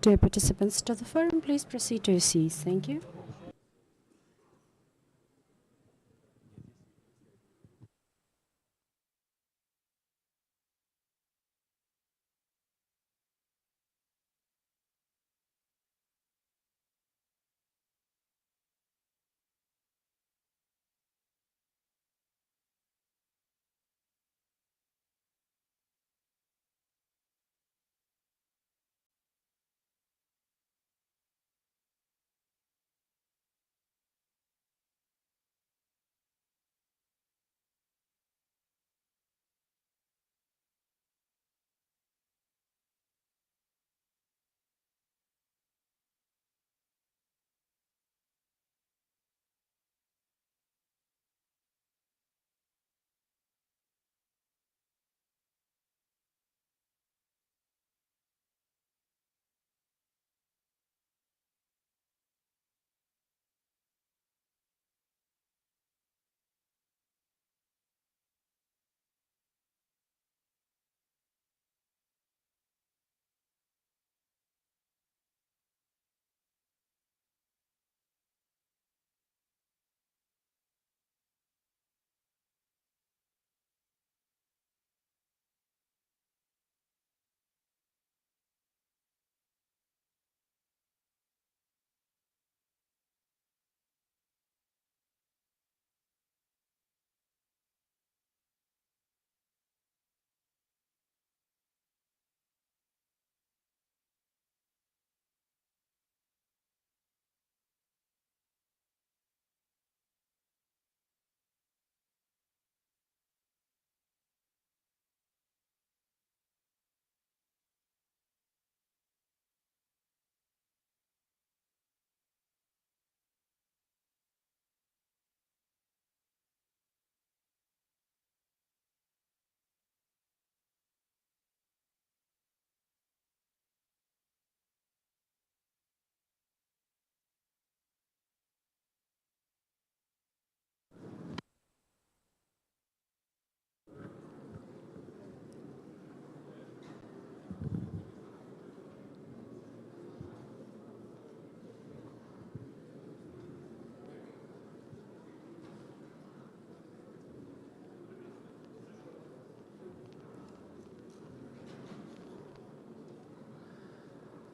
Dear participants to the forum, please proceed to your seats. Thank you.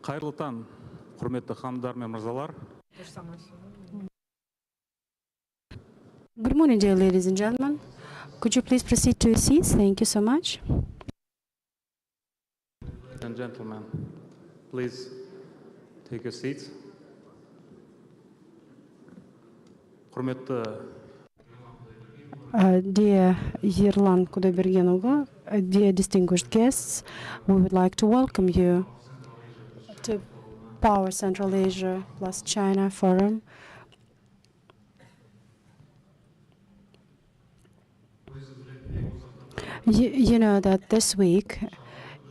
Қайырлы таң, құрметті ханымдар мен мырзалар. Good morning, dear ladies and gentlemen. Could you please proceed to your seats? Thank you so much. Ladies and gentlemen, please take your seats. Құрметті Dear Yerlan Kudaibergenova, dear distinguished guests, we would like to welcome you to Power Central Asia plus China Forum. You know that this week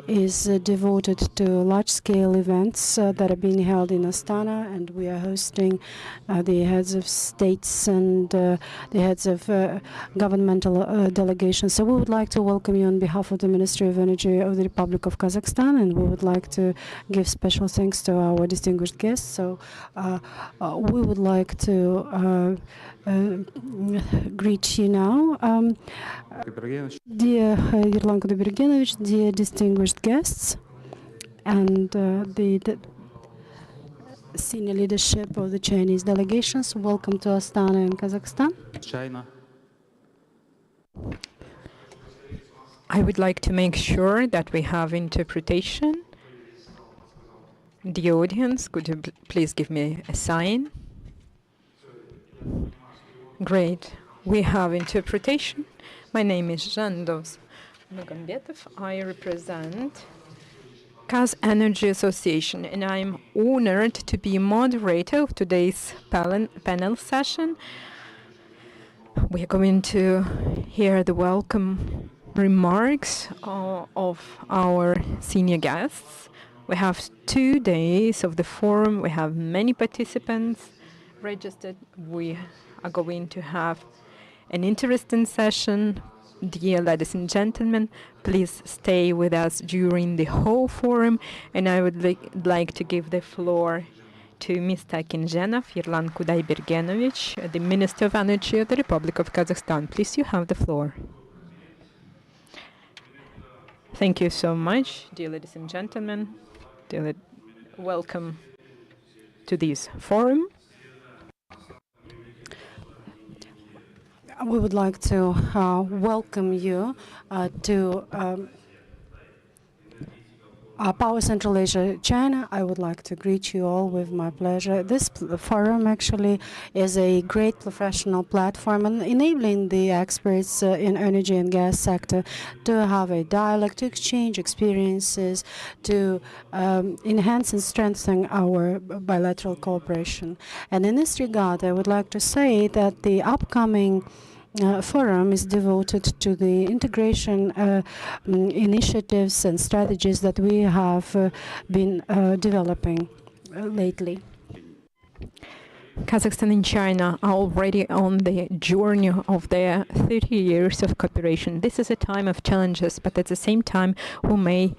is devoted to large-scale events that are being held in Astana, and we are hosting the heads of states and the heads of governmental delegations. So we would like to welcome you on behalf of the Ministry of Energy of the Republic of Kazakhstan, and we would like to give special thanks to our distinguished guests. So we would like to greet you now. Dear Yerlan Kudaibergenovich, dear distinguished guests, and the senior leadership of the Chinese delegations, welcome to Astana in Kazakhstan. China. I would like to make sure that we have interpretation. The audience, could you please give me a sign? Great. We have interpretation. My name is Zhandos Nurgambetov. I represent Kaz Energy Association, and I'm honored to be moderator of today's panel session. We are going to hear the welcome remarks of our senior guests. We have 2 days of the forum. We have many participants registered. We are going to have an interesting session Dear ladies and gentlemen, please stay with us during the whole forum, and I would like to give the floor to Mr. Kinzhenov Yerlan Kudaibergenovich, the Minister of Energy of the Republic of Kazakhstan. Please, you have the floor. Thank you so much, dear ladies and gentlemen. Welcome to this forum. We would like to welcome you to Power Central Asia, China. I would like to greet you all with my pleasure. This forum actually is a great professional platform enabling the experts in energy and gas sector to have a dialogue, to exchange experiences, to enhance and strengthen our bilateral cooperation. And in this regard, I would like to say that the upcoming forum is devoted to the integration initiatives and strategies that we have been developing lately. Kazakhstan and China are already on the journey of their 30 years of cooperation. This is a time of challenges, but at the same time, we may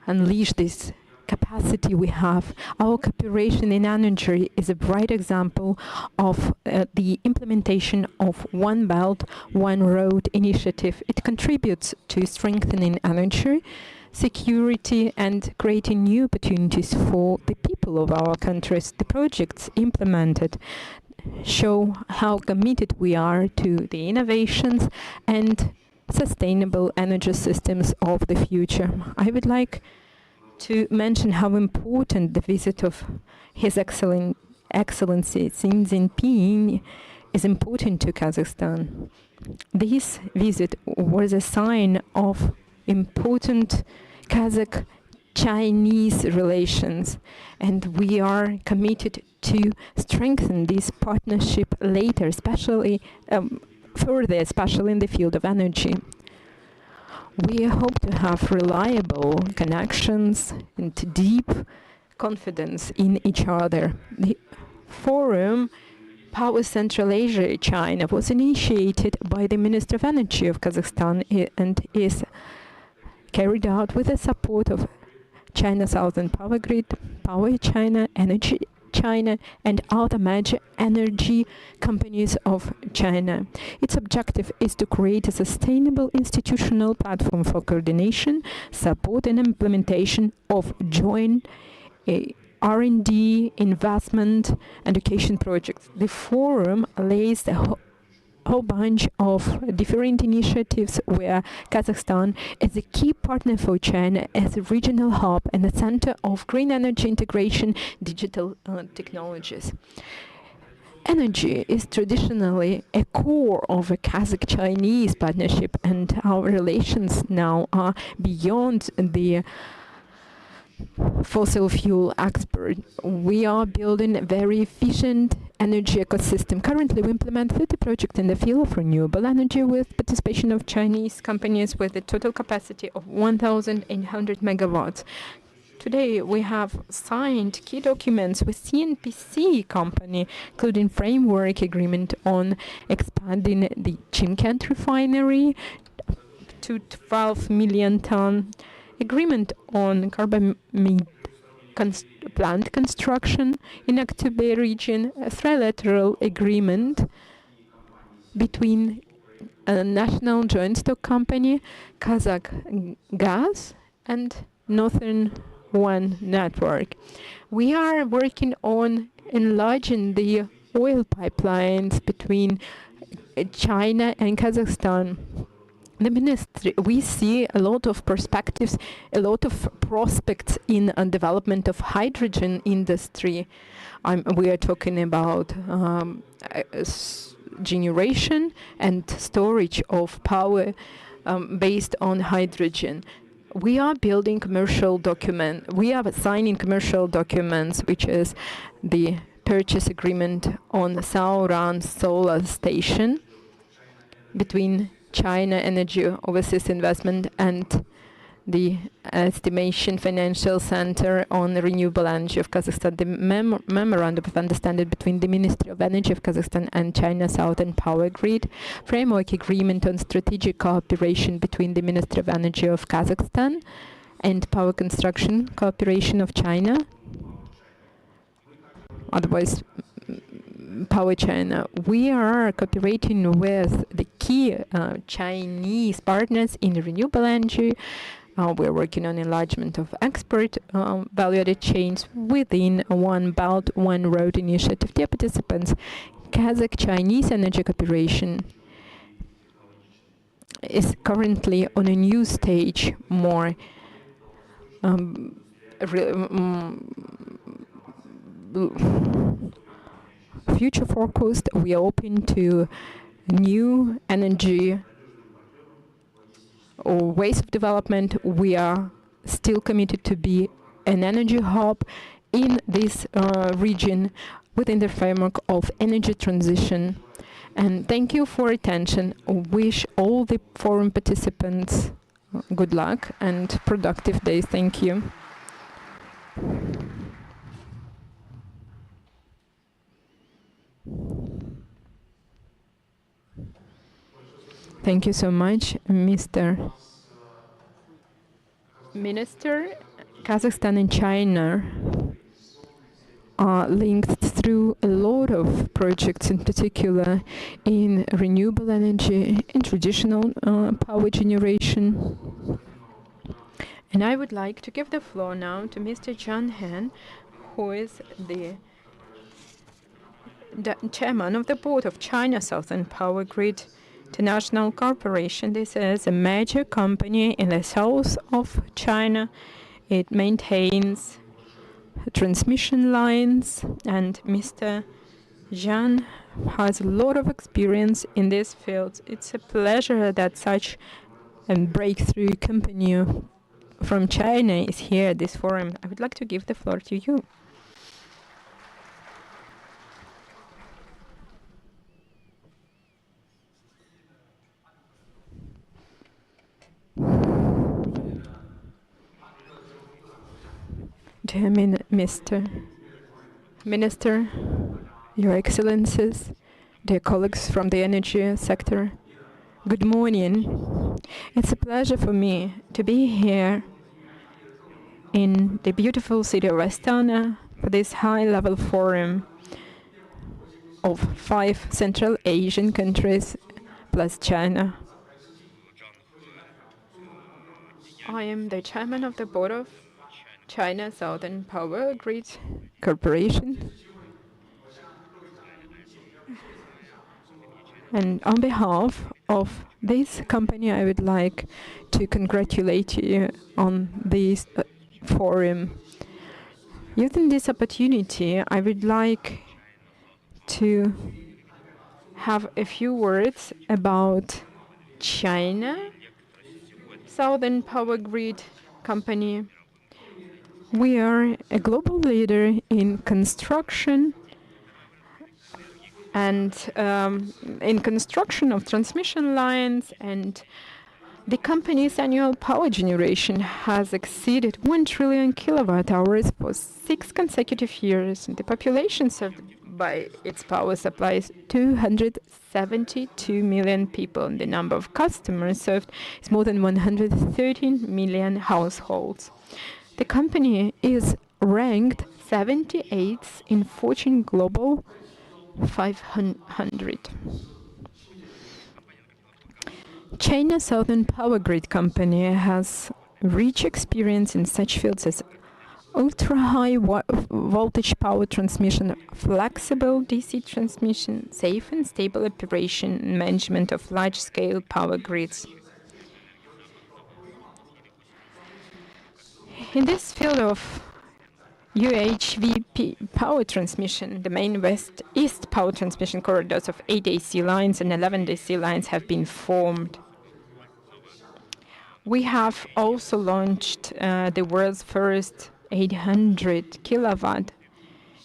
unleash this capacity we have. Our cooperation in energy is a bright example of the implementation of One Belt, One Road initiative. It contributes to strengthening energy security and creating new opportunities for the people of our countries. The projects implemented show how committed we are to the innovations and sustainable energy systems of the future. I would like to mention how important the visit of His Excellency Xi Jinping is important to Kazakhstan. This visit was a sign of important Kazakh-Chinese relations, and we are committed to strengthen this partnership later, especially further, especially in the field of energy. We hope to have reliable connections and deep confidence in each other. The forum, Power Central Asia, China, was initiated by the Minister of Energy of Kazakhstan and is carried out with the support of China Southern Power Grid, Power China, Energy China, and other major energy companies of China. Its objective is to create a sustainable institutional platform for coordination, support, and implementation of joint R&D, investment, education projects. The forum lays a whole bunch of different initiatives where Kazakhstan is a key partner for China as a regional hub and a center of green energy integration, digital technologies. Energy is traditionally a core of a Kazakh-Chinese partnership, and our relations now are beyond the fossil fuel export. We are building a very efficient energy ecosystem. Currently, we implement 30 projects in the field of renewable energy with participation of Chinese companies with a total capacity of 1,800 megawatts. Today, we have signed key documents with CNPC company, including framework agreement on expanding the Chimkent refinery to 12 million ton, agreement on carbamide plant construction in Aktobe region, a trilateral agreement between a national joint stock company, Kazakh Gas, and Northern One Network. We are working on enlarging the oil pipelines between China and Kazakhstan. The ministry, we see a lot of perspectives, a lot of prospects in development of hydrogen industry. We are talking about generation and storage of power based on hydrogen. We are building commercial document. We are signing commercial documents, which is the purchase agreement on Sauran solar station between China Energy Overseas Investment and the Estimation Financial Center on Renewable Energy of Kazakhstan, the Memorandum of Understanding between the Ministry of Energy of Kazakhstan and China Southern Power Grid, Framework Agreement on Strategic Cooperation between the Ministry of Energy of Kazakhstan and Power Construction Corporation of China, otherwise Power China. We are cooperating with the key Chinese partners in renewable energy. We're working on enlargement of export value-added chains within One Belt, One Road initiative. Dear participants, Kazakh-Chinese energy cooperation is currently on a new stage, more future forecast. We are open to new energy or ways of development. We are still committed to be an energy hub in this region within the framework of energy transition. And thank you for attention. Wish all the forum participants good luck and productive days. Thank you. Thank you so much, Mr. Minister. Kazakhstan and China are linked through a lot of projects, in particular in renewable energy, in traditional power generation. And I would like to give the floor now to Mr. John Han, who is the chairman of the board of China Southern Power Grid International Corporation. This is a major company in the south of China. It maintains transmission lines, and Mr. Zhang has a lot of experience in this field. It's a pleasure that such a breakthrough company from China is here at this forum. I would like to give the floor to you. Dear Mr. Minister, Your Excellencies, dear colleagues from the energy sector, good morning. It's a pleasure for me to be here in the beautiful city of Astana for this high-level forum of 5 Central Asian countries plus China. I am the chairman of the board of China Southern Power Grid Corporation. And on behalf of this company, I would like to congratulate you on this forum. Using this opportunity, I would like to have a few words about China Southern Power Grid Company. We are a global leader in construction and in construction of transmission lines, and the company's annual power generation has exceeded 1 trillion kilowatt hours for 6 consecutive years. The population served by its power supply is 272 million people, and the number of customers served is more than 113 million households. The company is ranked 78th in Fortune Global 500. China Southern Power Grid Company has rich experience in such fields as ultra-high voltage power transmission, flexible DC transmission, safe and stable operation and management of large-scale power grids. In this field of UHVP power transmission, the main west-east power transmission corridors of 8 AC lines and 11 DC lines have been formed. We have also launched the world's first 800 kilowatt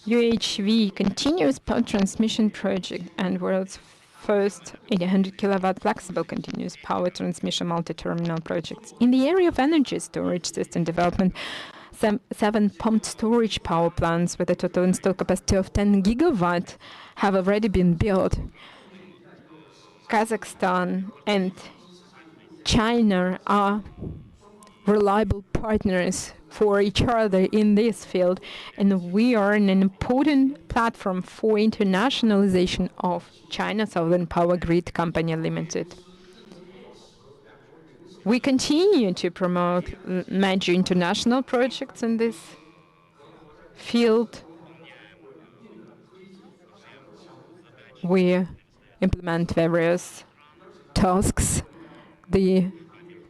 UHV continuous power transmission project and world's first 800 kilowatt flexible continuous power transmission multi-terminal projects. In the area of energy storage system development, 7 pumped storage power plants with a total installed capacity of 10 gigawatt have already been built. Kazakhstan and China are reliable partners for each other in this field, and we are an important platform for internationalization of China Southern Power Grid Company Limited. We continue to promote major international projects in this field. We implement various tasks the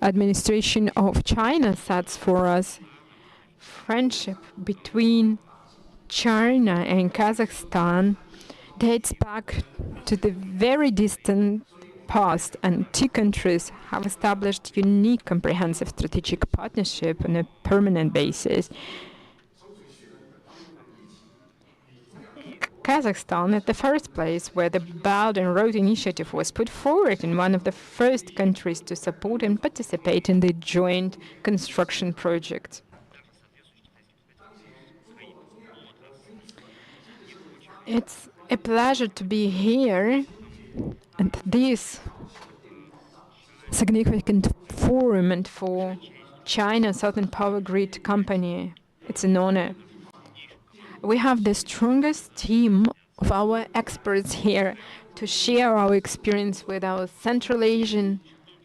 administration of China sets for us. Friendship between China and Kazakhstan dates back to the very distant past, and two countries have established unique comprehensive strategic partnership on a permanent basis. Kazakhstan at the first place where the Belt and Road Initiative was put forward, and one of the first countries to support and participate in the joint construction project. It's a pleasure to be here at this significant forum and for China Southern Power Grid Company. It's an honor. We have the strongest team of our experts here to share our experience with our Central Asian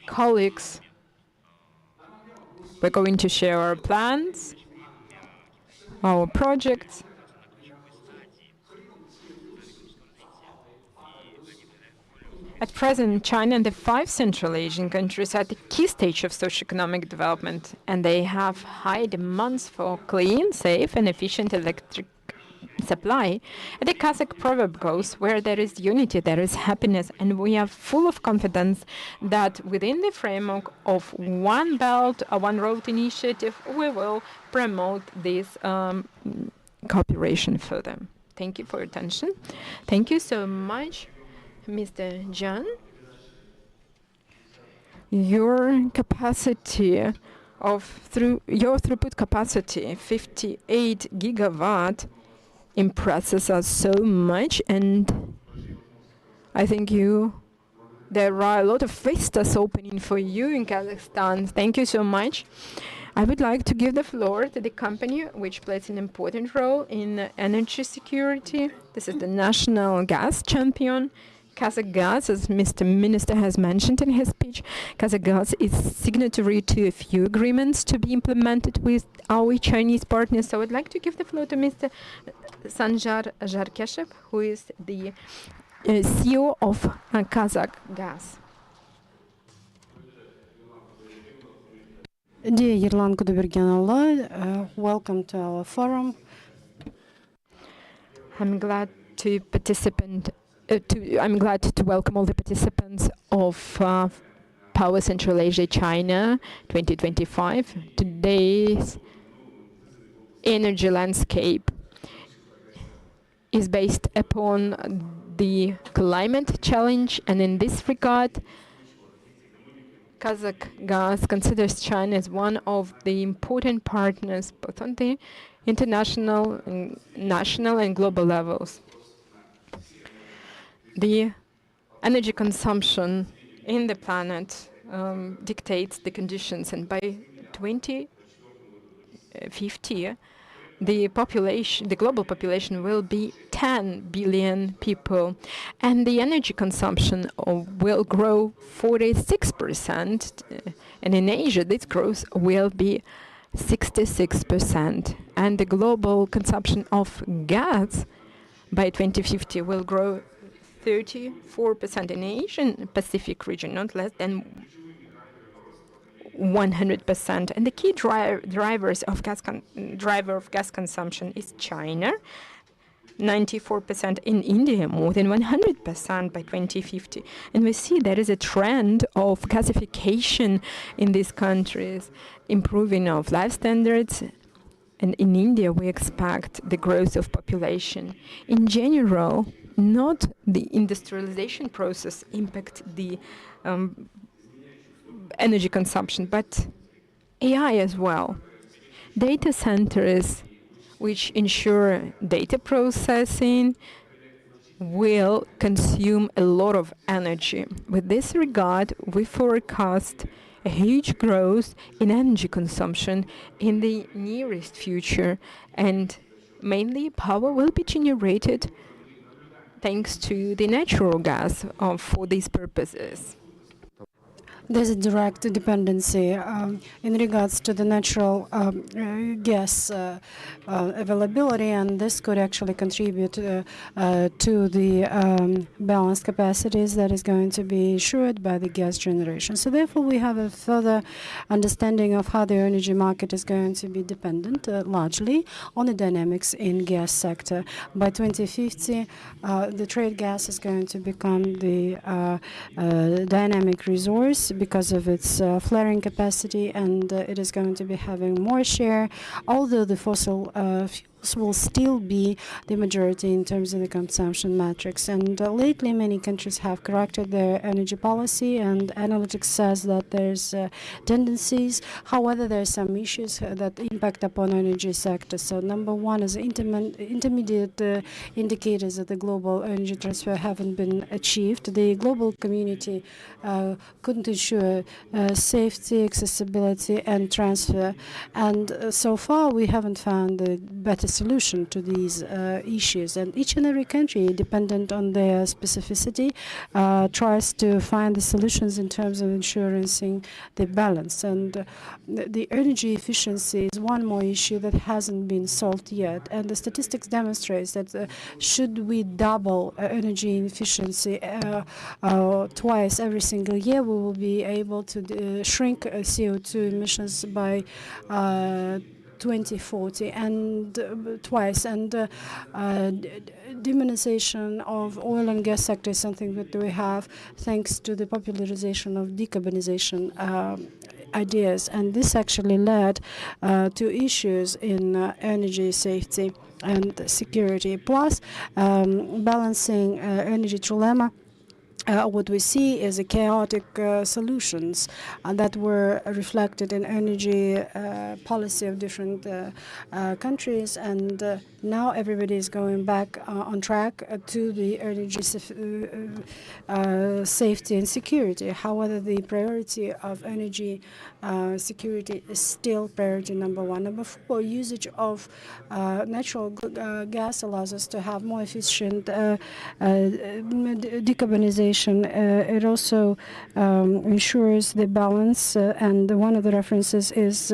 colleagues. We're going to share our plans, our projects. At present, China and the 5 Central Asian countries are at the key stage of socio-economic development, and they have high demands for clean, safe, and efficient electric supply. The Kazakh proverb goes, where there is unity, there is happiness, and we are full of confidence that within the framework of One Belt, One Road initiative, we will promote this cooperation further. Thank you for your attention. Thank you so much, Mr. John. Your capacity your throughput capacity, 58 gigawatt, impresses us so much, and I think there are a lot of vistas opening for you in Kazakhstan. Thank you so much. I would like to give the floor to the company which plays an important role in energy security. This is the national gas champion, Kazakhgas, as Mr. Minister has mentioned in his speech. Kazakhgas is signatory to a few agreements to be implemented with our Chinese partners. So I'd like to give the floor to Mr. Sanjar Zharkeshev, who is the CEO of Kazakhgas. Dear Yerlan Kudubergenallah, welcome to our forum. I'm glad to welcome all the participants of Power Central Asia China 2025. Today's energy landscape is based upon the climate challenge, and in this regard, Kazakhgas considers China as one of the important partners both on the international, and national, and global levels. The energy consumption in the planet dictates the conditions, and by 2050, the global population will be 10 billion people, and the energy consumption will grow 46%, and in Asia this growth will be 66%, and the global consumption of gas by 2050 will grow 34% in Asian Pacific region, not less than 100%. And the key driver of gas consumption is China, 94%, in India, more than 100% by 2050. And we see there is a trend of gasification in these countries, improving of life standards. And in India, we expect the growth of population. In general, not the industrialization process impact the energy consumption, but AI as well. Data centers, which ensure data processing, will consume a lot of energy. With this regard, we forecast a huge growth in energy consumption in the nearest future, and mainly power will be generated thanks to the natural gas for these purposes. There's a direct dependency in regards to the natural gas availability, and this could actually contribute to the balanced capacities that is going to be assured by the gas generation. So therefore, we have a further understanding of how the energy market is going to be dependent largely on the dynamics in gas sector. By 2050, the trade gas is going to become the dynamic resource because of its flaring capacity, and it is going to be having more share, although the fossil fuels will still be the majority in terms of the consumption matrix. And lately, many countries have corrected their energy policy, and analytics says that there's tendencies. However, there are some issues that impact upon energy sector. So number one is intermediate indicators of the global energy transfer haven't been achieved. The global community couldn't ensure safety, accessibility, and transfer. And so far, we haven't found a better solution to these issues. And each and every country, dependent on their specificity, tries to find the solutions in terms of ensuring the balance. And the energy efficiency is one more issue that hasn't been solved yet. And the statistics demonstrates that should we double energy efficiency twice every single year, we will be able to shrink CO2 emissions by 2040 and twice. And demonization of oil and gas sector is something that we have thanks to the popularization of decarbonization ideas, and this actually led to issues in energy safety and security. Plus, balancing energy trilemma. What we see is a chaotic solutions that were reflected in energy policy of different countries, and now everybody is going back on track to the energy safety and security. However, the priority of energy security is still priority number one. Number four, usage of natural gas allows us to have more efficient decarbonization. It also ensures the balance, and one of the references is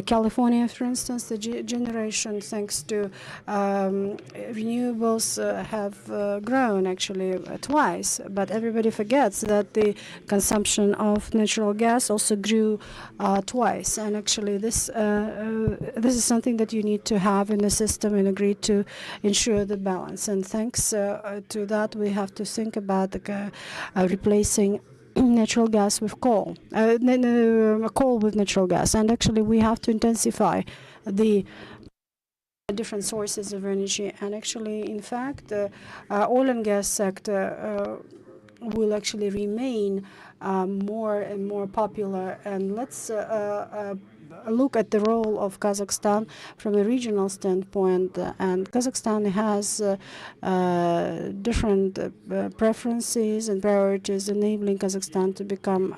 California, for instance. The generation, thanks to renewables, have grown actually twice, but everybody forgets that the consumption of natural gas also grew twice. And actually, this is something that you need to have in the system and agree to ensure the balance. And thanks to that, we have to think about the replacing natural gas with coal, coal with natural gas. And actually, we have to intensify the different sources of energy. And actually, in fact, oil and gas sector will actually remain more and more popular. And let's look at the role of Kazakhstan from a regional standpoint. And Kazakhstan has different preferences and priorities, enabling Kazakhstan to become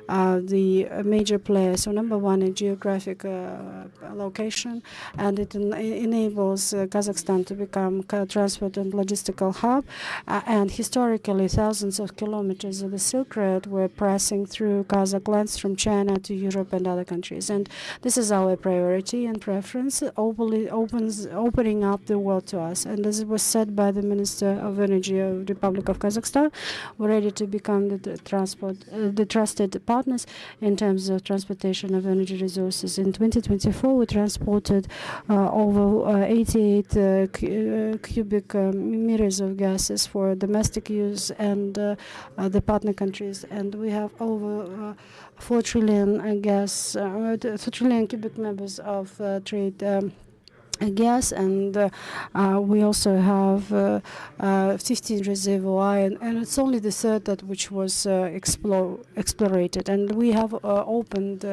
the major player. So number one, a geographic location, and it enables Kazakhstan to become a transport and logistical hub. And historically, thousands of kilometers of the Silk Road were passing through Kazakh lands from China to Europe and other countries. And this is our priority and preference, opening up the world to us. And as it was said by the Minister of Energy of the Republic of Kazakhstan, we're ready to become the trusted partners in terms of transportation of energy resources. In 2024, we transported over 88 cubic meters of gases for domestic use and the partner countries, and we have over 4 trillion 4 trillion cubic meters of trade gas, and we also have 15 reservoir, and it's only the third that which was explorated. And we have opened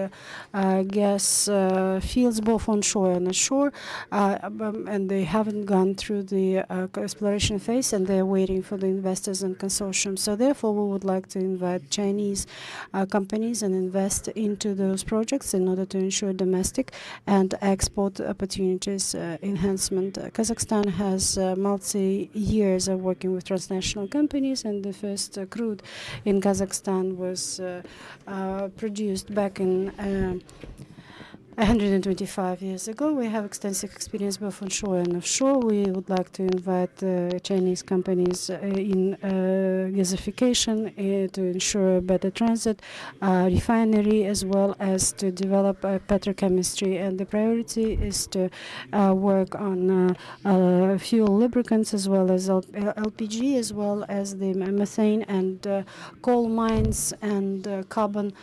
gas fields both onshore and offshore, and they haven't gone through the exploration phase, and they're waiting for the investors and consortium. So therefore, we would like to invite Chinese companies and invest into those projects in order to ensure domestic and export opportunities enhancement. Kazakhstan has multi-years of working with transnational companies, and the first crude in Kazakhstan was produced back in 125 years ago. We have extensive experience both onshore and offshore. We would like to invite Chinese companies in gasification to ensure better transit, refinery, as well as to develop petrochemistry. And the priority is to work on fuel lubricants, as well as LPG, as well as the methane and coal mines and carbon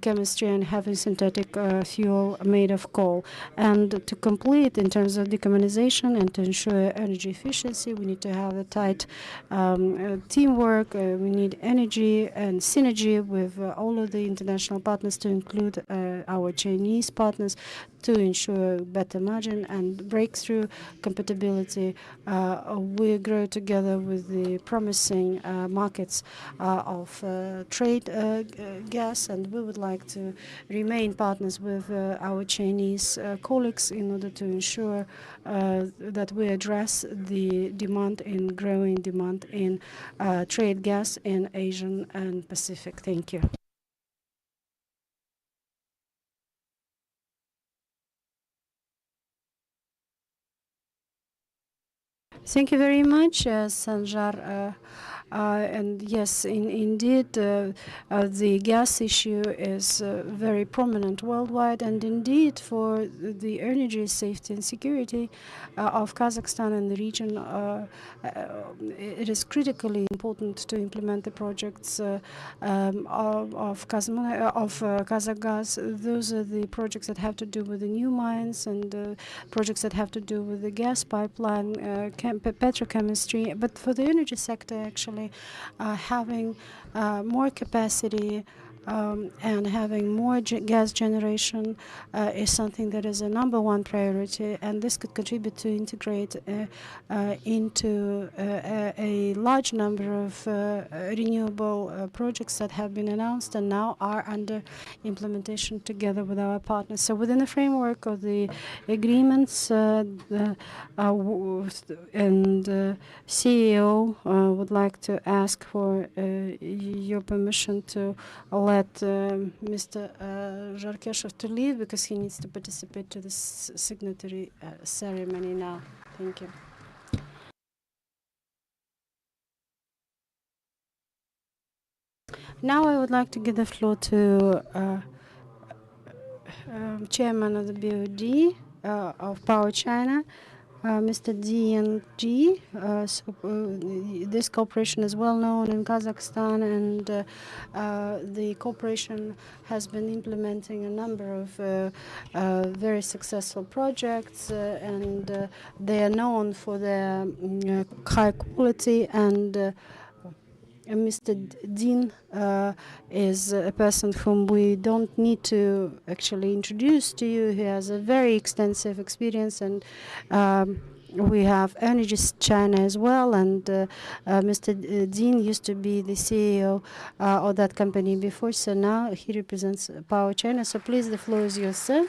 chemistry, and having synthetic fuel made of coal. And to complete in terms of decarbonization and to ensure energy efficiency, we need to have a tight teamwork. We need energy and synergy with all of the international partners, to include our Chinese partners, to ensure better margin and breakthrough compatibility. We grow together with the promising markets of trade gas, and we would like to remain partners with our Chinese colleagues in order to ensure that we address the demand in growing demand in trade gas in Asian and Pacific. Thank you. Thank you very much, Sanjar. And yes, indeed, the gas issue is very prominent worldwide, and indeed for the energy safety and security of Kazakhstan and the region, it is critically important to implement the projects of Kazakhgas. Those are the projects that have to do with the new mines, and projects that have to do with the gas pipeline, petrochemistry. But for the energy sector, actually, having more capacity and having more gas generation is something that is a #1 priority, and this could contribute to integrate into a large number of renewable projects that have been announced and now are under implementation together with our partners. So within the framework of the agreements, CEO would like to ask for your permission to let Mr. Zharkeshev to leave, because he needs to participate to this signatory ceremony now. Thank you. Now I would like to give the floor to Chairman of the BOD of Power China, Mr. DNG. This cooperation is well known in Kazakhstan, and the cooperation has been implementing a number of very successful projects, and they are known for their high quality. And Mr. Dean is a person whom we don't need to actually introduce to you. He has a very extensive experience, and we have Energy China as well. And Mr. Dean used to be the CEO of that company before, so now he represents Power China. So please, the floor is yours, sir.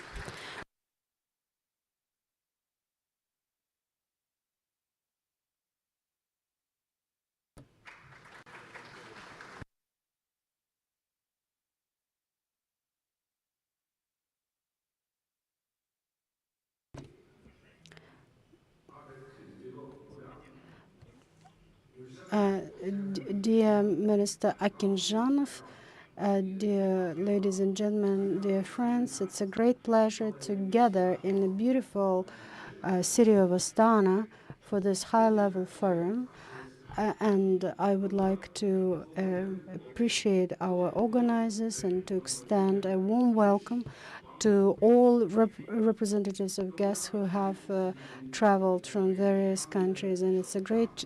Dear Minister Akinjanov, dear ladies and gentlemen, dear friends, it's a great pleasure to gather in the beautiful city of Astana for this high-level forum. And I would like to appreciate our organizers and to extend a warm welcome to all representatives of guests who have traveled from various countries, and it's a great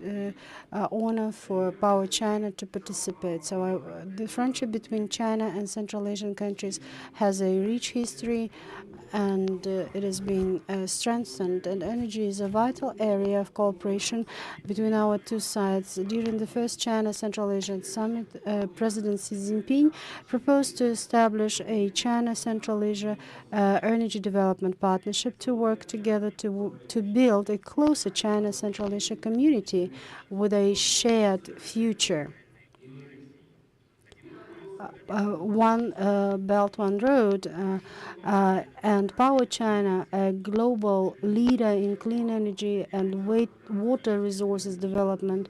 honor for Power China to participate. So the friendship between China and Central Asian countries has a rich history, and it has been strengthened, and energy is a vital area of cooperation between our two sides. During the first China-Central Asian Summit, President Xi Jinping proposed to establish a China-Central Asia energy development partnership to work together to build a closer China-Central Asia community with a shared future. One Belt, One Road, and Power China, a global leader in clean energy and water resources development,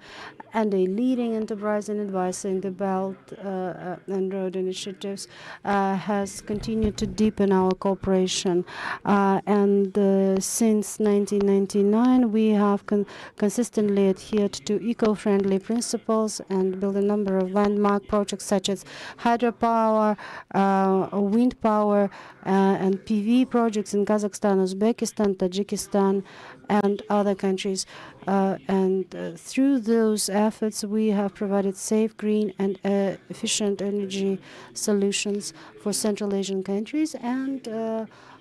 and a leading enterprise and advisor in the Belt and Road initiatives, has continued to deepen our cooperation. And since 1999, we have consistently adhered to eco-friendly principles and built a number of landmark projects such as hydropower, wind power, and PV projects in Kazakhstan, Uzbekistan, Tajikistan, and other countries. Through those efforts, we have provided safe, green, and efficient energy solutions for Central Asian countries and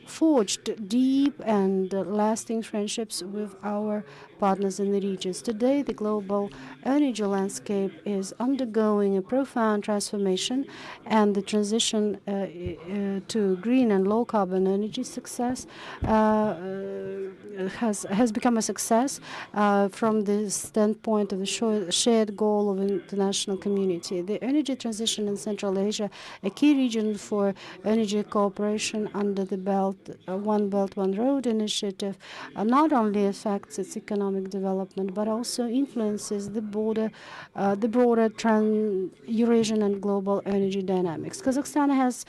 forged deep and lasting friendships with our partners in the regions. Today, the global energy landscape is undergoing a profound transformation, and the transition to green and low-carbon energy success has become a success from the standpoint of the shared goal of international community. The energy transition in Central Asia, a key region for energy cooperation under the One Belt, One Road initiative, not only affects its economic development, but also influences the broader Eurasian and global energy dynamics. Kazakhstan has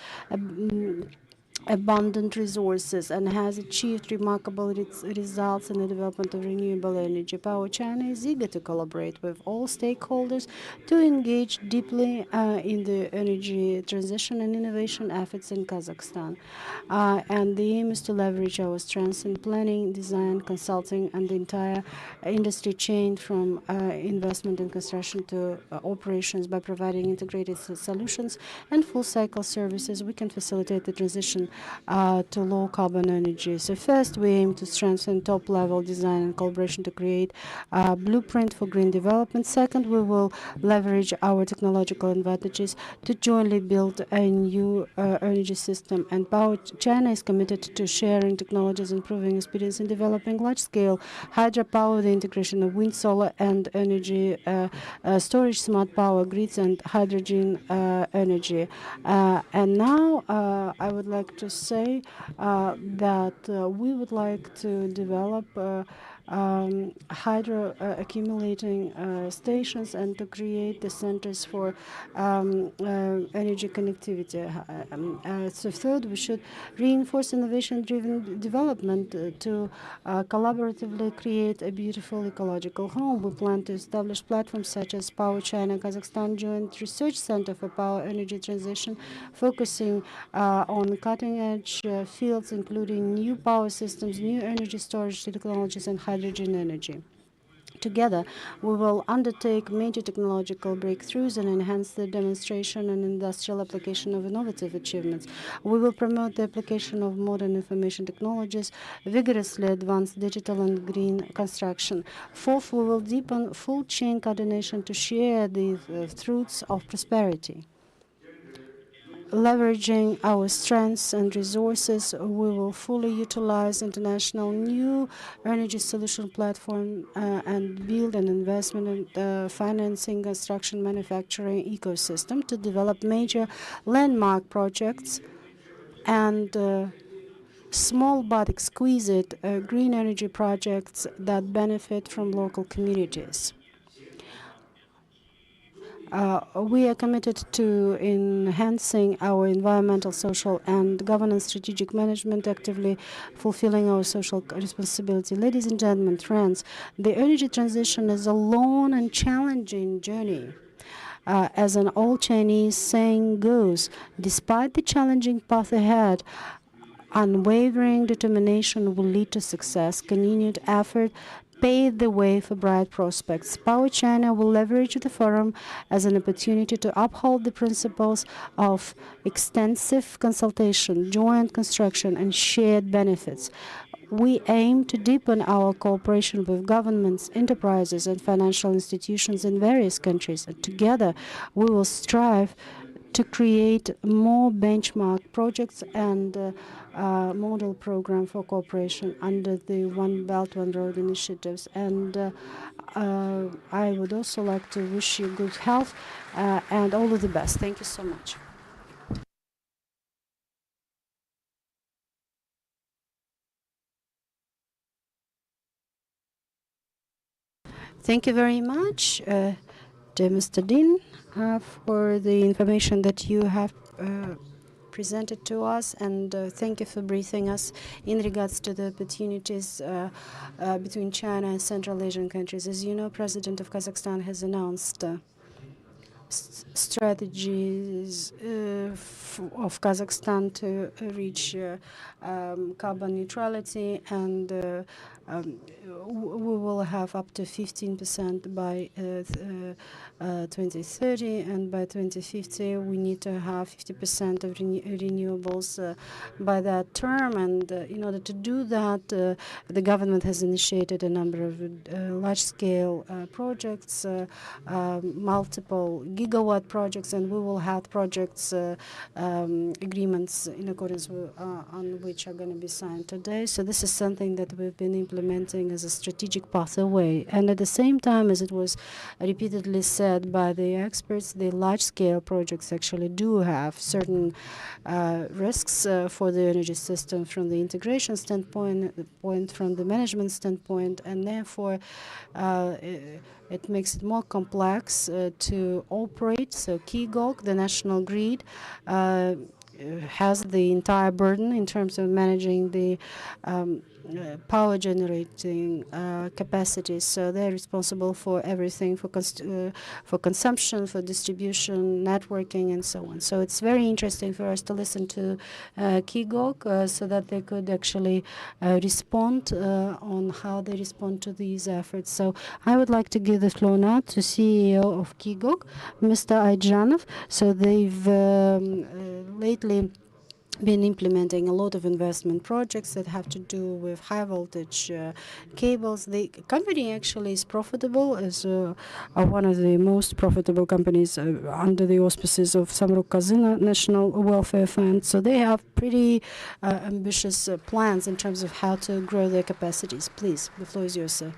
abundant resources and has achieved remarkable results in the development of renewable energy. Power China is eager to collaborate with all stakeholders to engage deeply in the energy transition and innovation efforts in Kazakhstan. And the aim is to leverage our strengths in planning, design, consulting, and the entire industry chain from investment and construction to operations. By providing integrated solutions and full-cycle services, we can facilitate the transition to low-carbon energy. So first, we aim to strengthen top-level design and collaboration to create a blueprint for green development. Second, we will leverage our technological advantages to jointly build a new energy system. And Power China is committed to sharing technologies, improving experience in developing large-scale hydropower, the integration of wind, solar, and energy storage, smart power grids, and hydrogen energy. And now I would like to say that we would like to develop hydro accumulating stations and to create the centers for energy connectivity. So third, we should reinforce innovation-driven development to collaboratively create a beautiful ecological home. We plan to establish platforms such as Power China Kazakhstan Joint Research Center for Power Energy Transition, focusing on cutting-edge fields, including new power systems, new energy storage technologies, and hydrogen energy. Together, we will undertake major technological breakthroughs and enhance the demonstration and industrial application of innovative achievements. We will promote the application of modern information technologies, vigorously advance digital and green construction. Fourth, we will deepen full chain coordination to share the fruits of prosperity. Leveraging our strengths and resources, we will fully utilize international new energy solution platform and build an investment and financing, construction, manufacturing ecosystem to develop major landmark projects and small but exquisite green energy projects that benefit from local communities. We are committed to enhancing our environmental, social, and governance strategic management, actively fulfilling our social responsibility. Ladies and gentlemen, friends, the energy transition is a long and challenging journey. As an old Chinese saying goes, despite the challenging path ahead, unwavering determination will lead to success. Continued effort paved the way for bright prospects. Power China will leverage the forum as an opportunity to uphold the principles of extensive consultation, joint construction, and shared benefits. We aim to deepen our cooperation with governments, enterprises, and financial institutions in various countries. And together, we will strive to create more benchmark projects and model program for cooperation under the One Belt, One Road initiatives. And I would also like to wish you good health and all of the best. Thank you so much. Thank you very much, dear Mr. Dean, for the information that you have presented to us, and thank you for briefing us in regards to the opportunities between China and Central Asian countries. As you know, President of Kazakhstan has announced strategies of Kazakhstan to reach carbon neutrality, and we will have up to 15% by 2030, and by 2050 we need to have 50% of renewables by that term. And in order to do that, the government has initiated a number of large-scale projects, multiple gigawatt projects, and we will have projects agreements in accordance with on which are going to be signed today. So this is something that we've been implementing as a strategic pathway. And at the same time, as it was repeatedly said by the experts, the large-scale projects actually do have certain risks for the energy system from the integration standpoint, from the management standpoint, and therefore it makes it more complex to operate. So KIGOC, the national grid, has the entire burden in terms of managing the power generating capacities. So they're responsible for everything, for consumption, for distribution, networking, and so on. So it's very interesting for us to listen to KIGOC so that they could actually respond on how they respond to these efforts. So I would like to give the floor now to CEO of KIGOC, Mr. Aidjanov. So they've lately been implementing a lot of investment projects that have to do with high voltage cables. The company actually is profitable, as one of the most profitable companies under the auspices of Samruk-Kazyna National Welfare Fund. So they have pretty ambitious plans in terms of how to grow their capacities. Please, the floor is yours, sir.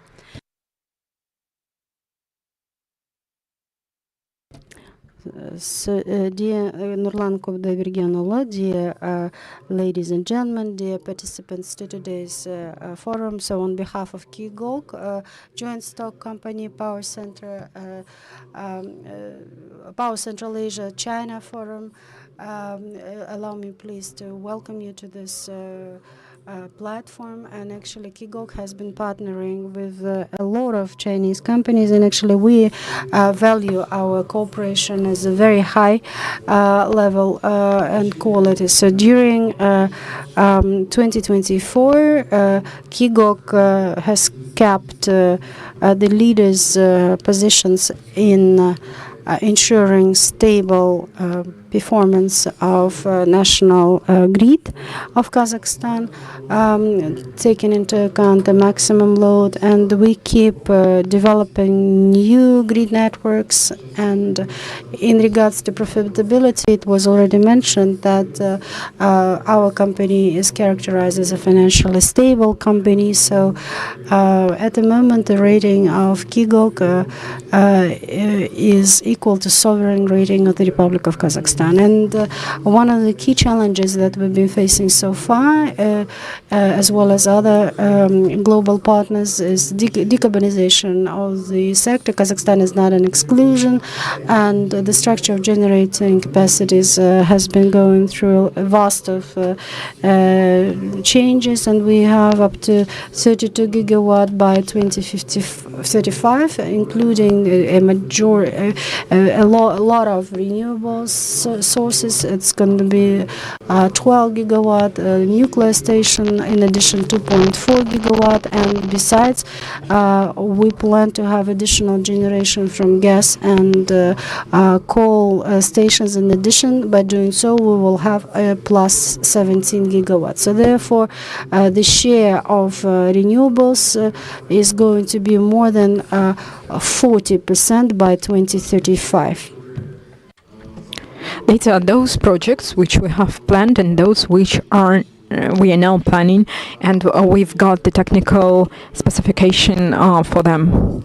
So, dear Nurlan Kovdavirgenova, dear ladies and gentlemen, dear participants to today's forum. So, on behalf of KIGOC, joint stock company Power Center, Power Central Asia China Forum, allow me please to welcome you to this platform. And actually KIGOC has been partnering with a lot of Chinese companies, and actually we value our cooperation as a very high level and quality. So during 2024 KIGOC has kept the leaders' positions in ensuring stable performance of national grid of Kazakhstan, taking into account the maximum load, and we keep developing new grid networks. And in regards to profitability, it was already mentioned that our company is characterized as a financially stable company. So at the moment, the rating of KIGOC is equal to sovereign rating of the Republic of Kazakhstan. And one of the key challenges that we've been facing so far, as well as other global partners, is decarbonization of the sector. Kazakhstan is not an exclusion, and the structure of generating capacities has been going through a vast of changes, and we have up to 32 gigawatt by 2035, including a lot of renewables, sources. It's going to be 12 gigawatt nuclear station, in addition 2.4 gigawatt, and besides we plan to have additional generation from gas and coal stations in addition. By doing so, we will have plus 17 gigawatts. So therefore the share of renewables is going to be more than 40% by 2035. These are those projects which we have planned and those which are we are now planning, and we've got the technical specification for them.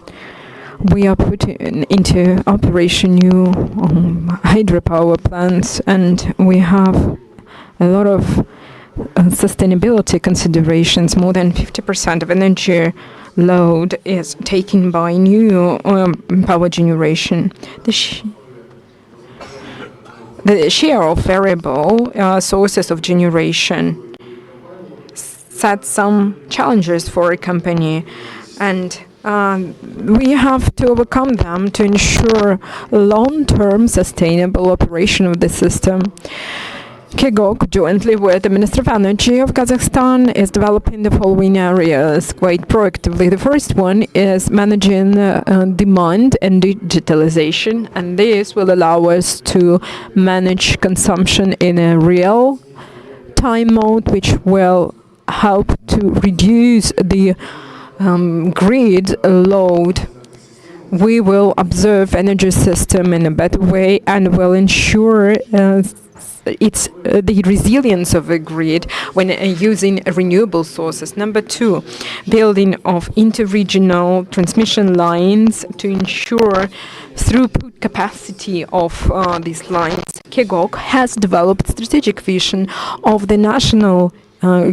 We are putting into operation new hydropower plants, and we have a lot of sustainability considerations. More than 50% of energy load is taken by new power generation. The share of variable sources of generation set some challenges for a company, and we have to overcome them to ensure long-term sustainable operation of the system. KEGOC, jointly with the Minister of Energy of Kazakhstan, is developing the following areas quite proactively. The first one is managing demand and digitalization, and this will allow us to manage consumption in a real-time mode, which will help to reduce the grid load. We will observe energy system in a better way and will ensure the resilience of a grid when using renewable sources. Number two, building of interregional transmission lines to ensure throughput capacity of these lines. KEGOC has developed strategic vision of the national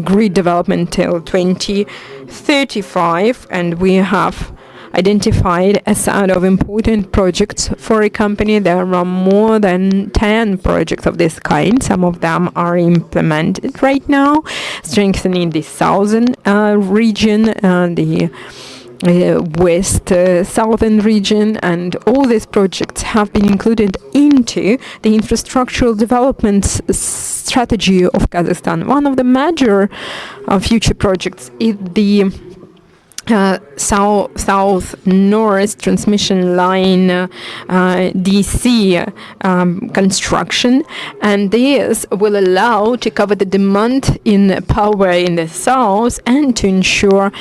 grid development till 2035, and we have identified a set of important projects for a company. There are more than 10 projects of this kind. Some of them are implemented right now, strengthening the southern region, the west southern region, and all these projects have been included into the infrastructural development strategy of Kazakhstan. One of the major future projects is the south-north transmission line DC construction, and this will allow to cover the demand in power in the south and to ensure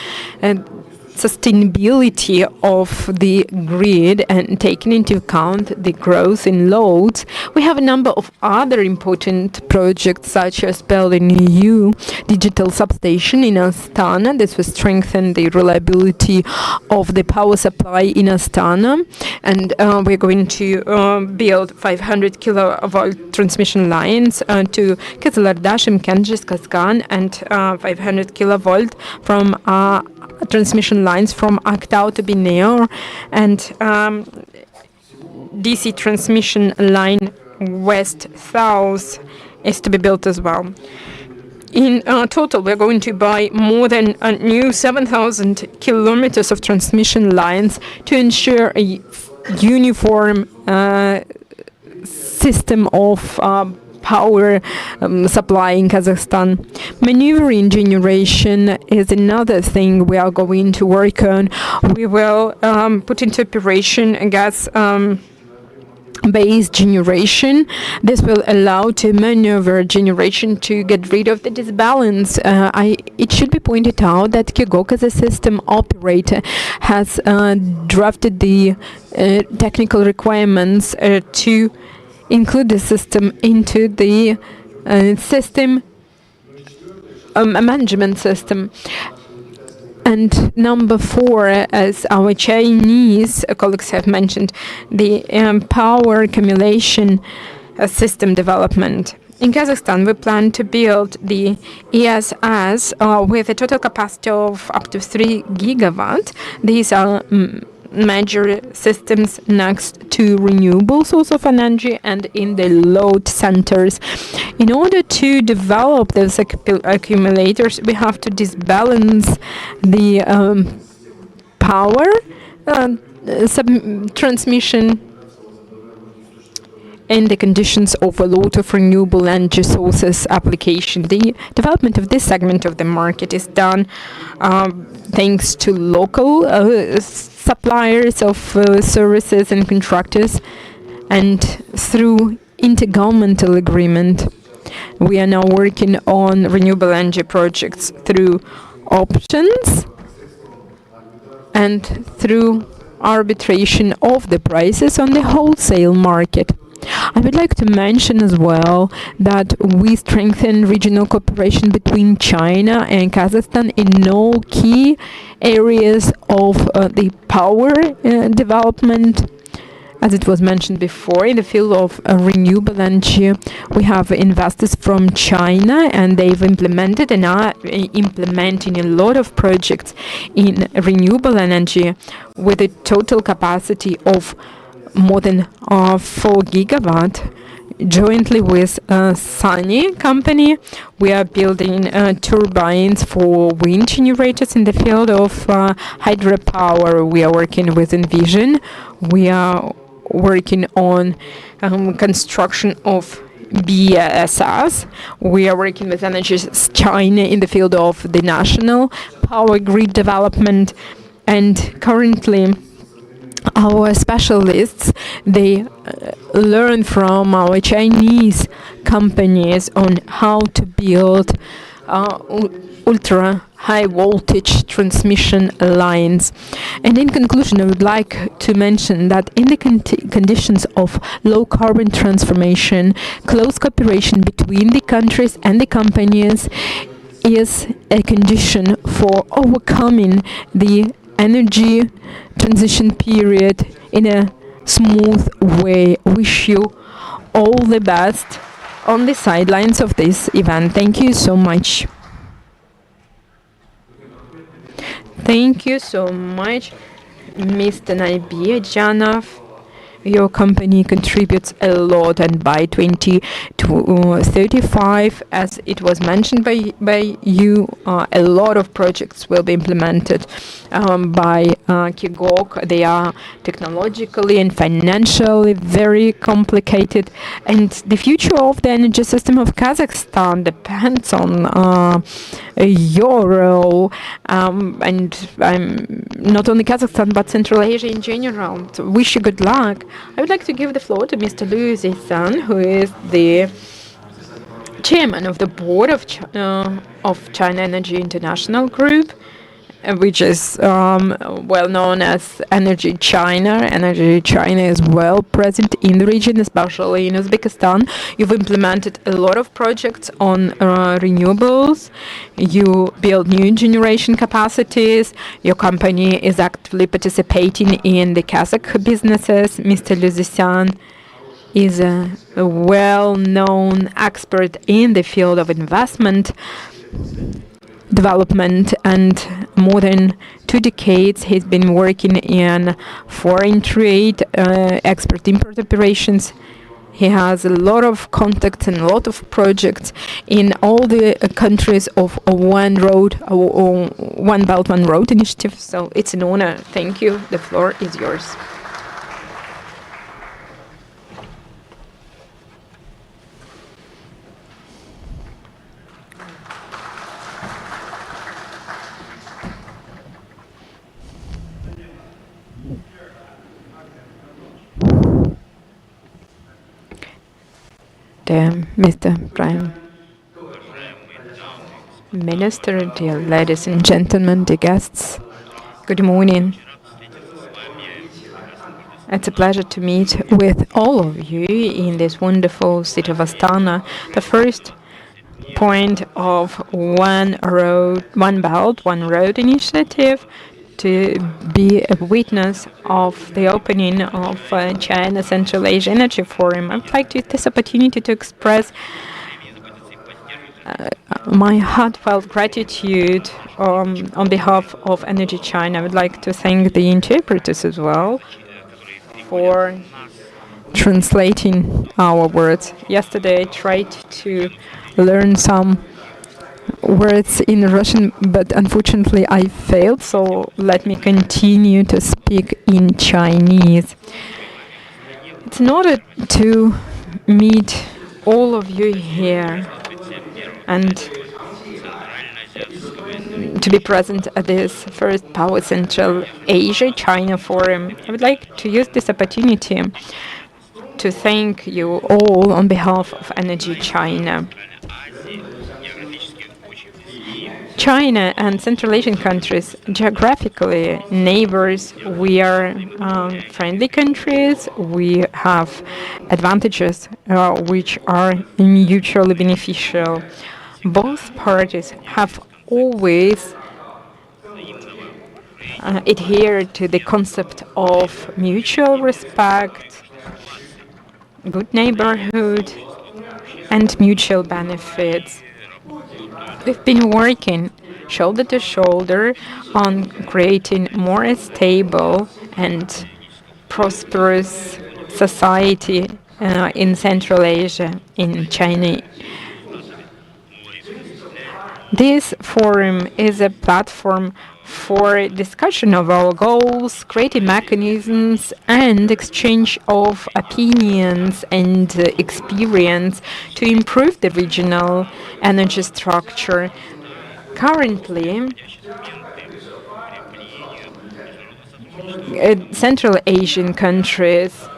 sustainability of the grid and taking into account the growth in loads. We have a number of other important projects, such as building a new digital substation in Astana. This will strengthen the reliability of the power supply in Astana, and we're going to build 500 kilovolt transmission lines to Kizlyar, Shymkent, Kazgan, and 500 kilovolt from transmission lines from Aktau to Bineo, and DC transmission line west-south is to be built as well. In total, we're going to buy more than a new 7,000 kilometers of transmission lines to ensure a uniform system of power supply in Kazakhstan. Maneuvering generation is another thing we are going to work on. We will put into operation a gas based generation. This will allow to maneuver generation to get rid of the disbalance. It should be pointed out that KEGOC, as a system operator, has drafted the technical requirements to include the system into the system management system. And number 4, as our Chinese colleagues have mentioned, the power accumulation system development. In Kazakhstan, we plan to build the ESS with a total capacity of up to 3 gigawatt. These are major systems next to renewable source of energy and in the load centers. In order to develop those accumulators, we have to disbalance the power transmission in the conditions of a lot of renewable energy sources application. The development of this segment of the market is done thanks to local suppliers of services and contractors, and through intergovernmental agreement. We are now working on renewable energy projects through options and through arbitration of the prices on the wholesale market. I would like to mention as well that we strengthen regional cooperation between China and Kazakhstan in all key areas of the power development. As it was mentioned before, in the field of renewable energy, we have investors from China, and they've implemented and are implementing a lot of projects in renewable energy with a total capacity of more than 4 gigawatt. Jointly with Sunny company, we are building turbines for wind generators in the field of hydropower. We are working with Envision. We are working on construction of BSS. We are working with Energy China in the field of the national power grid development, and currently our specialists, they learn from our Chinese companies on how to build ultra high voltage transmission lines. And in conclusion, I would like to mention that in the conditions of low carbon transformation, close cooperation between the countries and the companies is a condition for overcoming the energy transition period in a smooth way. Wish you all the best on the sidelines of this event. Thank you so much. Thank you so much, Mr. Naibijanov. Your company contributes a lot, and by 2035, as it was mentioned by you, a lot of projects will be implemented by Kigok. They are technologically and financially very complicated, and the future of the energy system of Kazakhstan depends on your role, and not only Kazakhstan but Central Asia in general. So wish you good luck. I would like to give the floor to Mr. Liu Zizan, who is the chairman of the board of China Energy International Group, which is well known as Energy China. Energy China is well present in the region, especially in Uzbekistan. You've implemented a lot of projects on renewables. You build new generation capacities. Your company is actively participating in the Kazakh businesses. Mr. Luzisyan is a well-known expert in the field of investment development, and more than 2 decades he's been working in foreign trade, export-import operations. He has a lot of contacts and a lot of projects in all the countries of One Belt, One Road initiative. So it's an honor. Thank you. The floor is yours. Mr. Prime Minister, dear ladies and gentlemen, dear guests, good morning. It's a pleasure to meet with all of you in this wonderful city of Astana, the first point of One Belt, One Road initiative, to be a witness of the opening of China Central Asia Energy Forum. I would like to use this opportunity to express my heartfelt gratitude on behalf of Energy China. I would like to thank the interpreters as well for translating our words. Yesterday I tried to learn some words in Russian, but unfortunately I failed, so let me continue to speak in Chinese. It's in order to meet all of you here and to be present at this first Power Central Asia China Forum. I would like to use this opportunity to thank you all on behalf of Energy China. China and Central Asian countries, geographically neighbors, we are friendly countries. We have advantages which are mutually beneficial. Both parties have always adhered to the concept of mutual respect, good neighborhood, and mutual benefits. We've been working shoulder to shoulder on creating more stable and prosperous society in Central Asia, in China. This forum is a platform for discussion of our goals, creating mechanisms, and exchange of opinions and experience to improve the regional energy structure. Currently, Central Asian countries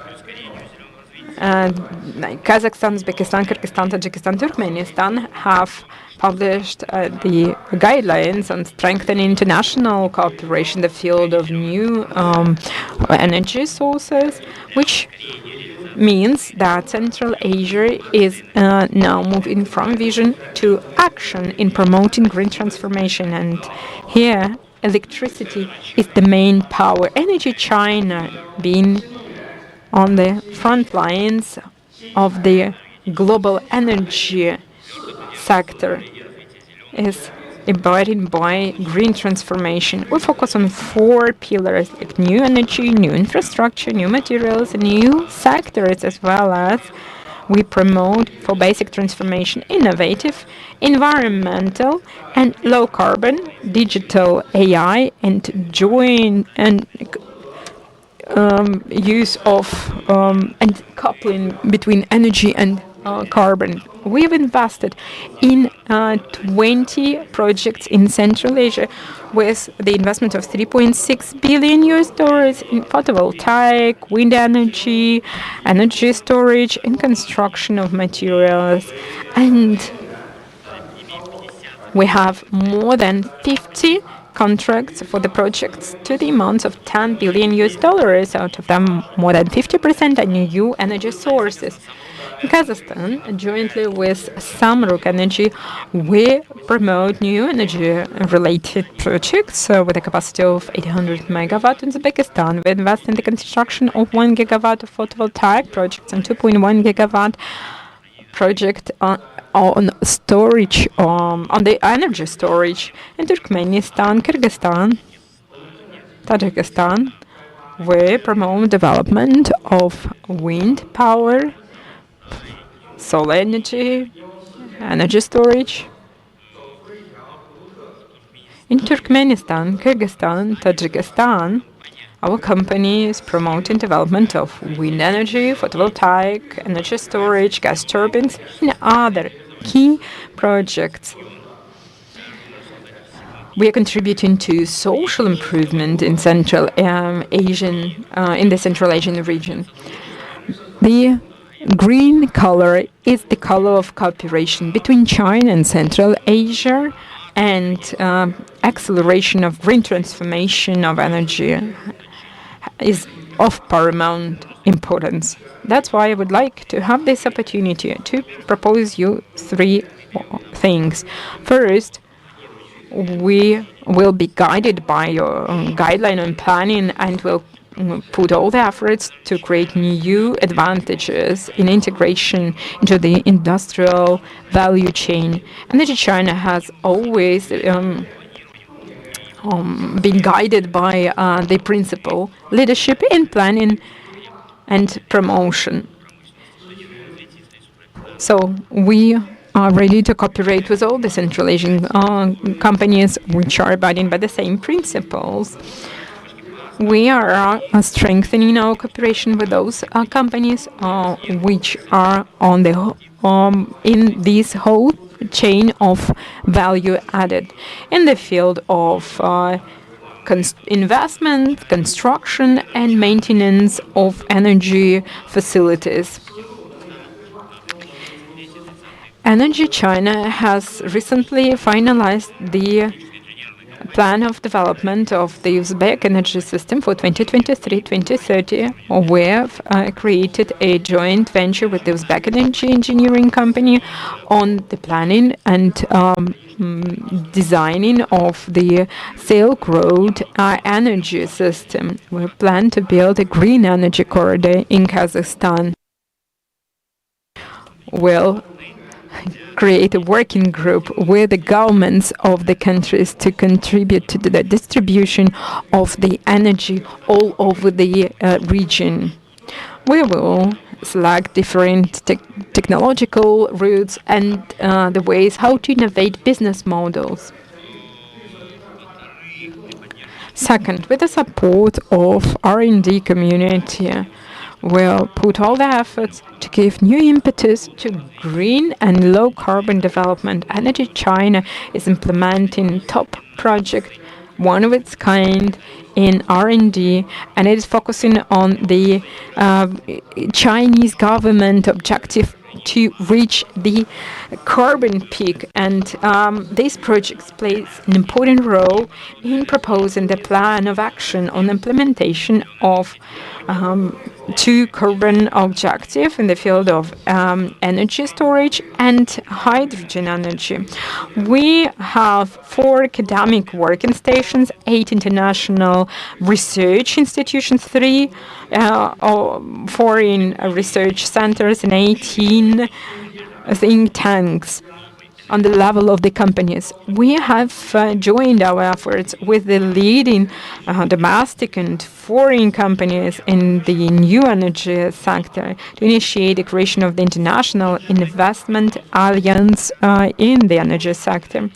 like Kazakhstan, Uzbekistan, Kyrgyzstan, Tajikistan, Turkmenistan have published the guidelines on strengthening international cooperation in the field of new energy sources, which means that Central Asia is now moving from vision to action in promoting green transformation. And here, electricity is the main power. Energy China being on the front lines of the global energy sector is abiding by green transformation. We focus on 4 pillars like new energy, new infrastructure, new materials, new sectors, as well as we promote for basic transformation innovative, environmental and low carbon, digital AI and joint and use of and coupling between energy and carbon. We have invested in 20 projects in Central Asia with the investment of $3.6 billion in photovoltaic, wind energy, energy storage, and construction of materials. And we have more than 50 contracts for the projects to the amount of $10 billion, out of them more than 50% are new energy sources. In Kazakhstan, jointly with Samruk Energy, we promote new energy-related projects with a capacity of 800 megawatt. In Uzbekistan, we invest in the construction of 1 gigawatt of photovoltaic projects and 2.1 gigawatt project on storage, on the energy storage. In Turkmenistan, Kyrgyzstan, Tajikistan, we promote development of wind power, solar energy, energy storage. In Turkmenistan, Kyrgyzstan, Tajikistan, our company is promoting development of wind energy, photovoltaic, energy storage, gas turbines, and other key projects. We are contributing to social improvement in Central Asian, in the Central Asian region. The green color is the color of cooperation between China and Central Asia, and acceleration of green transformation of energy is of paramount importance. That's why I would like to have this opportunity to propose you 3 things. First, we will be guided by your guideline on planning and will put all the efforts to create new advantages in integration into the industrial value chain. Energy China has always been guided by the principle leadership in planning and promotion. So we are ready to cooperate with all the Central Asian companies which are abiding by the same principles. We are strengthening our cooperation with those companies which are on the in this whole chain of value added in the field of investment, construction, and maintenance of energy facilities. Energy China has recently finalized the plan of development of the Uzbek energy system for 2023-2030. We have created a joint venture with the Uzbek Energy Engineering Company on the planning and designing of the Silk Road energy system. We plan to build a green energy corridor in Kazakhstan. We'll create a working group with the governments of the countries to contribute to the distribution of the energy all over the region. We will select different technological routes and the ways how to innovate business models. Second, with the support of R&D community, we'll put all the efforts to give new impetus to green and low carbon development. Energy China is implementing top project, one of its kind in R&D, and it is focusing on the Chinese government objective to reach the carbon peak, and this project plays an important role in proposing the plan of action on implementation of two carbon objectives in the field of energy storage and hydrogen energy. We have 4 academic working stations, 8 international research institutions, 3 foreign research centers, and 18 think tanks on the level of the companies. We have joined our efforts with the leading domestic and foreign companies in the new energy sector to initiate the creation of the International Investment Alliance in the energy sector.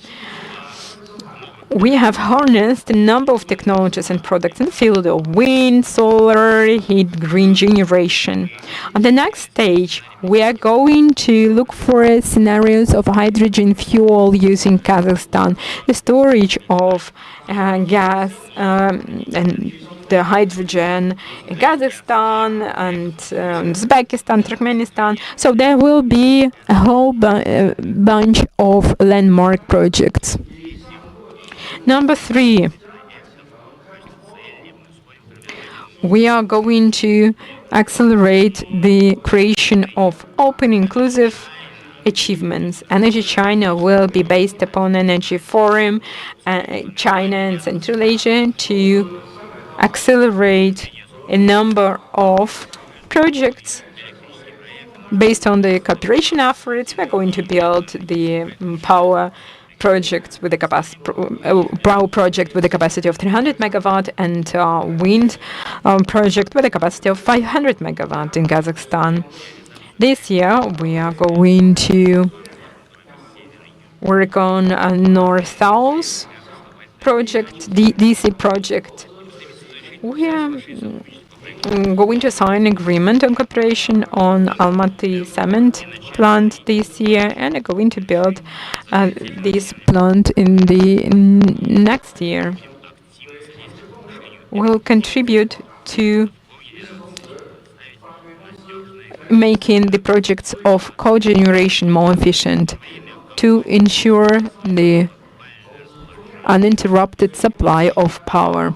We have harnessed a number of technologies and products in the field of wind, solar, heat, green generation. On the next stage, we are going to look for scenarios of hydrogen fuel using Kazakhstan, the storage of gas and the hydrogen in Kazakhstan and Uzbekistan, Turkmenistan. So there will be a whole bunch of landmark projects. Number 3, we are going to accelerate the creation of open, inclusive achievements. Energy China will be based upon Energy Forum, China and Central Asia, to accelerate a number of projects. Based on the cooperation efforts, we're going to build the power project with a power project with a capacity of 300 megawatt and wind project with a capacity of 500 megawatt in Kazakhstan. This year we are going to work on a North-South project, the DC project. We are going to sign an agreement on cooperation on Almaty cement plant this year, and are going to build this plant in the next year. Will contribute to making the projects of cogeneration more efficient to ensure the uninterrupted supply of power.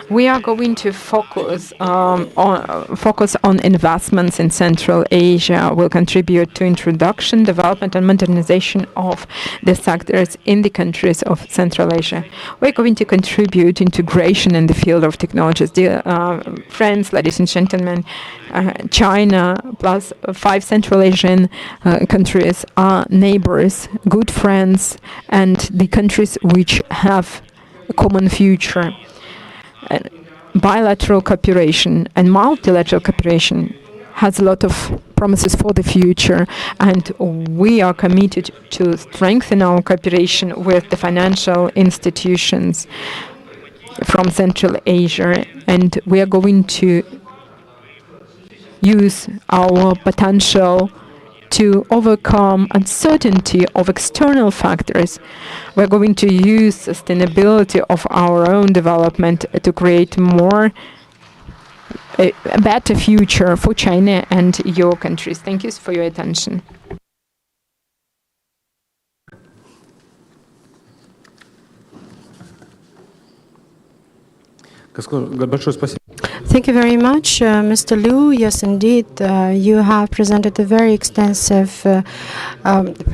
We are going to focus on investments in Central Asia. Will contribute to introduction, development, and modernization of the sectors in the countries of Central Asia. We're going to contribute integration in the field of technologies. Dear friends, ladies and gentlemen, China plus 5 Central Asian countries are neighbors, good friends, and the countries which have a common future. Bilateral cooperation and multilateral cooperation has a lot of promises for the future, and we are committed to strengthen our cooperation with the financial institutions from Central Asia, and we are going to use our potential to overcome uncertainty of external factors. We're going to use sustainability of our own development to create a better future for China and your countries. Thank you for your attention. Thank you very much, Mr. Liu. Yes, indeed, you have presented a very extensive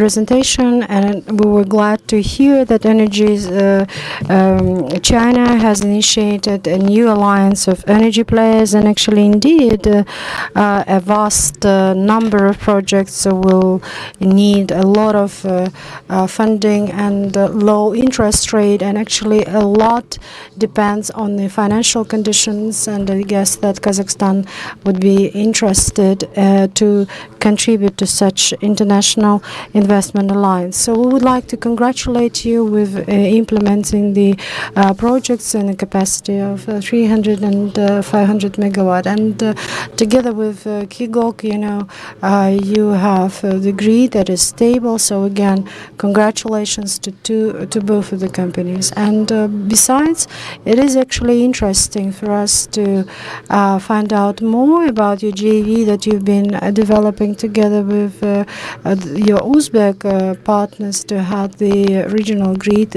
presentation, and we were glad to hear that China has initiated a new alliance of energy players, and actually, indeed, a vast number of projects will need a lot of funding and low interest rate, and actually a lot depends on the financial conditions, and I guess that Kazakhstan would be interested to contribute to such international investment alliance. So we would like to congratulate you with implementing the projects in a capacity of 300 and 500 megawatt. And together with Kigok, you have the grid that is stable. So again, congratulations to both of the companies. And besides, it is actually interesting for us to find out more about your JV that you've been developing together with your Uzbek partners to have the regional grid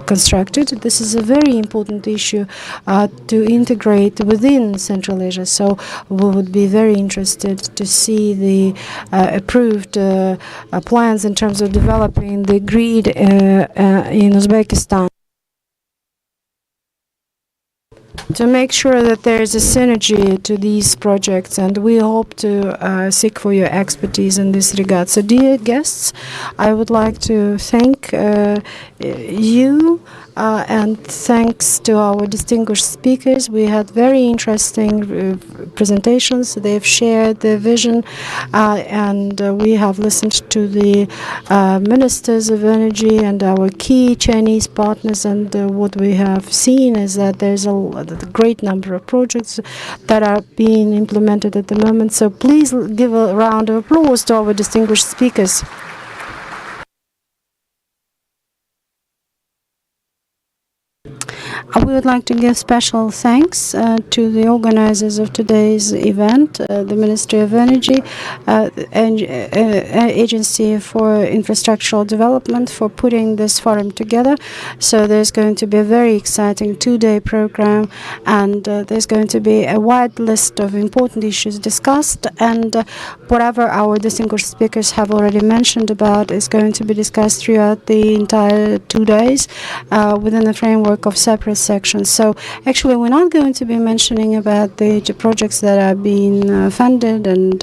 constructed. This is a very important issue to integrate within Central Asia. So we would be very interested to see the approved plans in terms of developing the grid in Uzbekistan, to make sure that there is a synergy to these projects, and we hope to seek for your expertise in this regard. So, dear guests, I would like to thank you, and thanks to our distinguished speakers. We had very interesting presentations. They've shared their vision, and we have listened to the ministers of energy and our key Chinese partners, and what we have seen is that there's a great number of projects that are being implemented at the moment. So please give a round of applause to our distinguished speakers. We would like to give special thanks to the organizers of today's event, the Ministry of Energy, and Agency for Infrastructural Development, for putting this forum together. So there's going to be a very exciting two-day program, and there's going to be a wide list of important issues discussed, and whatever our distinguished speakers have already mentioned about is going to be discussed throughout the entire 2 days within the framework of separate sections. So actually we're not going to be mentioning about the projects that are being funded, and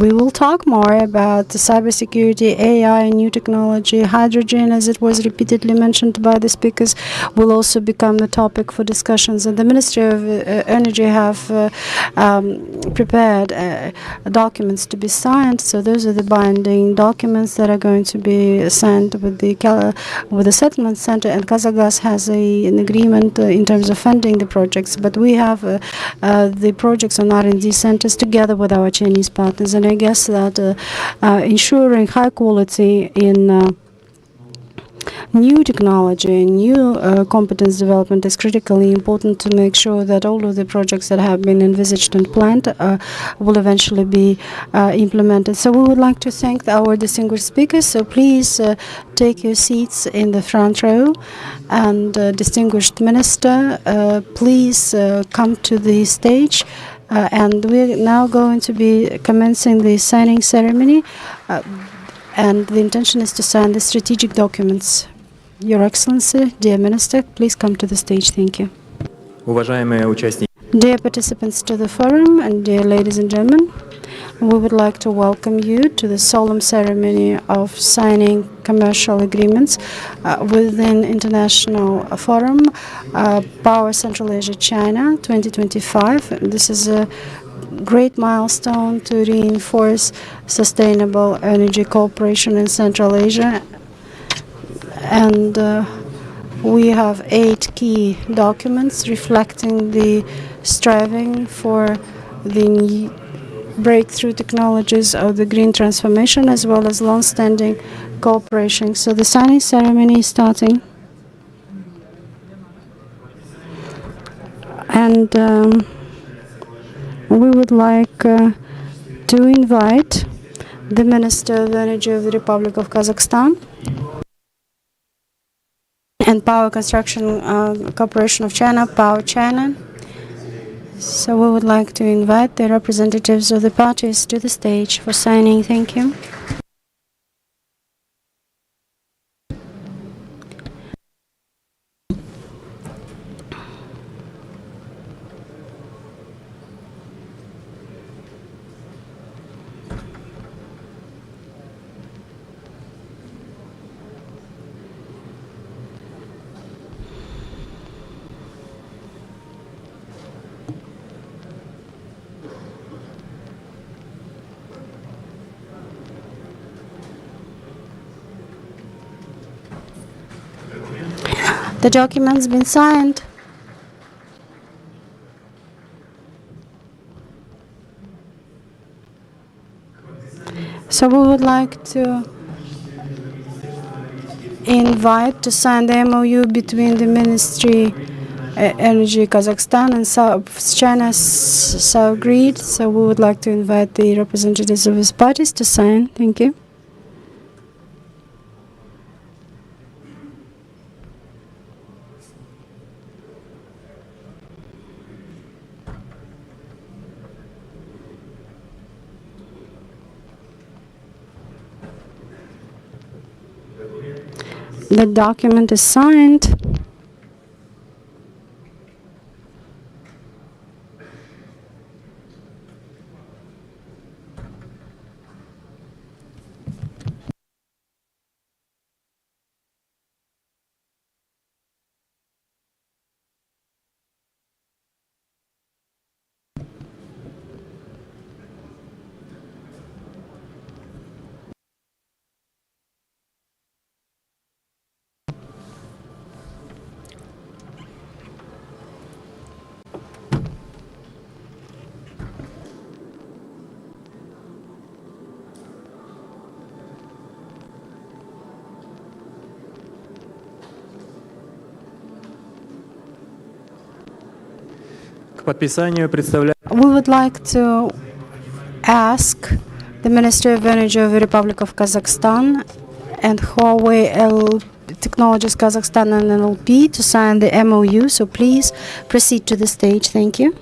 we will talk more about the cybersecurity, AI, new technology, hydrogen, as it was repeatedly mentioned by the speakers, will also become the topic for discussions. And the Ministry of Energy have prepared documents to be signed. So those are the binding documents that are going to be signed with the settlement center, and Kazakhstan has an agreement in terms of funding the projects, but we have the projects on R&D centers together with our Chinese partners, and I guess that ensuring high quality in new technology, new competence development is critically important to make sure that all of the projects that have been envisaged and planned will eventually be implemented. So we would like to thank our distinguished speakers. So please take your seats in the front row, and distinguished minister, please come to the stage. And we're now going to be commencing the signing ceremony, and the intention is to sign the strategic documents. Your Excellency, dear Minister, please come to the stage. Thank you. Dear participants to the forum, and dear ladies and gentlemen, we would like to welcome you to the solemn ceremony of signing commercial agreements within International Forum, Power Central Asia China 2025. This is a great milestone to reinforce sustainable energy cooperation in Central Asia. And we have 8 key documents reflecting the striving for the breakthrough technologies of the green transformation, as well as long-standing cooperation. So the signing ceremony is starting. And we would like to invite the Minister of Energy of the Republic of Kazakhstan and Power Construction Corporation of China, Power China. So we would like to invite the representatives of the parties to the stage for signing. Thank you. The document's been signed. So we would like to invite to sign the MOU between the Ministry Energy Kazakhstan and China's South Grid. So we would like to invite the representatives of these parties to sign. Thank you. The document is signed. We would like to ask the Ministry of Energy of the Republic of Kazakhstan and Huawei Technologies Kazakhstan and NLP to sign the MOU. So please proceed to the stage. Thank you.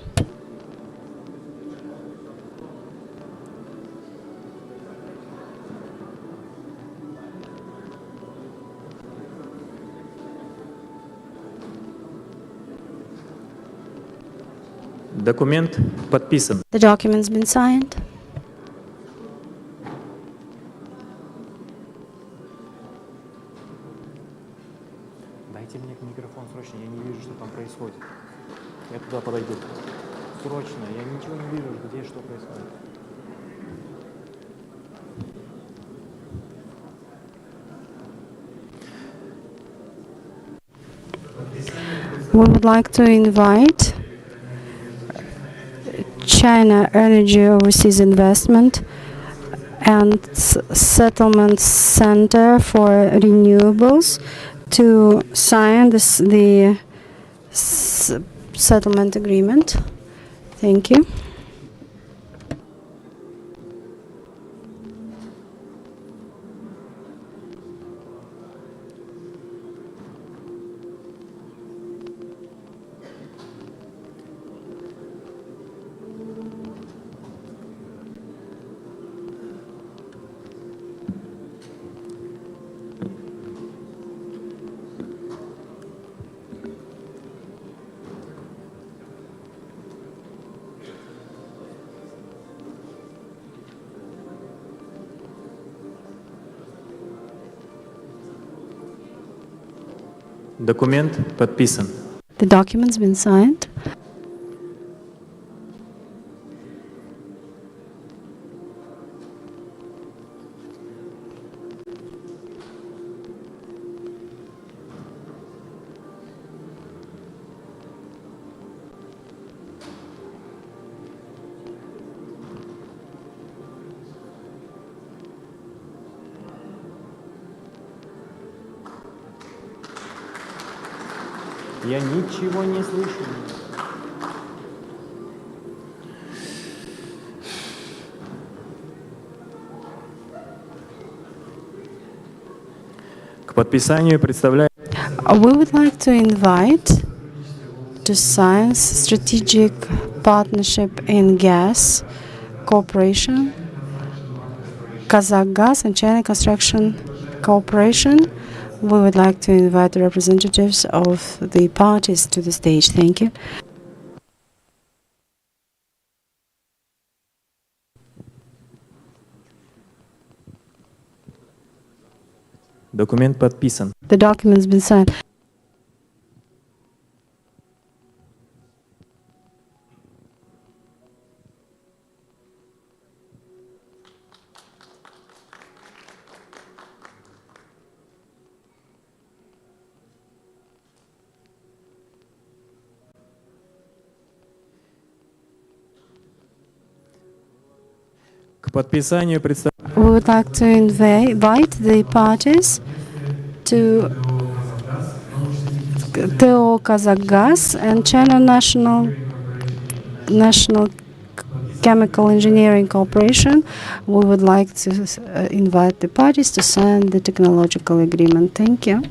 Документ подписан. The document's been signed. Дайте мне микрофон срочно, я не вижу, что там происходит. Я туда подойду. Срочно, я ничего не вижу, где что происходит. We would like to invite China Energy Overseas Investment and Settlement Center for Renewables to sign the settlement agreement. Thank you. Документ подписан. The document's been signed. Я ничего не слышу. К подписанию представляю. We would like to invite to Science Strategic Partnership in Gas Cooperation, Kazakhgas and China Construction Cooperation. We would like to invite the representatives of the parties to the stage. Thank you. Документ подписан. The document's been signed. К подписанию представляю. We would like to invite the parties to TO Kazakhgas and China National Chemical Engineering Corporation. We would like to invite the parties to sign the technological agreement. Thank you.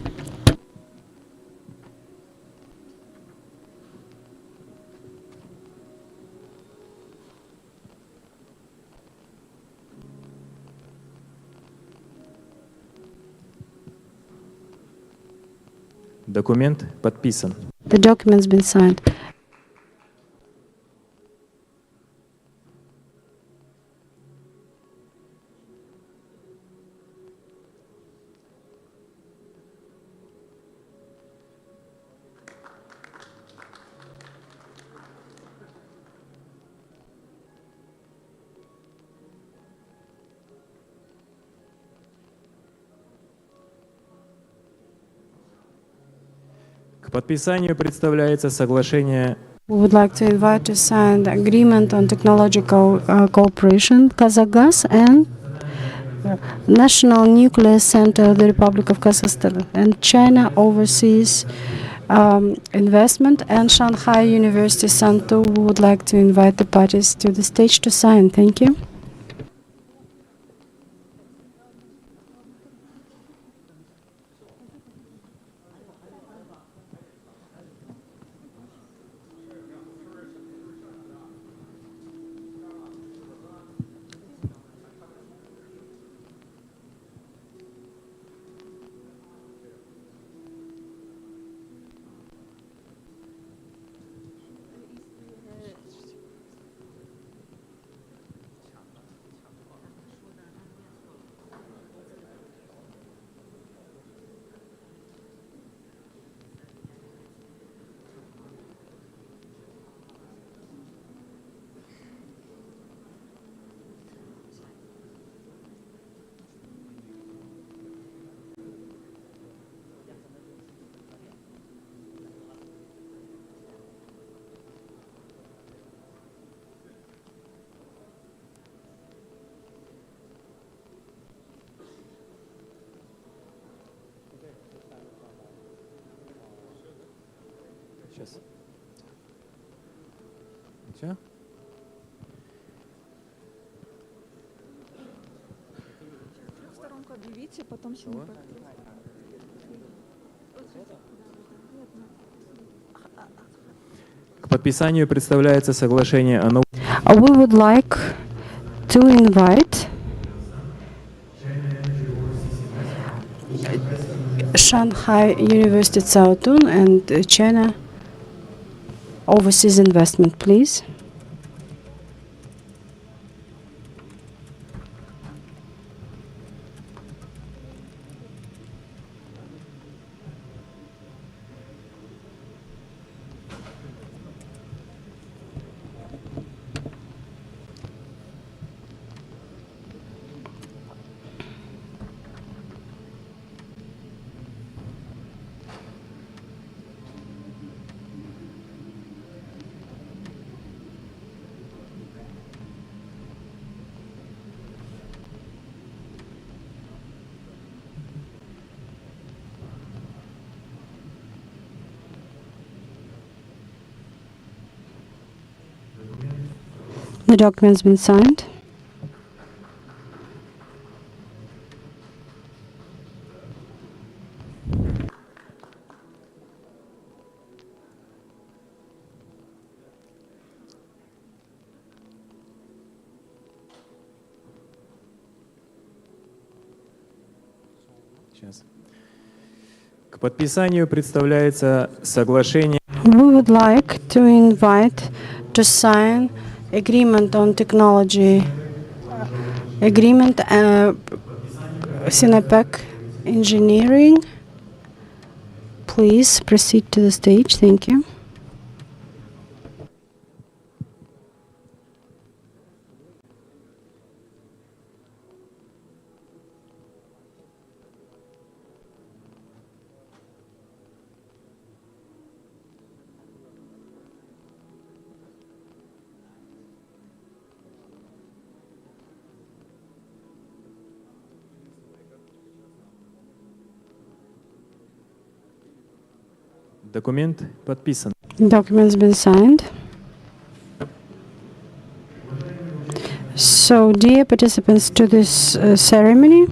Документ подписан. The document's been signed. К подписанию представляется соглашение. We would like to invite to sign the agreement on technological cooperation, Kazakhgas and National Nuclear Center of the Republic of Kazakhstan and China Overseas Investment and Shanghai University Center. We would like to invite the parties to the stage to sign. Thank you. Сейчас. Все? Сторонку объявите, потом синий. К подписанию представляется соглашение о We would like to invite Shanghai University Caotun and China Overseas Investment, please. The document's been signed. Сейчас. К подписанию представляется соглашение. We would like to invite to sign agreement on technology agreement Sinapec Engineering. Please proceed to the stage. Thank you. Документ подписан. Document's been signed. So, dear participants to this ceremony,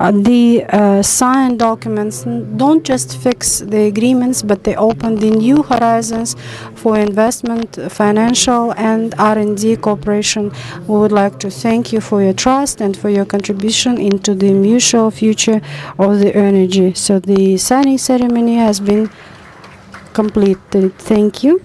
the signed documents don't just fix the agreements, but they open the new horizons for investment, financial, and R&D cooperation. We would like to thank you for your trust and for your contribution into the mutual future of the energy. So the signing ceremony has been completed. Thank you.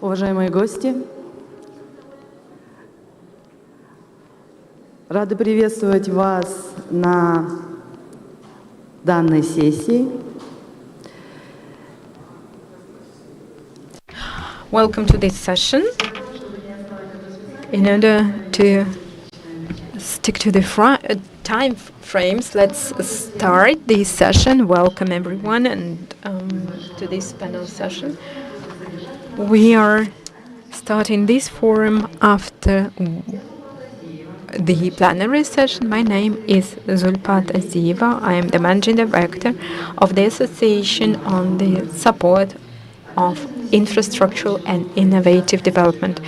Уважаемые гости, рады приветствовать вас на данной сессии. Welcome to this session. In order to stick to the time frames, let's start this session. Welcome everyone and to this panel session. We are starting this forum after the plenary session. My name is Zulpat Aziyeva. I am the managing director of the Association on the Support of Infrastructural and Innovative Development.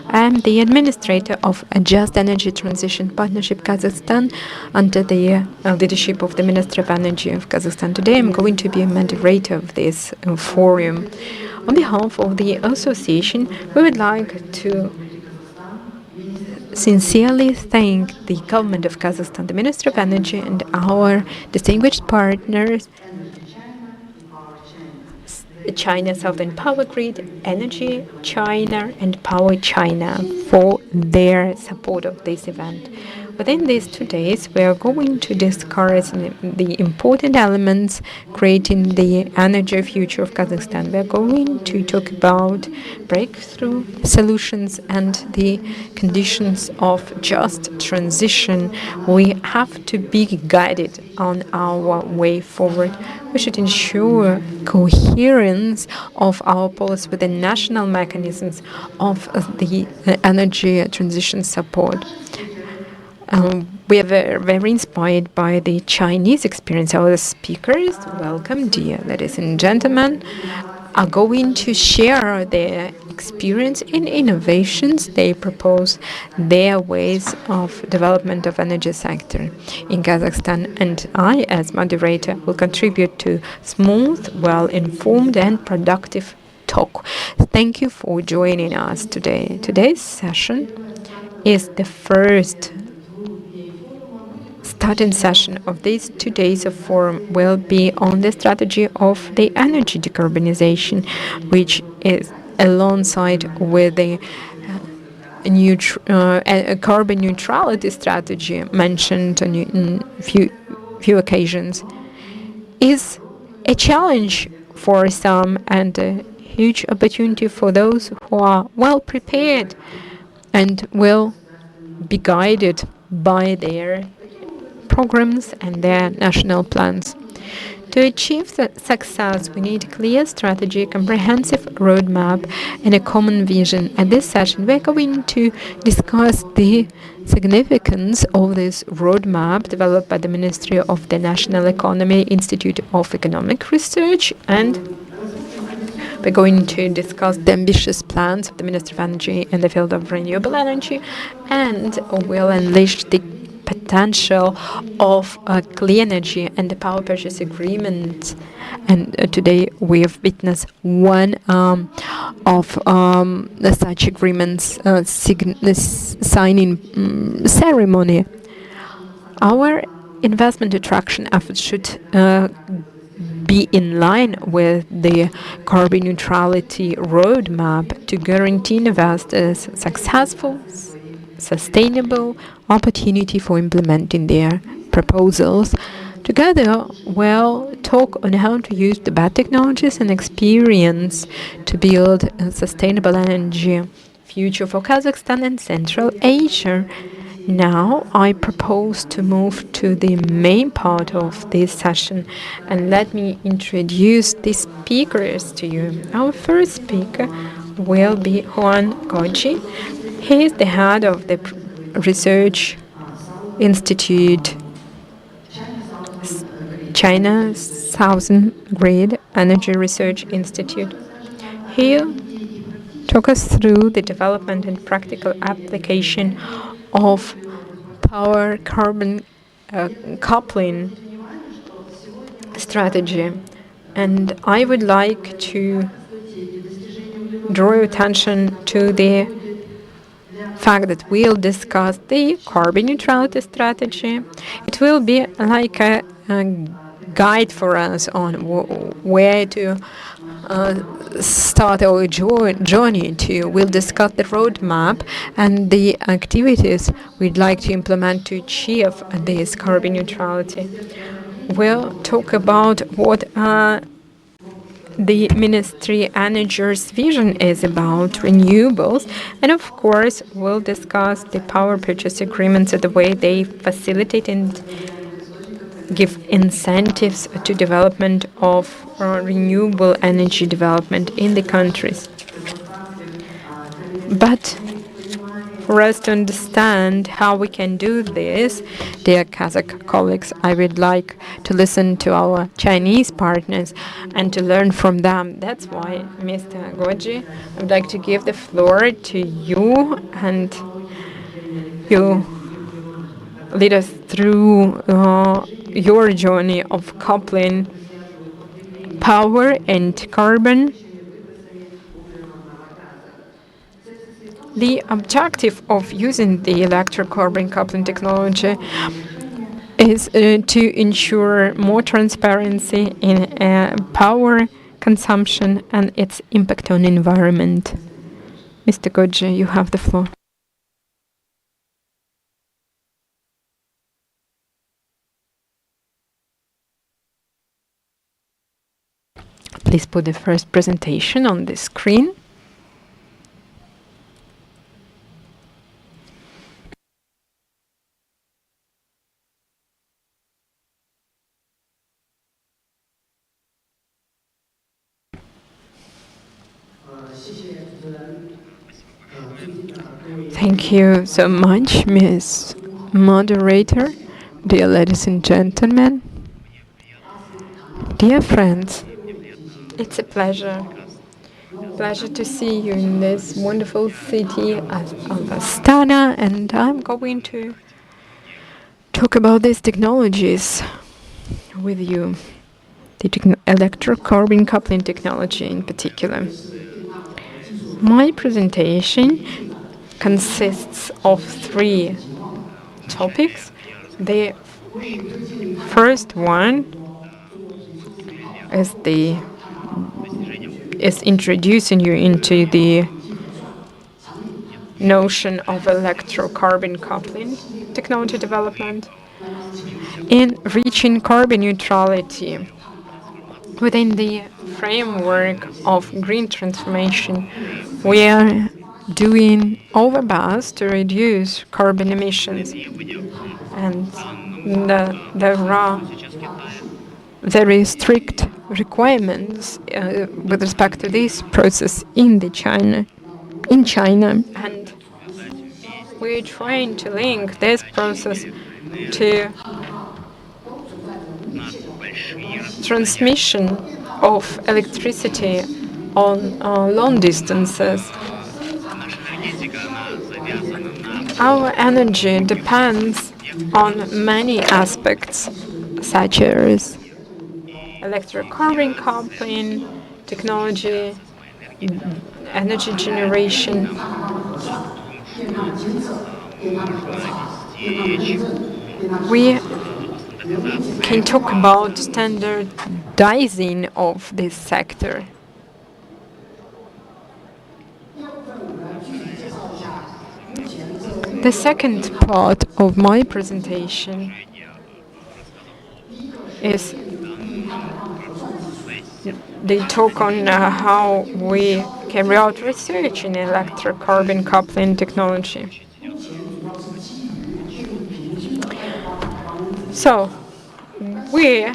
I am the administrator of a Just Energy Transition Partnership Kazakhstan under the leadership of the Minister of Energy of Kazakhstan. Today I'm going to be a moderator of this forum. On behalf of the association, we would like to sincerely thank the government of Kazakhstan, the Minister of Energy, and our distinguished partners, China Southern Power Grid, Energy China, and Power China for their support of this event. Within these 2 days, we are going to discuss the important elements creating the energy future of Kazakhstan. We are going to talk about breakthrough solutions and the conditions of just transition. We have to be guided on our way forward. We should ensure coherence of our policy with the national mechanisms of the energy transition support. We are very inspired by the Chinese experience. Our speakers, welcome, dear ladies and gentlemen, are going to share their experience in innovations. They propose their ways of development of energy sector in Kazakhstan, and I, as moderator, will contribute to smooth, well-informed, and productive talk. Thank you for joining us today. Today's session is the first starting session of these 2 days of forum will be on the strategy of the energy decarbonization, which is alongside with the carbon neutrality strategy mentioned on few occasions, is a challenge for some and a huge opportunity for those who are well prepared and will be guided by their programs and their national plans. To achieve success, we need a clear strategy, comprehensive roadmap, and a common vision. At this session, we're going to discuss the significance of this roadmap developed by the Ministry of the National Economy, Institute of Economic Research, and we're going to discuss the ambitious plans of the Ministry of Energy in the field of renewable energy, and we'll unleash the potential of clean energy and the power purchase agreement. And today we have witnessed one of such agreements signing ceremony. Our investment attraction efforts should be in line with the carbon neutrality roadmap to guarantee investors successful, sustainable opportunity for implementing their proposals. Together, we'll talk on how to use the best technologies and experience to build a sustainable energy future for Kazakhstan and Central Asia. Now, I propose to move to the main part of this session, and let me introduce the speakers to you. Our first speaker will be Juan Koji. He is the head of the Research Institute, China Southern Grid Energy Research Institute. He'll talk us through the development and practical application of power carbon coupling strategy. And I would like to draw your attention to the fact that we'll discuss the carbon neutrality strategy. It will be like a guide for us on where to start our journey to. We'll discuss the roadmap and the activities we'd like to implement to achieve this carbon neutrality. We'll talk about what the Ministry Manager's vision is about renewables, and of course we'll discuss the power purchase agreements and the way they facilitate and give incentives to development of renewable energy development in the countries. But for us to understand how we can do this, dear Kazakh colleagues, I would like to listen to our Chinese partners and to learn from them. That's why, Mr. Goji, I would like to give the floor to you, and you lead us through your journey of coupling power and carbon. The objective of using the electrocarbon coupling technology is to ensure more transparency in power consumption and its impact on the environment. Mr. Goji, you have the floor. Please put the first presentation on the screen. Thank you so much, Ms. Moderator, dear ladies and gentlemen, dear friends. It's a pleasure to see you in this wonderful city of Astana, and I'm going to talk about these technologies with you, the electrocarbon coupling technology in particular. My presentation consists of 3 topics. The first one is introducing you into the notion of electrocarbon coupling technology development. In reaching carbon neutrality within the framework of green transformation, we are doing our best to reduce carbon emissions, and there are very strict requirements with respect to this process in China, and we're trying to link this process to transmission of electricity on long distances. Our energy depends on many aspects, such as electrocarbon coupling technology, energy generation. We can talk about standardizing of this sector. The second part of my presentation is the talk on how we carry out research in electrocarbon coupling technology. So, we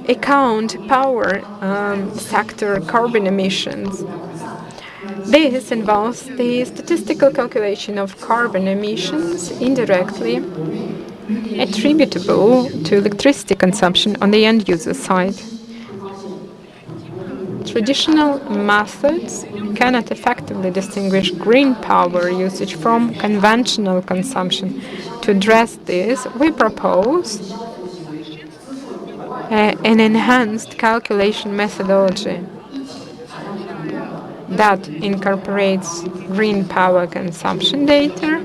account power sector carbon emissions. This involves the statistical calculation of carbon emissions indirectly attributable to electricity consumption on the end user side. Traditional methods cannot effectively distinguish green power usage from conventional consumption. To address this, we propose an enhanced calculation methodology that incorporates green power consumption data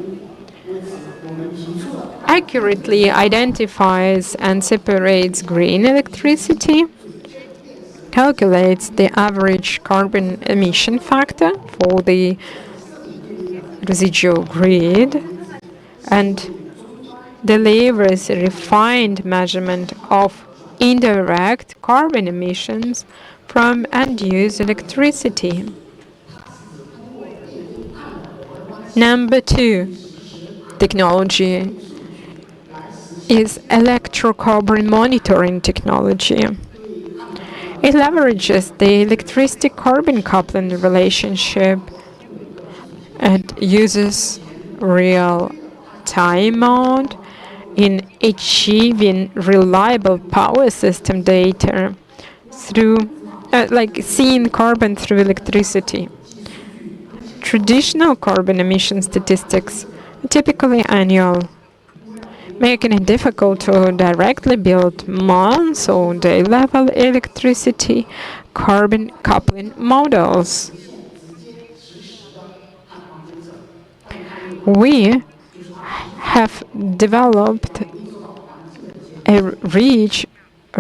accurately identifies and separates green electricity, calculates the average carbon emission factor for the residual grid, and delivers a refined measurement of indirect carbon emissions from end-use electricity. Number 2 technology is electrocarbon monitoring technology. It leverages the electricity carbon coupling relationship and uses real-time mode in achieving reliable power system data through, like seeing carbon through electricity. Traditional carbon emission statistics are typically annual, making it difficult to directly build month or day level electricity carbon coupling models. We have developed a rich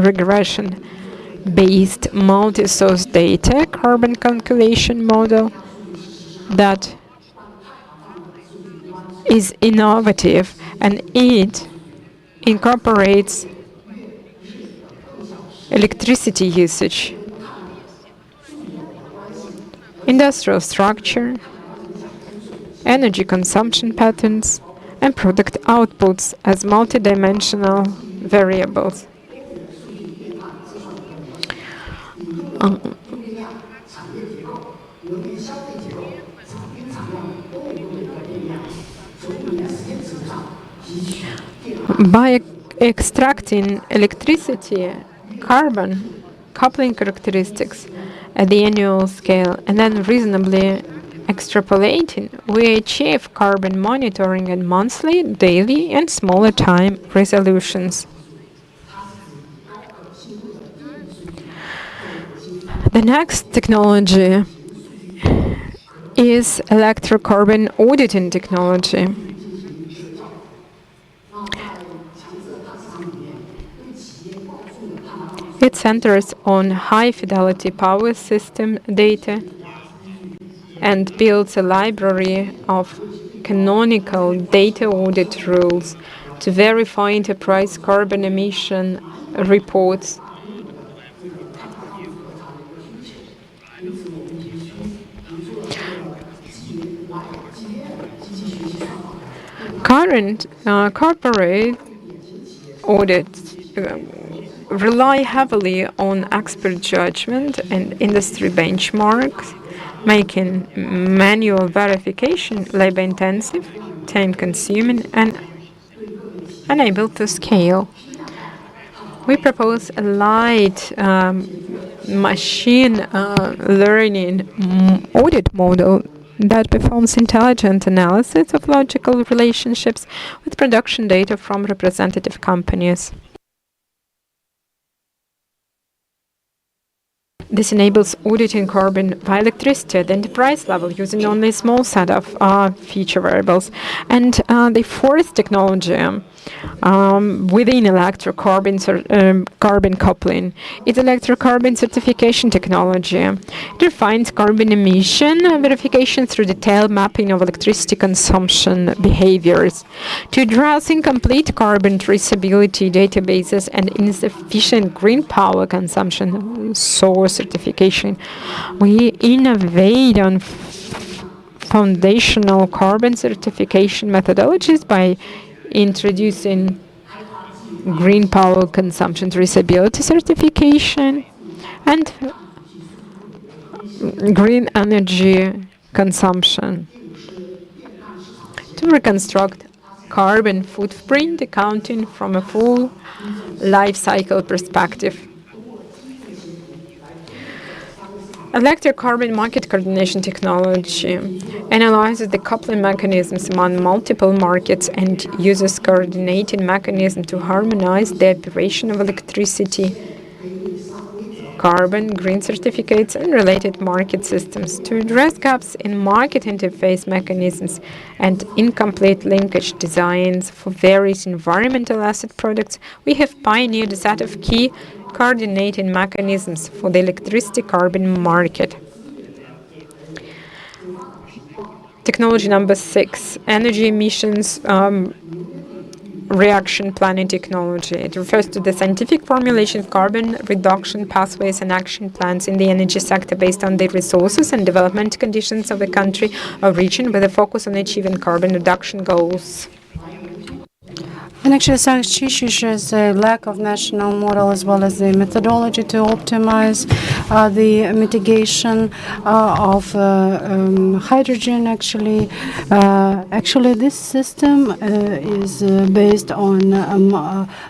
regression-based multi-source data carbon calculation model that is innovative, and it incorporates electricity usage, industrial structure, energy consumption patterns, and product outputs as multidimensional variables. By extracting electricity, carbon coupling characteristics at the annual scale and then reasonably extrapolating, we achieve carbon monitoring at monthly, daily, and smaller time resolutions. The next technology is electrocarbon auditing technology. It centers on high-fidelity power system data and builds a library of canonical data audit rules to verify enterprise carbon emission reports. Current corporate audits rely heavily on expert judgment and industry benchmarks, making manual verification labor-intensive, time-consuming, and unable to scale. We propose a light machine learning audit model that performs intelligent analysis of logical relationships with production data from representative companies. This enables auditing carbon via electricity at the enterprise level using only a small set of feature variables. And the fourth technology within electrocarbon carbon coupling is electrocarbon certification technology. It refines carbon emission verification through detailed mapping of electricity consumption behaviors. To address incomplete carbon traceability databases and insufficient green power consumption source certification, we innovate on foundational carbon certification methodologies by introducing green power consumption traceability certification and green energy consumption to reconstruct carbon footprint accounting from a full life cycle perspective. Electrocarbon market coordination technology analyzes the coupling mechanisms among multiple markets and uses coordinating mechanisms to harmonize the operation of electricity carbon, green certificates, and related market systems. To address gaps in market interface mechanisms and incomplete linkage designs for various environmental asset products, we have pioneered a set of key coordinating mechanisms for the electricity carbon market. Technology number 6, energy emissions reaction planning technology. It refers to the scientific formulation of carbon reduction pathways and action plans in the energy sector based on the resources and development conditions of a country or region with a focus on achieving carbon reduction goals. And actually, such issues as a lack of national model as well as the methodology to optimize the mitigation of hydrogen. Actually, this system is based on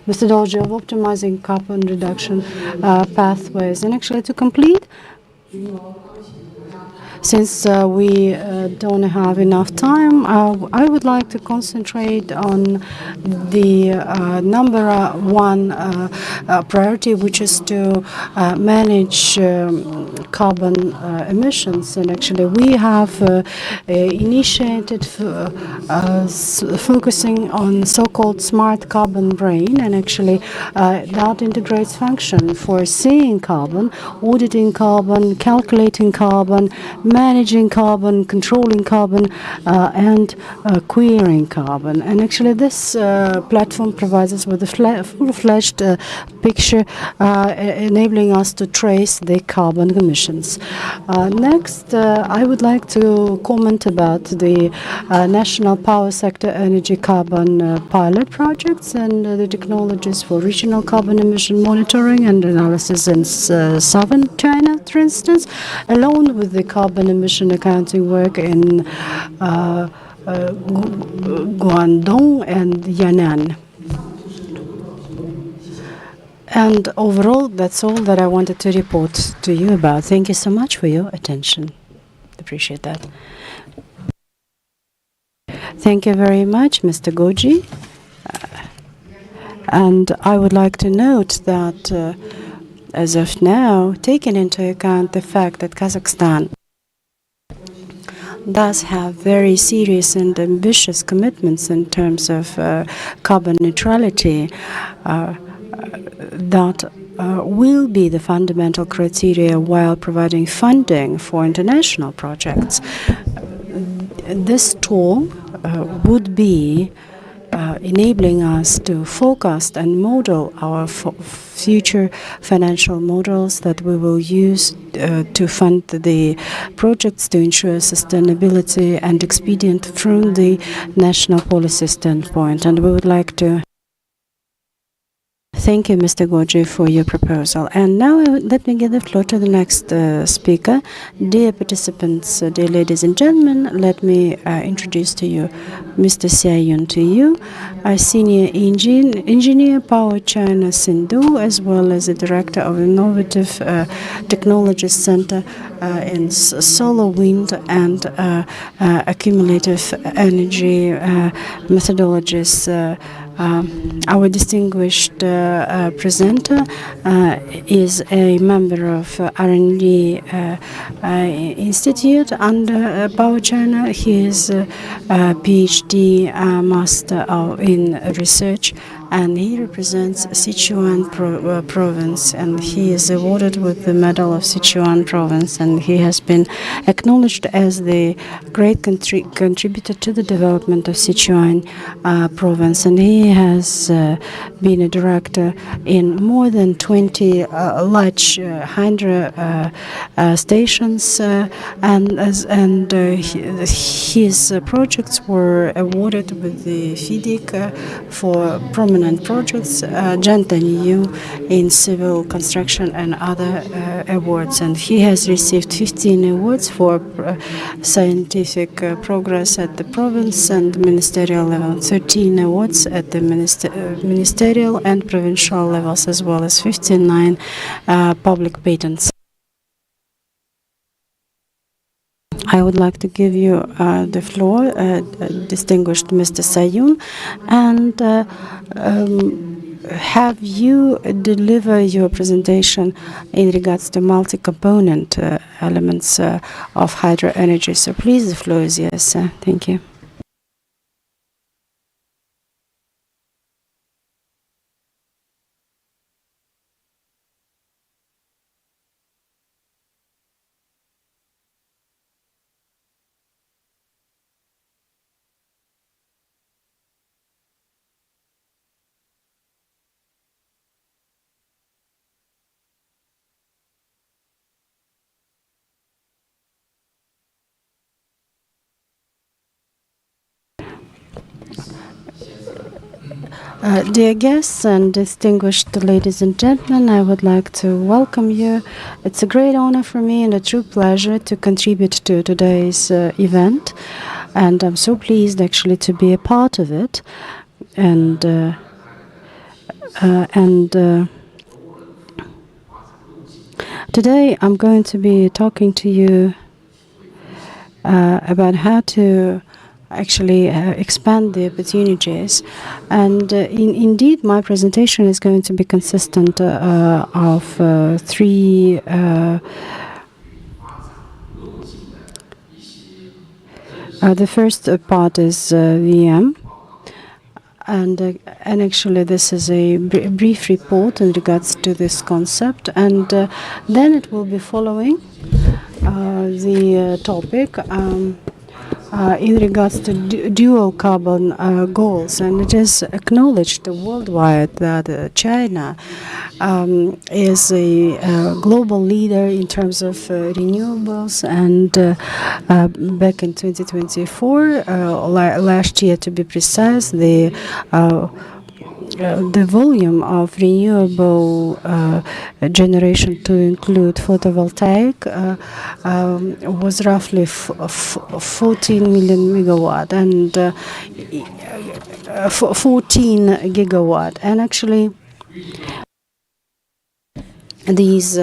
methodology of optimizing carbon reduction pathways. And actually, to complete, since we don't have enough time, I would like to concentrate on the number one priority, which is to manage carbon emissions. And actually, we have initiated focusing on so-called smart carbon brain, and actually that integrates function for seeing carbon, auditing carbon, calculating carbon, managing carbon, controlling carbon, and querying carbon. And actually, this platform provides us with a full-fledged picture, enabling us to trace the carbon emissions. Next, I would like to comment about the national power sector energy carbon pilot projects and the technologies for regional carbon emission monitoring and analysis in southern China, for instance, along with the carbon emission accounting work in Guangdong and Yan'an. And overall, that's all that I wanted to report to you about. Thank you so much for your attention. Appreciate that. Thank you very much, Mr. Goji. And I would like to note that as of now, taking into account the fact that Kazakhstan does have very serious and ambitious commitments in terms of carbon neutrality, that will be the fundamental criteria while providing funding for international projects. This tool would be enabling us to forecast and model our future financial models that we will use to fund the projects to ensure sustainability and expedient from the national policy standpoint. And we would like to thank you, Mr. Goji, for your proposal. And now let me give the floor to the next speaker. Dear participants, dear ladies and gentlemen, let me introduce to you Mr. Xiayun to you, a senior engineer, Power China Sindhu, as well as the director of Innovative Technologies Center in solar, wind, and accumulative energy methodologies. Our distinguished presenter is a member of R&D Institute under Power China. He is a PhD master in research, and he represents Sichuan province, and he is awarded with the Medal of Sichuan province, and he has been acknowledged as the great contributor to the development of Sichuan province, and he has been a director in more than 20 large hydro stations, and his projects were awarded with the FIDIC for prominent projects, Jantanyu in civil construction, and other awards. And he has received 15 awards for scientific progress at the province and ministerial level, 13 awards at the ministerial and provincial levels, as well as 59 public patents. I would like to give you the floor, distinguished Mr. Sayun, and have you deliver your presentation in regards to multi-component elements of hydro energy. So please, the floor is yours. Thank you. Dear guests and distinguished ladies and gentlemen, I would like to welcome you. It's a great honor for me and a true pleasure to contribute to today's event. And I'm so pleased actually to be a part of it. And today I'm going to be talking to you about how to actually expand the opportunities. And indeed, my presentation is going to be consistent of three the first part is VM. And actually, this is a brief report in regards to this concept. And then it will be following the topic in regards to dual carbon goals. And it is acknowledged worldwide that China is a global leader in terms of renewables. And back in 2024, last year to be precise, the volume of renewable generation to include photovoltaic was roughly 14 million megawatt and 14 gigawatt. And actually, these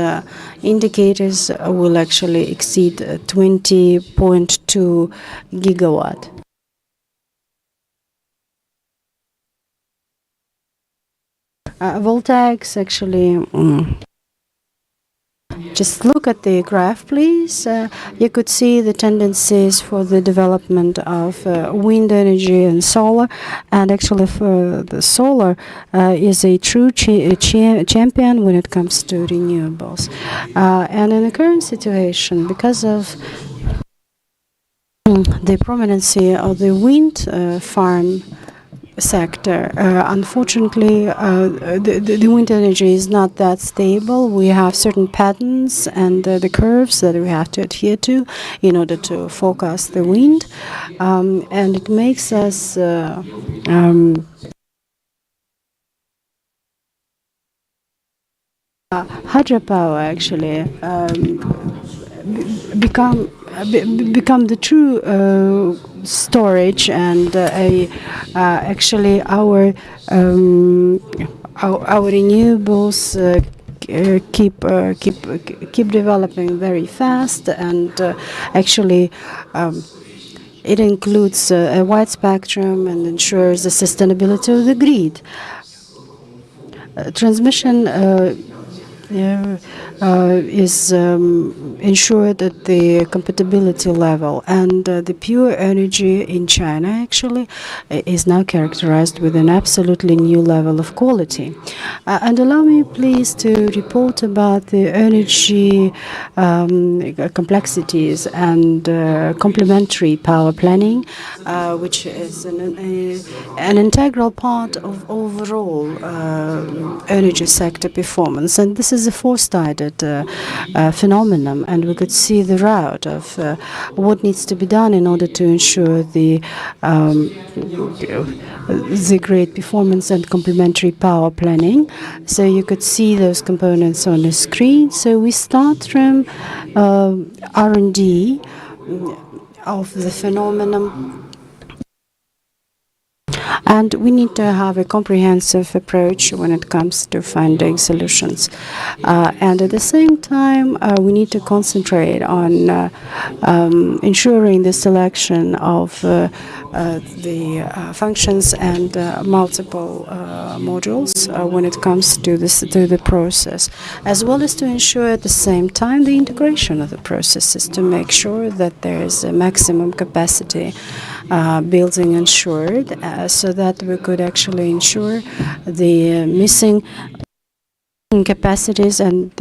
indicators will actually exceed 20.2 gigawatt. Voltaics actually, just look at the graph, please. You could see the tendencies for the development of wind energy and solar. And actually, for the solar is a true champion when it comes to renewables. And in the current situation, because of the prominency of the wind farm sector, unfortunately, the wind energy is not that stable. We have certain patterns and the curves that we have to adhere to in order to forecast the wind, and it makes us hydropower actually become the true storage, and actually our renewables keep developing very fast, and actually it includes a wide spectrum and ensures the sustainability of the grid. Transmission is ensured at the compatibility level, and the pure energy in China actually is now characterized with an absolutely new level of quality. And allow me please to report about the energy complexities and complementary power planning, which is an integral part of overall energy sector performance. And this is a four-sided phenomenon, and we could see the route of what needs to be done in order to ensure the great performance and complementary power planning. So you could see those components on the screen. So we start from R&D of the phenomenon. And we need to have a comprehensive approach when it comes to finding solutions. And at the same time, we need to concentrate on ensuring the selection of the functions and multiple modules when it comes to the process, as well as to ensure at the same time the integration of the processes to make sure that there is a maximum capacity building ensured, so that we could actually ensure the missing capacities and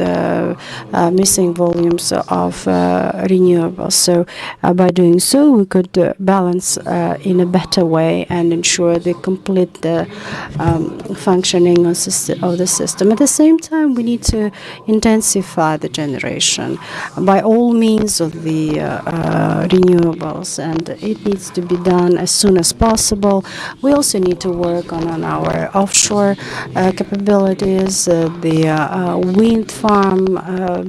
missing volumes of renewables. So by doing so, we could balance in a better way and ensure the complete functioning of the system. At the same time, we need to intensify the generation by all means of the renewables, and it needs to be done as soon as possible. We also need to work on our offshore capabilities, the wind farm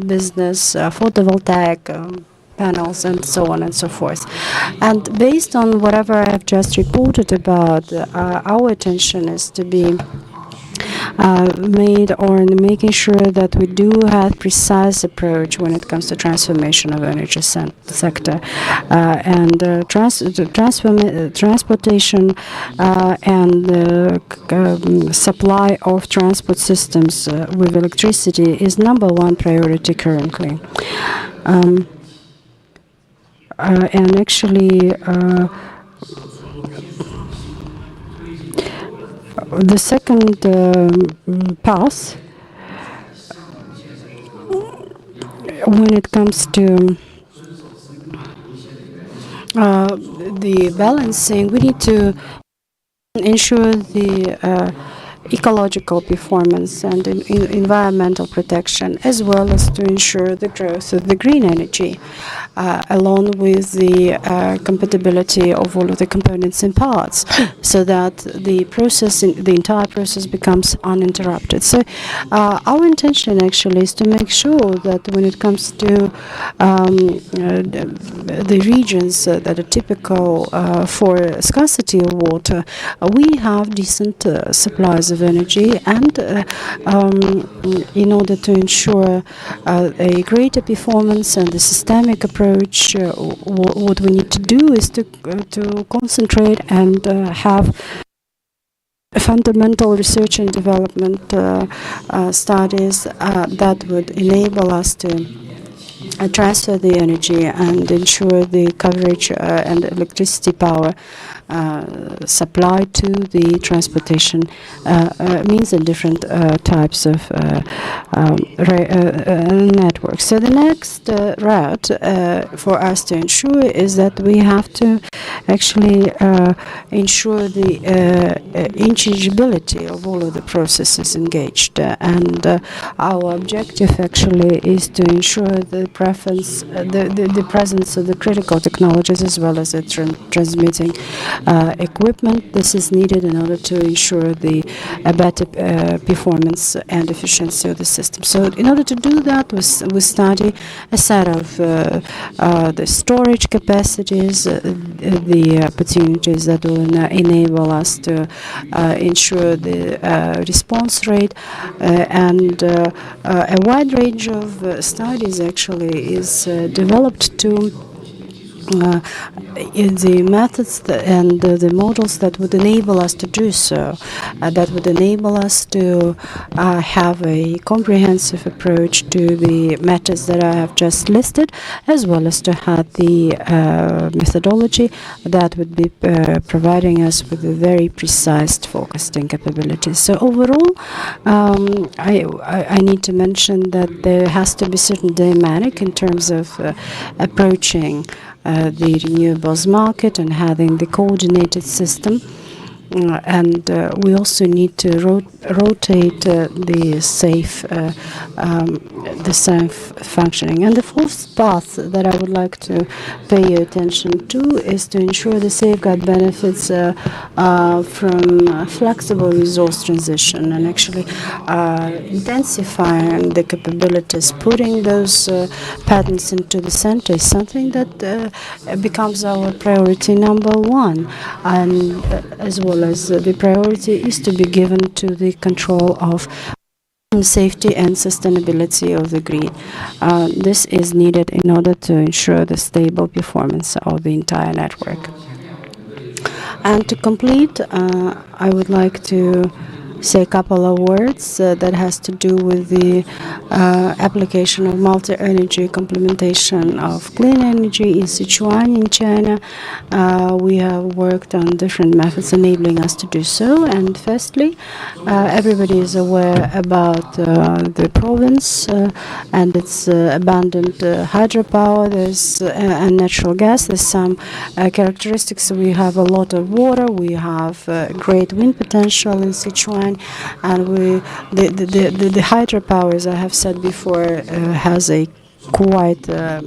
business, photovoltaic panels, and so on and so forth. And based on whatever I have just reported about, our attention is to be made on making sure that we do have precise approach when it comes to transformation of energy sector, and transportation and supply of transport systems with electricity is #1 priority currently. And actually, the second path, when it comes to the balancing, we need to ensure the ecological performance and environmental protection, as well as to ensure the growth of the green energy, along with the compatibility of all of the components and parts, so that the entire process becomes uninterrupted. So our intention actually is to make sure that when it comes to the regions that are typical for scarcity of water, we have decent supplies of energy, and in order to ensure a greater performance and the systemic approach, what we need to do is to concentrate and have fundamental research and development studies that would enable us to transfer the energy and ensure the coverage and electricity power supply to the transportation means and different types of networks. So the next route for us to ensure is that we have to actually ensure the interchangeability of all of the processes engaged, and our objective actually is to ensure the presence of the critical technologies as well as the transmitting equipment. This is needed in order to ensure the better performance and efficiency of the system. So in order to do that, we study a set of the storage capacities, the opportunities that will enable us to ensure the response rate, and a wide range of studies actually is developed to in the methods and the models that would enable us to do so, that would enable us to have a comprehensive approach to the matters that I have just listed, as well as to have the methodology that would be providing us with a very precise forecasting capabilities. So overall, I need to mention that there has to be certain dynamic in terms of approaching the renewables market and having the coordinated system. And we also need to rotate the safe functioning. And the fourth path that I would like to pay your attention to is to ensure the safeguard benefits from flexible resource transition, and actually intensifying the capabilities, putting those patents into the center is something that becomes our priority #1, and as well well as the priority is to be given to the control of safety and sustainability of the grid. This is needed in order to ensure the stable performance of the entire network. And to complete, I would like to say a couple of words that has to do with the application of multi-energy complementation of clean energy in Sichuan in China. We have worked on different methods enabling us to do so. And firstly, everybody is aware about the province and its abundant hydropower. There's and natural gas. There's some characteristics. We have a lot of water. We have great wind potential in Sichuan. And the hydropower, as I have said before, has a quite a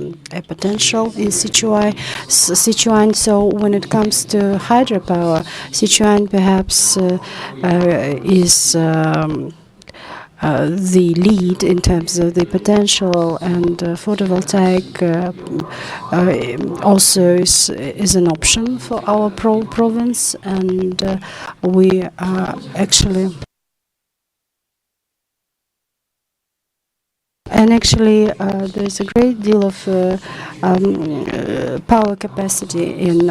potential in Sichuan. So when it comes to hydropower, Sichuan perhaps is the lead in terms of the potential, and photovoltaic also is an option for our province, and we actually. And actually, there's a great deal of power capacity in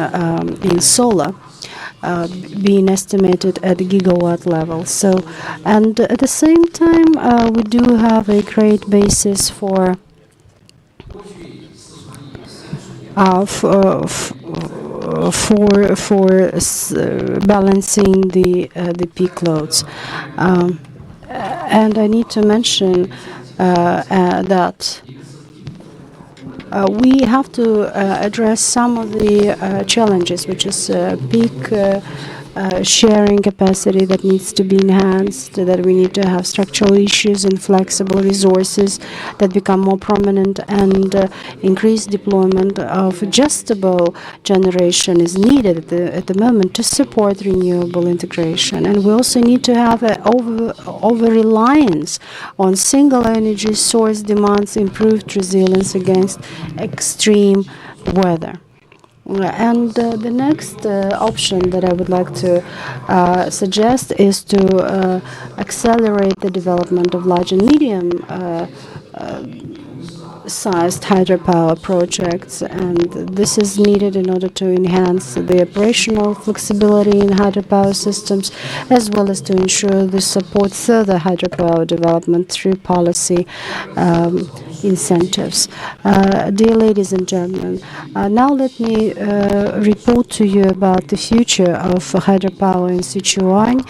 solar, being estimated at gigawatt level. So, and at the same time, we do have a great basis for balancing the peak loads. And I need to mention that we have to address some of the challenges, which is peak sharing capacity that needs to be enhanced, that we need to have structural issues and flexible resources that become more prominent, and increased deployment of adjustable generation is needed at the moment to support renewable integration. And we also need to have an over-reliance on single energy source demands, improved resilience against extreme weather. And the next option that I would like to suggest is to accelerate the development of large and medium sized hydropower projects, and this is needed in order to enhance the operational flexibility in hydropower systems, as well as to ensure the support further hydropower development through policy incentives. Dear ladies and gentlemen, now let me report to you about the future of hydropower in Sichuan.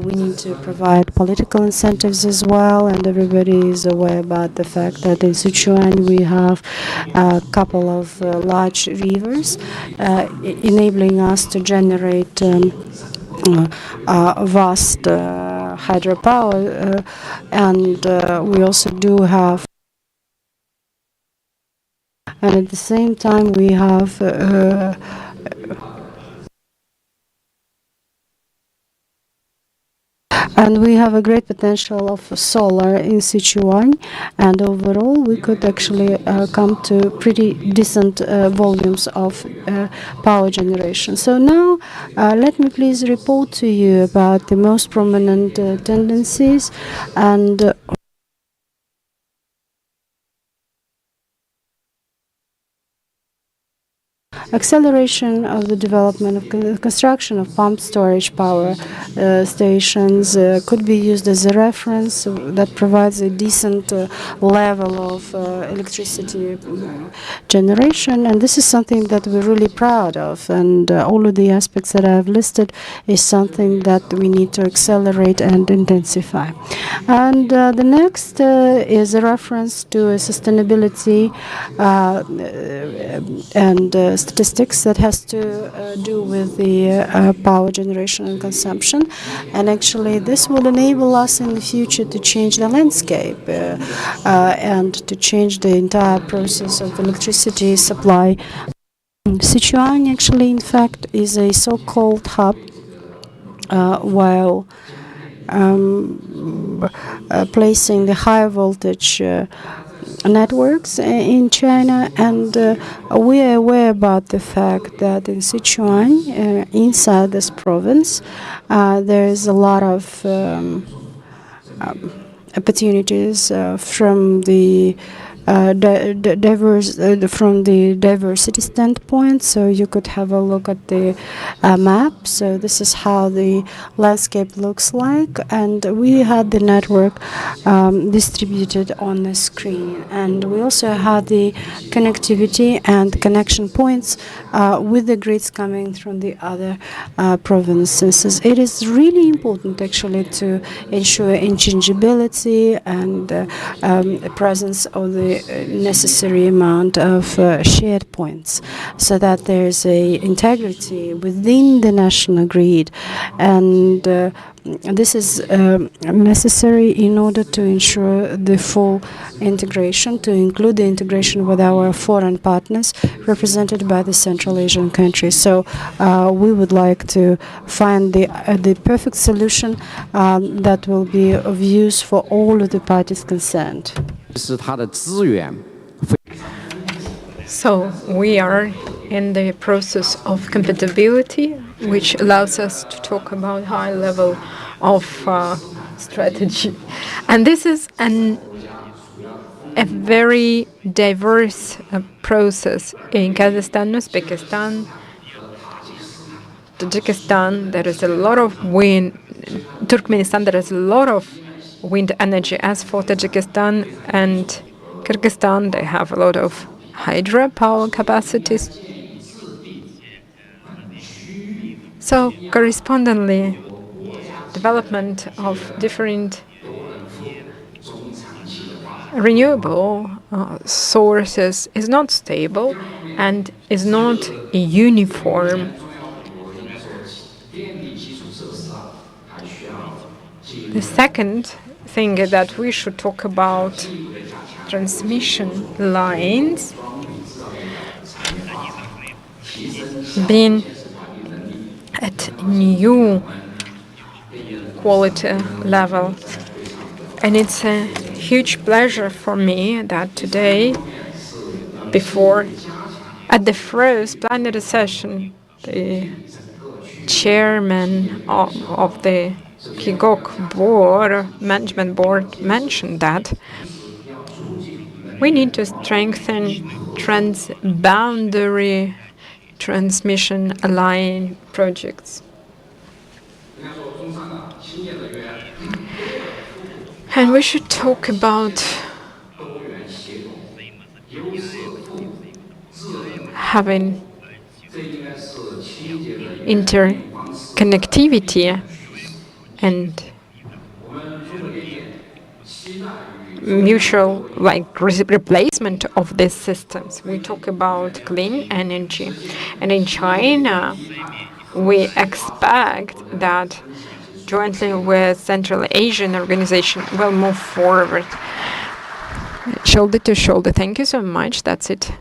We need to provide political incentives as well, and everybody is aware about the fact that in Sichuan we have a couple of large rivers enabling us to generate vast hydropower, and we also do have. And at the same time, we have a great potential of solar in Sichuan, and overall we could actually come to pretty decent volumes of power generation. So now let me please report to you about the most prominent tendencies and acceleration of the development of construction of pumped storage power stations could be used as a reference that provides a decent level of electricity generation, and this is something that we're really proud of, and all of the aspects that I've listed is something that we need to accelerate and intensify. And the next is a reference to sustainability and statistics that has to do with the power generation and consumption, and actually this will enable us in the future to change the landscape and to change the entire process of electricity supply. Sichuan actually in fact is a so-called hub while placing the high voltage networks in China, and we are aware about the fact that in Sichuan, inside this province, there is a lot of opportunities from the from the diversity standpoint. So you could have a look at the map. So this is how the landscape looks like, and we had the network distributed on the screen, and we also had the connectivity and connection points with the grids coming from the other provinces. It is really important actually to ensure interchangeability and presence of the necessary amount of shared points, so that there is a integrity within the national grid, and this is necessary in order to ensure the full integration, to include the integration with our foreign partners represented by the Central Asian countries. So we would like to find the perfect solution that will be of use for all of the parties concerned. So we are in the process of compatibility, which allows us to talk about high level of strategy. And this is a very diverse process. In Kazakhstan, Uzbekistan, Tajikistan, there is a lot of wind. Turkmenistan, there is a lot of wind energy. As for Tajikistan and Kyrgyzstan, they have a lot of hydropower capacities. So, correspondingly, development of different renewable sources is not stable and is not uniform. The second thing is that we should talk about transmission lines being at new quality level. And it's a huge pleasure for me that today, at the first plenary session, the chairman of the KIGOC management board mentioned that we need to strengthen transboundary transmission line projects. And we should talk about having interconnectivity and mutual replacement of these systems. We talk about clean energy, and in China we expect that jointly with Central Asian organization will move forward shoulder to shoulder. Thank you so much. That's it.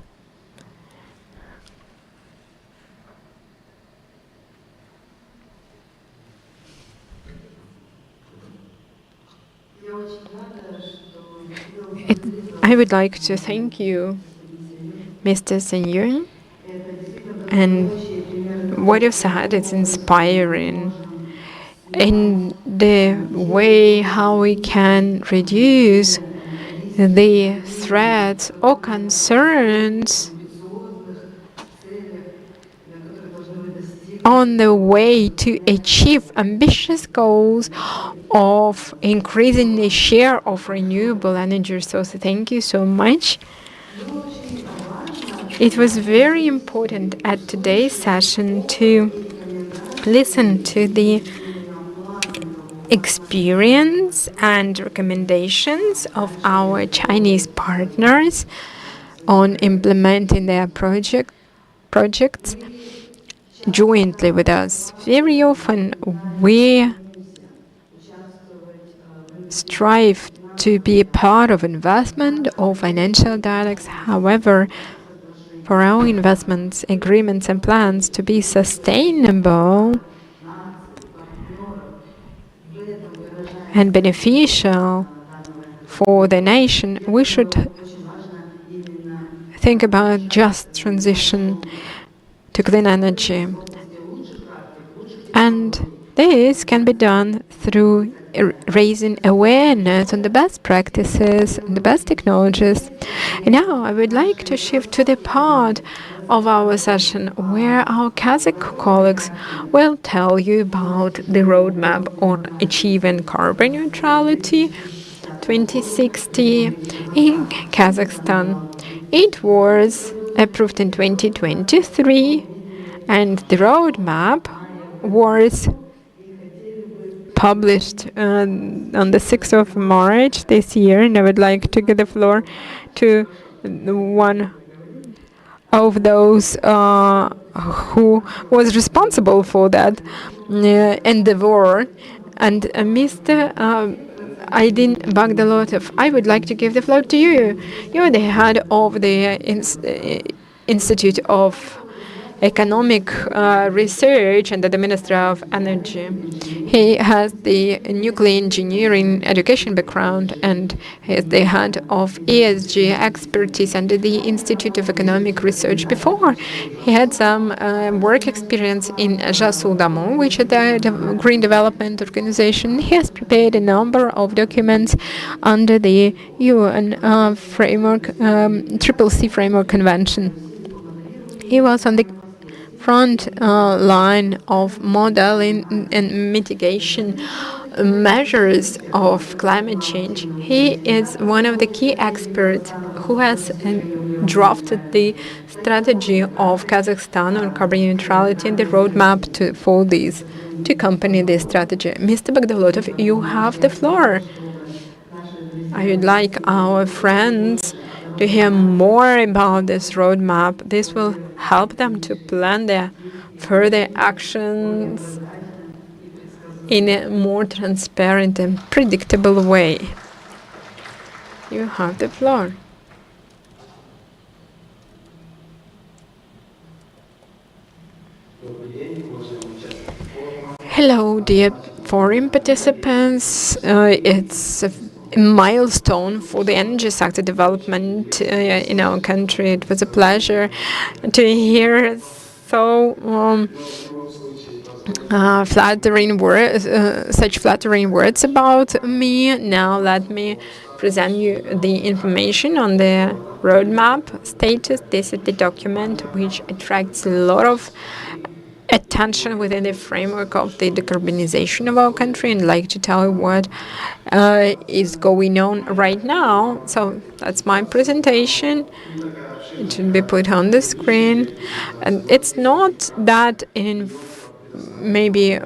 I would like to thank you, Mr. Senyun, and what you said is inspiring in the way how we can reduce the threats or concerns on the way to achieve ambitious goals of increasing the share of renewable energy sources. Thank you so much. It was very important at today's session to listen to the experience and recommendations of our Chinese partners on implementing their projects jointly with us. Very often we strive to be a part of investment or financial dialogues. However, for our investments, agreements and plans to be sustainable and beneficial for the nation, we should think about just transition to clean energy. And this can be done through raising awareness on the best practices and the best technologies. And now I would like to shift to the part of our session where our Kazakh colleagues will tell you about the roadmap on achieving carbon neutrality 2060 in Kazakhstan. It was approved in 2023, and the roadmap was published on the 6th of March this year, and I would like to give the floor to one of those who was responsible for that endeavor, and Mr. Aydin Bagdalotov. I would like to give the floor to you. You're the head of the Institute of Economic Research and the Minister of Energy. He has the nuclear engineering education background, and he is the head of ESG expertise under the Institute of Economic Research. Before, he had some work experience in Jasudamo, which is the Green Development Organization. He has prepared a number of documents under the UN framework, Triple C Framework Convention. He was on the front line of modeling and mitigation measures of climate change. He is one of the key experts who has drafted the strategy of Kazakhstan on carbon neutrality and the roadmap for this to accompany this strategy. Mr. Bagdalotov, you have the floor. I would like our friends to hear more about this roadmap. This will help them to plan their further actions in a more transparent and predictable way. You have the floor. Hello, dear foreign participants. It's a milestone for the energy sector development in our country. It was a pleasure to hear so flattering words, such flattering words about me. Now let me present you the information on the roadmap status. This is the document which attracts a lot of attention within the framework of the decarbonization of our country, and like to tell you what is going on right now. So that's my presentation. It should be put on the screen, and it's not that maybe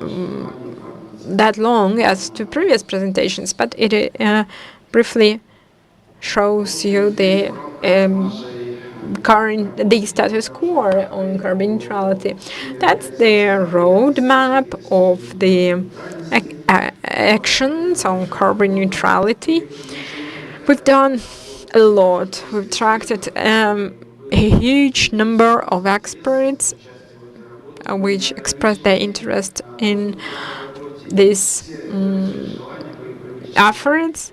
that long as to previous presentations, but it briefly shows you the the status quo on carbon neutrality. That's the roadmap of the actions on carbon neutrality. We've done a lot. We've attracted a huge number of experts which expressed their interest in these efforts.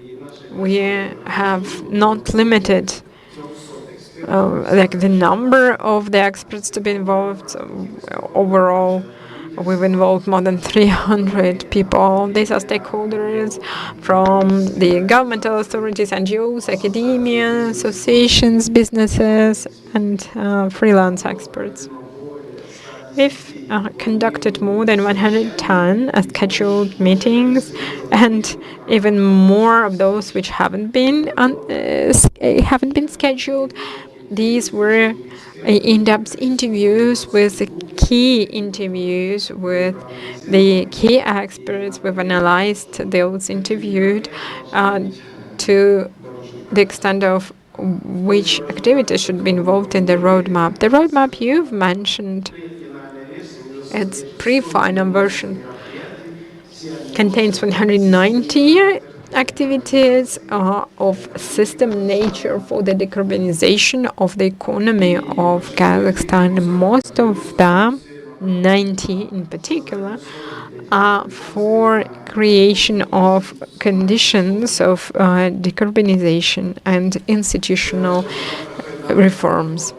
We have not limited the number of the experts to be involved. Overall, we've involved more than 300 people. These are stakeholders from the governmental authorities, NGOs, academia, associations, businesses, and freelance experts. We've conducted more than 110 scheduled meetings, and even more of those which haven't been scheduled. These were in-depth interviews with the key interviews with the key experts. We've analyzed those interviewed to the extent of which activities should be involved in the roadmap. The roadmap you've mentioned, its pre-final version, contains 190 activities of system nature for the decarbonization of the economy of Kazakhstan. Most of them, 90 in particular, are for creation of conditions of decarbonization and institutional reforms.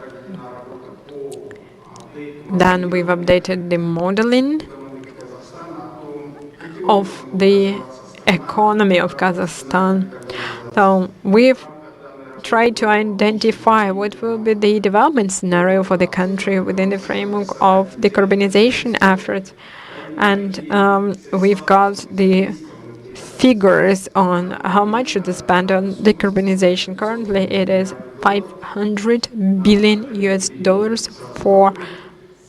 Then we've updated the modeling of the economy of Kazakhstan. So we've tried to identify what will be the development scenario for the country within the framework of decarbonization efforts. And we've got the figures on how much should be spent on decarbonization. Currently, it is 500 billion US dollars for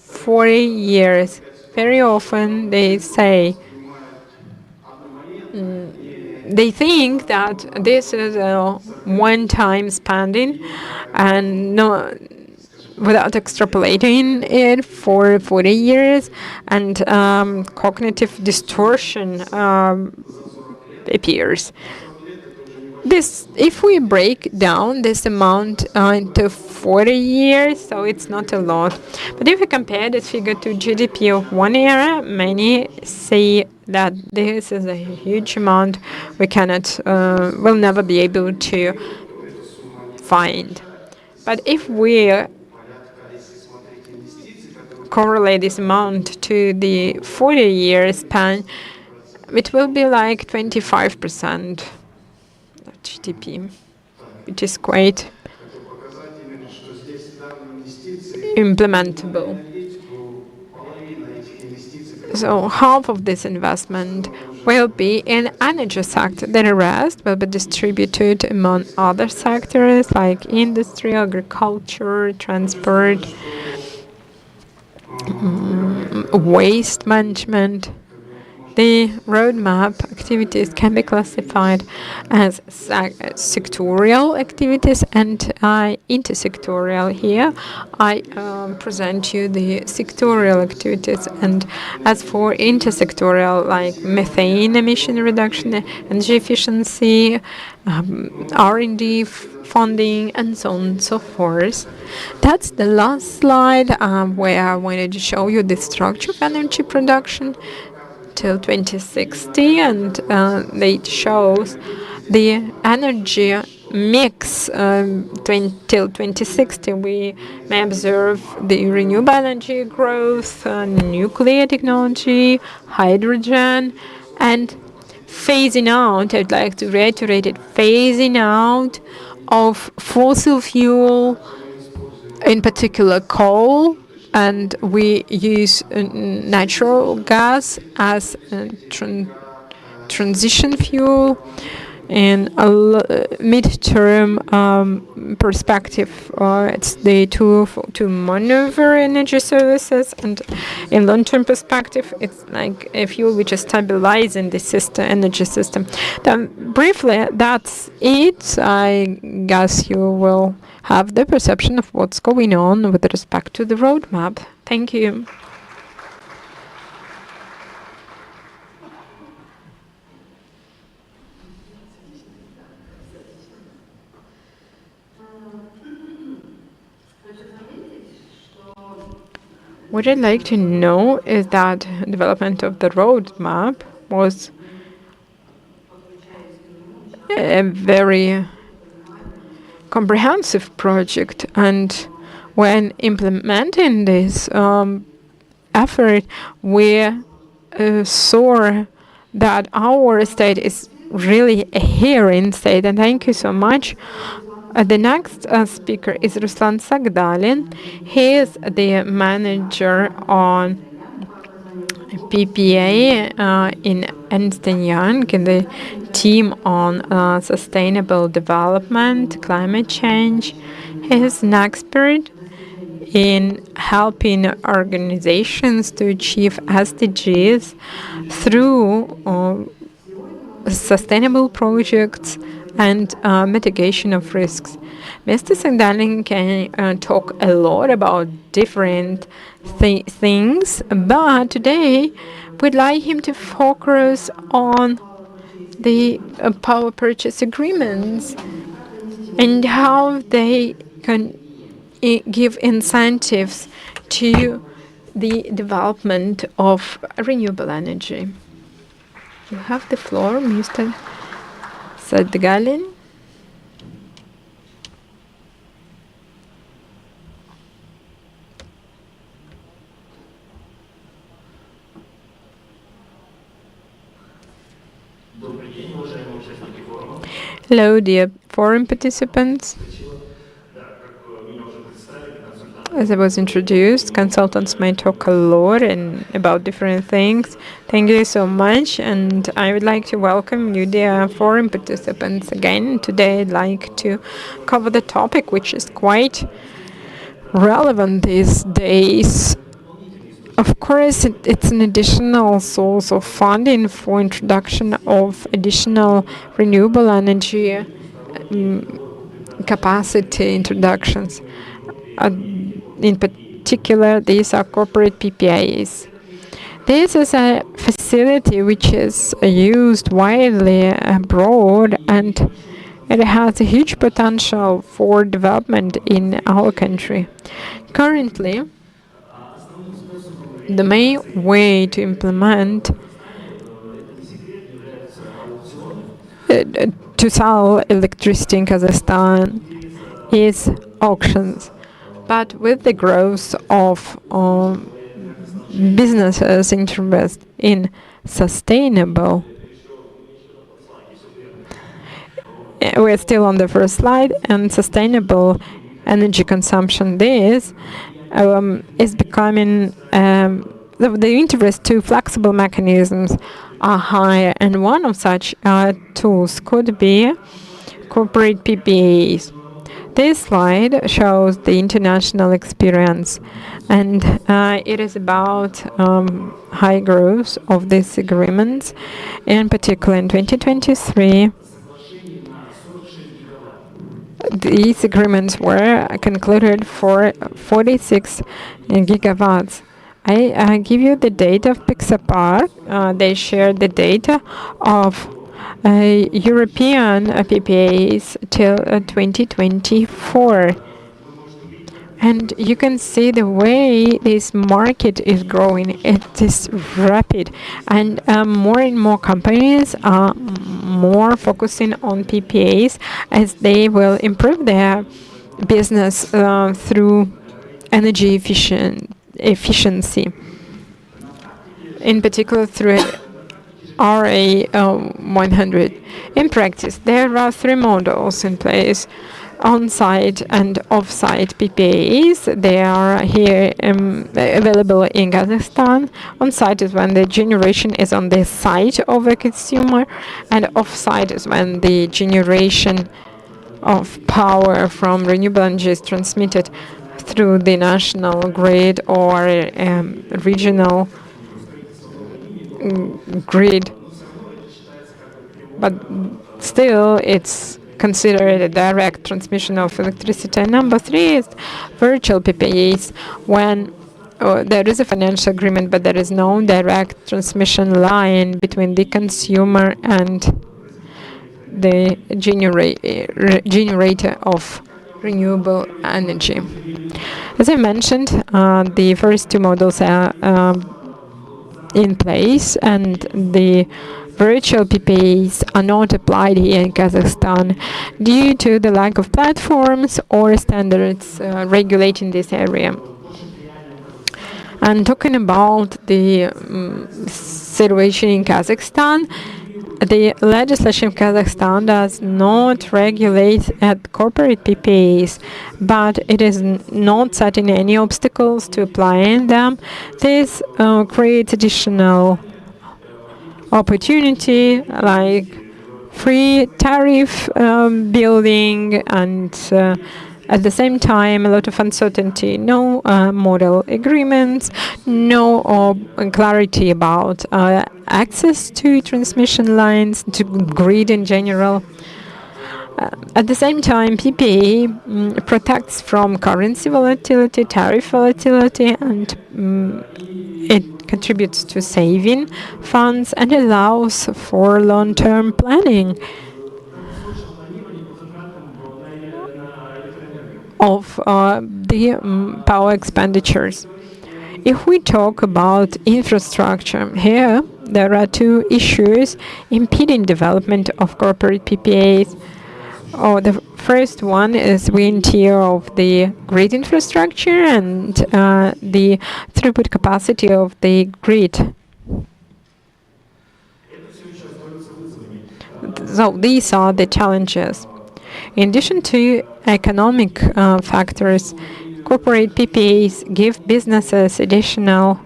40 years. Very often they say, they think that this is a one-time spending and no, without extrapolating it for 40 years, and cognitive distortion appears. This, if we break down this amount into 40 years, so it's not a lot. But if we compare this figure to GDP of one era, many say that this is a huge amount we cannot, will never be able to find. But if we correlate this amount to the 40-year span, it will be like 25% of GDP, which is quite implementable. So half of this investment will be in energy sector. The rest will be distributed among other sectors like industry, agriculture, transport, waste management. The roadmap activities can be classified as sectorial activities and intersectorial. Here, I present you the sectorial activities, and as for intersectorial, like methane emission reduction, energy efficiency, R&D funding, and so on and so forth. That's the last slide where I wanted to show you the structure of energy production till 2060, and it shows the energy mix till 2060. We may observe the renewable energy growth, nuclear technology, hydrogen, and phasing out, I'd like to reiterate it, phasing out of fossil fuel, in particular coal, and we use natural gas as a transition fuel. In a mid-term perspective, it's the tool to maneuver energy services, and in long-term perspective, it's like a fuel which is stabilizing the system, energy system. Then, briefly, that's it. I guess you will have the perception of what's going on with respect to the roadmap. Thank you. What I'd like to know is that development of the roadmap was a very comprehensive project, and when implementing this effort, we saw that our state is really a hearing state, and thank you so much. The next speaker is Ruslan Sagdalin. He is the manager on PPA in Ernst & Young, in the team on sustainable development, climate change. He is an expert in helping organizations to achieve SDGs through sustainable projects and mitigation of risks. Mr. Sagdalin can talk a lot about different things, but today we'd like him to focus on the power purchase agreements and how they can give incentives to the development of renewable energy. You have the floor, Mr. Sagdalin. Hello, dear forum participants. As I was introduced, consultants may talk a lot and about different things. Thank you so much, and I would like to welcome you, dear forum participants, again. Today I'd like to cover the topic which is quite relevant these days. Of course, it's an additional source of funding for introduction of additional renewable energy capacity introductions. In particular, these are corporate PPAs. This is a facility which is used widely abroad, and it has a huge potential for development in our country. Currently, the main way to implement to sell electricity in Kazakhstan is auctions. But with the growth of businesses' interest in sustainable, we're still on the first slide, and sustainable energy consumption, this is becoming the interest to flexible mechanisms are higher, and one of such tools could be corporate PPAs. This slide shows the international experience, and it is about high growth of these agreements. In particular, in 2023, these agreements were concluded for 46 gigawatts. I give you the data of Pixapar. They shared the data of European PPAs till 2024. And you can see the way this market is growing. It is rapid, and more companies are more focusing on PPAs as they will improve their business through energy efficiency, in particular through RA100. In practice, there are three models in place: on-site and off-site PPAs. They are here available in Kazakhstan. On-site is when the generation is on the site of a consumer, and off-site is when the generation of power from renewable energy is transmitted through the national grid or regional grid. But still, it's considered a direct transmission of electricity. And number three is virtual PPAs, when there is a financial agreement, but there is no direct transmission line between the consumer and the generator of renewable energy. As I mentioned, the first two models are in place, and the virtual PPAs are not applied here in Kazakhstan due to the lack of platforms or standards regulating this area. And talking about the situation in Kazakhstan, the legislation of Kazakhstan does not regulate corporate PPAs, but it is not setting any obstacles to applying them. This creates additional opportunity, like free tariff building, and at the same time a lot of uncertainty. No model agreements, no clarity about access to transmission lines, to grid in general. At the same time, PPA protects from currency volatility, tariff volatility, and it contributes to saving funds and allows for long-term planning of the power expenditures. If we talk about infrastructure, here there are two issues impeding development of corporate PPAs. The first one is wear and tear of the grid infrastructure and the throughput capacity of the grid. So these are the challenges. In addition to economic factors, corporate PPAs give businesses additional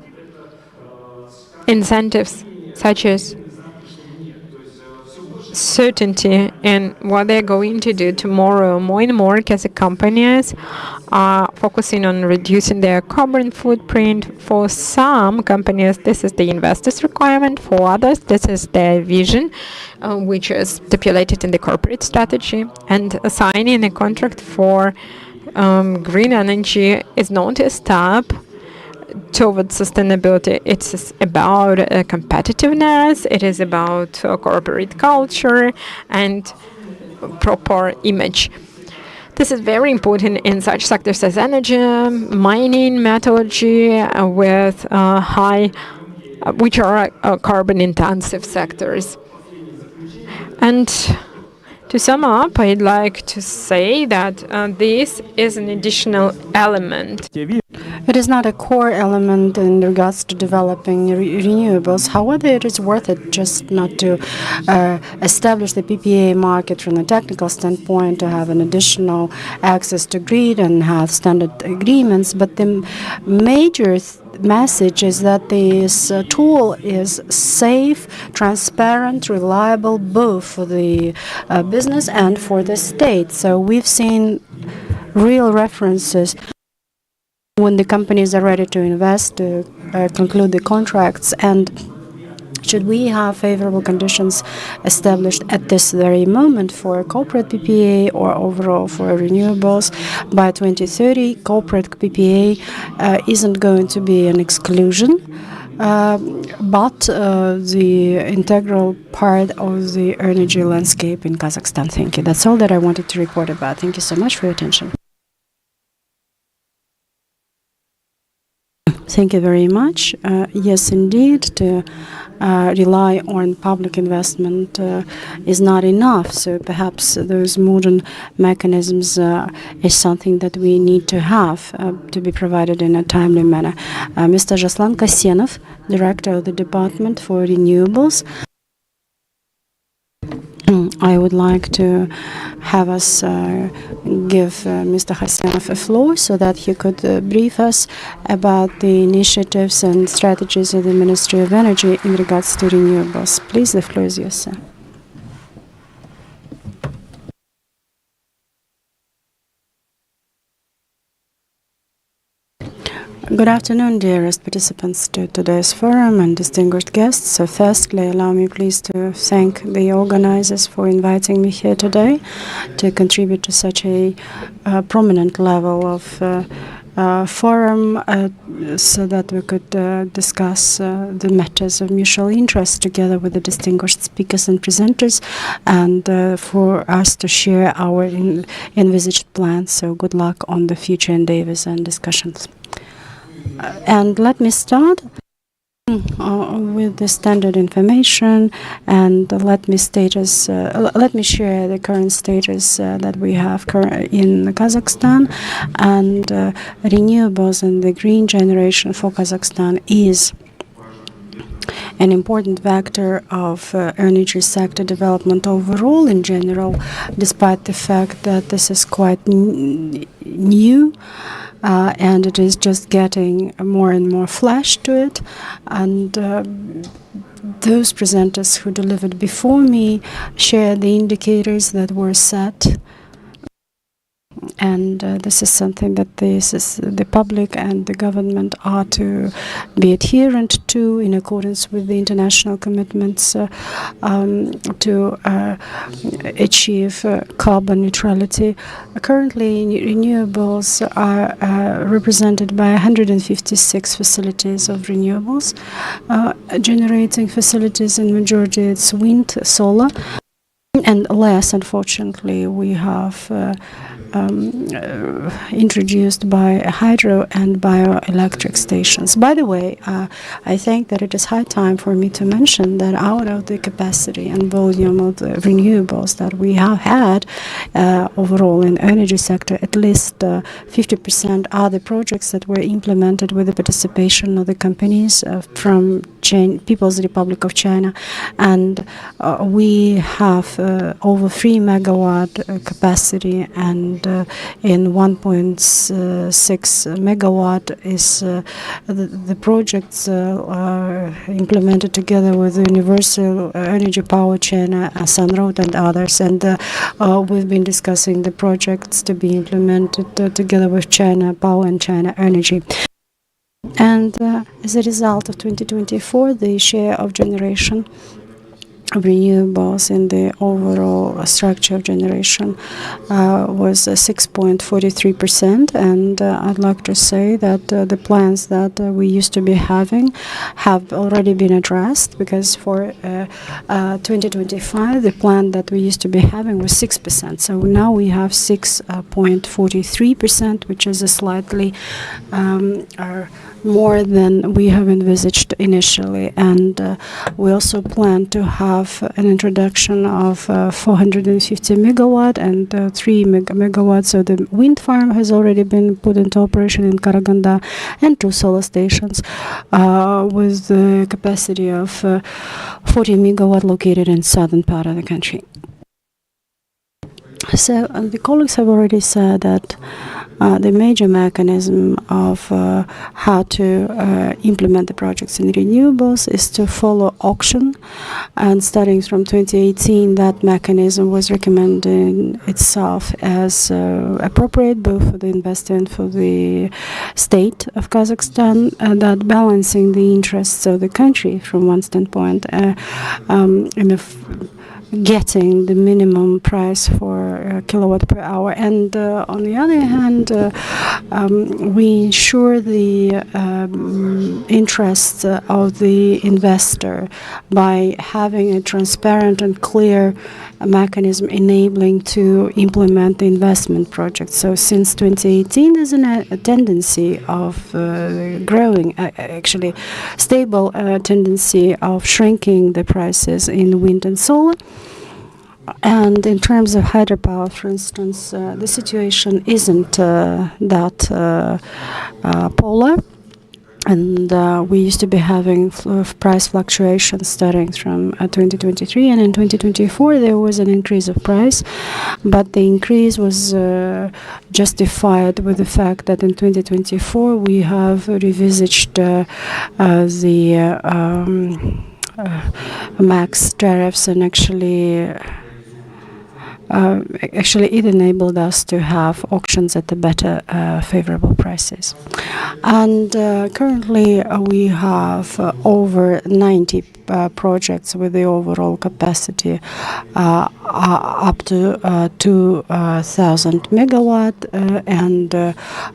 incentives, such as certainty in what they're going to do tomorrow. More and more as companies are focusing on reducing their carbon footprint. For some companies, this is the investor's requirement. For others, this is their vision, which is stipulated in the corporate strategy. And signing a contract for green energy is not a step towards sustainability. It's about competitiveness, it is about corporate culture and proper image. This is very important in such sectors as energy, mining, metallurgy, with which are carbon-intensive sectors. And to sum up, I'd like to say that this is an additional element. It is not a core element in regards to developing renewables. However, it is worth it just not to establish the PPA market from a technical standpoint, to have an additional access to grid and have standard agreements. But the major message is that this tool is safe, transparent, reliable, both for the business and for the state. So we've seen real references when the companies are ready to invest, to conclude the contracts. And should we have favorable conditions established at this very moment for corporate PPA or overall for renewables, by 2030, corporate PPA isn't going to be an exclusion, but the integral part of the energy landscape in Kazakhstan. Thank you. That's all that I wanted to report about. Thank you so much for your attention. Thank you very much. Yes, indeed, to rely on public investment is not enough. So perhaps those modern mechanisms is something that we need to have to be provided in a timely manner. Mr. Jaslan Kasenov, Director of the Department for Renewables. I would like to have us give Mr. Kasenov a floor so that he could brief us about the initiatives and strategies of the Ministry of Energy in regards to renewables. Please, the floor is yours, sir. Good afternoon, dearest participants to today's forum and distinguished guests. So firstly, allow me please to thank the organizers for inviting me here today to contribute to such a prominent level of forum so that we could discuss the matters of mutual interest together with the distinguished speakers and presenters, and for us to share our envisaged plans. So good luck on the future endeavors and discussions. And let me start with the standard information, and let me share the current status that we have in Kazakhstan. And renewables and the green generation for Kazakhstan is an important factor of energy sector development overall in general, despite the fact that this is quite new. And it is just getting more and more flash to it. And those presenters who delivered before me share the indicators that were set. And this is something that the public and the government are to be adherent to in accordance with the international commitments to achieve carbon neutrality. Currently, renewables are represented by 156 facilities of renewables, generating facilities. In majority it's wind, solar, and less, unfortunately, we have introduced by hydro and bioelectric stations. By the way, I think that it is high time for me to mention that out of the capacity and volume of the renewables that we have had overall in energy sector, at least 50% are the projects that were implemented with the participation of the companies from People's Republic of China, and we have over 3 megawatt capacity, and in 1.6 megawatt is the projects implemented together with the Universal Energy Power Chain, Sunroad, and others. And we've been discussing the projects to be implemented together with China Power and China Energy. And as a result of 2024, the share of generation of renewables in the overall structure of generation was 6.43%. And I'd like to say that the plans that we used to be having have already been addressed, because for 2025, the plan that we used to be having was 6%. So now we have 6.43%, which is a slightly more than we have envisaged initially. And we also plan to have an introduction of 450 megawatt and 3 megawatts. So the wind farm has already been put into operation in Karaganda, and 2 solar stations with the capacity of 40 megawatt located in southern part of the country. So the colleagues have already said that the major mechanism of how to implement the projects in renewables is to follow auction. And starting from 2018, that mechanism was recommending itself as appropriate, both for the investor and for the state of Kazakhstan, that balancing the interests of the country from one standpoint, getting the minimum price for kilowatt per hour, and on the other hand, we ensure the interests of the investor by having a transparent and clear mechanism enabling to implement the investment project. So since 2018, there's a tendency of growing, actually stable tendency of shrinking the prices in wind and solar. And in terms of hydropower, for instance, the situation isn't that polar. And we used to be having price fluctuations starting from 2023, and in 2024 there was an increase of price, but the increase was justified with the fact that in 2024 we have revisited the max tariffs, and actually it enabled us to have auctions at the better favorable prices. And currently we have over 90 projects with the overall capacity up to 2,000 megawatt, and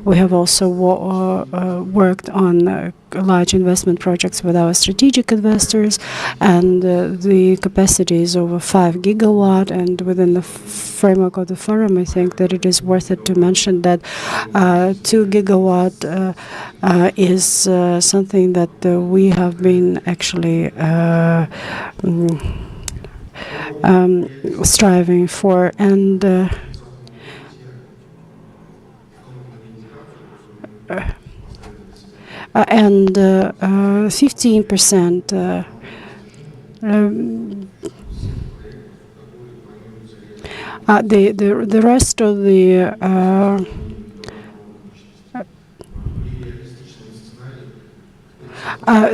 we have also worked on large investment projects with our strategic investors, and the capacity is over 5 gigawatt. And within the framework of the forum, I think that it is worth it to mention that 2 gigawatt is something that we have been actually striving for, and and 15% the rest of the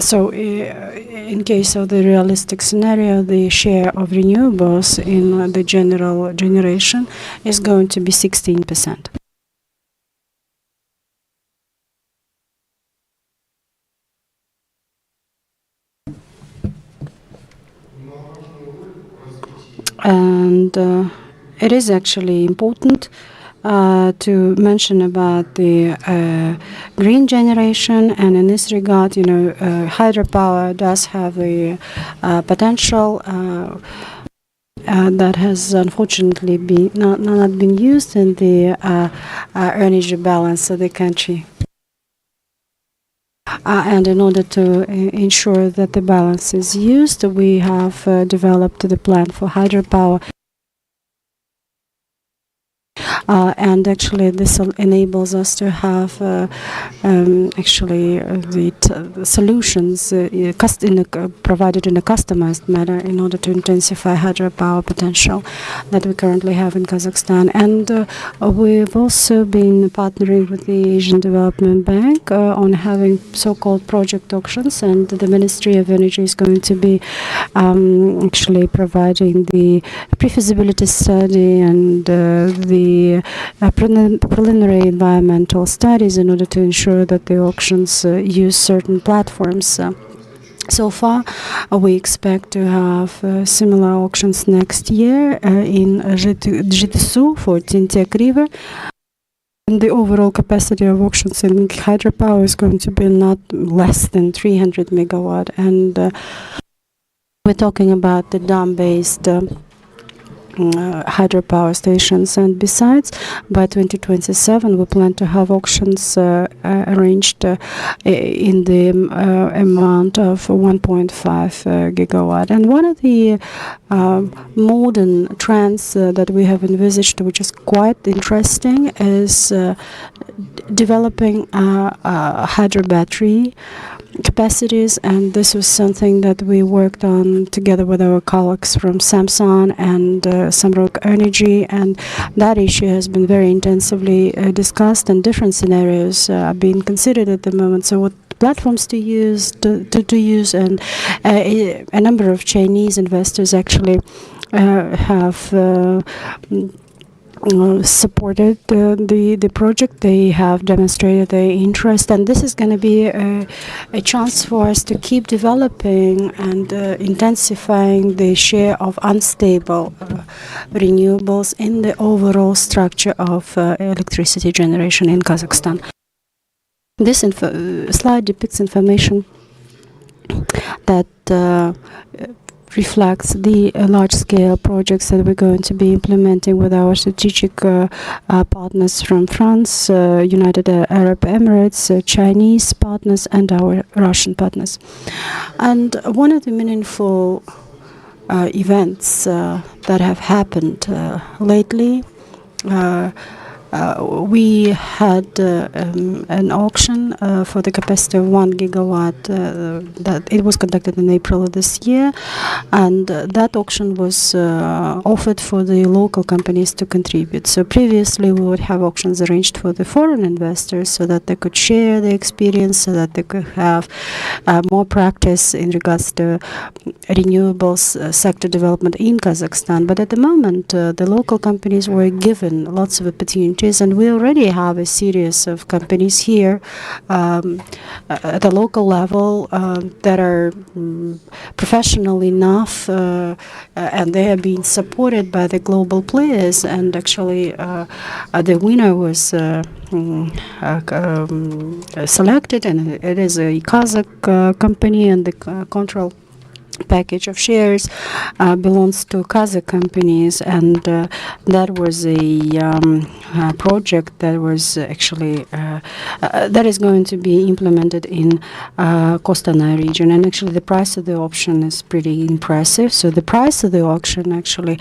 so in case of the realistic scenario, the share of renewables in the general generation is going to be 16%. And it is actually important to mention about the green generation, and in this regard, hydropower does have a potential that has unfortunately not been used in the energy balance of the country. And in order to ensure that the balance is used, we have developed the plan for hydropower. and actually this enables us to have the solutions provided in a customized manner in order to intensify hydropower potential that we currently have in Kazakhstan. And we've also been partnering with the Asian Development Bank on having so-called project auctions, and the Ministry of Energy is going to be actually providing the pre-feasibility study and the preliminary environmental studies in order to ensure that the auctions use certain platforms. So far, we expect to have similar auctions next year in Zhitsu for Tintek River. And the overall capacity of auctions in hydropower is going to be not less than 300 megawatt. And we're talking about the dam-based hydropower stations, and besides, by 2027 we plan to have auctions arranged in the amount of 1.5 gigawatt. And one of the modern trends that we have envisaged, which is quite interesting, is developing hydro battery capacities, and this was something that we worked on together with our colleagues from Samsung and Samruk Energy, and that issue has been very intensively discussed, and different scenarios are being considered at the moment. So what platforms to use, and a number of Chinese investors actually have supported the project. They have demonstrated their interest, and this is going to be a chance for us to keep developing and intensifying the share of unstable renewables in the overall structure of electricity generation in Kazakhstan. This slide depicts information that reflects the large-scale projects that we're going to be implementing with our strategic partners from France, United Arab Emirates, Chinese partners, and our Russian partners. And one of the meaningful events that have happened lately, we had an auction for the capacity of 1 gigawatt that it was conducted in April of this year, and that auction was offered for the local companies to contribute. So previously we would have auctions arranged for the foreign investors so that they could share the experience, so that they could have more practice in regards to renewables sector development in Kazakhstan. But at the moment the local companies were given lots of opportunities, and we already have a series of companies here at the local level that are professional enough, and they have been supported by the global players. And actually the winner was selected, and it is a Kazakh company, and the control package of shares belongs to Kazakh companies, and that was a project that was actually that is going to be implemented in Kostanay region. And actually the price of the auction is pretty impressive. So the price of the auction actually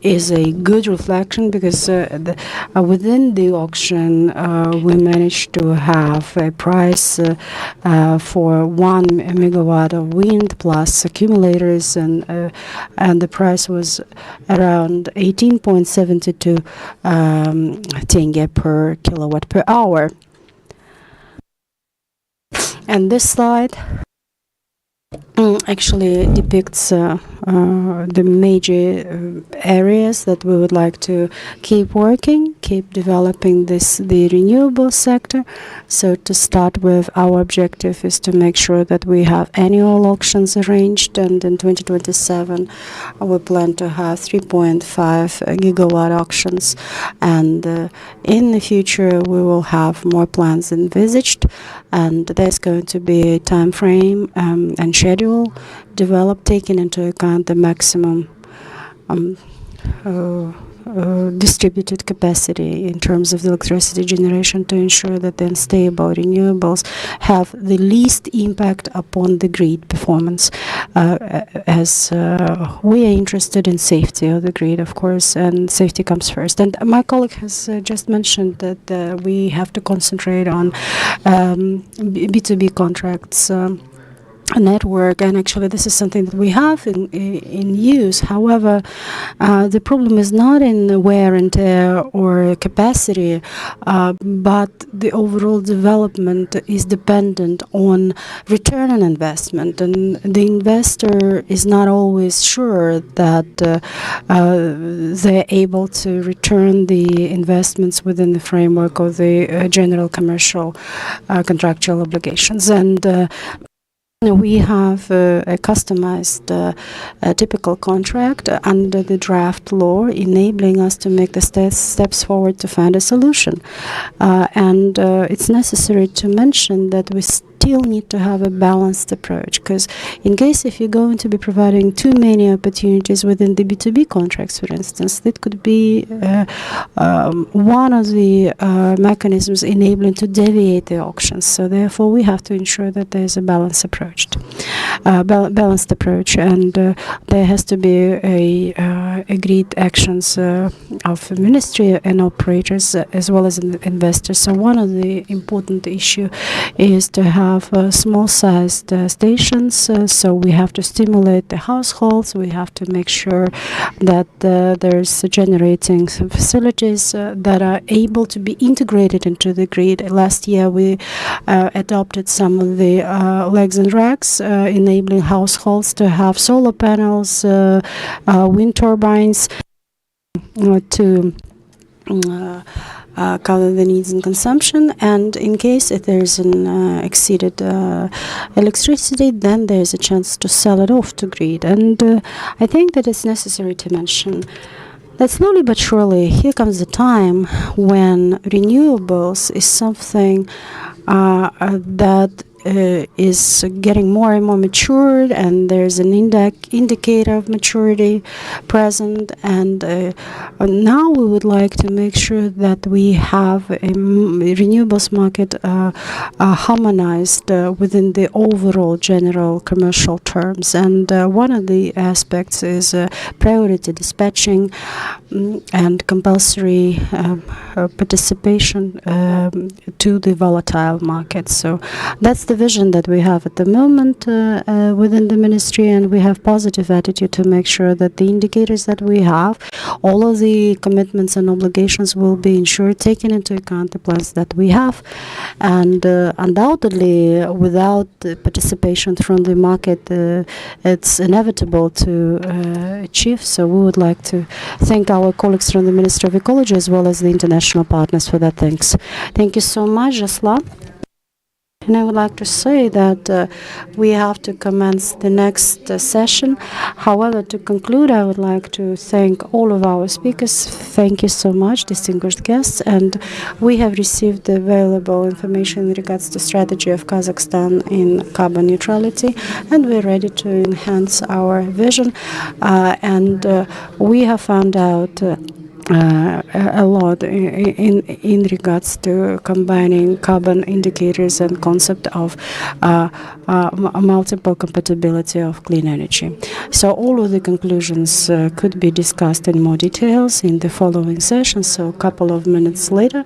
is a good reflection, because within the auction we managed to have a price for 1 megawatt of wind plus accumulators, and the price was around 18.72 tenge per kilowatt per hour. And this slide actually depicts the major areas that we would like to keep working, keep developing the renewable sector. So to start with, our objective is to make sure that we have annual auctions arranged, and in 2027 we plan to have 3.5 gigawatt auctions, and in the future we will have more plans envisaged, and there's going to be a time frame and schedule developed, taking into account the maximum distributed capacity in terms of the electricity generation to ensure that the unstable renewables have the least impact upon the grid performance, as we are interested in safety of the grid, of course, and safety comes first. And my colleague has just mentioned that we have to concentrate on B2B contracts. Network, and actually this is something that we have in use. However, the problem is not in the wear and tear or capacity, but the overall development is dependent on return on investment, and the investor is not always sure that they're able to return the investments within the framework of the general commercial contractual obligations. And we have a customized typical contract under the draft law, enabling us to make the steps forward to find a solution. And it's necessary to mention that we still need to have a balanced approach, because in case if you're going to be providing too many opportunities within the B2B contracts, for instance, that could be one of the mechanisms enabling to deviate the auctions. So therefore, we have to ensure that there's a balanced approach, and there has to be a agreed actions of the ministry and operators as well as investors. So one of the important issue is to have small-sized stations. So we have to stimulate the households. We have to make sure that there's generating some facilities that are able to be integrated into the grid. Last year we adopted some of the legs and racks, enabling households to have solar panels, wind turbines to cover the needs and consumption. And in case if there's an exceeded electricity, then there's a chance to sell it off to grid. And I think that it's necessary to mention that slowly but surely here comes the time when renewables is something that is getting more and more matured, and there's an indicator of maturity present. And now we would like to make sure that we have a renewables market harmonized within the overall general commercial terms. And one of the aspects is priority dispatching and compulsory participation to the volatile markets. So that's the vision that we have at the moment within the ministry, and we have positive attitude to make sure that the indicators that we have, all of the commitments and obligations will be ensured, taking into account the plans that we have. And undoubtedly, without the participation from the market, it's inevitable to achieve. So we would like to thank our colleagues from the Ministry of Ecology as well as the international partners for that. Thanks. Thank you so much, Jasla. And I would like to say that we have to commence the next session. However, to conclude, I would like to thank all of our speakers. Thank you so much, distinguished guests. And we have received the available information in regards to strategy of Kazakhstan in carbon neutrality, and we're ready to enhance our vision. And we have found out a lot in regards to combining carbon indicators and concept of multiple compatibility of clean energy. So all of the conclusions could be discussed in more details in the following session. So a couple of minutes later,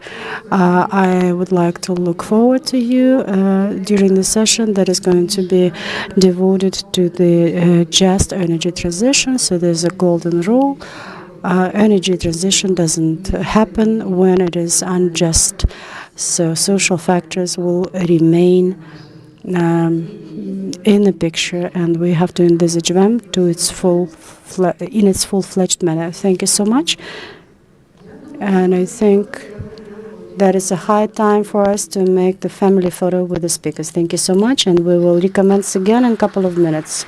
I would like to look forward to you during the session that is going to be devoted to the just energy transition. So there's a golden rule. Energy transition doesn't happen when it is unjust. So social factors will remain in the picture, and we have to envisage them to its full-fledged manner. Thank you so much. And I think that is a high time for us to make the family photo with the speakers. Thank you so much, and we will recommence again in a couple of minutes.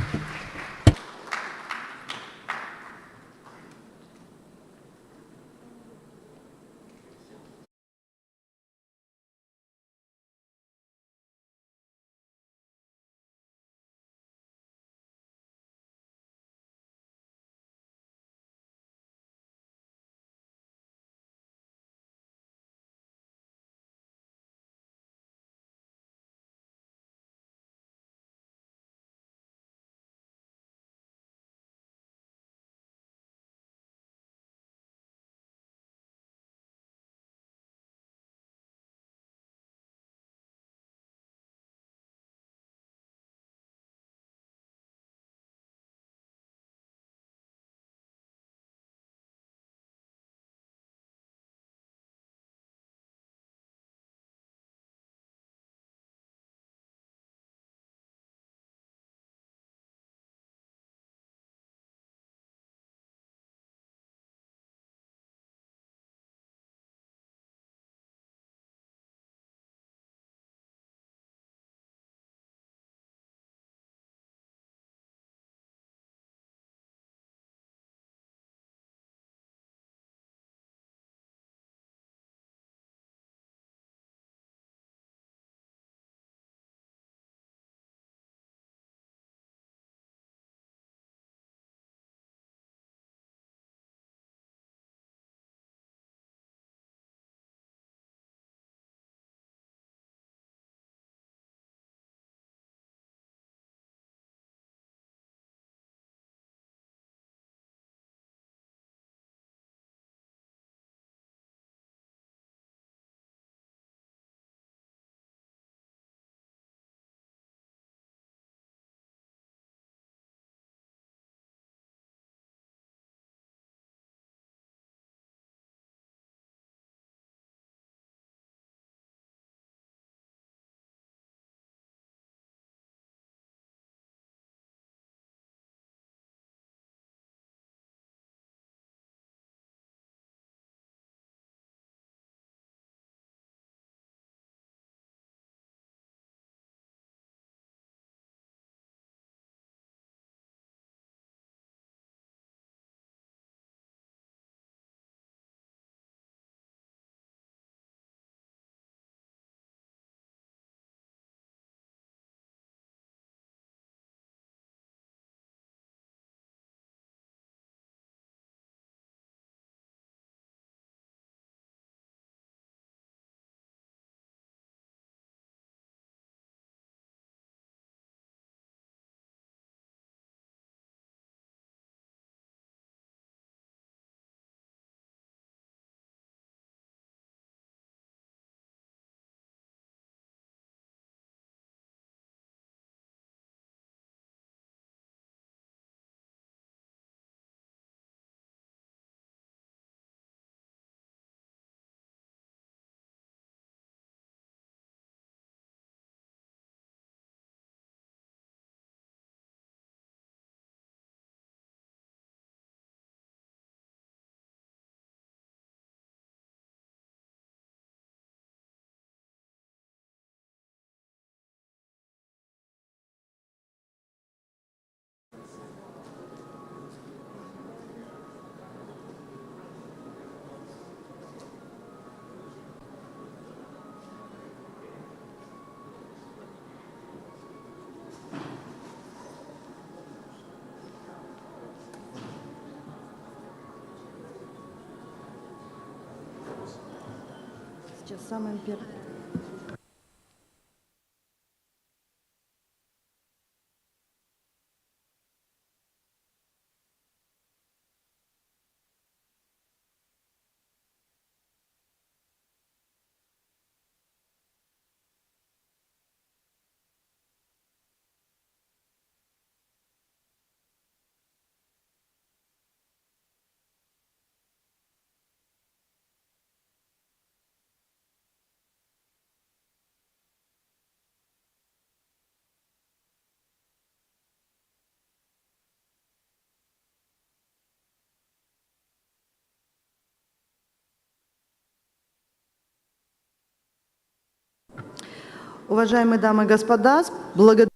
Уважаемые дамы и господа, благодарю.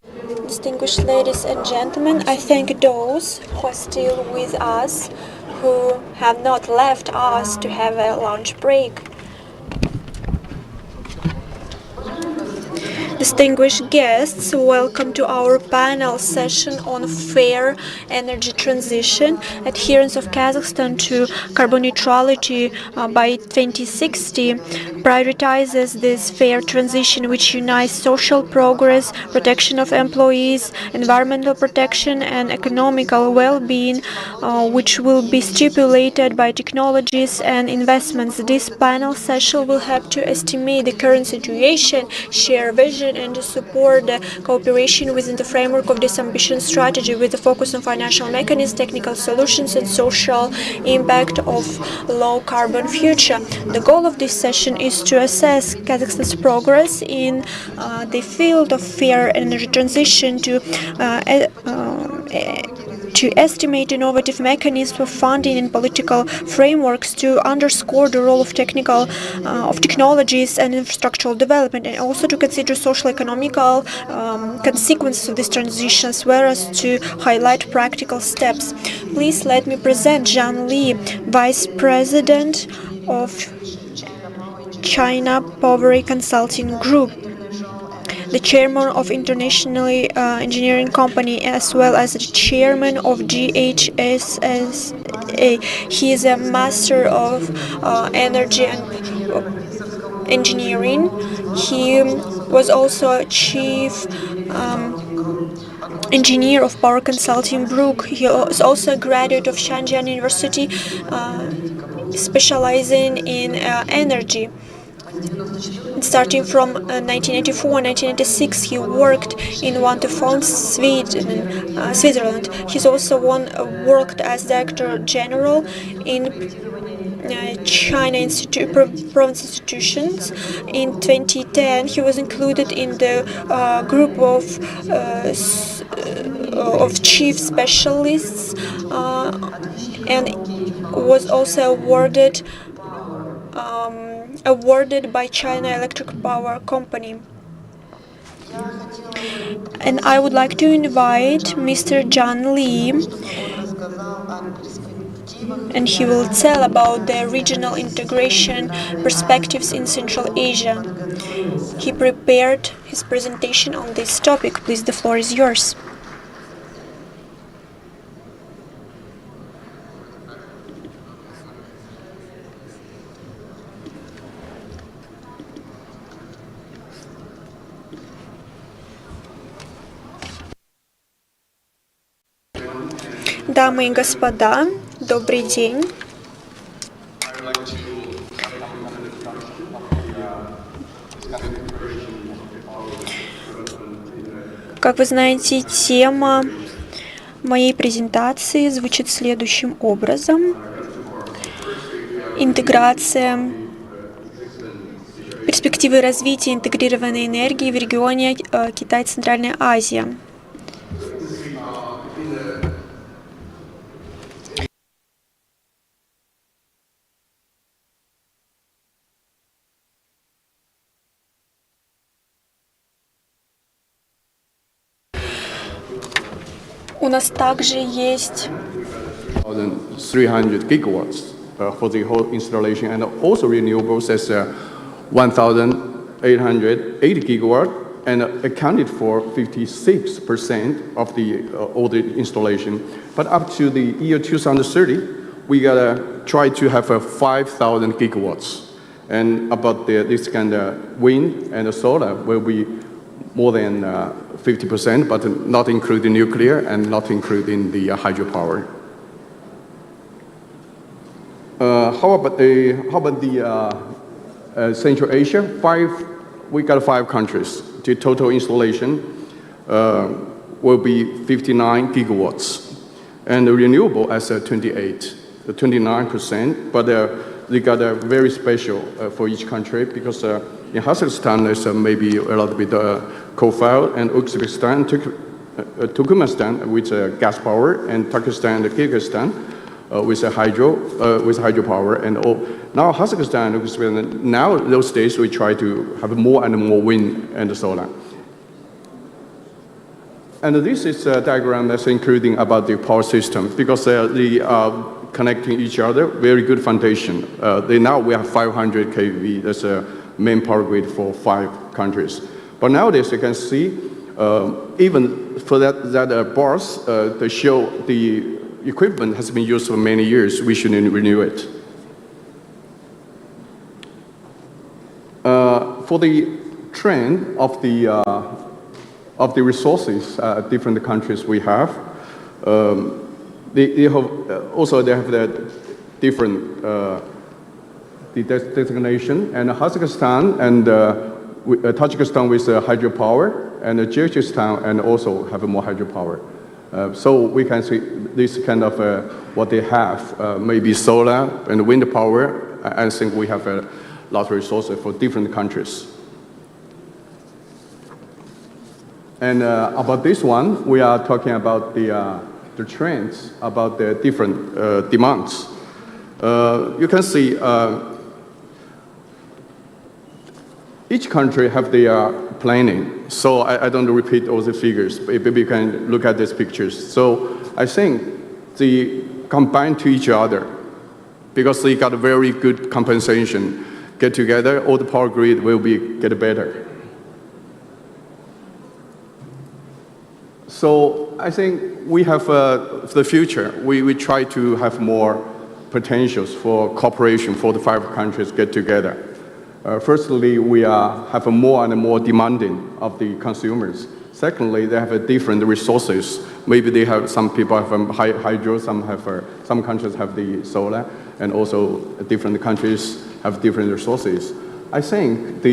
Distinguished ladies and gentlemen, I thank those who are still with us, who have not left us to have a lunch break. Distinguished guests, welcome to our panel session on fair energy transition, adherence of Kazakhstan to carbon neutrality by 2060 prioritizes this fair transition which unites social progress, protection of employees, environmental protection and economical well-being, which will be stipulated by technologies and investments. This panel session will help to estimate the current situation, share vision and to support the cooperation within the framework of this ambitious strategy with a focus on financial mechanisms, technical solutions and social impact of low carbon future. The goal of this session is to assess Kazakhstan's progress in the field of fair energy transition, to estimate innovative mechanisms for funding and political frameworks, to underscore the role of technologies and infrastructural development, and also to consider social economical consequences of these transitions, whereas to highlight practical steps. Please let me present Zhang Li, Vice President of China Power Consulting Group, the chairman of internationally engineering company, as well as the chairman of GHSSA. He is a master of energy and engineering. He was also a chief engineer of Power Consulting Group. He is also a graduate of Shenzhen University, specializing in energy. Starting from 1994-1996, he worked in Vattenfall, Switzerland. He's also worked as Director General in China province institutions. In 2010, he was included in the group of chief specialists and was also awarded by China Electric Power Company. And I would like to invite Mr. Zhang Li, and he will tell about the regional integration perspectives in Central Asia. He prepared his presentation on this topic. Please, the floor is yours. Дамы и господа, добрый день. Как вы знаете, тема моей презентации звучит следующим образом: интеграция, перспективы развития интегрированной энергии в регионе Китай-Центральная Азия. У нас также есть 300 gigawatts for the whole installation, and also renewables as 1,880 gigawatt, and accounted for 56% of the all the installation. But up to the year 2030, we gotta try to have 5,000 gigawatts, And about this kind of wind and solar will be more than 50%, but not including nuclear and not including the hydropower. How about the Central Asia? We got 5 countries. The total installation will be 59 gigawatts, and the renewable as 29%. But they got a very special for each country because in Kazakhstan there's maybe a little bit coal-fired, and Uzbekistan, Turkmenistan with gas power, and Pakistan and Kyrgyzstan with hydropower, and now Kazakhstan and Uzbekistan. Now those days we try to have more and more wind and solar. And this is a diagram that's including about the power system because they are connecting each other, very good foundation. Now we have 500 kV, that's a main power grid for 5 countries. But nowadays you can see, even for that bars, they show the equipment has been used for many years, we shouldn't renew it. For the trend of the resources different countries we have, they have that different designation, and Kazakhstan and Tajikistan with hydropower, and Kyrgyzstan and also have more hydropower. So we can see this kind of what they have, maybe solar and wind power. I think we have a lot of resources for different countries. And about this one, we are talking about the trends, about the different demands. You can see each country have their planning, so I don't repeat all the figures, but maybe you can look at these pictures. So I think they combine to each other because they got a very good compensation. Get together, all the power grid will get better. So I think we have for the future, we try to have more potentials for cooperation for the 5 countries get together. Firstly, we have more and more demanding of the consumers. Secondly, they have different resources. Maybe they have, some people have hydro, some countries have the solar, and also different countries have different resources. I think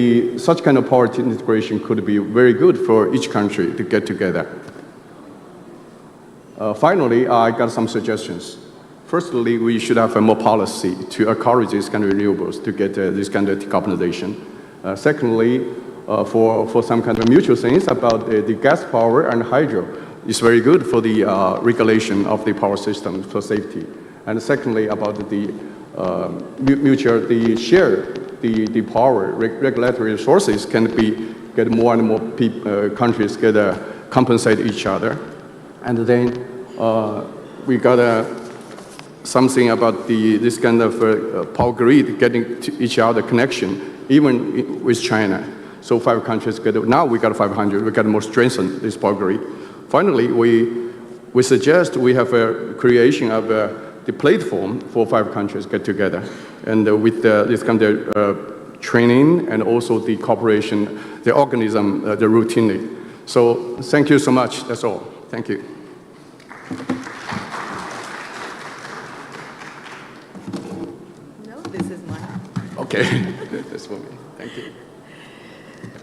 such kind of power integration could be very good for each country to get together. Finally, I got some suggestions. Firstly, we should have more policy to encourage these kind of renewables to get this kind of decarbonization. Secondly, for some kind of mutual things about the gas power and hydro, it's very good for the regulation of the power system for safety. And secondly, about the the power regulatory resources can get more and more countries compensate each other. And then we got something about this kind of power grid getting to each other connection, even with China. So 5 countries now we got 500, we got more strengthen this power grid. Finally, we suggest we have a creation of the platform for 5 countries get together. And with this kind of training and also the cooperation, the organism, the routinely. So thank you so much, that's all. Thank you. No, this is mine. Okay, that's for me. Thank you.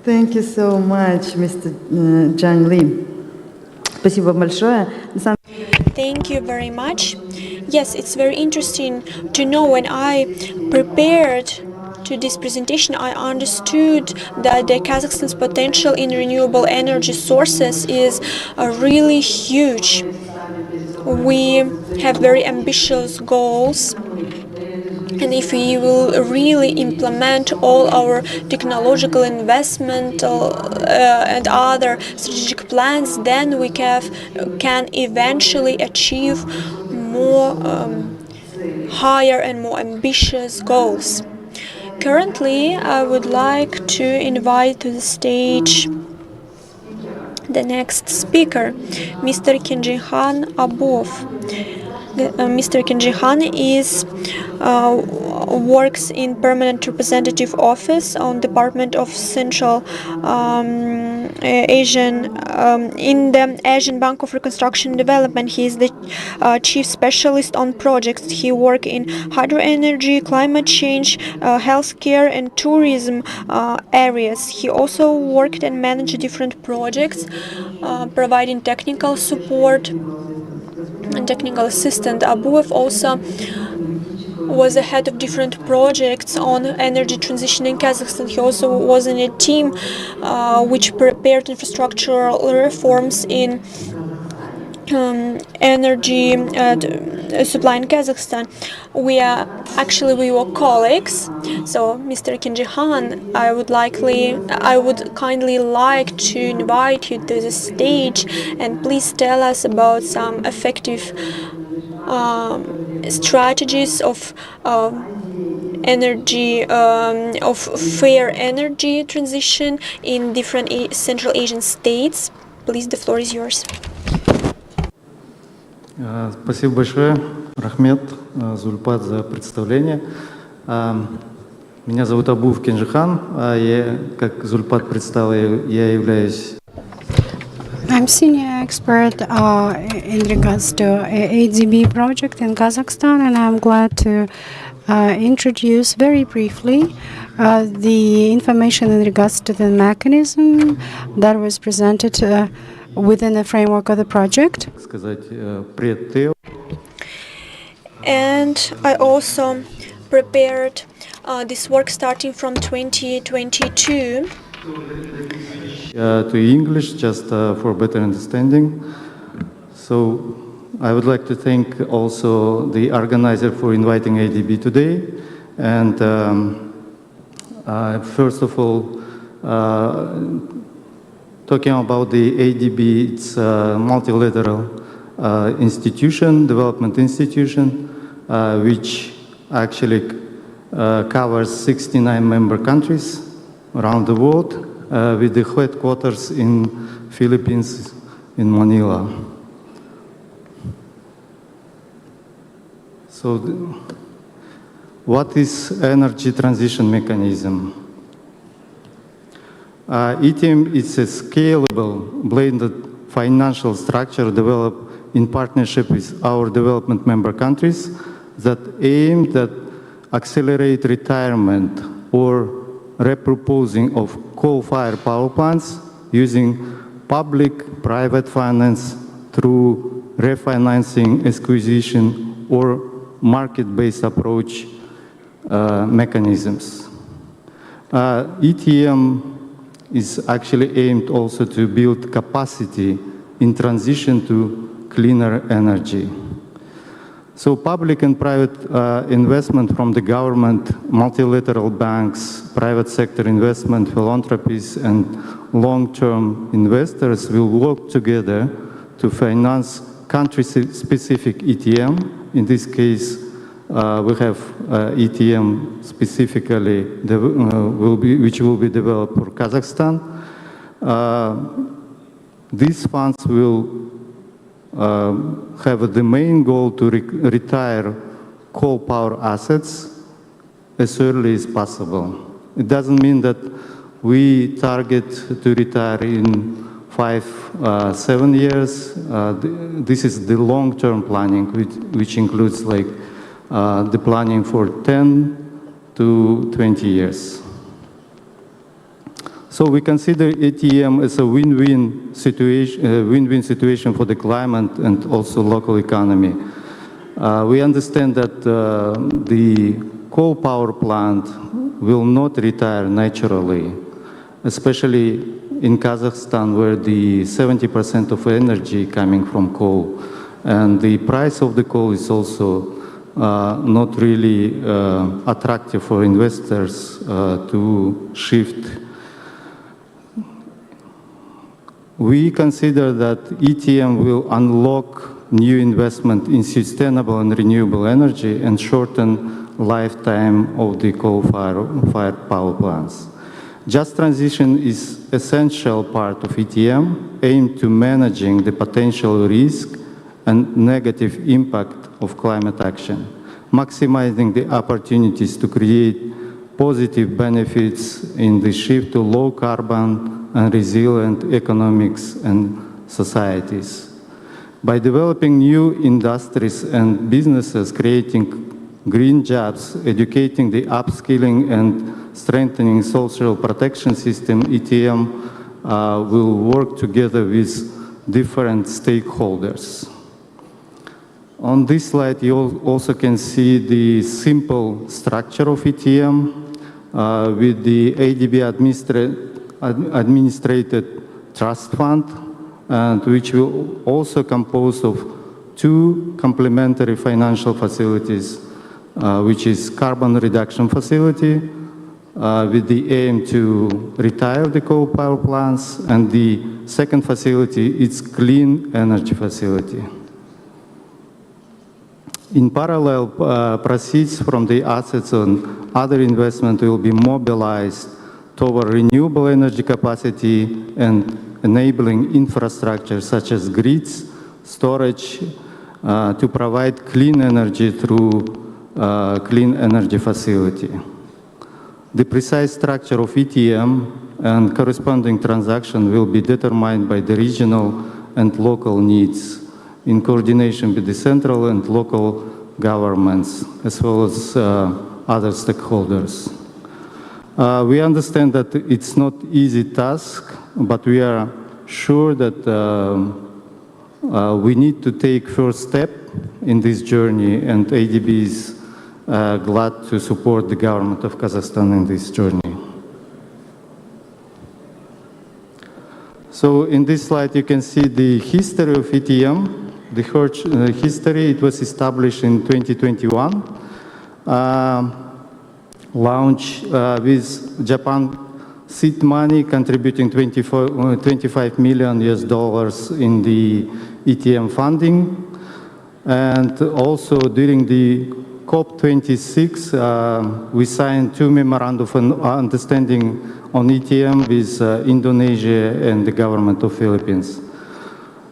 Thank you so much, Mr. Zhang Li. Спасибо большое. Thank you very much. Yes, it's very interesting to know. When I prepared to this presentation, I understood that the Kazakhstan's potential in renewable energy sources is really huge. We have very ambitious goals. And if we will really implement all our technological investment and other strategic plans, then we can eventually achieve more higher and more ambitious goals. Currently, I would like to invite to the stage the next speaker, Mr. Kenjihan Abov. Mr. Kenjihan is works in permanent representative office on Department of Central Asian in the Asian Bank of Reconstruction and Development. He is the chief specialist on projects. He works in hydro energy, climate change, healthcare, and tourism areas. He also worked and managed different projects, providing technical support and technical assistant. Abuev also was the head of different projects on energy transition in Kazakhstan. He also was in a team which prepared infrastructural reforms in energy supply in Kazakhstan. We were colleagues. So, Mr. Kinjihan, I would kindly like to invite you to the stage, and please tell us about some effective strategies of energy of fair energy transition in different Central Asian states. Please, the floor is yours. Спасибо большое, Рахмет, Зульпат, за представление. Меня зовут Абуев Кенжихан, как Зульпат представил, я являюсь... I'm senior expert in regards to ADB project in Kazakhstan, and I'm glad to introduce very briefly the information in regards to the mechanism that was presented within the framework of the project. And I also prepared this work starting from 2022. To English, just for better understanding. So I would like to thank also the organizer for inviting ADB today. And first of all, talking about the ADB, it's a multilateral institution, development institution, which actually covers 69 member countries around the world, with the headquarters in Philippines, in Manila. So, what is energy transition mechanism? ETM is a scalable, blended financial structure developed in partnership with our development member countries that aim at accelerate retirement or repurposing of coal-fired power plants using public-private finance through refinancing, acquisition, or market-based approach mechanisms. ETM is actually aimed also to build capacity in transition to cleaner energy. So public and private investment from the government, multilateral banks, private sector investment, philanthropies, and long-term investors will work together to finance country-specific ETM. In this case, we have ETM specifically, which will be developed for Kazakhstan. These funds will have the main goal to retire coal power assets as early as possible. It doesn't mean that we target to retire in 5-7 years. This is the long-term planning, which includes like the planning for 10 to 20 years. So we consider ATM as a win-win situation for the climate and also local economy. We understand that the coal power plant will not retire naturally, especially in Kazakhstan, where the 70% of energy coming from coal, and the price of the coal is also not really attractive for investors to shift. We consider that ETM will unlock new investment in sustainable and renewable energy and shorten lifetime of the coal-fired power plants. Just transition is essential part of ETM, aimed to managing the potential risk and negative impact of climate action. maximizing the opportunities to create positive benefits in the shift to low carbon and resilient economics and societies. By developing new industries and businesses, creating green jobs, educating the upskilling and strengthening social protection system, ETM will work together with different stakeholders. On this slide, you also can see the simple structure of ETM with the ADB administrated trust fund, and which will also compose of two complementary financial facilities, which is carbon reduction facility with the aim to retire the coal power plants, and the second facility is clean energy facility. In parallel, proceeds from the assets and other investment will be mobilized toward renewable energy capacity and enabling infrastructure such as grids, storage, to provide clean energy through clean energy facility. The precise structure of ETM and corresponding transaction will be determined by the regional and local needs in coordination with the central and local governments, as well as other stakeholders. We understand that it's not an easy task, but we are sure that we need to take first step in this journey, and ADB is glad to support the government of Kazakhstan in this journey. So in this slide, you can see the history of ETM. The history, it was established in 2021, launched with Japan seed money contributing $25 million in the ETM funding. And also during the COP26, we signed two memorandums of understanding on ETM with Indonesia and the government of Philippines.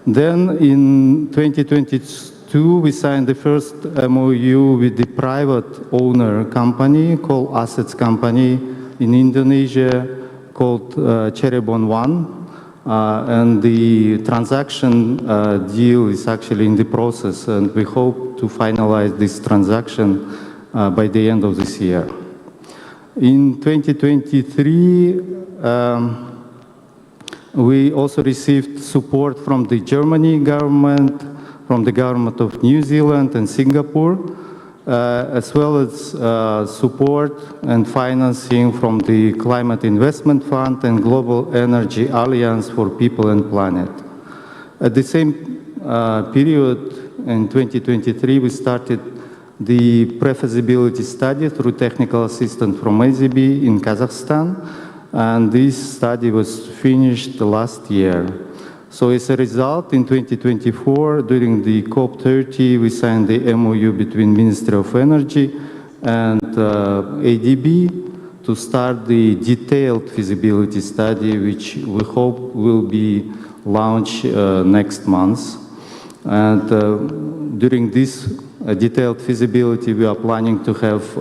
Then in 2022, we signed the first MOU with the private owner company called Assets Company in Indonesia called Cirebon One. And the transaction deal is actually in the process, and we hope to finalize this transaction by the end of this year. In 2023, we also received support from the Germany government, from the government of New Zealand and Singapore, as well as support and financing from the Climate Investment Fund and Global Energy Alliance for People and Planet. At the same period, in 2023, we started the pre-feasibility study through technical assistance from ADB in Kazakhstan, and this study was finished last year. So as a result, in 2024, during the COP30, we signed the MOU between Ministry of Energy and ADB to start the detailed feasibility study, which we hope will be launched next month. And during this detailed feasibility, we are planning to have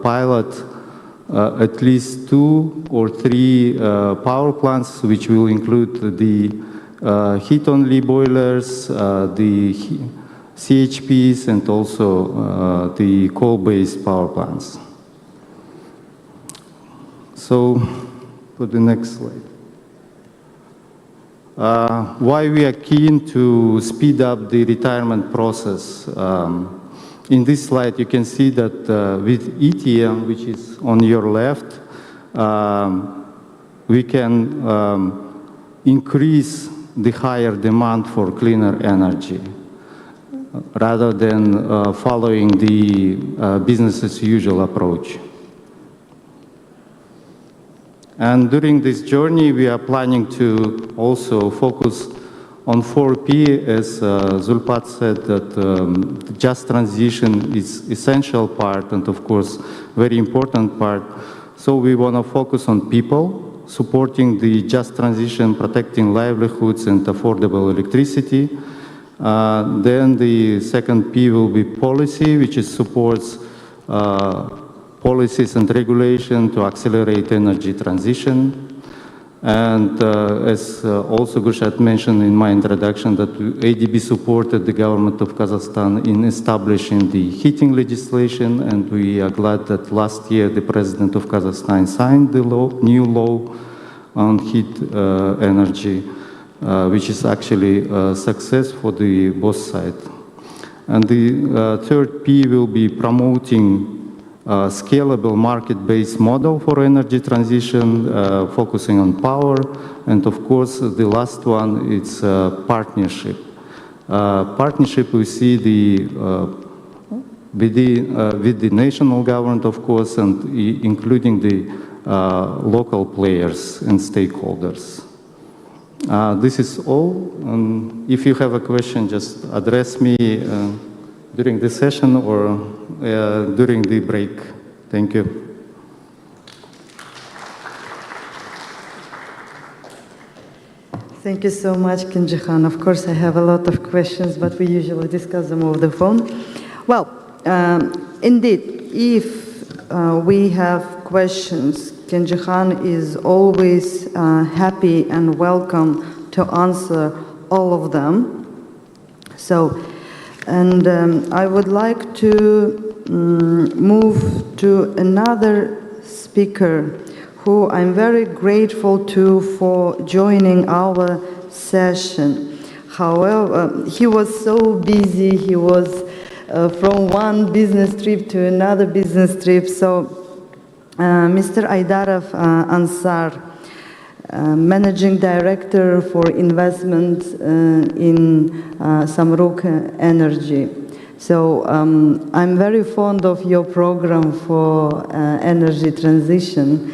pilot at least 2 or 3 power plants, which will include the heat-only boilers, the CHPs, and also the coal-based power plants. So, for the next slide. Why we are keen to speed up the retirement process. In this slide, you can see that with ETM, which is on your left, we can increase the higher demand for cleaner energy rather than following the business as usual approach. And during this journey, we are planning to also focus on 4P, as Zulpat said, that the just transition is essential part and, of course, very important part. So we want to focus on people, supporting the just transition, protecting livelihoods and affordable electricity, Then the second P will be policy, which is supports policies and regulation to accelerate energy transition. And as also Gushat mentioned in my introduction, that ADB supported the government of Kazakhstan in establishing the heating legislation, and we are glad that last year the president of Kazakhstan signed the new law on heat energy, which is actually a success for the both sides. And the third P will be promoting a scalable market-based model for energy transition, focusing on power. And of course, the last one, it's partnership. Partnership, we see with the national government, of course, and including the local players and stakeholders. This is all. If you have a question, just address me during the session or during the break. Thank you. Thank you so much, Kenjihan. Of course, I have a lot of questions, but we usually discuss them over the phone. Well, indeed, if we have questions, Kenjihan is always happy and welcome to answer all of them. So, and I would like to move to another speaker who I'm very grateful to for joining our session. However, he was so busy, he was from one business trip to another business trip. So Mr. Aydarov Ansar, Managing Director for Investment in Samruk Energy. So I'm very fond of your program for energy transition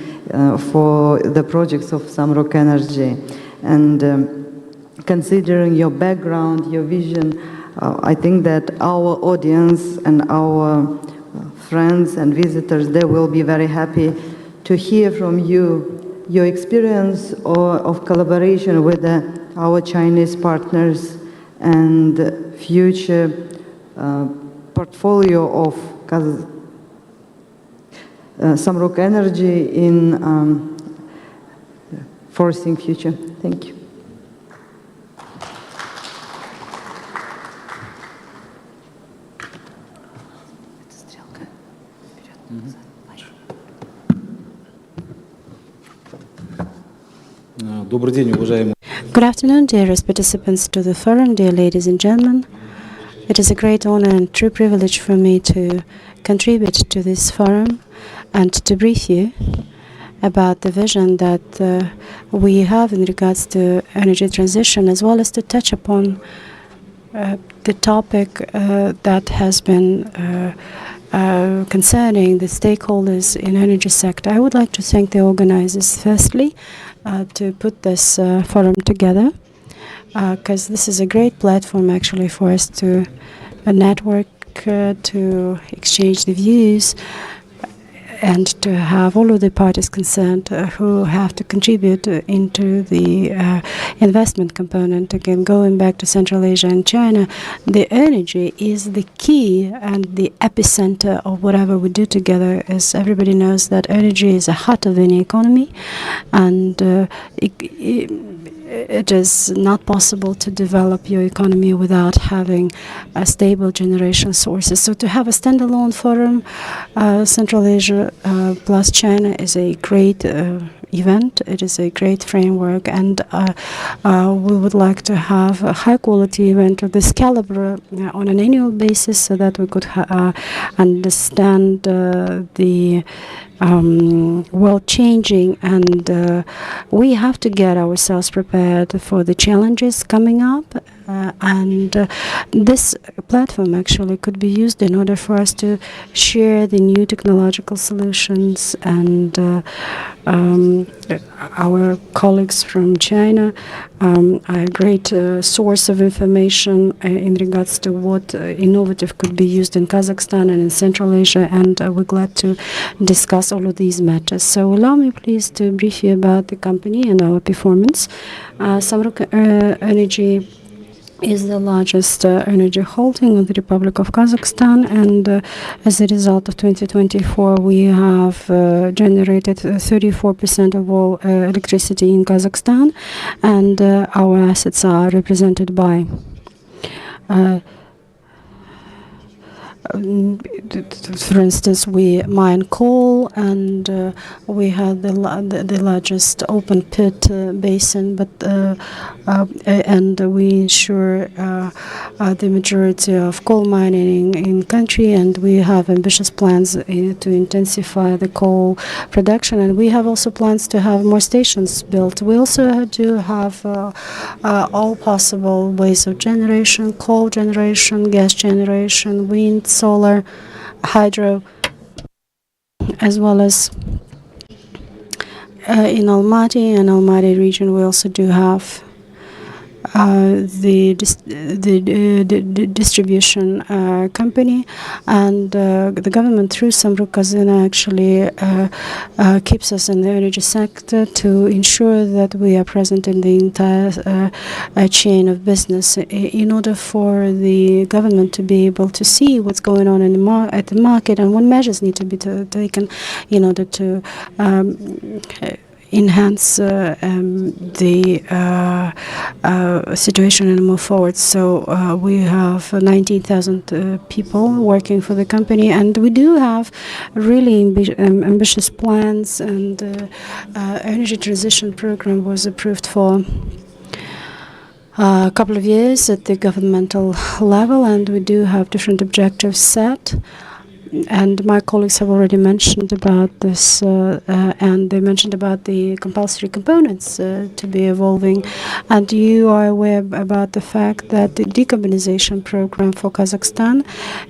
for the projects of Samruk Energy. And considering your background, your vision, I think that our audience and our friends and visitors, they will be very happy to hear from you your experience of collaboration with our Chinese partners and future portfolio of Samruk Energy in foreseeing future. Thank you. Good afternoon, dearest participants to the forum, dear ladies and gentlemen. It is a great honor and true privilege for me to contribute to this forum and to brief you about the vision that we have in regards to energy transition, as well as to touch upon the topic that has been concerning the stakeholders in energy sector. I would like to thank the organizers firstly to put this forum together, because this is a great platform actually for us to network, to exchange the views, and to have all of the parties concerned who have to contribute into the investment component. Again, going back to Central Asia and China, the energy is the key and the epicenter of whatever we do together. As everybody knows, that energy is the heart of any economy, and it is not possible to develop your economy without having stable generation sources. So to have a standalone forum, Central Asia plus China, is a great event. It is a great framework, and we would like to have a high-quality event of this caliber on an annual basis, so that we could understand the world changing, and we have to get ourselves prepared for the challenges coming up, and this platform actually could be used in order for us to share the new technological solutions. And our colleagues from China are a great source of information in regards to what innovative could be used in Kazakhstan and in Central Asia, and we're glad to discuss all of these matters. So allow me please to brief you about the company and our performance. Samruk Energy is the largest energy holding of the Republic of Kazakhstan, and as a result of 2024, we have generated 34% of all electricity in Kazakhstan, and our assets are represented by for instance, we mine coal, and we have the largest open pit basin, but and we ensure the majority of coal mining in country, and we have ambitious plans to intensify the coal production, and we have also plans to have more stations built. We also do have all possible ways of generation: coal generation, gas generation, wind, solar, hydro, as well as in Almaty and Almaty region. We also do have the distribution company, and the government through Samruk Kazina actually keeps us in the energy sector to ensure that we are present in the entire chain of business in order for the government to be able to see what's going on in at the market and what measures need to be taken in order to enhance the situation and move forward. So we have 19,000 people working for the company, and we do have really ambitious plans, and energy transition program was approved for a couple of years at the governmental level, and we do have different objectives set. And my colleagues have already mentioned about this, and they mentioned about the compulsory components to be evolving. And you are aware about the fact that the decarbonization program for Kazakhstan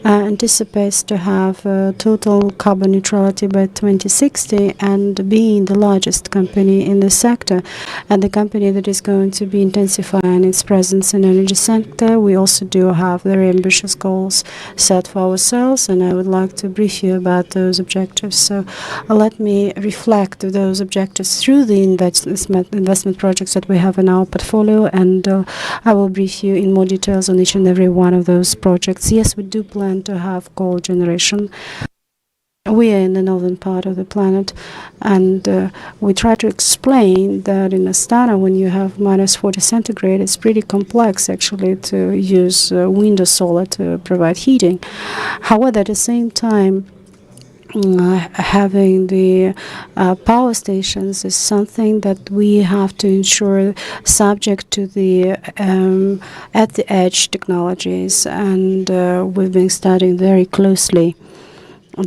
anticipates to have total carbon neutrality by 2060, and being the largest company in the sector, and the company that is going to be intensifying its presence in the energy sector. We also do have very ambitious goals set for ourselves, and I would like to brief you about those objectives. So let me reflect those objectives through the investment projects that we have in our portfolio, and I will brief you in more details on each and every one of those projects. Yes, we do plan to have coal generation. We are in the northern part of the planet, and we try to explain that in Astana, when you have -40 centigrade, it's pretty complex actually to use wind or solar to provide heating. However, at the same time, having the power stations is something that we have to ensure subject to the at the edge technologies, and we've been studying very closely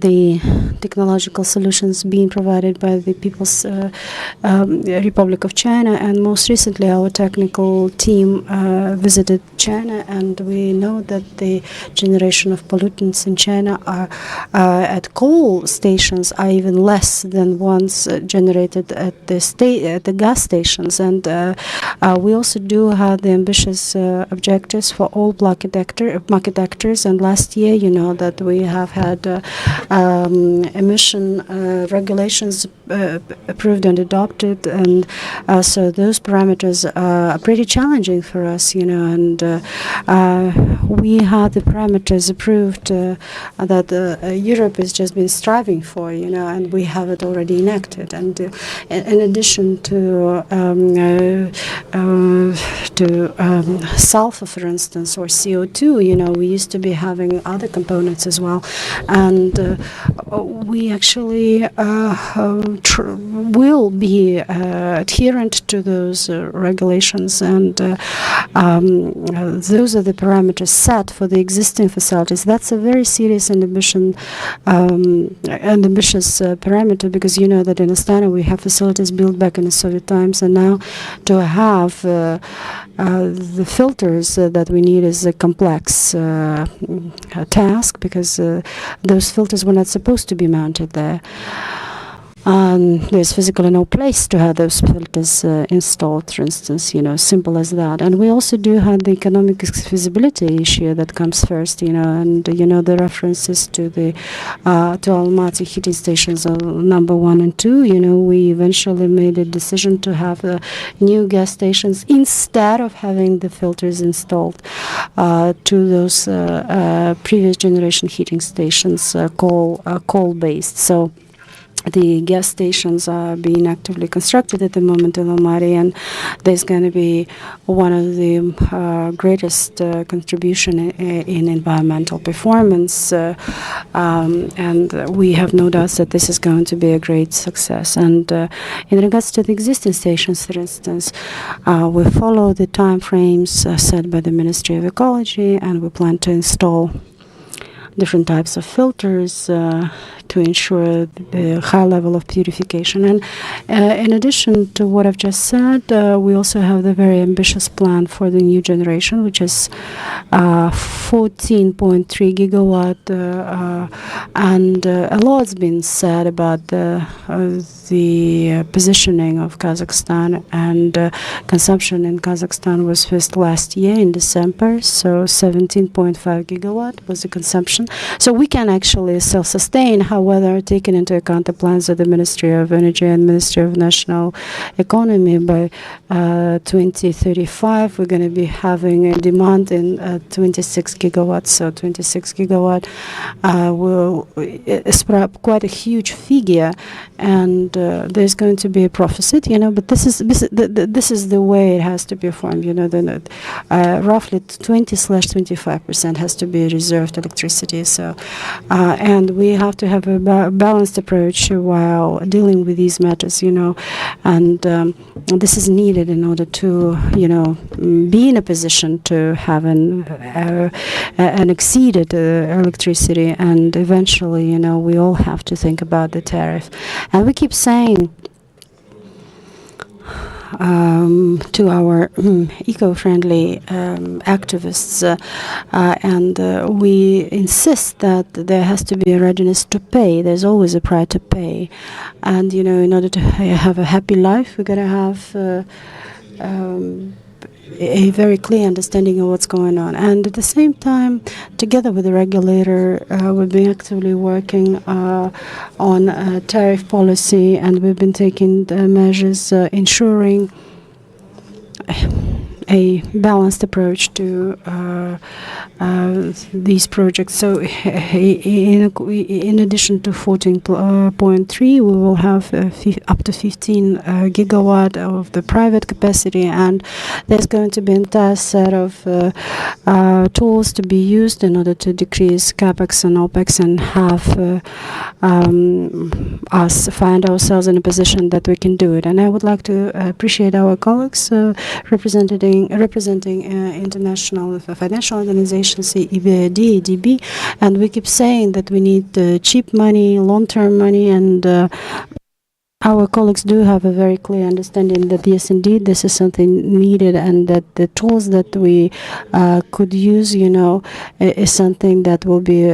the technological solutions being provided by the People's Republic of China. And most recently our technical team visited China, and we know that the generation of pollutants in China are at coal stations are even less than ones generated at the gas stations. And we also do have the ambitious objectives for all market actors, and last year, you know, that we have had emission regulations approved and adopted, and so those parameters are pretty challenging for us, you know, and we had the parameters approved that Europe has just been striving for, you know, and we have it already enacted. And in addition to sulfur, for instance, or CO2, you know, we used to be having other components as well, and we actually will be adherent to those regulations, and those are the parameters set for the existing facilities. That's a very serious and ambitious parameter, because you know that in Astana we have facilities built back in the Soviet times, and now to have the filters that we need is a complex task, because those filters were not supposed to be mounted there. There's physically no place to have those filters installed, for instance, simple as that. And we also do have the economic feasibility issue that comes first, and the references to the to Almaty heating stations number 1 and 2. We eventually made a decision to have new gas stations instead of having the filters installed to those previous generation heating stations, coal-based. So the gas stations are being actively constructed at the moment in Almaty, and there's going to be one of the greatest contribution in environmental performance, and we have no doubts that this is going to be a great success. And in regards to the existing stations, for instance, we follow the time frames set by the Ministry of Ecology, and we plan to install different types of filters to ensure the high level of purification. And in addition to what I've just said, we also have the very ambitious plan for the new generation, which is 14.3 gigawatt, and a lot's been said about the positioning of Kazakhstan, and consumption in Kazakhstan was first last year in December, so 17.5 gigawatt was the consumption. So we can actually self-sustain. However, taking into account the plans of the Ministry of Energy and Ministry of National Economy, by 2035 we're going to be having a demand in 26 gigawatts. So 26 gigawatt is quite a huge figure, and there's going to be a proficit, but this is the way it has to be formed. Roughly 20/25% has to be reserved electricity. So, and we have to have a balanced approach while dealing with these matters, and this is needed in order to, be in a position to have an exceeded electricity, and eventually, we all have to think about the tariff. And we keep saying to our eco-friendly activists, and we insist that there has to be a readiness to pay. There's always a price to pay, and in order to have a happy life, we're going to have a very clear understanding of what's going on. And at the same time, together with the regulator, we've been actively working on tariff policy, and we've been taking measures ensuring a balanced approach to these projects. So in addition to 14.3, we will have up to 15 gigawatt of the private capacity, and there's going to be an entire set of tools to be used in order to decrease capex and opex, and have us find ourselves in a position that we can do it. And I would like to appreciate our colleagues representing international financial organizations, EBRD, ADB, and we keep saying that we need cheap money, long-term money, and our colleagues do have a very clear understanding that yes, indeed, this is something needed, and that the tools that we could use, is something that will be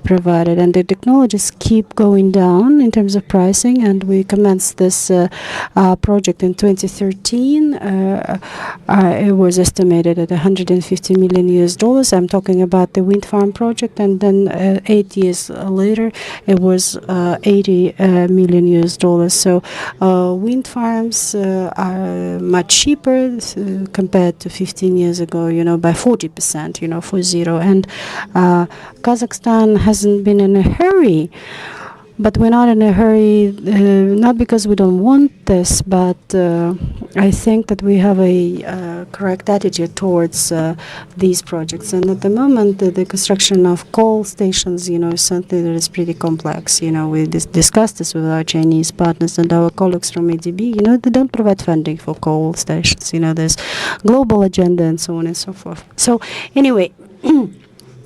provided. And the technologies keep going down in terms of pricing, and we commenced this project in 2013. It was estimated at $150 million. I'm talking about the wind farm project, and then 8 years later, it was $80 million. So wind farms are much cheaper compared to 15 years ago, by 40%, 40. And Kazakhstan hasn't been in a hurry. But we're not in a hurry, not because we don't want this, but I think that we have a correct attitude towards these projects. And at the moment, the construction of coal stations, is something that is pretty complex. We discussed this with our Chinese partners and our colleagues from ADB. They don't provide funding for coal stations. There's global agenda and so on and so forth. So anyway.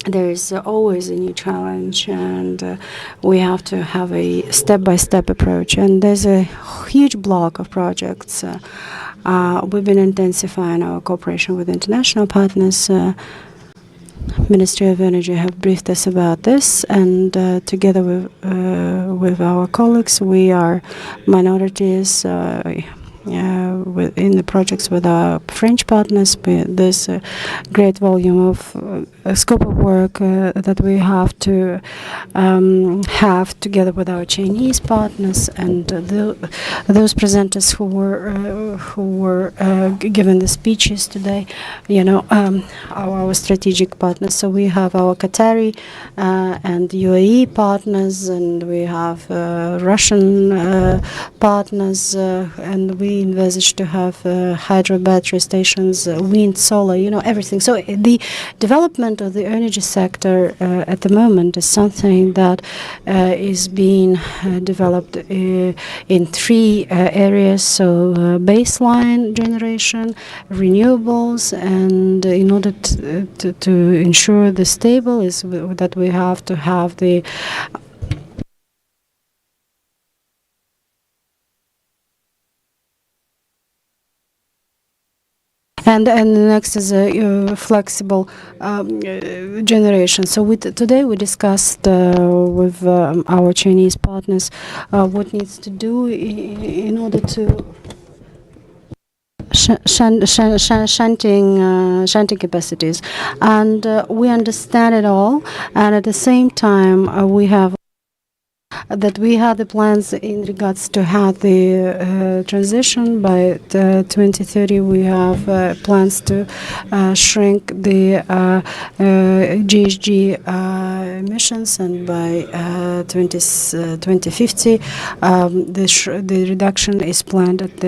There is always a new challenge, and we have to have a step-by-step approach. And there's a huge block of projects. We've been intensifying our cooperation with international partners. Ministry of Energy have briefed us about this, and together with our colleagues, we are minorities in the projects with our French partners. There's a great volume of scope of work that we have to have together with our Chinese partners, and those presenters who were given the speeches today, our strategic partners. So we have our Qatari and UAE partners, and we have Russian partners, and we envisage to have hydro battery stations, wind, solar, everything. So the development of the energy sector at the moment is something that is being developed in three areas. So baseline generation, renewables, and in order to ensure the stable is that we have to have the And the next is a flexible generation. So today we discussed with our Chinese partners what needs to do in order to shunting capacities, and we understand it all. And at the same time, we have the plans in regards to have the transition by 2030. We have plans to shrink the GHG emissions, and by 2050 the reduction is planned at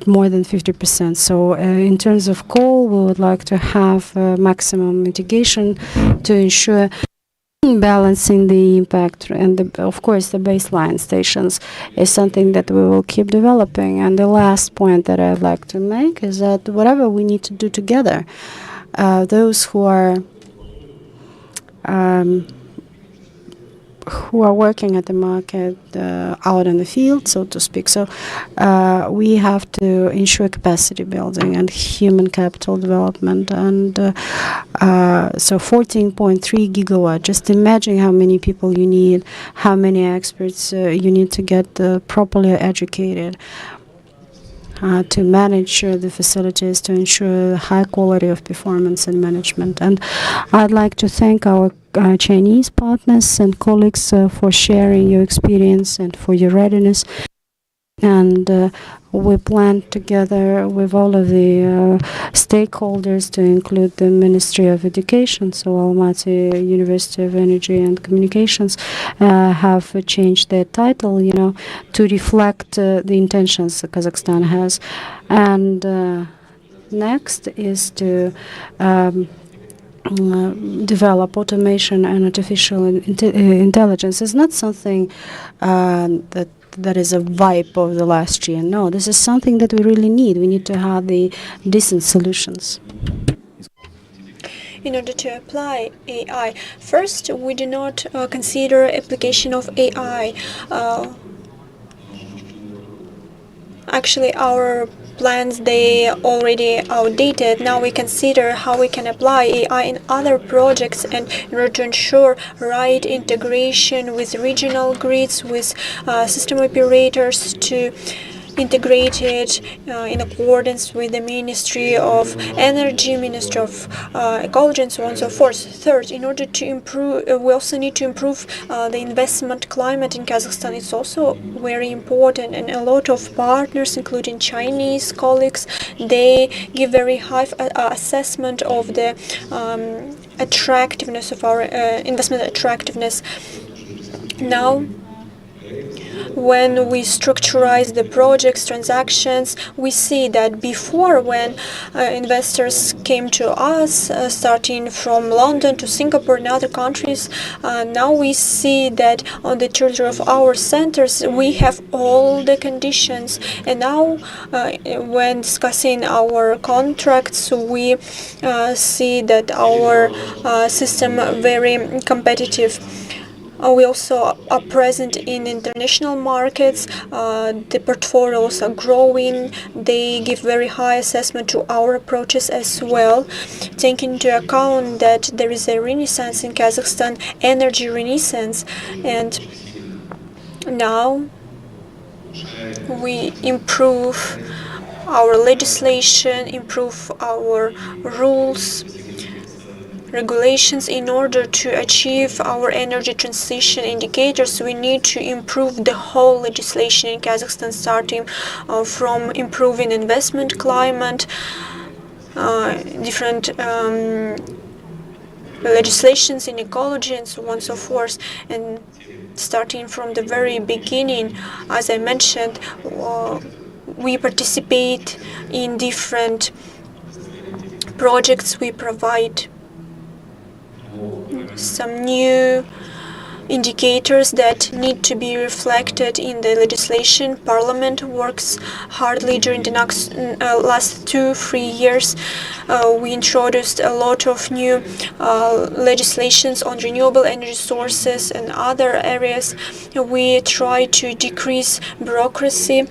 more than 50%. So in terms of coal, we would like to have maximum mitigation to ensure balancing the impact, and of course the baseline stations is something that we will keep developing. And the last point that I'd like to make is that whatever we need to do together, those who are working at the market out in the field, so to speak. So we have to ensure capacity building and human capital development. And so 14.3 gigawatt, just imagine how many people you need, how many experts you need to get properly educated to manage the facilities, to ensure high quality of performance and management. And I'd like to thank our Chinese partners and colleagues for sharing your experience and for your readiness. And we plan together with all of the stakeholders, to include the Ministry of Education, so Almaty University of Energy and Communications have changed their title, to reflect the intentions that Kazakhstan has. And next is to develop automation and artificial intelligence. It's not something that is a vibe of the last year. No, this is something that we really need. We need to have the decent solutions. In order to apply AI, first, we do not consider application of AI. Actually, our plans, they already outdated. Now we consider how we can apply AI in other projects, and in order to ensure right integration with regional grids, with system operators, to integrate it in accordance with the Ministry of Energy, Ministry of Ecology, and so on and so forth. Third, in order to improve, we also need to improve the investment climate in Kazakhstan. It's also very important, and a lot of partners, including Chinese colleagues, they give very high assessment of the attractiveness of our investment attractiveness. Now, when we structurize the projects, transactions, we see that before, when investors came to us, starting from London to Singapore and other countries, now we see that on the territory of our centers, we have all the conditions. And now, when discussing our contracts, we see that our system very competitive. We also are present in international markets. The portfolios are growing. They give very high assessment to our approaches as well, taking into account that there is a renaissance in Kazakhstan, energy renaissance, and now we improve our legislation, improve our rules, regulations. In order to achieve our energy transition indicators, we need to improve the whole legislation in Kazakhstan, starting from improving investment climate, different legislations in ecology, and so on and so forth. And starting from the very beginning, as I mentioned, we participate in different projects. We provide some new indicators that need to be reflected in the legislation. Parliament works hardly during the last 2-3 years. We introduced a lot of new legislations on renewable energy sources and other areas. We try to decrease bureaucracy.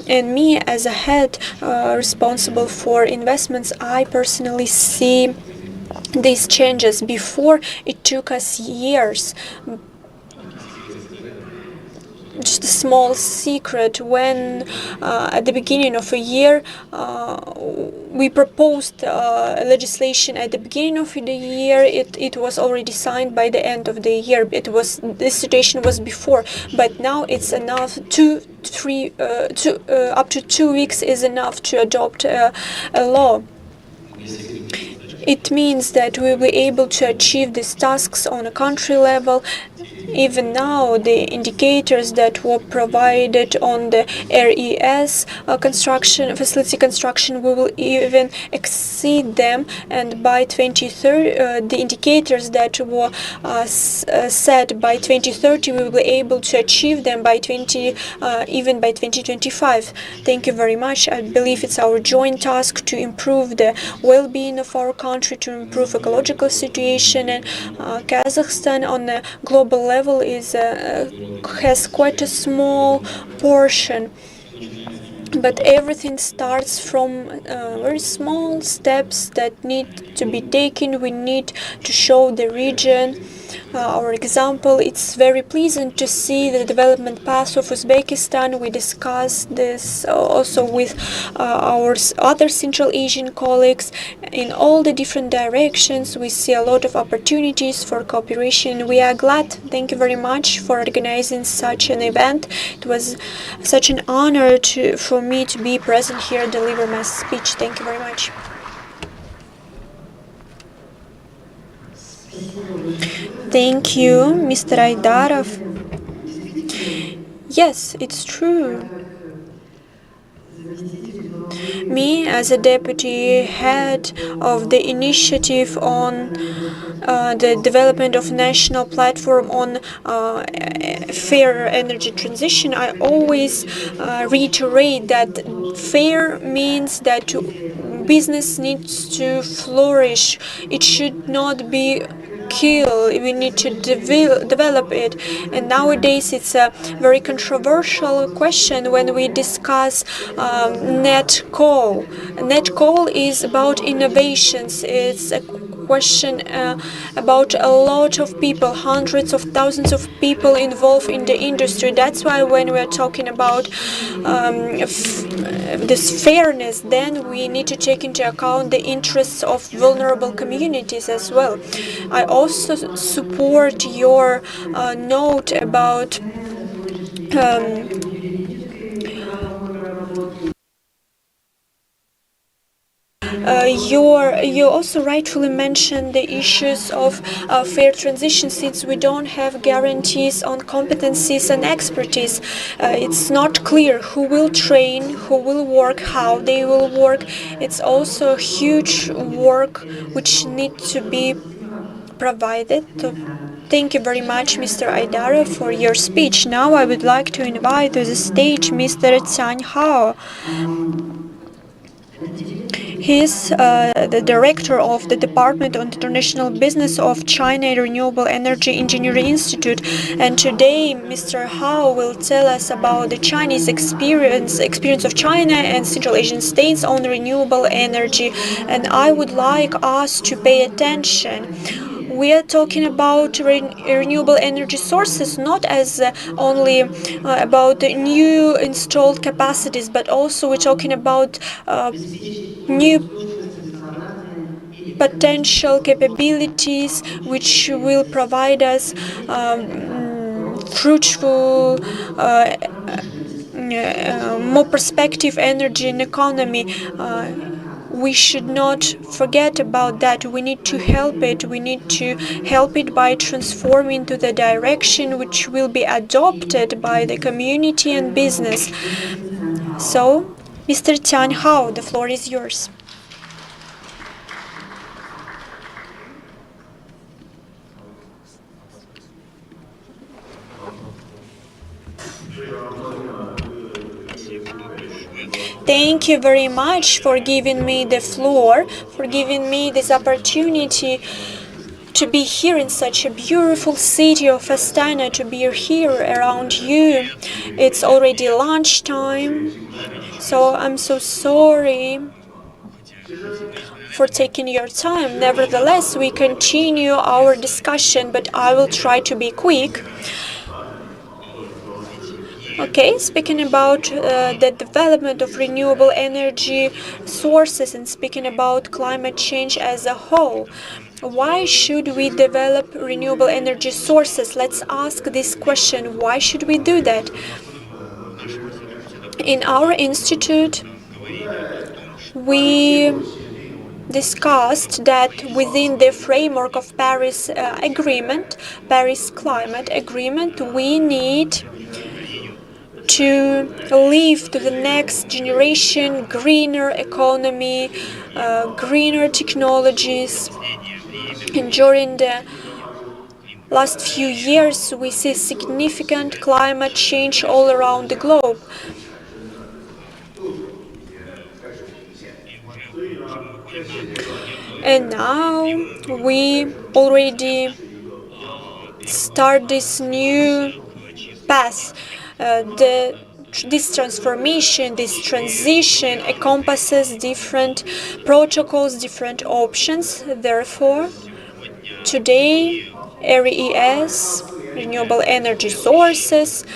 And me as a head responsible for investments, I personally see these changes. Before, it took us years. Just a small secret, when at the beginning of a year we proposed legislation at the beginning of the year, it was already signed by the end of the year. This situation was before, but now it's enough. Up to 2 weeks is enough to adopt a law. It means that we will be able to achieve these tasks on a country level. Even now, the indicators that were provided on the RES facility construction, we will even exceed them. And by 2030, the indicators that were set by 2030, we will be able to achieve them by even by 2025. Thank you very much. I believe it's our joint task to improve the well-being of our country, to improve ecological situation. And Kazakhstan on a global level has quite a small portion, but everything starts from very small steps that need to be taken. We need to show the region our example. It's very pleasant to see the development path of Uzbekistan. We discussed this also with our other Central Asian colleagues. In all the different directions, we see a lot of opportunities for cooperation. We are glad. Thank you very much for organizing such an event. It was such an honor for me to be present here and deliver my speech. Thank you very much. Thank you, Mr. Aydarov. Yes, it's true. Me, as a deputy head of the initiative on the development of national platform on fair energy transition, I always reiterate that fair means that business needs to flourish. It should not be kill. We need to develop it. And nowadays it's a very controversial question when we discuss net coal. Net coal is about innovations. It's a question about a lot of people, hundreds of thousands of people involved in the industry. That's why when we're talking about this fairness, then we need to take into account the interests of vulnerable communities as well. I also support your note about you also rightfully mentioned the issues of fair transition. Since we don't have guarantees on competencies and expertise, it's not clear who will train, who will work, how they will work. It's also a huge work which needs to be provided. So thank you very much, Mr. Aydarov, for your speech. Now I would like to invite to the stage Mr. Tsang Hao. He's the director of the Department of International Business of China Renewable Energy Engineering Institute. And today, Mr. Hao will tell us about the Chinese experience of China and Central Asian states on renewable energy. And I would like us to pay attention. We are talking about renewable energy sources not as only about the new installed capacities, but also we're talking about new potential capabilities which will provide us fruitful, more perspective energy and economy. We should not forget about that. We need to help it. We need to help it by transforming to the direction which will be adopted by the community and business. So, Mr. Tian Hao, the floor is yours. Thank you very much for giving me the floor, for giving me this opportunity to be here in such a beautiful city of Astana, to be here around you. It's already lunchtime, so I'm so sorry for taking your time. Nevertheless, we continue our discussion, but I will try to be quick. Okay, speaking about the development of renewable energy sources and speaking about climate change as a whole, why should we develop renewable energy sources? Let's ask this question. Why should we do that? In our institute, we discussed that within the framework of Paris Agreement, Paris Climate Agreement, we need to leave to the next generation greener economy, greener technologies. And during the last few years, we see significant climate change all around the globe. And now we already start this new path. This transformation, this transition encompasses different protocols, different options. Therefore, today, RES, renewable energy sources,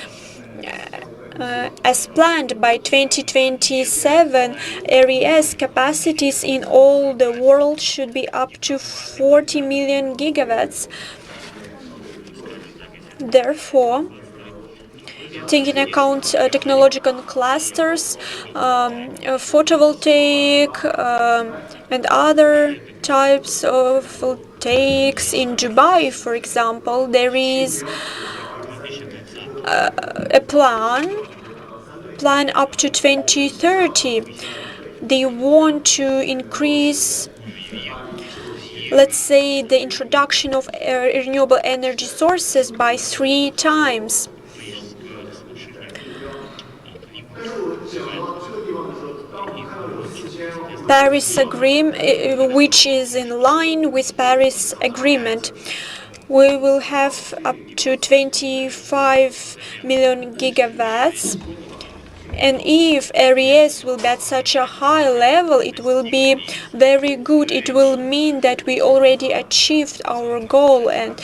as planned by 2027, RES capacities in all the world should be up to 40 million gigawatts. Therefore, taking account technological clusters, photovoltaic and other types of voltaics. In Dubai, for example, there is a plan up to 2030. They want to increase, let's say, the introduction of renewable energy sources by 3 times. Paris Agreement, which is in line with Paris Agreement. We will have up to 25 million gigawatts. And if RES will be at such a high level, it will be very good. It will mean that we already achieved our goal. And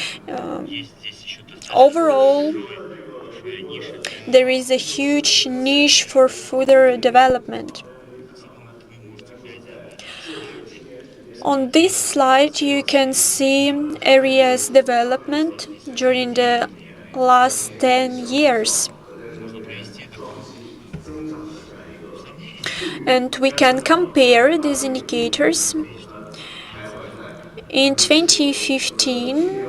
overall, there is a huge niche for further development. On this slide, you can see RES development during the last 10 years. And we can compare these indicators. In 2015,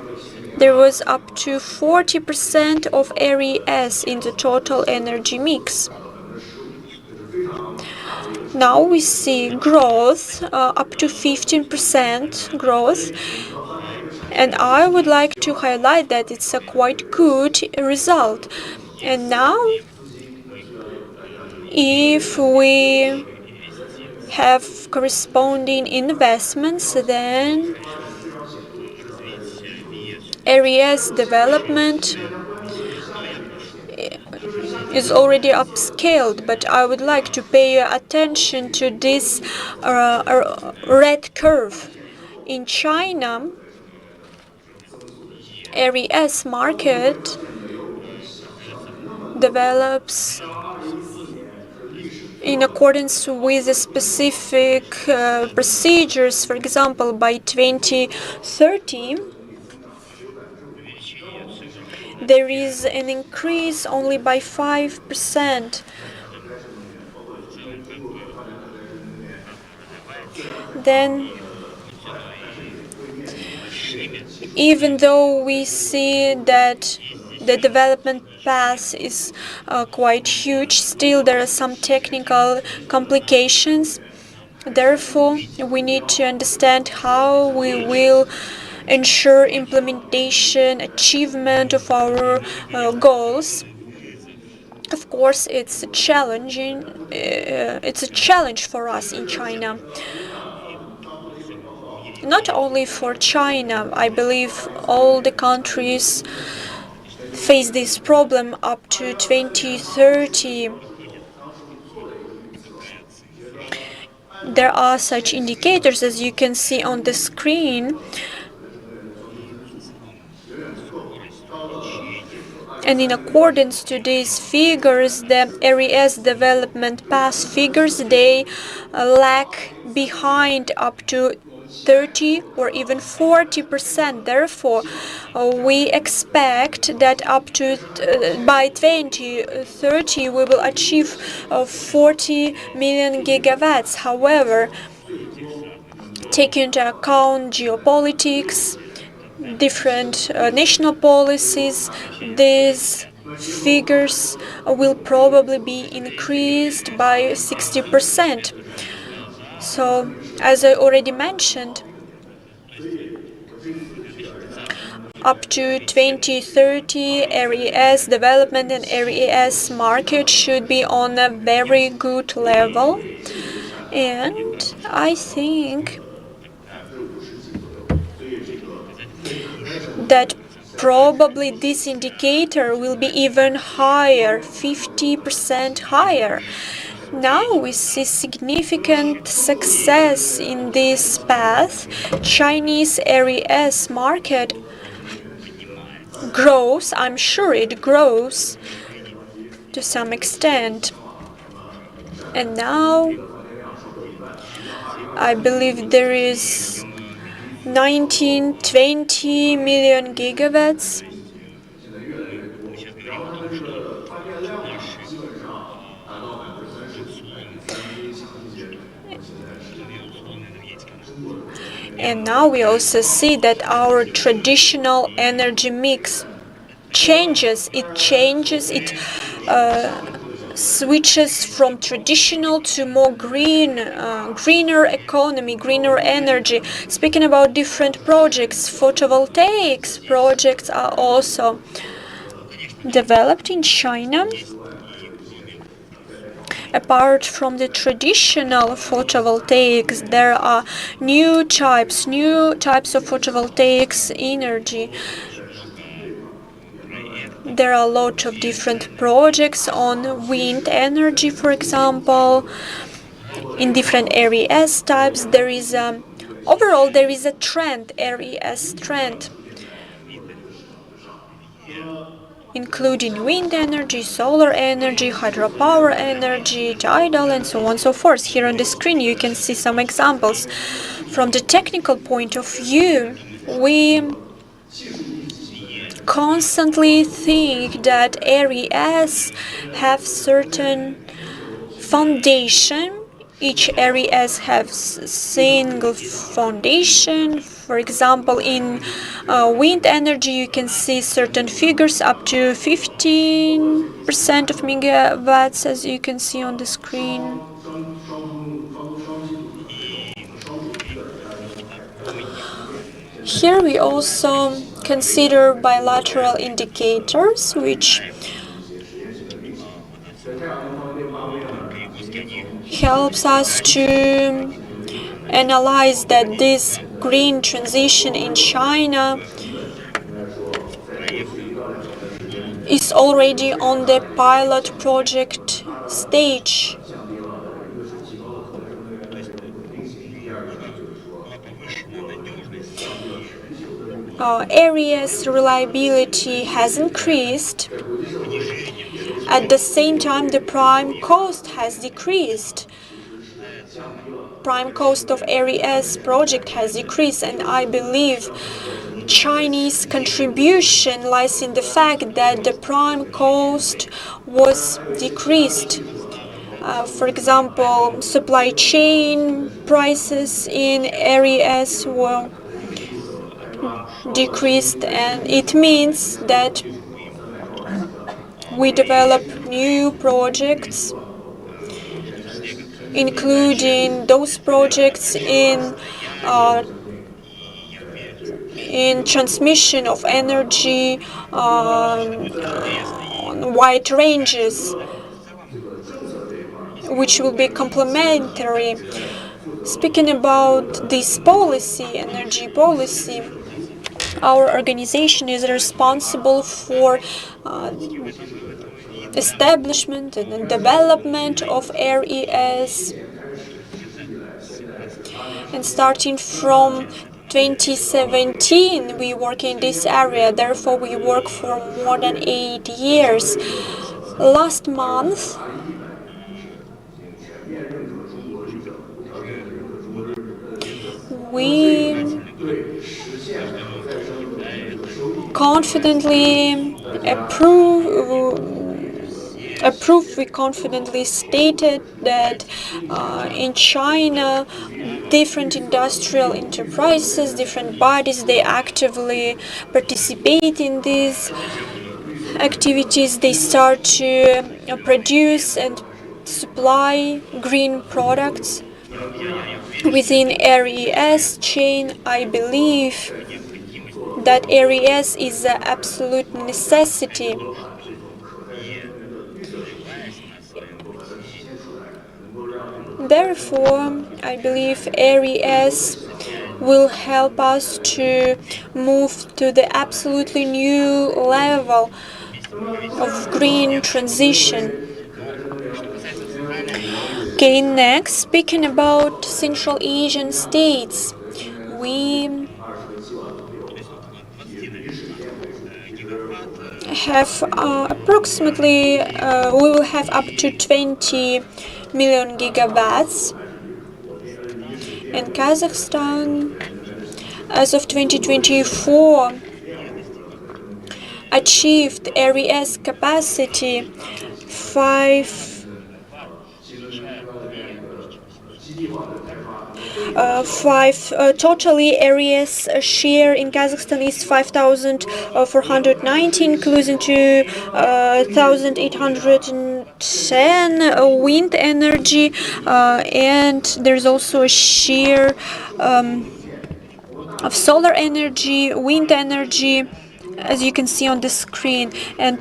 there was up to 40% of RES in the total energy mix. Now we see growth, up to 15% growth, and I would like to highlight that it's a quite good result. And now, if we have corresponding investments, then areas development is already upscaled, but I would like to pay attention to this red curve. In China, areas market develops in accordance with the specific procedures. For example, by 2030, there is an increase only by 5%. Then, even though we see that the development path is quite huge, still there are some technical complications. Therefore, we need to understand how we will ensure implementation, achievement of our goals. Of course, it's challenging. It's a challenge for us in China. Not only for China, I believe all the countries face this problem up to 2030. There are such indicators, as you can see on the screen. And in accordance to these figures, the areas development path figures, they lag behind up to 30 or even 40%. Therefore, we expect that up to by 2030 we will achieve 40 million gigawatts. However, taking into account geopolitics, different national policies, these figures will probably be increased by 60%. So, as I already mentioned, up to 2030, areas development and areas market should be on a very good level. And I think that probably this indicator will be even higher, 50% higher. Now we see significant success in this path. Chinese areas market grows, I'm sure it grows to some extent. And now I believe there is 19-20 million gigawatts. And now we also see that our traditional energy mix changes. It switches from traditional to more greener economy, greener energy. Speaking about different projects, photovoltaics projects are also developed in China. Apart from the traditional photovoltaics, there are new types of photovoltaics energy. There are a lot of different projects on wind energy, for example. In different areas types, overall there is a trend, areas trend, including wind energy, solar energy, hydropower energy, tidal, and so on and so forth. Here on the screen you can see some examples. From the technical point of view, we constantly think that areas have certain foundation. Each areas have single foundation. For example, in wind energy, you can see certain figures up to 15% of megawatts, as you can see on the screen. Here we also consider bilateral indicators, which helps us to analyze that this green transition in China is already on the pilot project stage. Areas reliability has increased. At the same time, the prime cost has decreased. Prime cost of areas project has decreased, and I believe Chinese contribution lies in the fact that the prime cost was decreased. For example, supply chain prices in areas were decreased, and it means that we develop new projects, including those projects in transmission of energy on wide ranges, which will be complementary. Speaking about this policy, energy policy, our organization is responsible for establishment and development of RES. And starting from 2017, we work in this area. Therefore, we work for more than 8 years. Last month, we confidently we confidently stated that in China, different industrial enterprises, different bodies, they actively participate in these activities. They start to produce and supply green products within RES chain. I believe that RES is an absolute necessity. Therefore, I believe RES will help us to move to the absolutely new level of green transition. Okay, next, speaking about Central Asian states, we have approximately, we will have up to 20 million gigawatts. In Kazakhstan, as of 2024, achieved RES capacity totally RES share in Kazakhstan is 5,419, including to 1,810 wind energy, and there's also a share of solar energy, wind energy, as you can see on the screen. And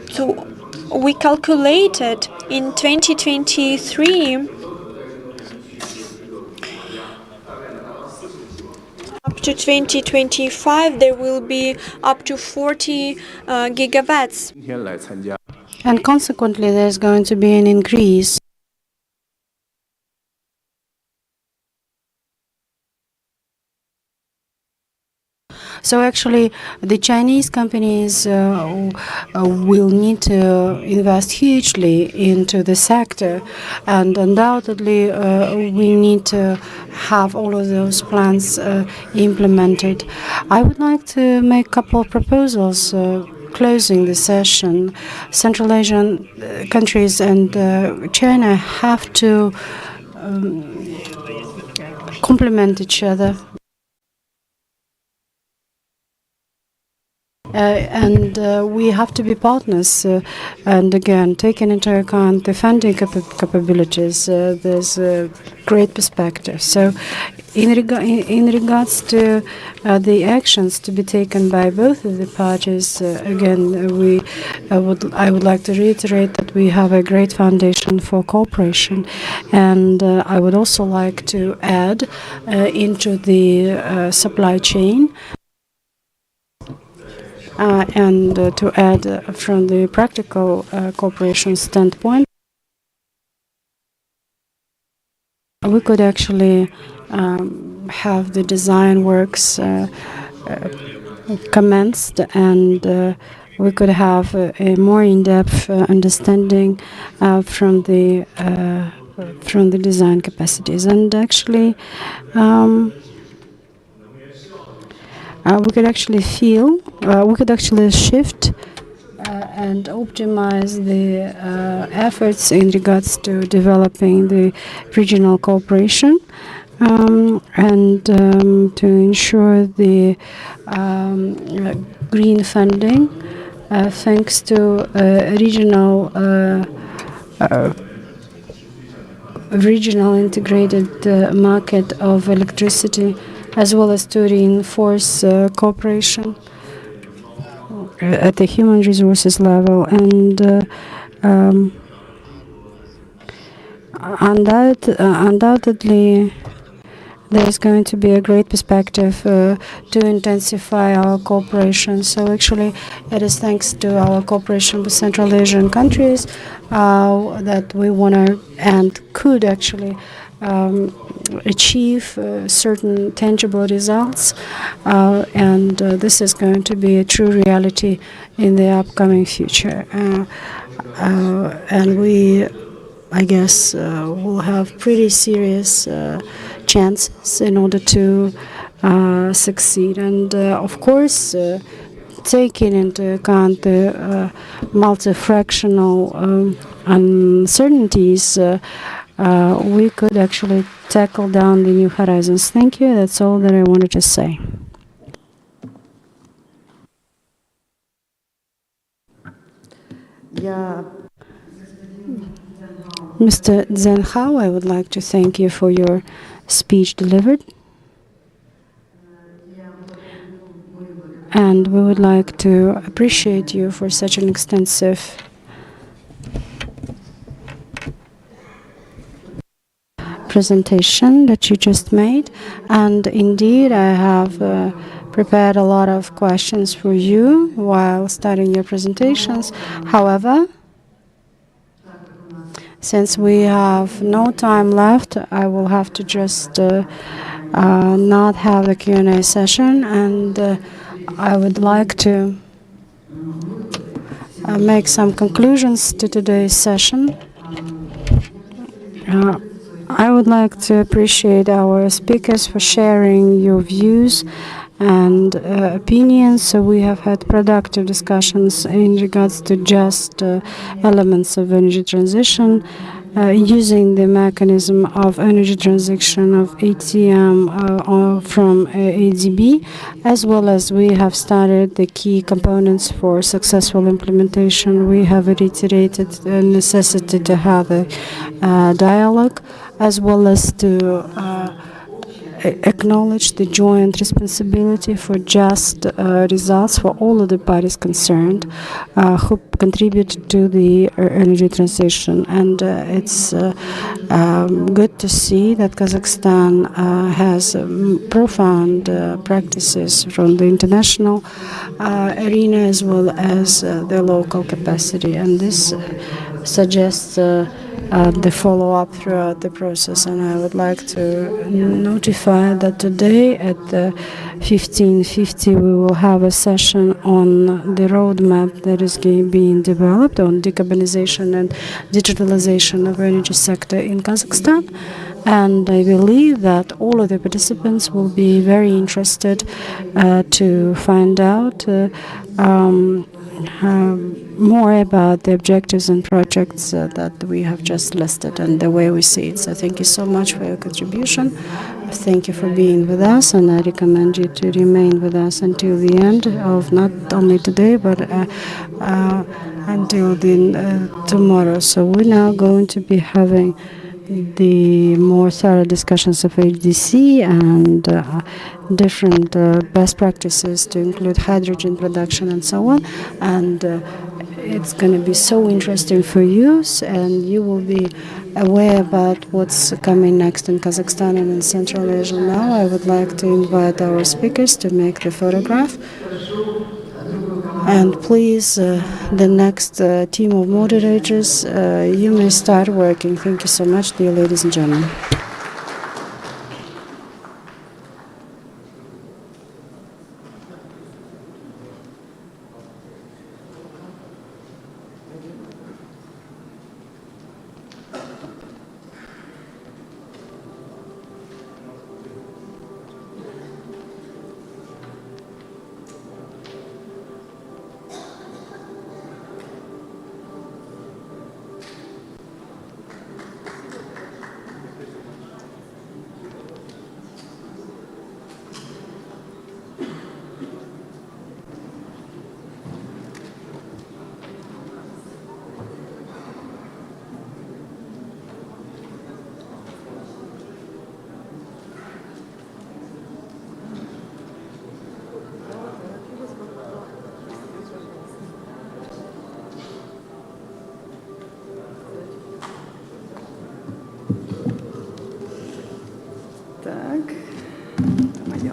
we calculated in 2023 up to 2025 there will be up to 40 gigawatts. And consequently, there's going to be an increase. So actually, the Chinese companies will need to invest hugely into the sector, and undoubtedly we need to have all of those plans implemented. I would like to make a couple of proposals closing the session. Central Asian countries and China have to complement each other. and we have to be partners. And again, taking into account the funding capabilities, there's a great perspective. So in regards to the actions to be taken by both of the parties, again, I would like to reiterate that we have a great foundation for cooperation, and I would also like to add into the supply chain. And to add from the practical cooperation standpoint, we could actually have the design works commenced, and we could have a more in-depth understanding from the design capacities. And actually, we could actually shift and optimize the efforts in regards to developing the regional cooperation and to ensure the green funding thanks to regional integrated market of electricity, as well as to reinforce cooperation at the human resources level. And undoubtedly, there's going to be a great perspective to intensify our cooperation. So actually, it is thanks to our cooperation with Central Asian countries that we want to and could actually achieve certain tangible results, and this is going to be a true reality in the upcoming future. And we, I guess, will have pretty serious chances in order to succeed. And of course, taking into account the multifractional uncertainties, we could actually tackle down the new horizons. Thank you. That's all that I wanted to say. Yeah. Mr. Zhenhao, I would like to thank you for your speech delivered. And we would like to appreciate you for such an extensive presentation that you just made. And indeed, I have prepared a lot of questions for you while studying your presentations. However, since we have no time left, I will have to just not have the Q&A session, and I would like to make some conclusions to today's session. I would like to appreciate our speakers for sharing your views and opinions. So we have had productive discussions in regards to just elements of energy transition, using the mechanism of energy transition of ATM from ADB, as well as we have studied the key components for successful implementation. We have reiterated the necessity to have a dialogue, as well as to acknowledge the joint responsibility for just results for all of the parties concerned who contribute to the energy transition. And it's good to see that Kazakhstan has profound practices from the international arena as well as the local capacity. And this suggests the follow-up throughout the process. And I would like to notify that today at 15:50 we will have a session on the roadmap that is being developed on decarbonization and digitalization of energy sector in Kazakhstan. And I believe that all of the participants will be very interested to find out more about the objectives and projects that we have just listed and the way we see it. So thank you so much for your contribution. thank you for being with us, and I recommend you to remain with us until the end of not only today, but until tomorrow. So we're now going to be having the more thorough discussions of HDC and different best practices to include hydrogen production and so on. And it's going to be so interesting for you, and you will be aware about what's coming next in Kazakhstan and in Central Asia. Now I would like to invite our speakers to make the photograph. And please, the next team of moderators, you may start working. Thank you so much, dear ladies and gentlemen. Так. Моё.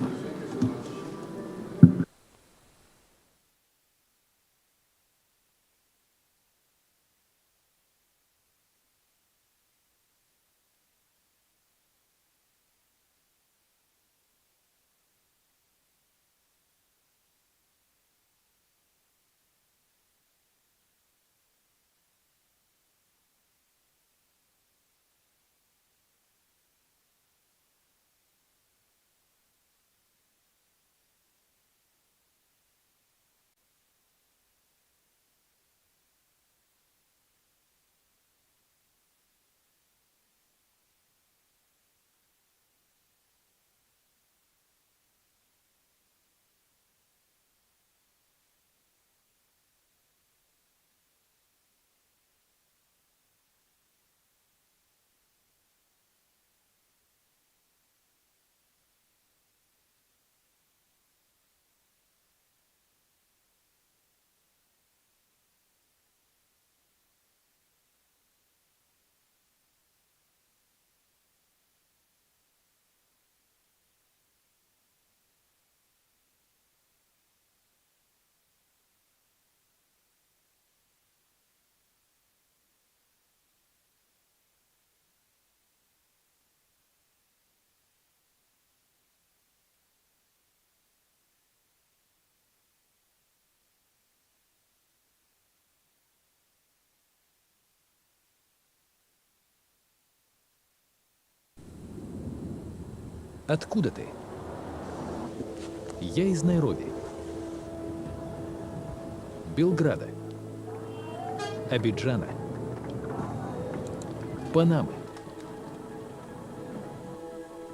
Откуда ты? Я из Найроби, Белграда, Абиджана, Панамы,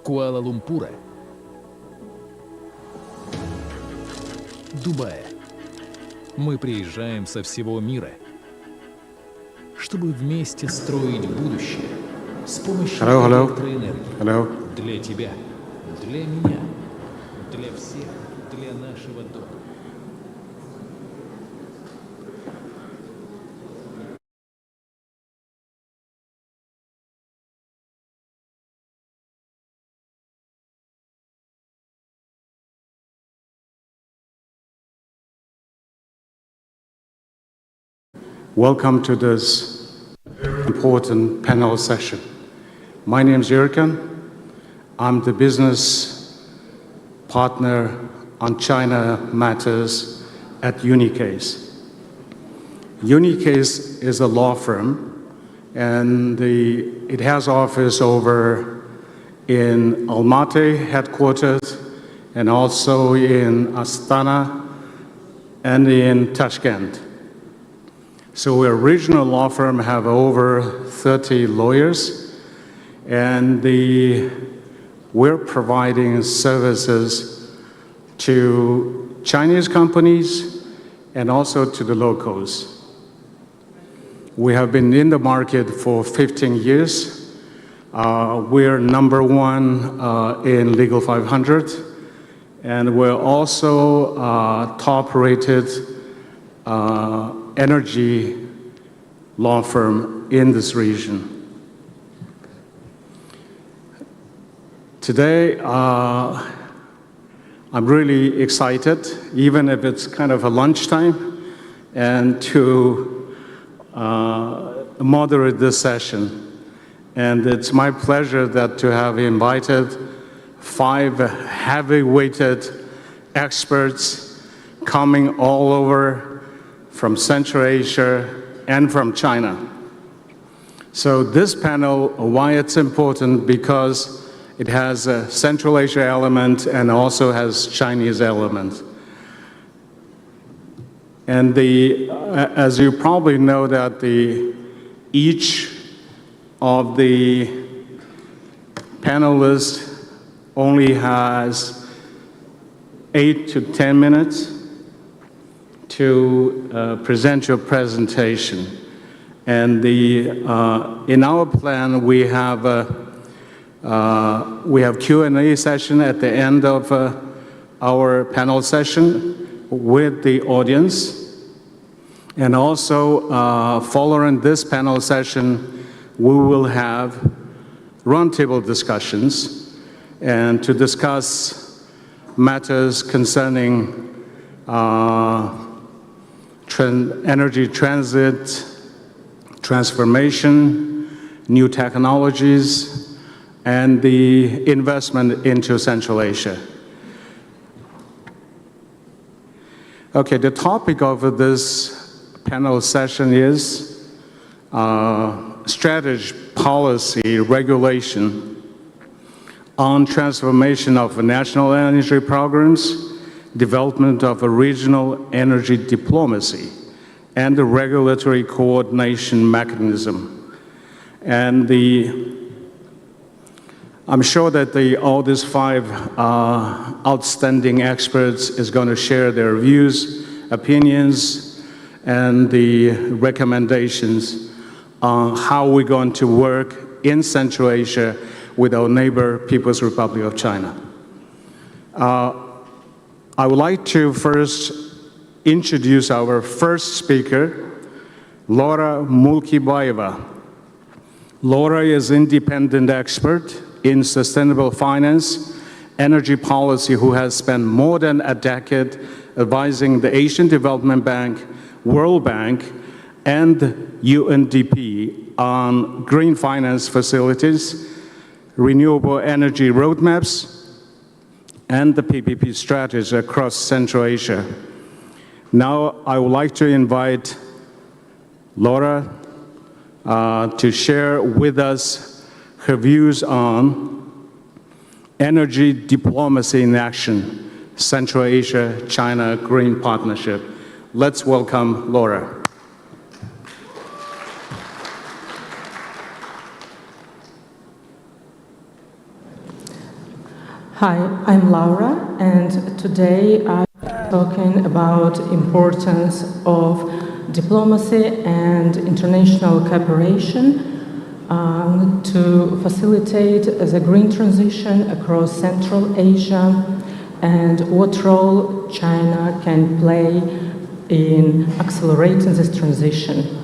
Куала-Лумпура, Дубая. Мы приезжаем со всего мира, чтобы вместе строить будущее с помощью электроэнергии. Для тебя, для меня, для всех, для нашего дома. Welcome to this important panel session. My name is Jurgen. I'm the business partner on China matters at Unicase. Unicase is a law firm, and it has office over in Almaty headquarters, and also in Astana and in Tashkent. So we're a regional law firm, have over 30 lawyers, and we're providing services to Chinese companies and also to the locals. We have been in the market for 15 years. We're number one in Legal 500, and we're also top-rated energy law firm in this region. Today, I'm really excited, even if it's kind of a lunchtime, and to moderate this session. And it's my pleasure to have invited 5 heavy-weighted experts coming all over from Central Asia and from China. So this panel, why it's important, because it has a Central Asia element and also has Chinese element. And as you probably know, that each of the panelists only has 8 to 10 minutes to present your presentation. And in our plan, we have Q&A session at the end of our panel session with the audience. And also, following this panel session, we will have roundtable discussions and to discuss matters concerning energy transit, transformation, new technologies, and the investment into Central Asia. Okay, the topic of this panel session is strategy, policy, regulation on transformation of national energy programs, development of a regional energy diplomacy, and the regulatory coordination mechanism. And I'm sure that all these 5 outstanding experts is going to share their views, opinions, and the recommendations on how we're going to work in Central Asia with our neighbor, People's Republic of China. I would like to first introduce our first speaker, Laura Mulkibayeva. Laura is an independent expert in sustainable finance, energy policy, who has spent more than a decade advising the Asian Development Bank, World Bank, and UNDP on green finance facilities, renewable energy roadmaps, and the PPP strategies across Central Asia. Now, I would like to invite Laura to share with us her views on energy diplomacy in action, Central Asia-China Green Partnership. Let's welcome Laura. Hi, I'm Laura, and today I'm talking about importance of diplomacy and international cooperation to facilitate the green transition across Central Asia and what role China can play in accelerating this transition.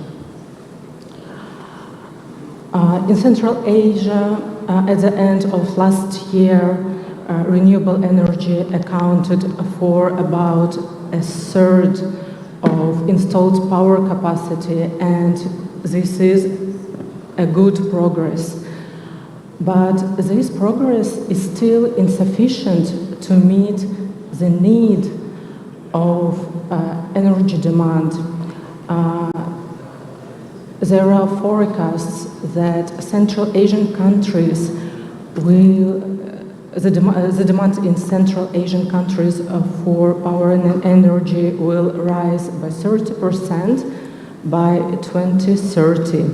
In Central Asia, at the end of last year, renewable energy accounted for about a third of installed power capacity, and this is a good progress. But this progress is still insufficient to meet the need of energy demand. There are forecasts that Central Asian countries the demand in Central Asian countries for power and energy will rise by 30% by 2030.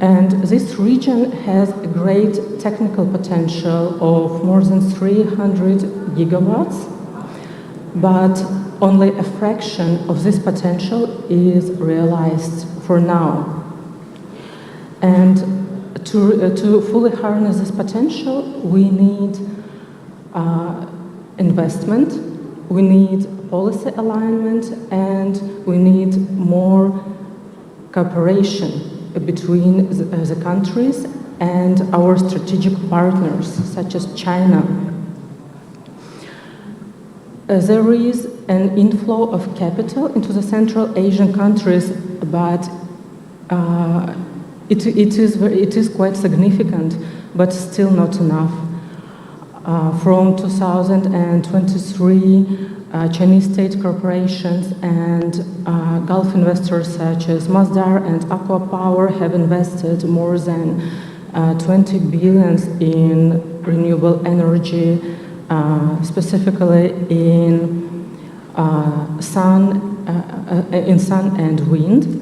And this region has a great technical potential of more than 300 gigawatts, but only a fraction of this potential is realized for now. And to fully harness this potential, we need investment, we need policy alignment, and we need more cooperation between the countries and our strategic partners, such as China. There is an inflow of capital into the Central Asian countries, but it is quite significant, but still not enough. From 2023, Chinese state corporations and Gulf investors such as Masdar and Hydropower have invested more than 20 billion in renewable energy, specifically in sun and wind.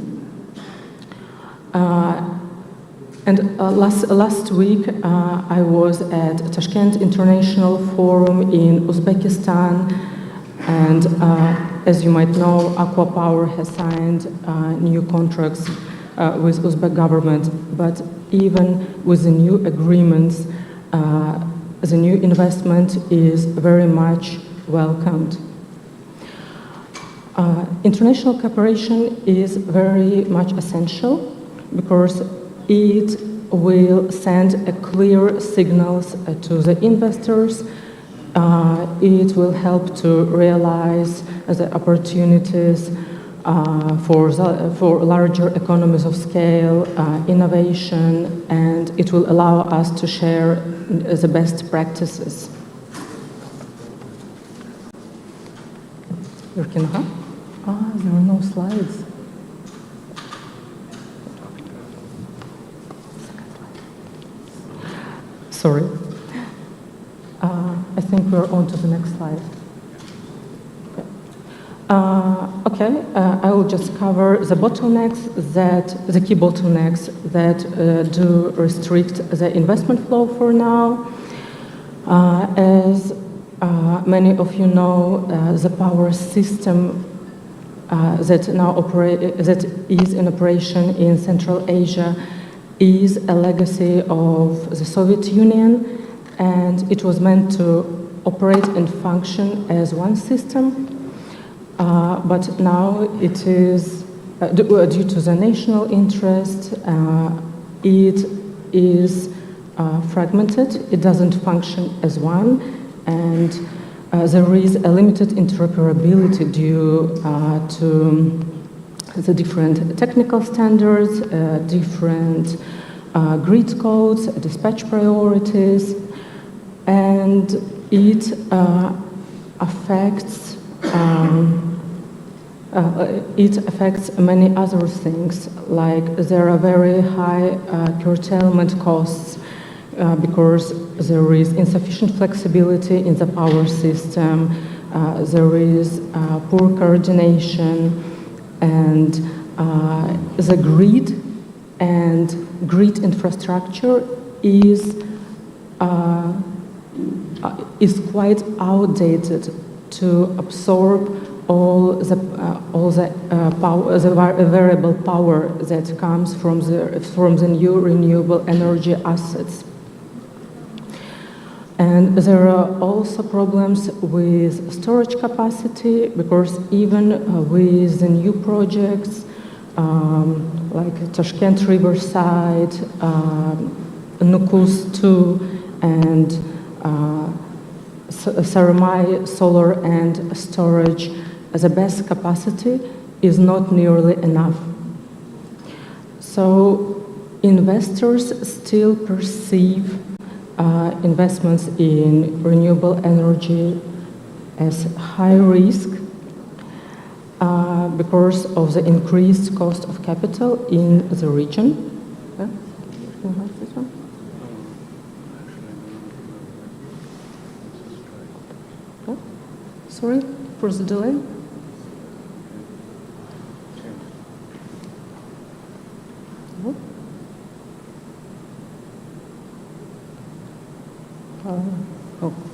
Last week, I was at Tashkent International Forum in Uzbekistan, and as you might know, Hydropower has signed new contracts with Uzbek government. But even with the new agreements, the new investment is very much welcomed. International cooperation is very much essential because it will send a clear signals to the investors. It will help to realize the opportunities for larger economies of scale, innovation, and it will allow us to share the best practices. There are no slides. Sorry. I think we're on to the next slide. Okay, I will just cover the key bottlenecks that do restrict the investment flow for now. As many of you know, the power system that is in operation in Central Asia is a legacy of the Soviet Union, and it was meant to operate and function as one system. But now it is, due to the national interest, it is fragmented, it doesn't function as one, and there is a limited interoperability due to the different technical standards, different grid codes, dispatch priorities, and it affects many other things, like there are very high curtailment costs because there is insufficient flexibility in the power system, there is poor coordination, and the grid and grid infrastructure is quite outdated to absorb all the variable power that comes from the new renewable energy assets. And there are also problems with storage capacity, because even with the new projects like Tashkent Riverside, Nukus 2, and Saramai solar and storage, the best capacity is not nearly enough. So investors still perceive investments in renewable energy as high risk because of the increased cost of capital in the region. Sorry for the delay.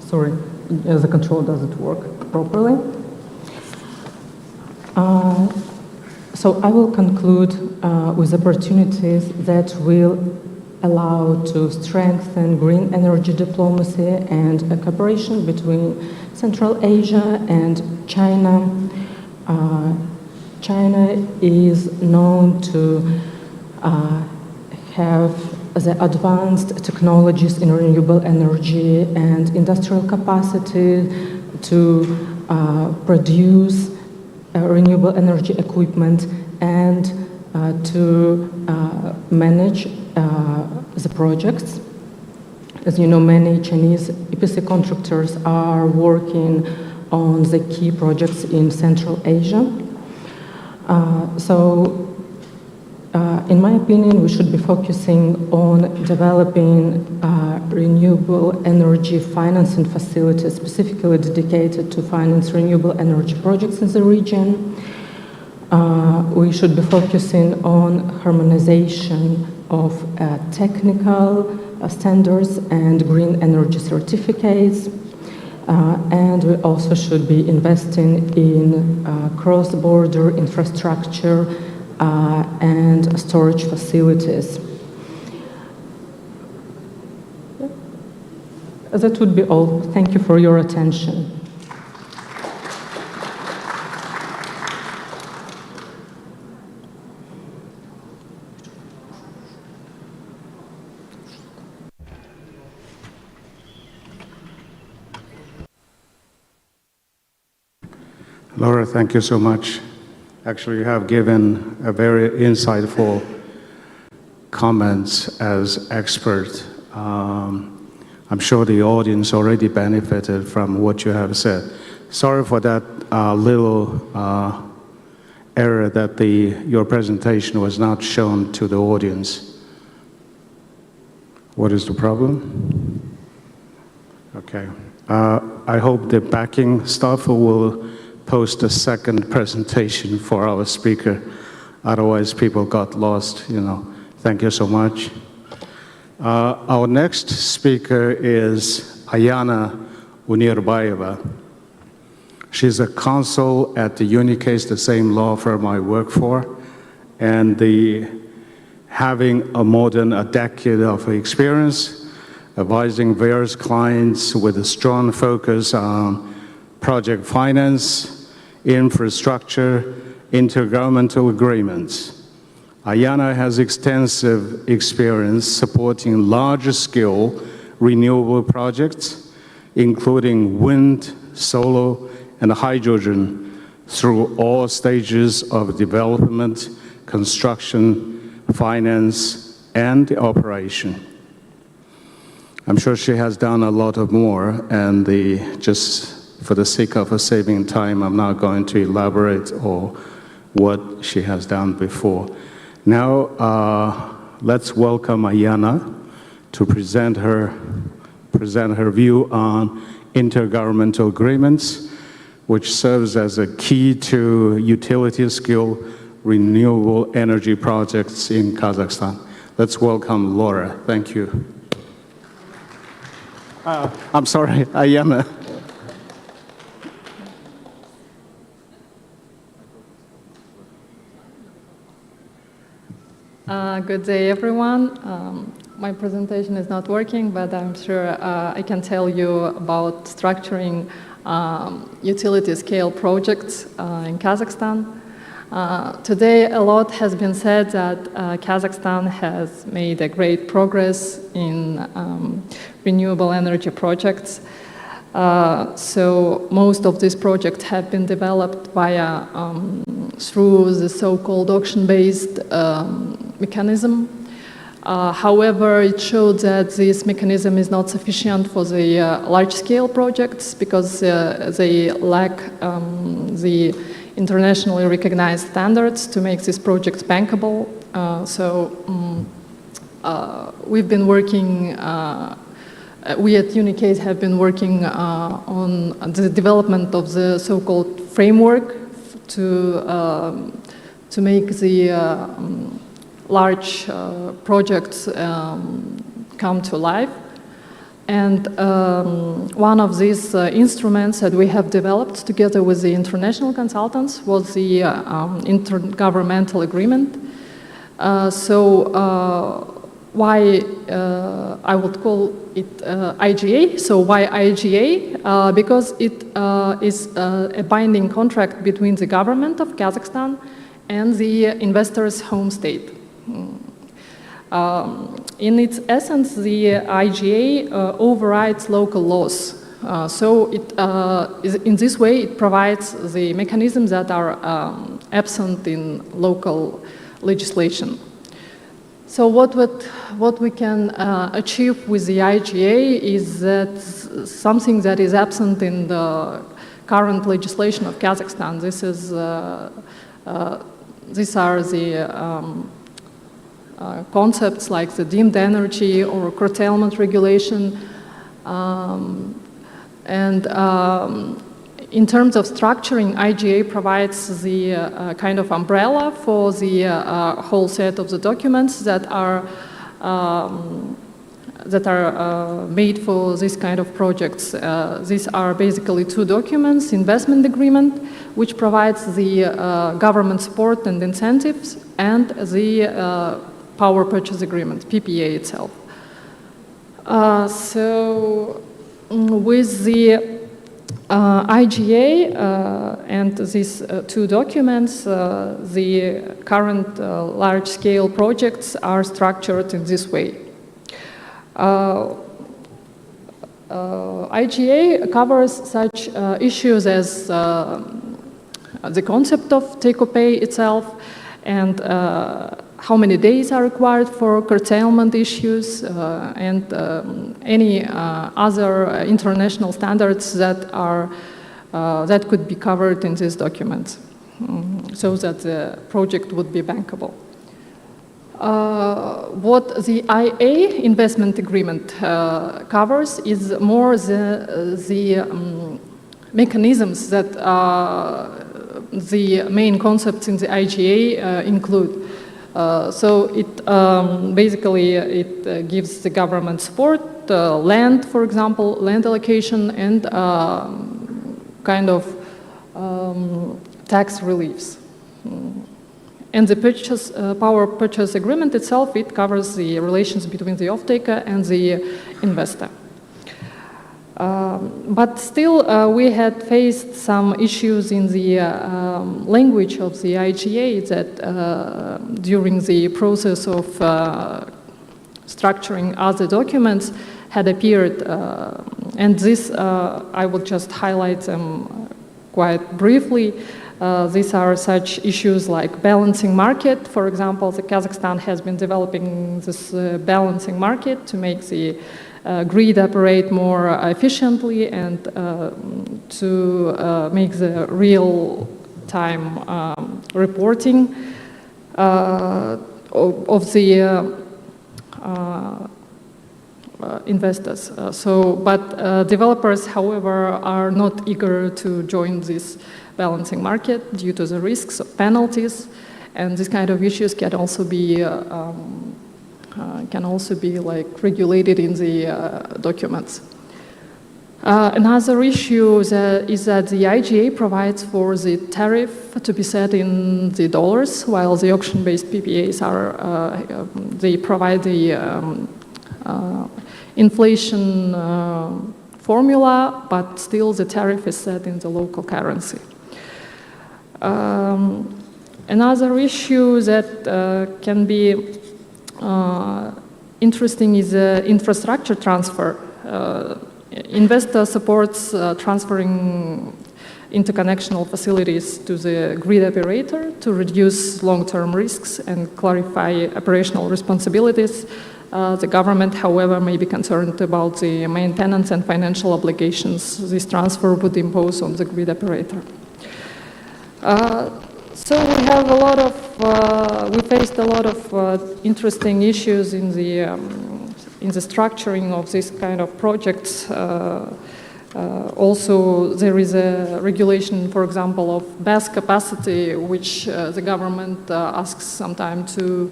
sorry, the control doesn't work properly. So I will conclude with opportunities that will allow to strengthen green energy diplomacy and a cooperation between Central Asia and China. China is known to have the advanced technologies in renewable energy and industrial capacity to produce renewable energy equipment and to manage the projects. As you know, many Chinese EPC contractors are working on the key projects in Central Asia. In my opinion, we should be focusing on developing renewable energy financing facilities specifically dedicated to finance renewable energy projects in the region. We should be focusing on harmonization of technical standards and green energy certificates. And we also should be investing in cross-border infrastructure and storage facilities. That would be all. Thank you for your attention. Laura, thank you so much. Actually, you have given a very insightful comments as expert. I'm sure the audience already benefited from what you have said. Sorry for that little error that your presentation was not shown to the audience. What is the problem? Okay. I hope the backing staff will post a second presentation for our speaker. Otherwise, people got lost, you know. Thank you so much. Our next speaker is Ayana Unirbayeva. She's a counsel at the Unicase, the same law firm I work for, and having more than a decade of experience advising various clients with a strong focus on project finance, infrastructure, intergovernmental agreements. Ayana has extensive experience supporting large-scale renewable projects, including wind, solar, and hydrogen, through all stages of development, construction, finance, and operation. I'm sure she has done a lot of more, and just for the sake of saving time, I'm not going to elaborate on what she has done before. Now, let's welcome Ayana to present her view on intergovernmental agreements, which serves as a key to utility-scale renewable energy projects in Kazakhstan. Let's welcome Laura. Thank you. I'm sorry, Ayana. Good day, everyone. My presentation is not working, but I'm sure I can tell you about structuring utility-scale projects in Kazakhstan. Today, a lot has been said that Kazakhstan has made a great progress in renewable energy projects. So most of these projects have been developed through the so-called auction-based mechanism. However, it showed that this mechanism is not sufficient for the large-scale projects because they lack the internationally recognized standards to make these projects bankable. We've been working, we at Unicase have been working on the development of the so-called framework to make the large projects come to life. And one of these instruments that we have developed together with the international consultants was the intergovernmental agreement. Why I would call it IGA? So why IGA? Because it is a binding contract between the government of Kazakhstan and the investor's home state. In its essence, the IGA overrides local laws. In this way, it provides the mechanisms that are absent in local legislation. So what we can achieve with the IGA is that something that is absent in the current legislation of Kazakhstan. These are the concepts like the deemed energy or curtailment regulation. In terms of structuring, IGA provides the kind of umbrella for the whole set of the documents that are made for this kind of projects. These are basically two documents: investment agreement, which provides the government support and incentives, and the power purchase agreement, PPA itself. With the IGA and these two documents, the current large-scale projects are structured in this way. IGA covers such issues as the concept of take-or-pay itself, and how many days are required for curtailment issues, and any other international standards that could be covered in these documents, so that the project would be bankable. What the IA investment agreement covers is more the mechanisms that the main concepts in the IGA include. Basically it gives the government support, land, for example, land allocation, and kind of tax reliefs. And the power purchase agreement itself, it covers the relations between the off-taker and the investor. But still, we had faced some issues in the language of the IGA that during the process of structuring other documents had appeared. And this, I will just highlight them quite briefly. These are such issues like balancing market. For example, Kazakhstan has been developing this balancing market to make the grid operate more efficiently and to make the real-time reporting of the investors. But developers, however, are not eager to join this balancing market due to the risks of penalties, and this kind of issues can also be like regulated in the documents. Another issue is that the IGA provides for the tariff to be set in the dollars, while the auction-based PPAs they provide the inflation formula, but still the tariff is set in the local currency. Another issue that can be interesting is infrastructure transfer. Investor supports transferring interconnectional facilities to the grid operator to reduce long-term risks and clarify operational responsibilities. The government, however, may be concerned about the maintenance and financial obligations this transfer would impose on the grid operator. So we have we faced a lot of interesting issues in the structuring of this kind of projects. Also, there is a regulation, for example, of BESS capacity, which the government asks sometimes to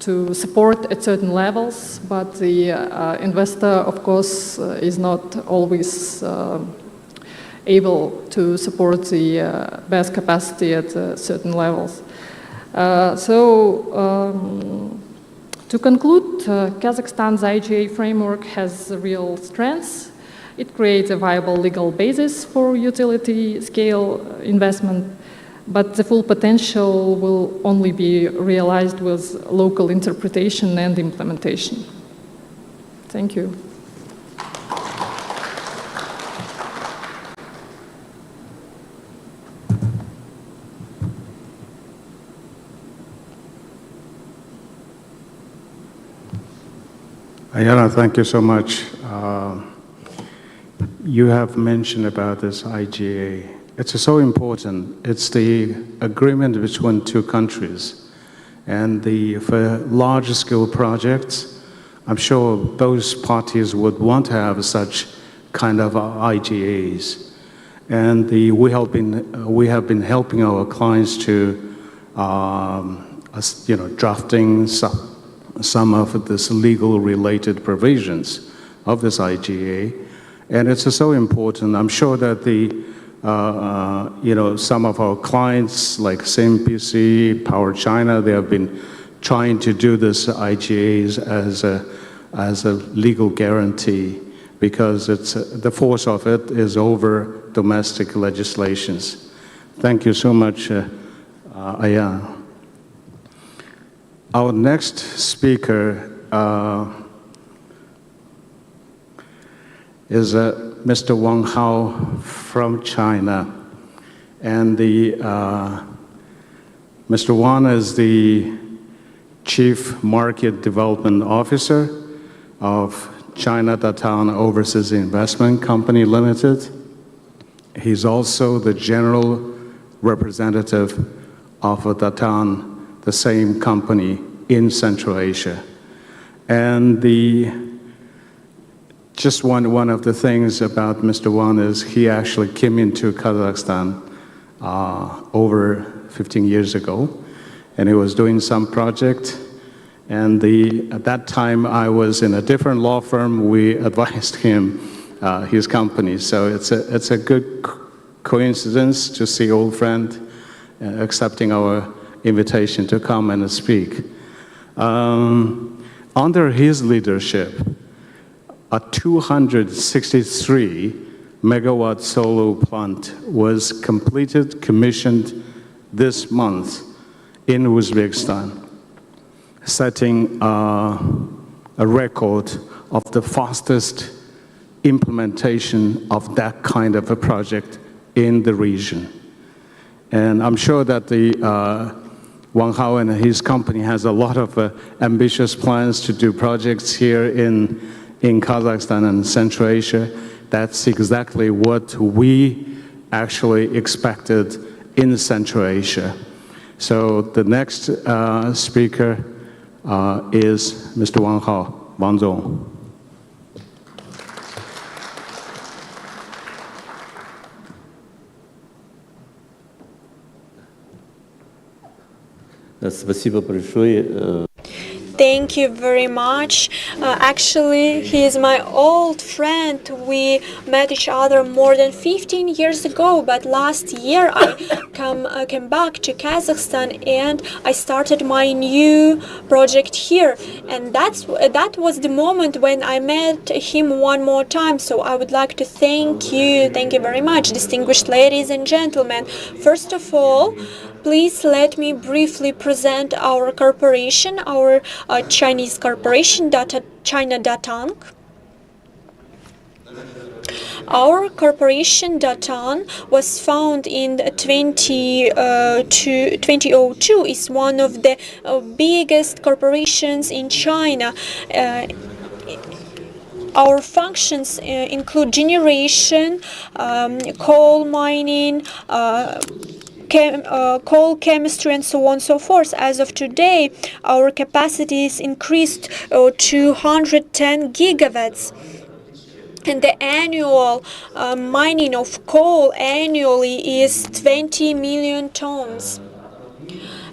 to support at certain levels, but the investor, of course, is not always able to support the best capacity at certain levels. To conclude, Kazakhstan's IGA framework has real strengths. It creates a viable legal basis for utility-scale investment, but the full potential will only be realized with local interpretation and implementation. Thank you. Ayana, thank you so much. You have mentioned about this IGA. It's so important. It's the agreement between two countries. And for large-scale projects, I'm sure both parties would want to have such kind of IGAs. And we have been helping our clients to, drafting some of this legal-related provisions of this IGA. And it's so important. I'm sure that some of our clients like CNPC, Power China, they have been trying to do this IGAs as a legal guarantee because the force of it is over domestic legislations. Thank you so much, Aya. Our next speaker is Mr. Wang Hao from China. And Mr. Wang is the Chief Market Development Officer of China Datang Overseas Investment Company Limited. He's also the General Representative of Datang, the same company in Central Asia. And just one of the things about Mr. Wang is he actually came into Kazakhstan over 15 years ago, and he was doing some project. And at that time, I was in a different law firm. We advised him, his company. So it's a good coincidence to see old friend accepting our invitation to come and speak. Under his leadership, a 263 megawatt solar plant was commissioned this month in Uzbekistan, setting a record of the fastest implementation of that kind of a project in the region. And I'm sure that Wang Hao and his company has a lot of ambitious plans to do projects here in Kazakhstan and Central Asia. That's exactly what we actually expected in Central Asia. So the next speaker is Mr. Wang Hao, Wang Zong. Спасибо большое. Thank you very much. Actually, he is my old friend. We met each other more than 15 years ago, but last year I came back to Kazakhstan and I started my new project here. And that was the moment when I met him one more time. So I would like to thank you very much, distinguished ladies and gentlemen. First of all, please let me briefly present our corporation, our Chinese corporation, China Datang. Our corporation Datang was founded in 2002. It's one of the biggest corporations in China. Our functions include generation, coal mining, coal chemistry, and so on and so forth. As of today, our capacity is increased to 110 gigawatts. And the annual mining of coal annually is 20 million tons.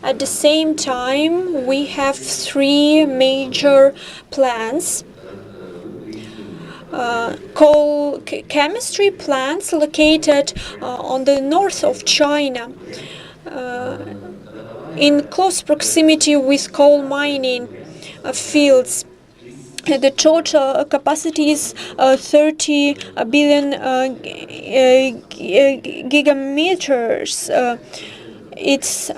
At the same time, we have three major plants. Coal chemistry plants located on the north of China, in close proximity with coal mining fields. The total capacity is 30 billion gigameters. It's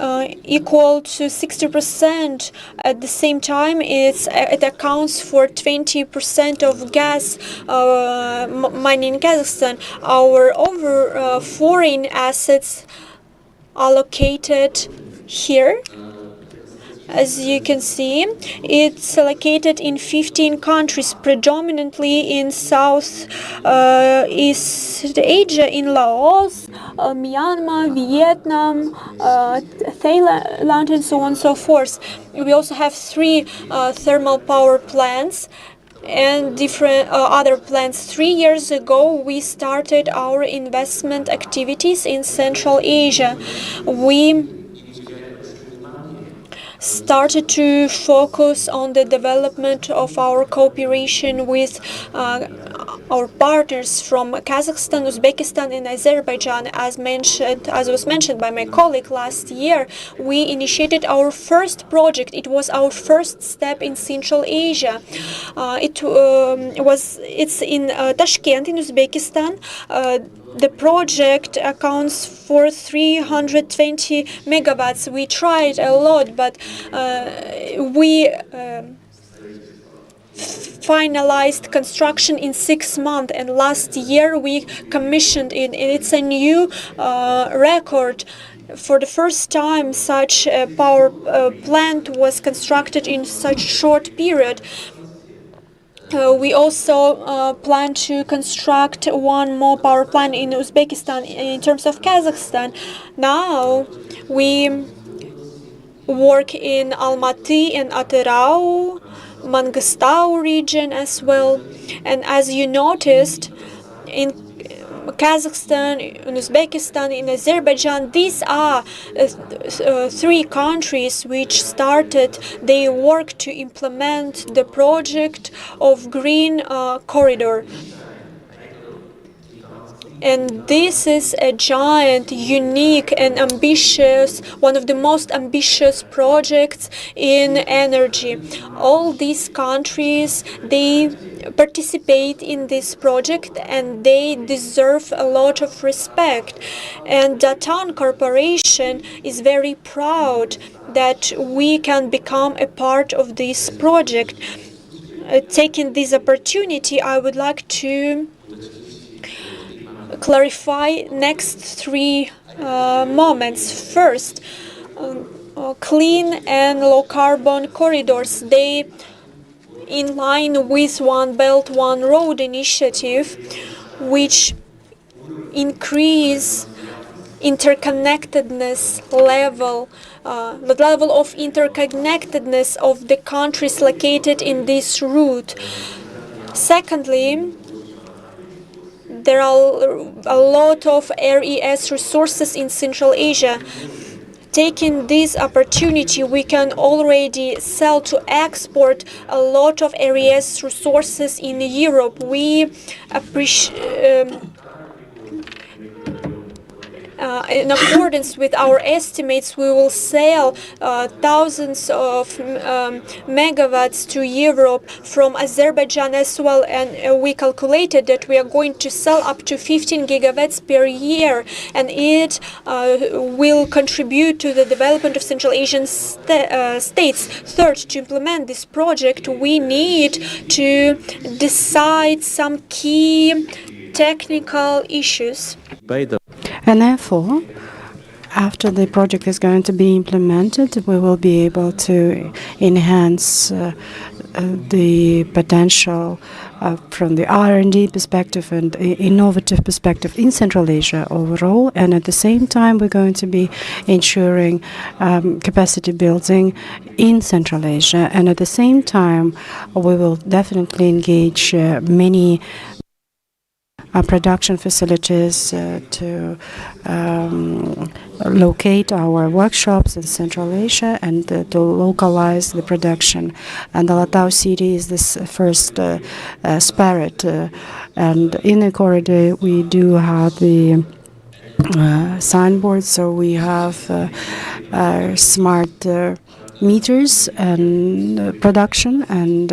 equal to 60%. At the same time, it accounts for 20% of gas mining in Kazakhstan. Our foreign assets are located here. As you can see, it's located in 15 countries, predominantly in Southeast Asia, in Laos, Myanmar, Vietnam, Thailand, and so on and so forth. We also have three thermal power plants and different other plants. 3 years ago, we started our investment activities in Central Asia. We started to focus on the development of our cooperation with our partners from Kazakhstan, Uzbekistan, and Azerbaijan. As was mentioned by my colleague last year, we initiated our first project. It was our first step in Central Asia. It's in Tashkent, in Uzbekistan. The project accounts for 320 megawatts. We tried a lot, but we finalized construction in 6 months, and last year we commissioned it. It's a new record. For the first time, such a power plant was constructed in such a short period. We also plan to construct one more power plant in Uzbekistan. In terms of Kazakhstan, now we work in Almaty and Atyrau, Mangistau region as well. And as you noticed, in Kazakhstan, in Uzbekistan, in Azerbaijan, these are three countries which started their work to implement the project of Green Corridor. And this is a giant, unique, and ambitious, one of the most ambitious projects in energy. All these countries, they participate in this project and they deserve a lot of respect. And Datan Corporation is very proud that we can become a part of this project. Taking this opportunity, I would like to clarify next three moments. First, clean and low carbon corridors. They in line with One Belt, One Road initiative, which increase interconnectedness level, the level of interconnectedness of the countries located in this route. Secondly, there are a lot of RES resources in Central Asia. Taking this opportunity, we can already sell to export a lot of RES resources in Europe. We appreciate. In accordance with our estimates, we will sell thousands of megawatts to Europe from Azerbaijan as well, and we calculated that we are going to sell up to 15 gigawatts per year, and it will contribute to the development of Central Asian states. Third, to implement this project, we need to decide some key technical issues. And therefore, after the project is going to be implemented, we will be able to enhance the potential from the R&D perspective and innovative perspective in Central Asia overall. And at the same time, we're going to be ensuring capacity building in Central Asia. And at the same time, we will definitely engage many production facilities to locate our workshops in Central Asia and to localize the production. And Alatau city is this first spirit. And in the corridor, we do have the signboard, so we have smart meters and production, and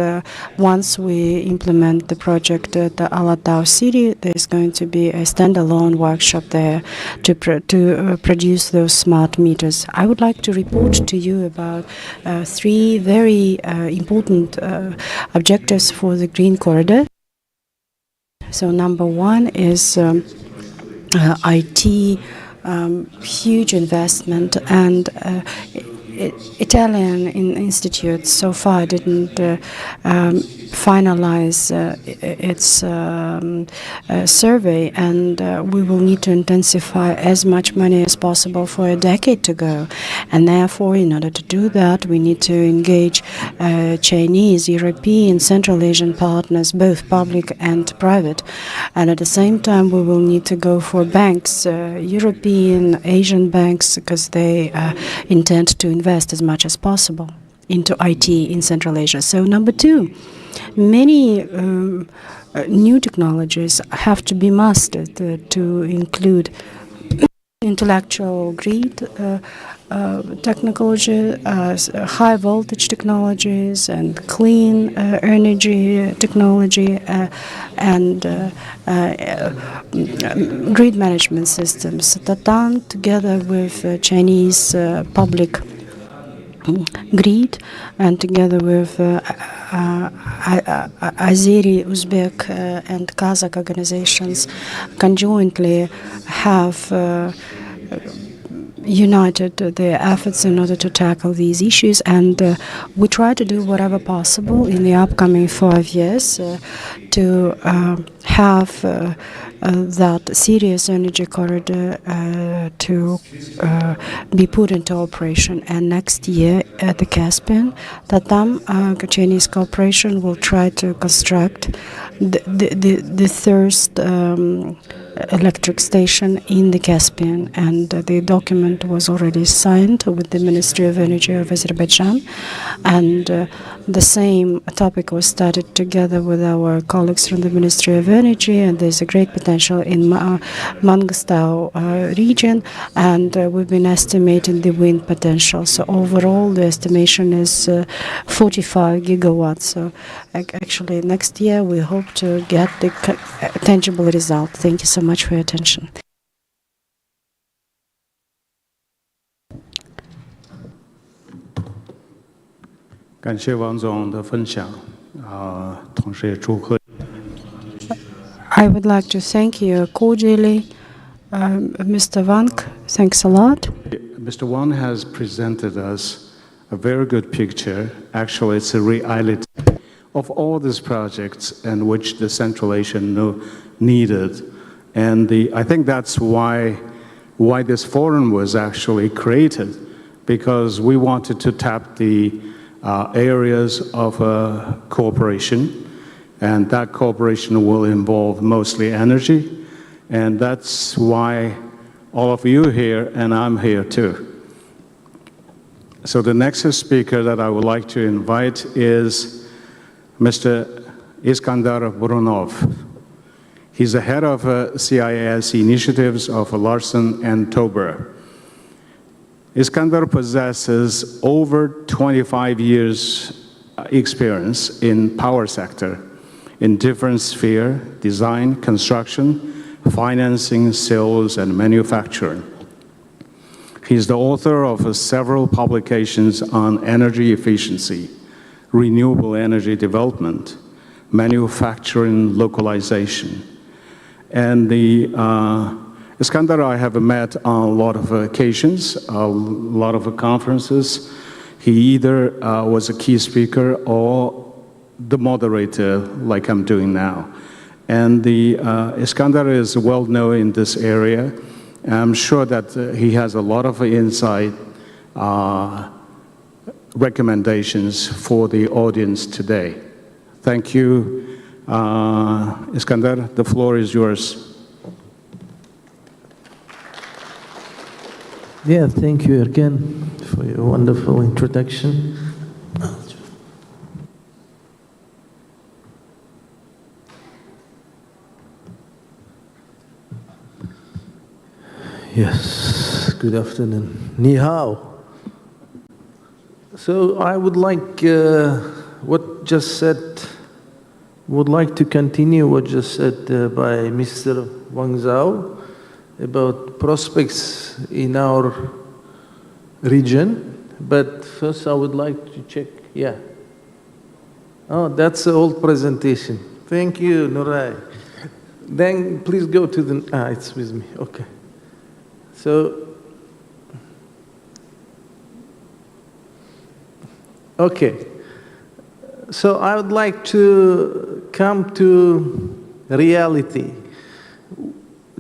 once we implement the project at the Alatau city, there's going to be a standalone workshop there to produce those smart meters. I would like to report to you about three very important objectives for the Green Corridor. So number one is IT, huge investment, and Italian institutes so far didn't finalize its survey, and we will need to intensify as much money as possible for a decade to go. And therefore, in order to do that, we need to engage Chinese, European, Central Asian partners, both public and private. And at the same time, we will need to go for banks, European, Asian banks, because they intend to invest as much as possible into IT in Central Asia. So number two, many new technologies have to be mastered to include intellectual grid technology, high voltage technologies, and clean energy technology, and grid management systems that done together with Chinese public grid and together with Azeri, Uzbek, and Kazakh organizations conjointly have united their efforts in order to tackle these issues, and we try to do whatever possible in the upcoming 5 years to have that serious energy corridor to be put into operation. And next year at the Caspian, Tatam Chinese Corporation will try to construct the first electric station in the Caspian, and the document was already signed with the Ministry of Energy of Azerbaijan, and the same topic was studied together with our colleagues from the Ministry of Energy, and there's a great potential in Mangostau region, and we've been estimating the wind potential. So overall, the estimation is 45 gigawatts. So actually, next year we hope to get the tangible result. Thank you so much for your attention. I would like to thank you cordially, Mr. Wang. Thanks a lot. Mr. Wang has presented us a very good picture. Actually, it's a reality of all these projects and which the Central Asia needed. And I think that's why this forum was actually created, because we wanted to tap the areas of cooperation, and that cooperation will involve mostly energy, and that's why all of you here and I'm here too. So the next speaker that I would like to invite is Mr. Iskandar Burunov. He's the head of CIS initiatives of Larsen and Tober. Iskandar possesses over 25 years experience in power sector in different sphere, design, construction, financing, sales, and manufacturing. He's the author of several publications on energy efficiency, renewable energy development, manufacturing localization. And Iskandar I have met on a lot of occasions, a lot of conferences. He either was a key speaker or the moderator, like I'm doing now. And Iskandar is well known in this area. I'm sure that he has a lot of insight, recommendations for the audience today. Thank you, Iskander, the floor is yours. Yeah, thank you again for your wonderful introduction. Yes, good afternoon. Ni hao. So I would like what just said, would like to continue what just said by Mr. Wang Zhao about prospects in our region. But first I would like to check, yeah. Oh, that's the old presentation. Thank you, Nurai. Then please go to the, it's with me, okay. So, okay. So I would like to come to reality.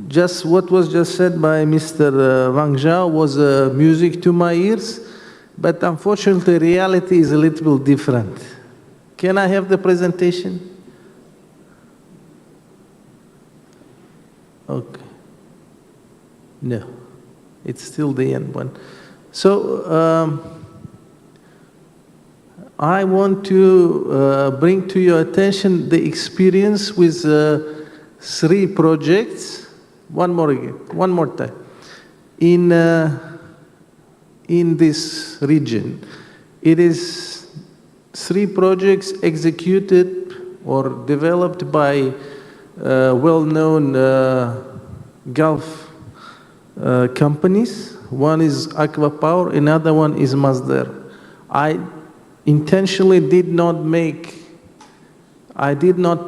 Just what was just said by Mr. Wang Zhao was music to my ears, but unfortunately reality is a little different. Can I have the presentation? Okay. No, it's still the end one. So I want to bring to your attention the experience with 3 projects. One more time. In this region, it is 3 projects executed or developed by well-known Gulf companies. One is Hydropower, another one is Masdar. I intentionally did not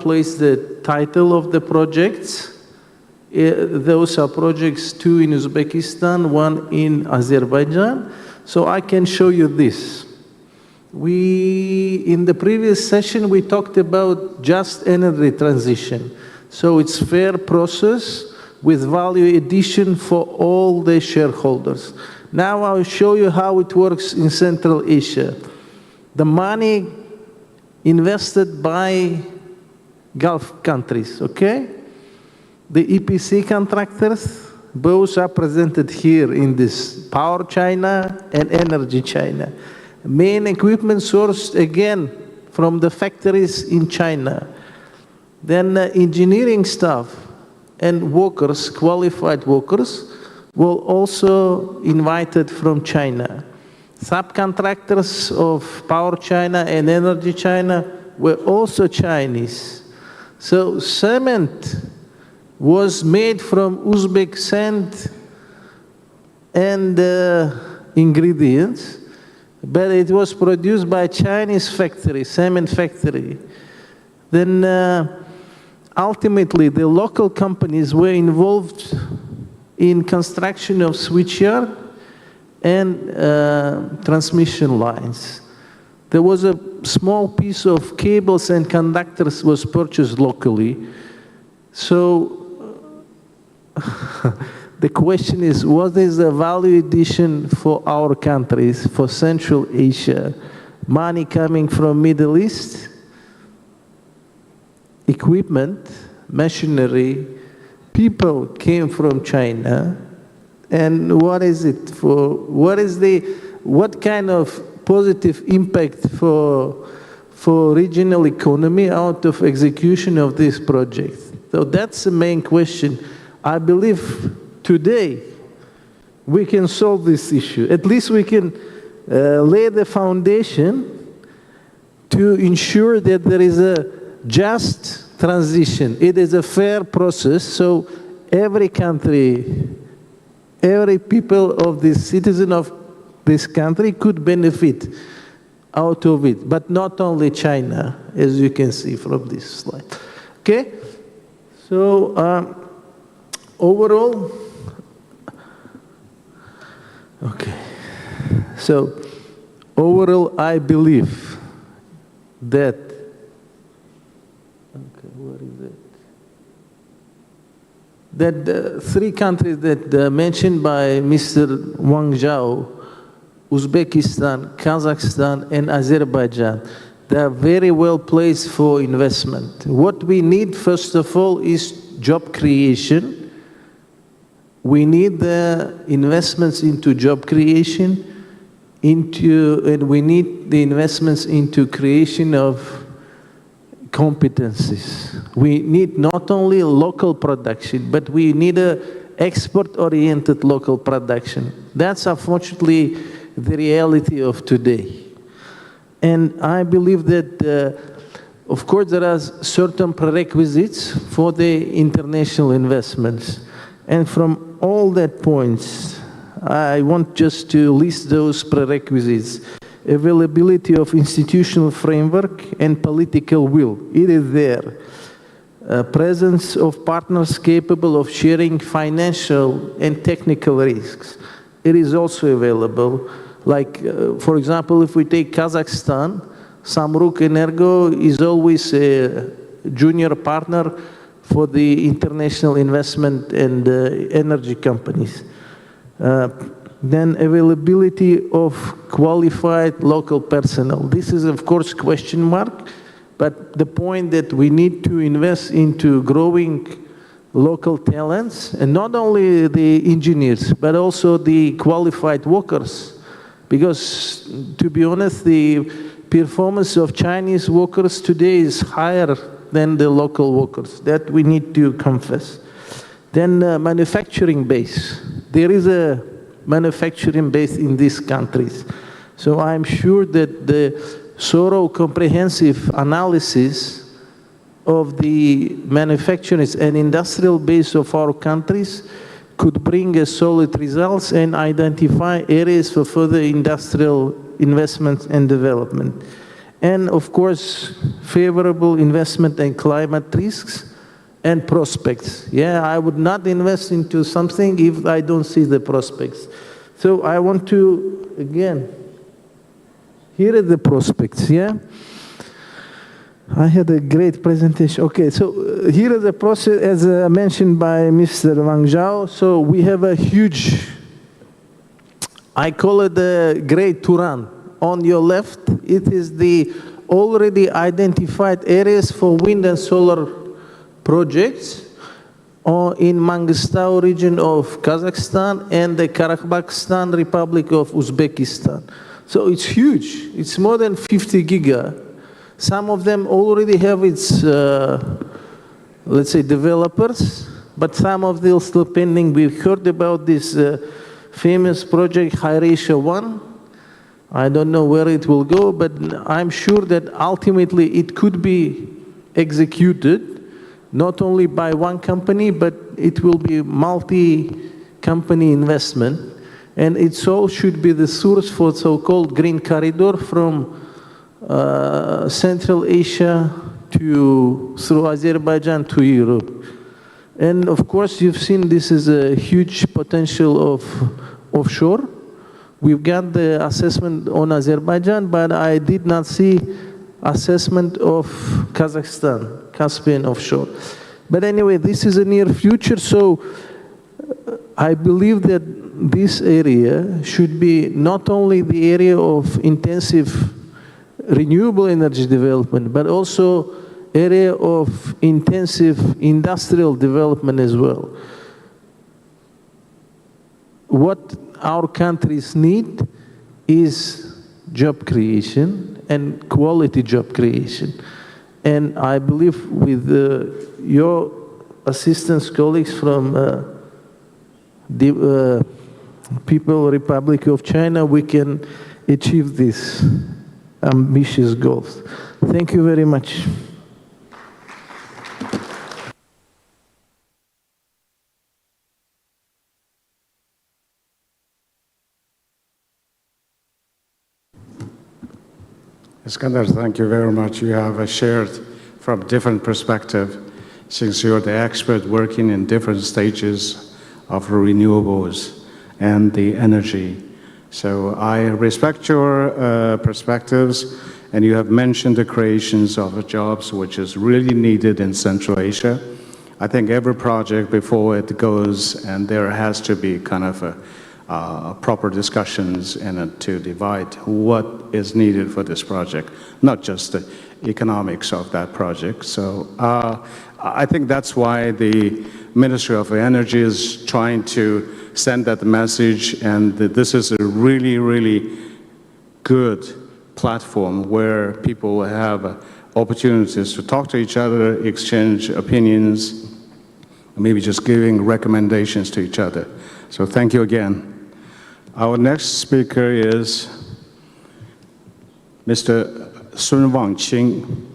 place the title of the projects. Those are projects, 2 in Uzbekistan, 1 in Azerbaijan. So I can show you this. In the previous session, we talked about just energy transition. So it's fair process with value addition for all the shareholders. Now I'll show you how it works in Central Asia. The money invested by Gulf countries, okay? The EPC contractors, both are presented here in this Power China and Energy China. Main equipment sourced again from the factories in China. Then engineering staff and workers, qualified workers, were also invited from China. Subcontractors of Power China and Energy China were also Chinese. So cement was made from Uzbek sand and ingredients, but it was produced by a Chinese factory, cement factory. Then ultimately the local companies were involved in construction of switchyard and transmission lines. There was a small piece of cables and conductors was purchased locally. So the question is, what is the value addition for our countries, for Central Asia? Money coming from Middle East, equipment, machinery, people came from China, and what is it for? What kind of positive impact for regional economy out of execution of this project? So that's the main question. I believe today we can solve this issue. At least we can lay the foundation to ensure that there is a just transition. It is a fair process, so every country, every people of this citizen of this country could benefit out of it, but not only China, as you can see from this slide. Okay? So overall, okay. So overall, I believe that, okay, where is it? That the 3 countries that mentioned by Mr. Wang Zhao, Uzbekistan, Kazakhstan, and Azerbaijan, they are very well placed for investment. What we need, first of all, is job creation. We need the investments into job creation, and we need the investments into creation of competencies. We need not only local production, but we need a export-oriented local production. That's unfortunately the reality of today. And I believe that, of course, there are certain prerequisites for the international investments. And from all that points, I want just to list those prerequisites. Availability of institutional framework and political will. It is there. Presence of partners capable of sharing financial and technical risks. It is also available. Like, for example, if we take Kazakhstan, Samruk Energo is always a junior partner for the international investment and energy companies. Then availability of qualified local personnel. This is, of course, question mark, but the point that we need to invest into growing local talents, and not only the engineers, but also the qualified workers. Because, to be honest, the performance of Chinese workers today is higher than the local workers. That we need to confess. Then manufacturing base. There is a manufacturing base in these countries. So I'm sure that the thorough comprehensive analysis of the manufacturing and industrial base of our countries could bring a solid results and identify areas for further industrial investment and development. And of course, favorable investment and climate risks and prospects. Yeah, I would not invest into something if I don't see the prospects. So I want to, again, here are the prospects, yeah? I had a great presentation. Okay, so here is the process, as mentioned by Mr. Wang Zhao. So we have a huge, I call it the Great Turan. On your left, it is the already identified areas for wind and solar projects in Mangistau region of Kazakhstan and the Kazakhstan Republic of Uzbekistan. So it's huge. It's more than 50 giga. Some of them already have its, let's say, developers, but some of them still pending. We've heard about this famous project, Hyresha 1. I don't know where it will go, but I'm sure that ultimately it could be executed not only by one company, but it will be multi-company investment. And it all should be the source for so-called green corridor from Central Asia through Azerbaijan to Europe. And of course, you've seen this is a huge potential of offshore. We've got the assessment on Azerbaijan, but I did not see assessment of Kazakhstan, Caspian offshore. But anyway, this is a near future, so I believe that this area should be not only the area of intensive renewable energy development, but also area of intensive industrial development as well. What our countries need is job creation and quality job creation. And I believe with your assistance colleagues from the People's Republic of China, we can achieve these ambitious goals. Thank you very much. Iskandar, thank you very much. You have shared from different perspective, since you're the expert working in different stages of renewables and the energy. So I respect your perspectives, and you have mentioned the creations of jobs, which is really needed in Central Asia. I think every project before it goes, and there has to be kind of proper discussions and to divide what is needed for this project, not just the economics of that project. So I think that's why the Ministry of Energy is trying to send that message, and this is a really, really good platform where people have opportunities to talk to each other, exchange opinions, maybe just giving recommendations to each other. So thank you again. Our next speaker is Mr. Sun Wangqing.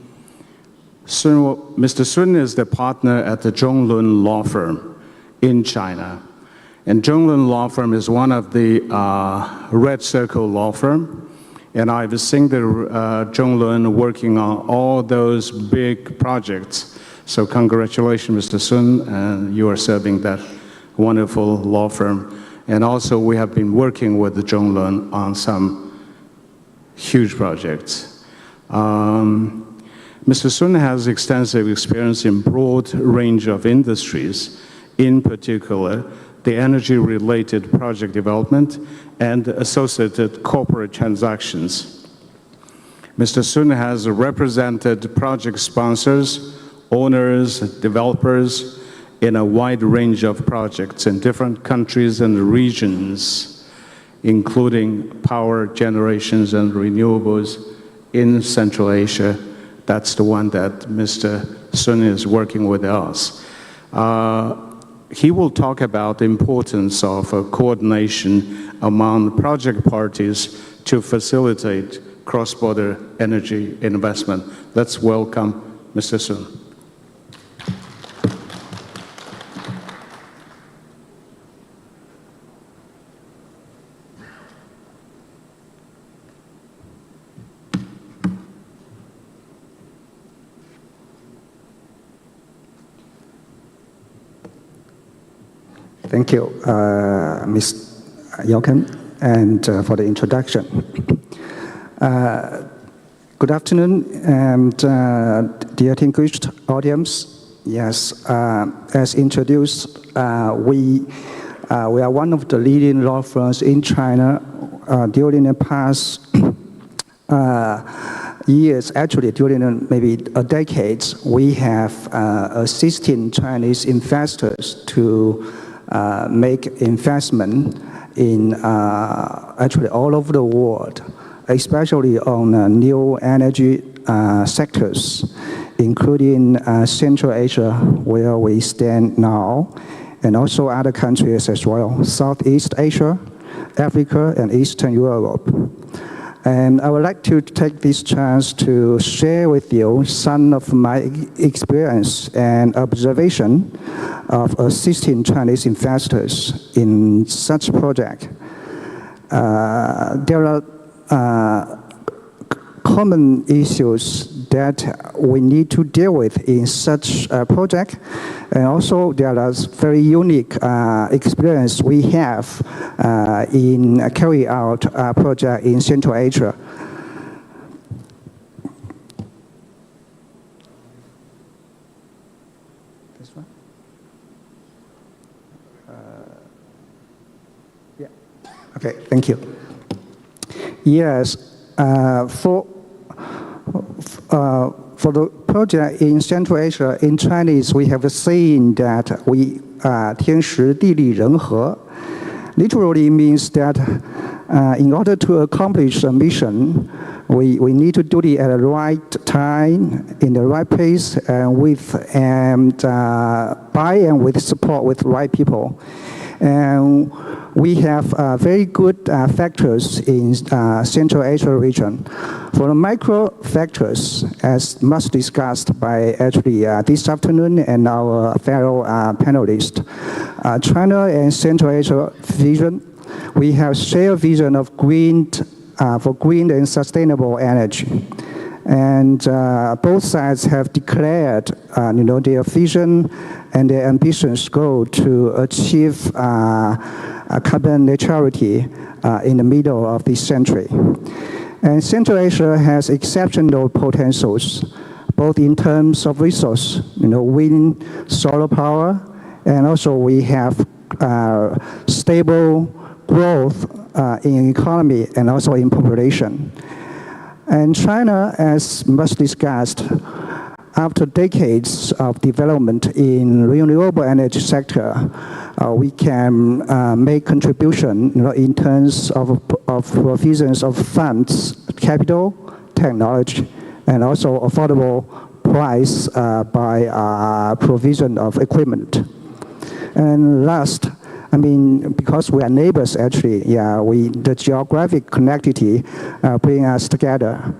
Mr. Sun is the partner at the Zhonglun Law Firm in China. And Zhonglun Law Firm is one of the Red Circle law firm. And I've seen the Zhonglun working on all those big projects. So congratulations, Mr. Sun, and you are serving that wonderful law firm. And also we have been working with the Zhonglun on some huge projects. Mr. Sun has extensive experience in broad range of industries, in particular the energy-related project development and associated corporate transactions. Mr. Sun has represented project sponsors, owners, developers in a wide range of projects in different countries and regions, including power generations and renewables in Central Asia. That's the one that Mr. Sun is working with us. He will talk about the importance of coordination among project parties to facilitate cross-border energy investment. Let's welcome Mr. Sun. Thank you, Ms. Yoken, and for the introduction. Good afternoon, and dear distinguished audience. Yes, as introduced, we are one of the leading law firms in China. During the past years, actually during maybe a decade, we have assisted Chinese investors to make investment in actually all over the world, especially on new energy sectors, including Central Asia, where we stand now, and also other countries as well, Southeast Asia, Africa, and Eastern Europe. And I would like to take this chance to share with you some of my experience and observation of assisting Chinese investors in such project. There are common issues that we need to deal with in such a project, and also there is very unique experience we have in carrying out a project in Central Asia. This one? Yeah. Okay, thank you. Yes, for the project in Central Asia, in Chinese, we have seen that we 天时地利人和 literally means that in order to accomplish a mission, we need to do it at the right time, in the right place, and by and with support with right people. And we have very good factors in Central Asia region. For the micro factors, as much discussed by actually this afternoon and our fellow panelists, China and Central Asia vision, we have shared vision of green for green and sustainable energy. And both sides have declared their vision and their ambitious goal to achieve carbon neutrality in the middle of this century. And Central Asia has exceptional potentials, both in terms of resource, wind, solar power, and also we have stable growth in economy and also in population. And China, as much discussed, after decades of development in renewable energy sector, we can make contribution in terms of provisions of funds, capital, technology, and also affordable price by provision of equipment. And last, I mean, because we are neighbors actually, the geographic connectivity bring us together.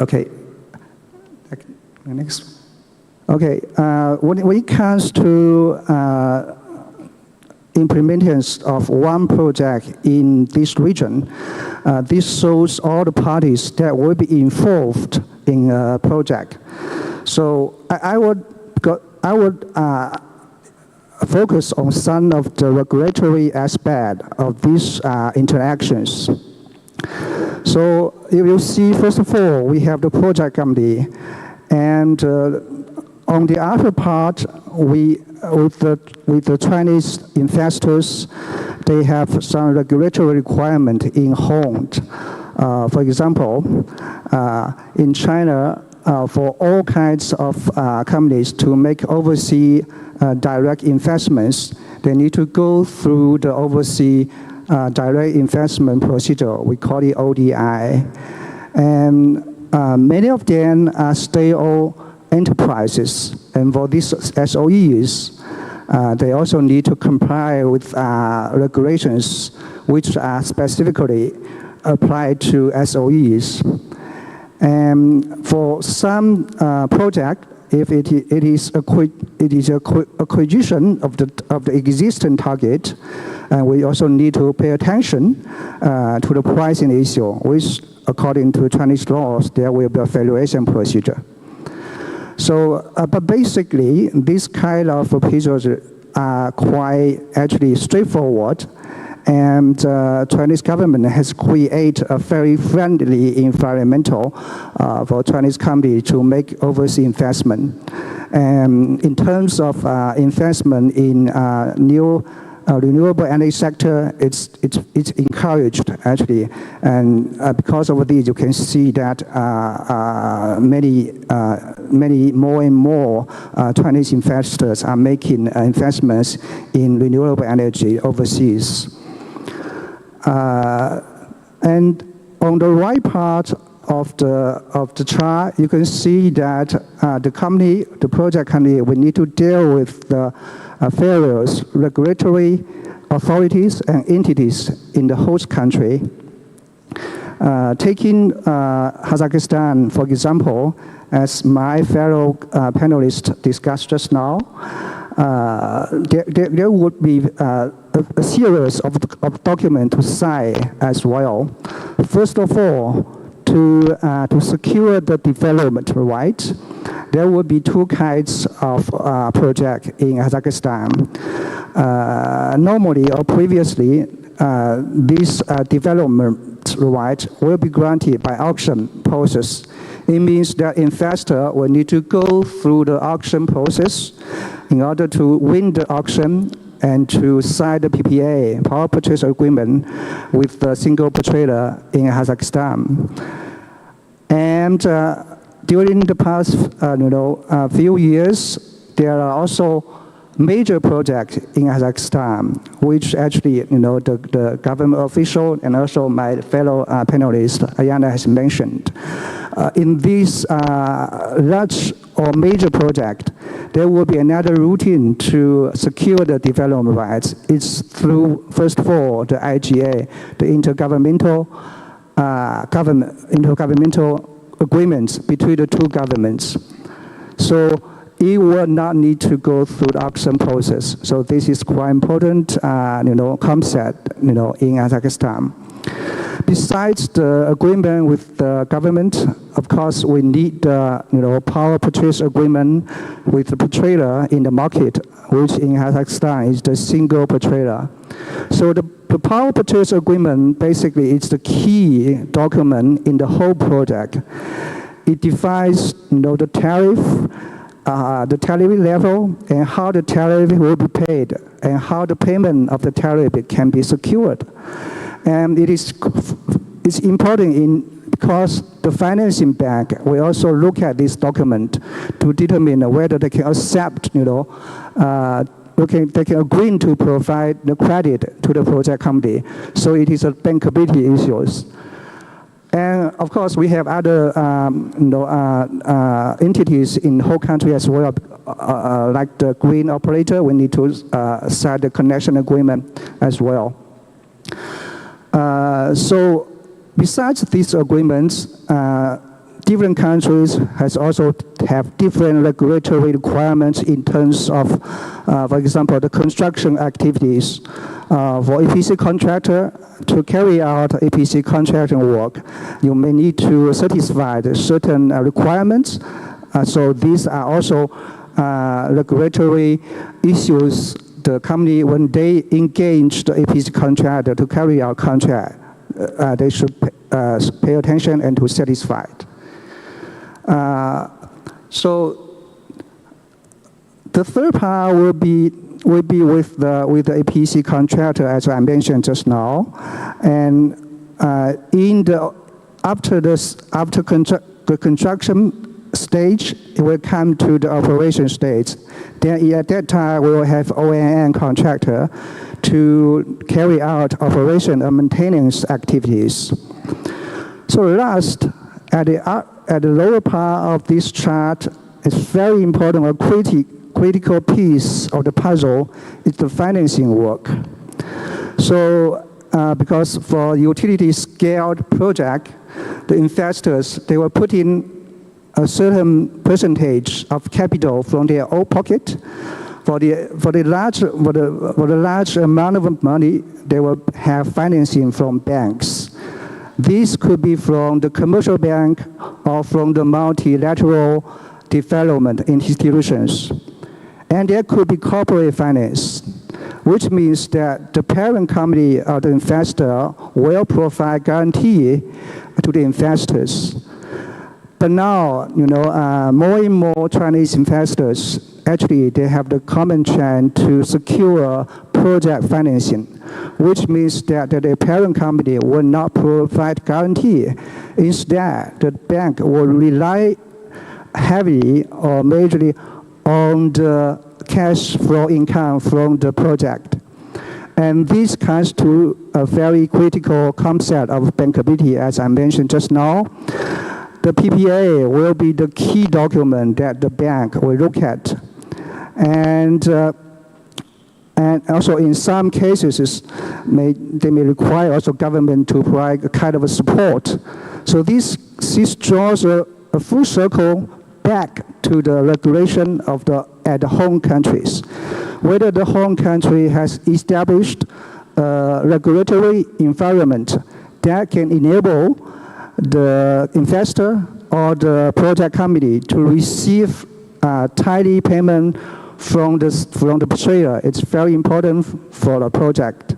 Okay, next. Okay, when it comes to implementation of one project in this region, this shows all the parties that will be involved in a project. So I would focus on some of the regulatory aspect of these interactions. So you will see, first of all, we have the project committee, and on the other part, with the Chinese investors, they have some regulatory requirement in Hong. For example, in China, for all kinds of companies to make overseas direct investments, they need to go through the overseas direct investment procedure. We call it ODI. And many of them are state-owned enterprises. And for these SOEs, they also need to comply with regulations which are specifically applied to SOEs. And for some project, if it is acquisition of the existing target, we also need to pay attention to the pricing issue, which according to Chinese laws, there will be a valuation procedure. So, but basically, this kind of procedures are quite actually straightforward. And Chinese government has created a very friendly environmental for Chinese companies to make overseas investment. And in terms of investment in new renewable energy sector, it's encouraged actually. And because of this, you can see that many more and more Chinese investors are making investments in renewable energy overseas. And on the right part of the chart, you can see that the project company, we need to deal with the various regulatory authorities and entities in the host country. Taking Kazakhstan, for example, as my fellow panelists discussed just now, there would be a series of documents to sign as well. First of all, to secure the development right, there will be two kinds of project in Kazakhstan. Normally or previously, this development right will be granted by auction process. It means that investor will need to go through the auction process in order to win the auction and to sign the PPA, power purchase agreement, with the single purchaser in Kazakhstan. And during the past few years, there are also major projects in Kazakhstan, which actually the government official and also my fellow panelist Ayana has mentioned. In this large or major project, there will be another routine to secure the development rights. It's through, first of all, the IGA, the intergovernmental agreements between the two governments. So it will not need to go through the auction process. So this is quite important, concept, in Kazakhstan. Besides the agreement with the government, of course, we need the power purchase agreement with the purchaser in the market, which in Kazakhstan is the single purchaser. So the power purchase agreement basically is the key document in the whole project. It defines the tariff, the tariff level and how the tariff will be paid and how the payment of the tariff can be secured. And it's important because the financing bank will also look at this document to determine whether they can accept, they can agree to provide the credit to the project company. So it is a bankability issues. And of course, we have other entities in the whole country as well, like the green operator. We need to sign the connection agreement as well. So besides these agreements, different countries has also have different regulatory requirements in terms of, for example, the construction activities. For EPC contractor, to carry out EPC contracting work, you may need to satisfy certain requirements. So these are also regulatory issues the company, when they engage the EPC contractor to carry out contract, they should pay attention and to satisfy it. So the third part will be with the EPC contractor, as I mentioned just now, and after the construction stage, it will come to the operation stage. Then at that time, we will have O&M contractor to carry out operation and maintenance activities. So last, at the lower part of this chart, it's very important, a critical piece of the puzzle is the financing work. So because for utility scaled project, the investors, they will put in a certain percentage of capital from their own pocket. For the large amount of money, they will have financing from banks. This could be from the commercial bank or from the multilateral development institutions. And there could be corporate finance, which means that the parent company or the investor will provide guarantee to the investors. But now, more and more Chinese investors, actually, they have the common trend to secure project financing, which means that the parent company will not provide guarantee. Instead, the bank will rely heavily or majorly on the cash flow income from the project. And this comes to a very critical concept of bankability, as I mentioned just now. The PPA will be the key document that the bank will look at. And also in some cases, they may require also government to provide a kind of a support. So this draws a full circle back to the regulation of at the home countries. Whether the home country has established a regulatory environment that can enable the investor or the project company to receive timely payment from the purchaser. It's very important for the project.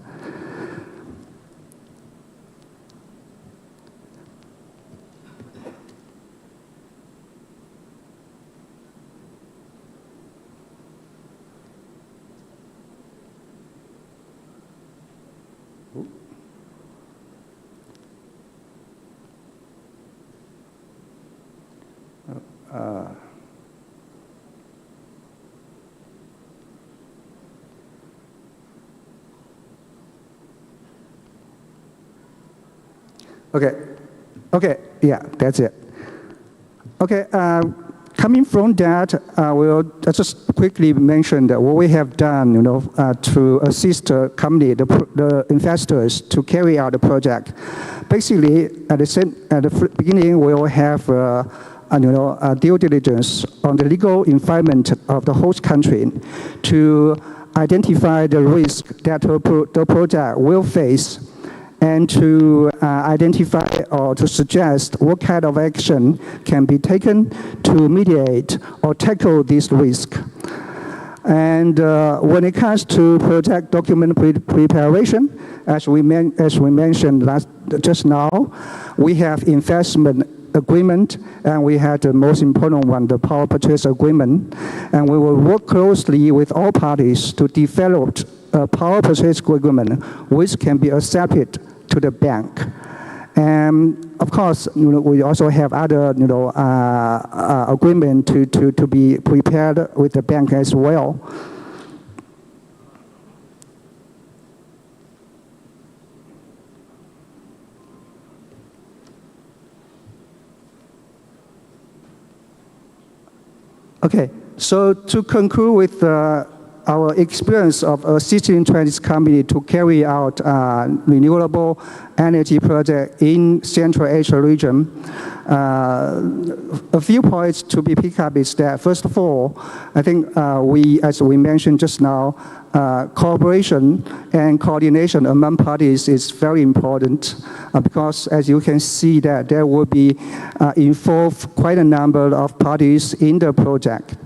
Okay, yeah, that's it. Okay, coming from that, we'll just quickly mention that what we have done, to assist the company, the investors to carry out the project. Basically, at the beginning, we'll have due diligence on the legal environment of the host country to identify the risk that the project will face, and to identify or to suggest what kind of action can be taken to mediate or tackle this risk. And when it comes to project document preparation, as we mentioned just now, we have investment agreement, and we had the most important one, the power purchase agreement. And we will work closely with all parties to develop a power purchase agreement which can be accepted to the bank. And of course, we also have other, agreement to be prepared with the bank as well. Okay, so to conclude with our experience of assisting Chinese company to carry out renewable energy project in Central Asia region, a few points to be picked up is that, first of all, I think as we mentioned just now, cooperation and coordination among parties is very important because, as you can see, that there will be involved quite a number of parties in the project.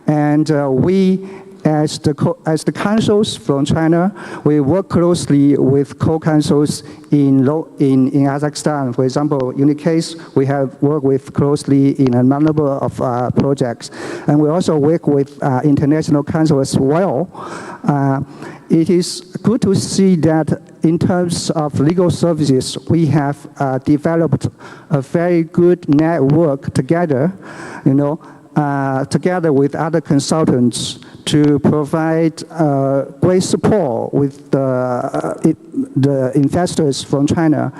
And we, as the councils from China, we work closely with co-councils in Kazakhstan. For example, in the case, we have worked with closely in a number of projects. And we also work with international council as well. It is good to see that in terms of legal services, we have developed a very good network together, together with other consultants to provide great support with the investors from China.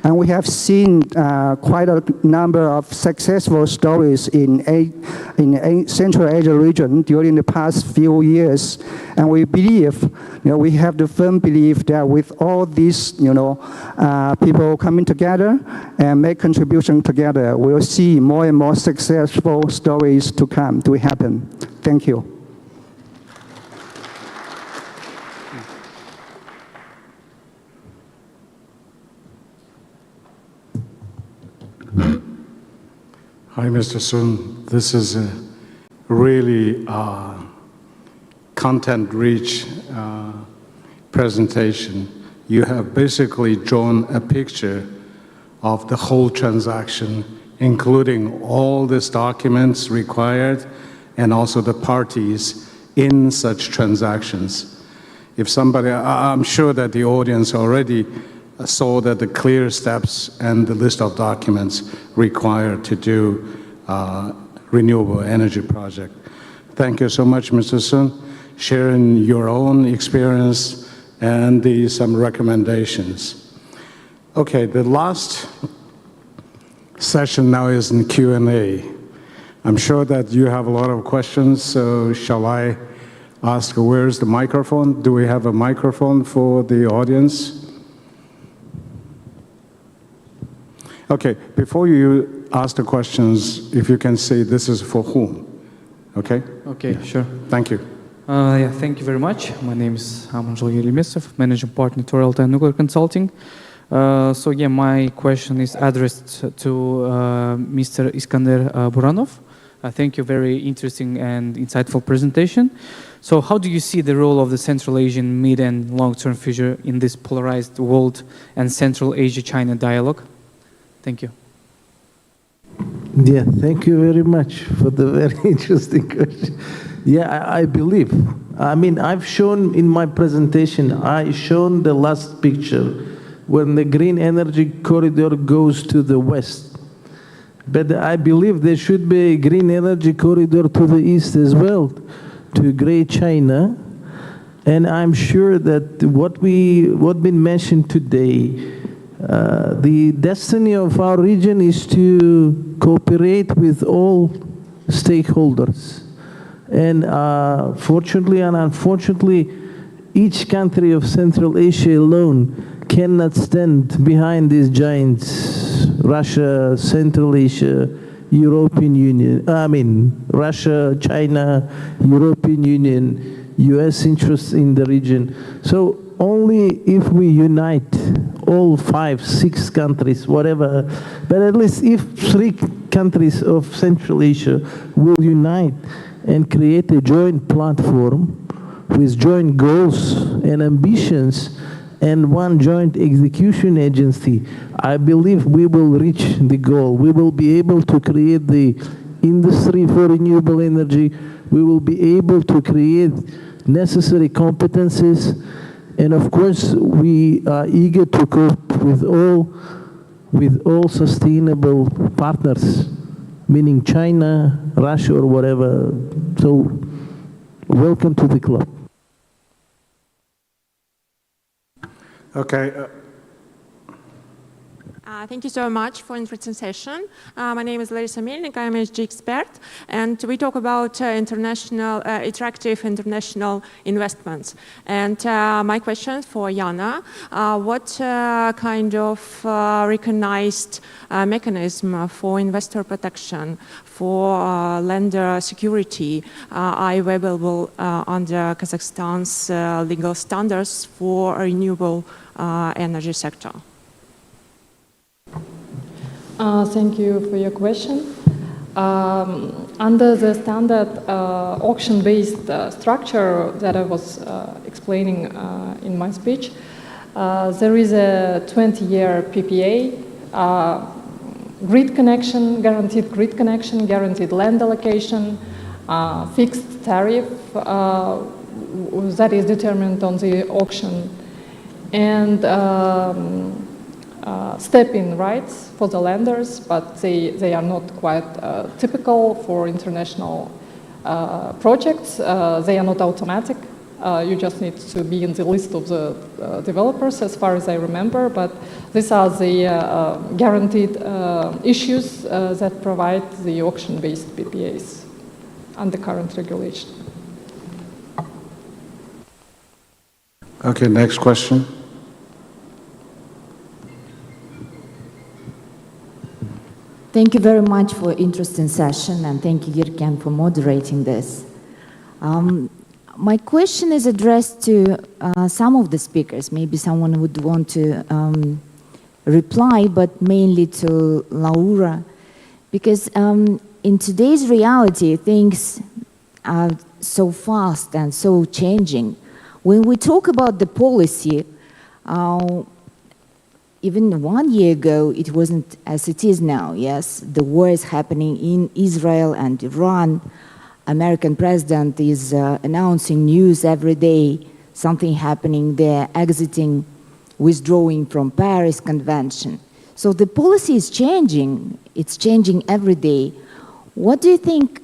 And we have seen quite a number of successful stories in Central Asia region during the past few years. And we believe, we have the firm belief that with all these, people coming together and make contribution together, we'll see more and more successful stories to happen. Thank you. Hi, Mr. Sun. This is a really content-rich presentation. You have basically drawn a picture of the whole transaction, including all these documents required and also the parties in such transactions. If somebody, I'm sure that the audience already saw that the clear steps and the list of documents required to do renewable energy project. Thank you so much, Mr. Sun, sharing your own experience and some recommendations. Okay, the last session now is in Q&A. I'm sure that you have a lot of questions, so shall I ask, where's the microphone? Do we have a microphone for the audience? Okay, before you ask the questions, if you can say this is for whom, okay? Okay, yeah. Sure. Thank you. Thank you very much. My name is Amanjul Yelimesov, Managing Partner, Neutrality and Nuclear Consulting. My question is addressed to Mr. Iskander Buranov. Thank you, very interesting and insightful presentation. So how do you see the role of the Central Asian mid and long-term future in this polarized world and Central Asia-China dialogue? Thank you. Yeah, thank you very much for the very interesting question. Yeah, I believe. I mean, I've shown in my presentation, I shown the last picture when the green energy corridor goes to the west. But I believe there should be a green energy corridor to the east as well, to Great China. And I'm sure that what been mentioned today, the destiny of our region is to cooperate with all stakeholders. And fortunately and unfortunately, each country of Central Asia alone cannot stand behind these giants, Russia, Central Asia, European Union, Russia, China, European Union, US interests in the region. So only if we unite all 5, 6 countries, whatever, but at least if 3 countries of Central Asia will unite and create a joint platform with joint goals and ambitions, and one joint execution agency, I believe we will reach the goal. We will be able to create the industry for renewable energy. We will be able to create necessary competencies. And of course, we are eager to cope with all sustainable partners, meaning China, Russia, or whatever. So welcome to the club. Okay. Thank you so much for interesting session. My name is Larissa Melnik, I'm an ESG expert, and we talk about attractive international investments. And my question for Jana, what kind of recognized mechanism for investor protection, for lender security are available under Kazakhstan's legal standards for renewable energy sector? Thank you for your question. Under the standard auction-based structure that I was explaining in my speech, there is a 20-year PPA, grid connection, guaranteed land allocation, fixed tariff that is determined on the auction, and step-in rights for the lenders, but they are not quite typical for international projects. They are not automatic. You just need to be in the list of the developers, as far as I remember, but these are the guaranteed issues that provide the auction-based PPAs under current regulation. Okay, next question. Thank you very much for interesting session, and thank you, Girken, for moderating this. My question is addressed to some of the speakers. Maybe someone would want to reply, but mainly to Laura, because in today's reality, things are so fast and so changing. When we talk about the policy, even 1 year ago, it wasn't as it is now, yes? The war is happening in Israel and Iran. American president is announcing news every day, something happening there, exiting, withdrawing from Paris Convention. So the policy is changing. It's changing every day. What do you think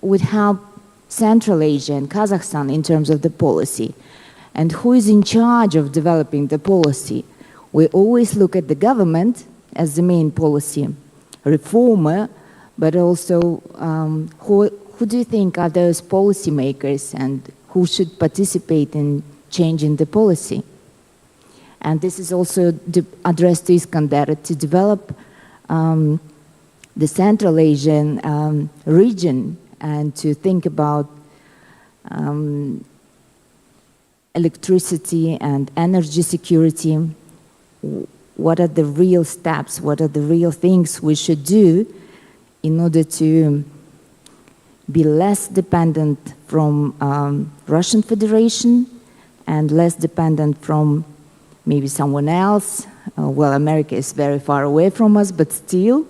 would help Central Asia and Kazakhstan in terms of the policy? And who is in charge of developing the policy? We always look at the government as the main policy reformer, but also who do you think are those policymakers and who should participate in changing the policy? And this is also addressed to Iskander, to develop the Central Asian region and to think about electricity and energy security. What are the real steps? What are the real things we should do in order to be less dependent from Russian Federation and less dependent from maybe someone else? Well, America is very far away from us, but still.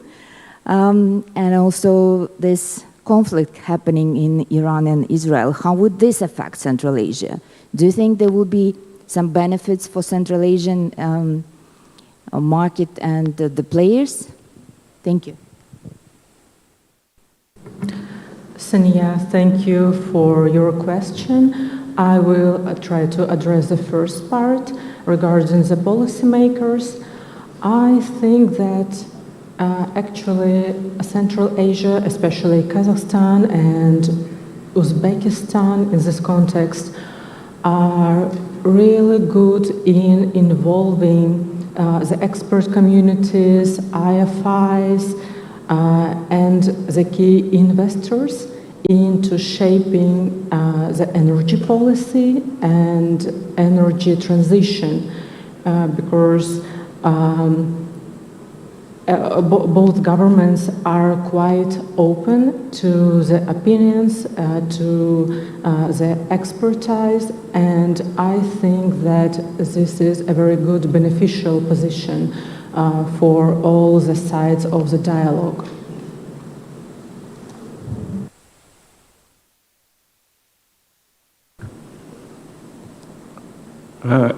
And also this conflict happening in Iran and Israel. How would this affect Central Asia? Do you think there will be some benefits for Central Asian market and the players? Thank you. Sania, thank you for your question. I will try to address the first part regarding the policymakers. I think that actually Central Asia, especially Kazakhstan and Uzbekistan in this context, are really good in involving the expert communities, IFIs, and the key investors into shaping the energy policy and energy transition, because both governments are quite open to the opinions, to the expertise, and I think that this is a very good beneficial position for all the sides of the dialogue.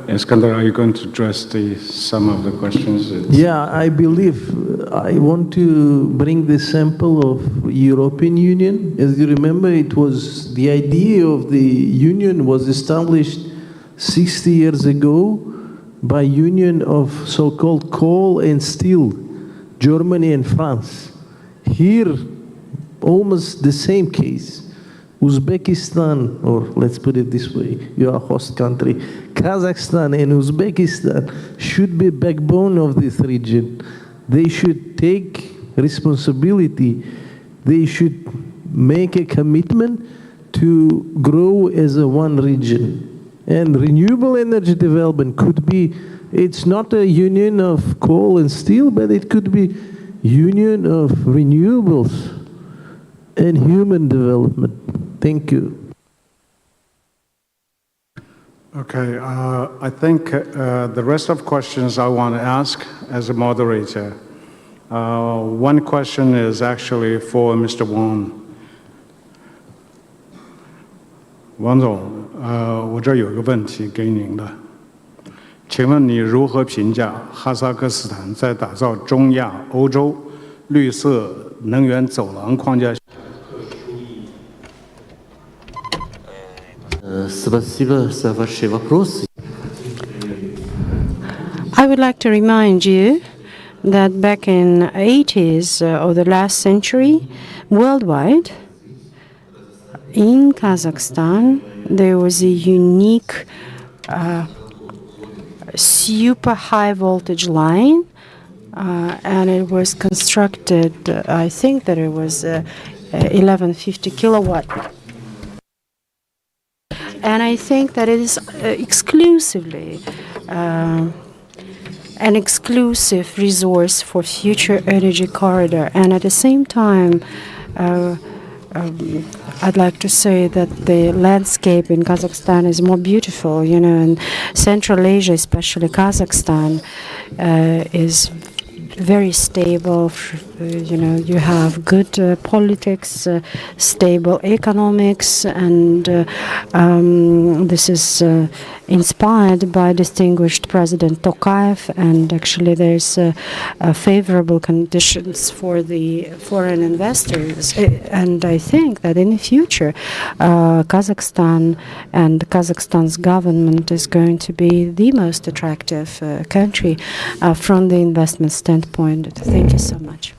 Iskander, are you going to address some of the questions? Yeah, I believe I want to bring the sample of European Union. As you remember, it was the idea of the Union was established 60 years ago by Union of so-called coal and steel, Germany and France. Here, almost the same case. Uzbekistan, or let's put it this way, you are a host country, Kazakhstan and Uzbekistan should be backbone of this region. They should take responsibility. They should make a commitment to grow as a one region. And renewable energy development could be, it's not a union of coal and steel, but it could be union of renewables and human development. Thank you. Okay, I think the rest of questions I want to ask as a moderator. One question is actually for Mr. Wang. 王总，我这有个问题给您的，请问你如何评价哈萨克斯坦在打造中亚、欧洲绿色能源走廊框架？ I would like to remind you that back in the 80s of the last century, worldwide, in Kazakhstan, there was a unique super high voltage line, and it was constructed, I think that it was 1150 kilowatt. And I think that it is exclusively an exclusive resource for future energy corridor. And at the same time, I'd like to say that the landscape in Kazakhstan is more beautiful, you know, and Central Asia, especially Kazakhstan, is very stable. You know, you have good politics, stable economics, and this is inspired by distinguished President Tokayev, and actually there's favorable conditions for the foreign investors. And I think that in the future, Kazakhstan and Kazakhstan's government is going to be the most attractive country from the investment standpoint. Thank you so much.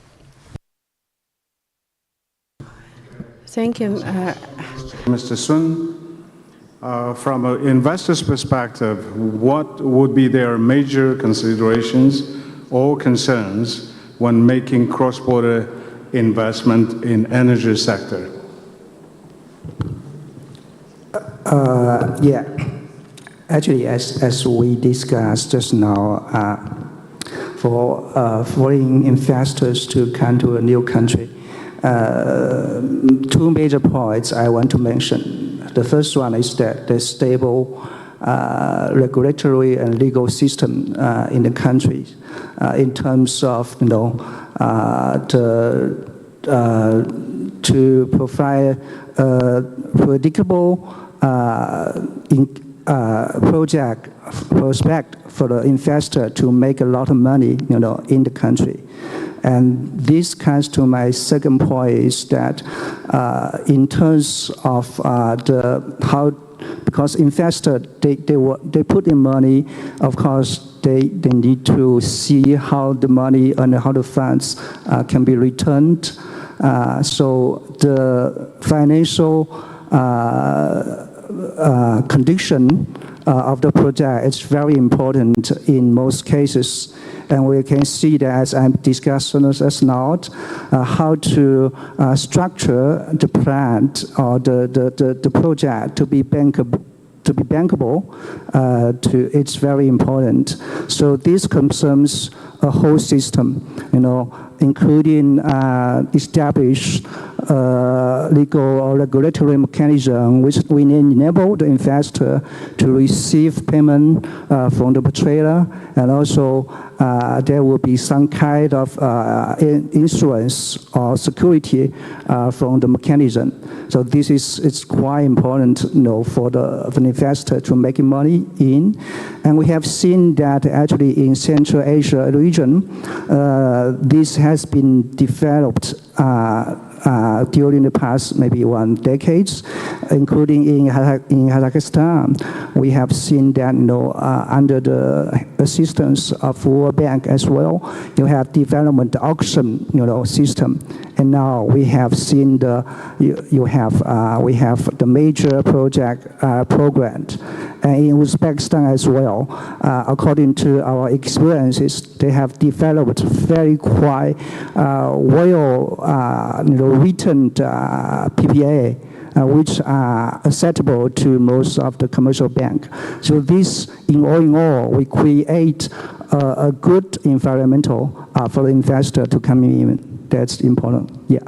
Thank you. Mr. Sun, from an investor's perspective, what would be their major considerations or concerns when making cross-border investment in energy sector? Yeah, actually, as we discussed just now, for foreign investors to come to a new country, two major points I want to mention. The first one is that the stable regulatory and legal system in the country, in terms of, you know, to provide a predictable project prospect for the investor to make a lot of money, you know, in the country. And this comes to my second point, is that in terms of because investors, they put in money, of course, they need to see how the money and how the funds can be returned. So the financial condition of the project is very important in most cases. And we can see that, as I'm discussing as now, how to structure the plant or the project to be bankable. It's very important. So this concerns a whole system, including establish legal or regulatory mechanism which will enable the investor to receive payment from the purchaser, and also there will be some kind of insurance or security from the mechanism. So this is quite important, for the investor to make money in. And we have seen that actually in Central Asia region, this has been developed during the past maybe 1 decade, including in Kazakhstan. We have seen that under the assistance of World Bank as well, you have development auction system, and now we have seen we have the major project program. And in Uzbekistan as well, according to our experiences, they have developed very quite written PPA, which are acceptable to most of the commercial bank. So this, in all, we create a good environmental for the investor to come in. That's important. Yeah.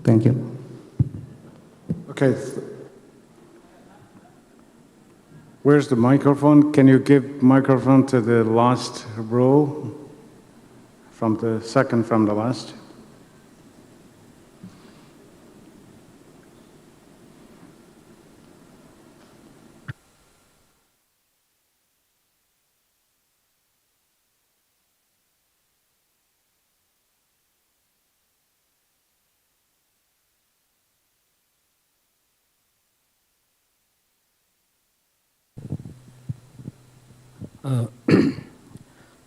Thank you. Okay. Where's the microphone? Can you give microphone to the last row? From the second from the last.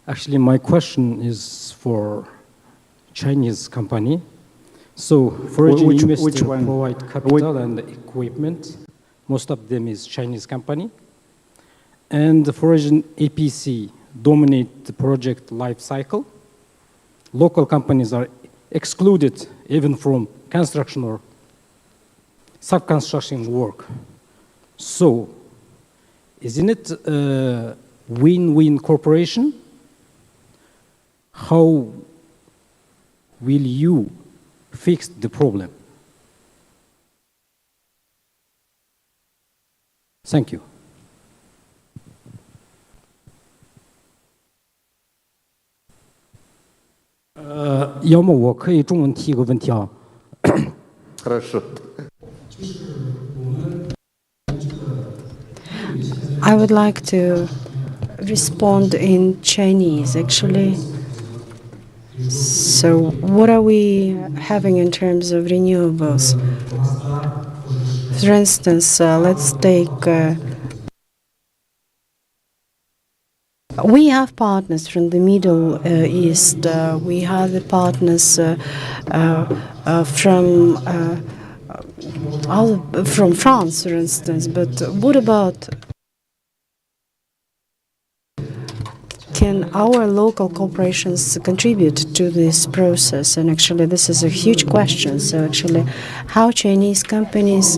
Actually, my question is for Chinese company. So foreign investors provide capital and equipment. Most of them is Chinese company. And the foreign APC dominate the project life cycle. Local companies are excluded even from construction or sub-construction work. So isn't it a win-win cooperation? How will you fix the problem? Thank you. 要么我可以中文提一个问题啊。Хорошо. I would like to respond in Chinese, actually. So what are we having in terms of renewables? For instance, let's take... we have partners from the Middle East. We have the partners from France, for instance. But what about... can our local corporations contribute to this process? And actually, this is a huge question. So actually, how Chinese companies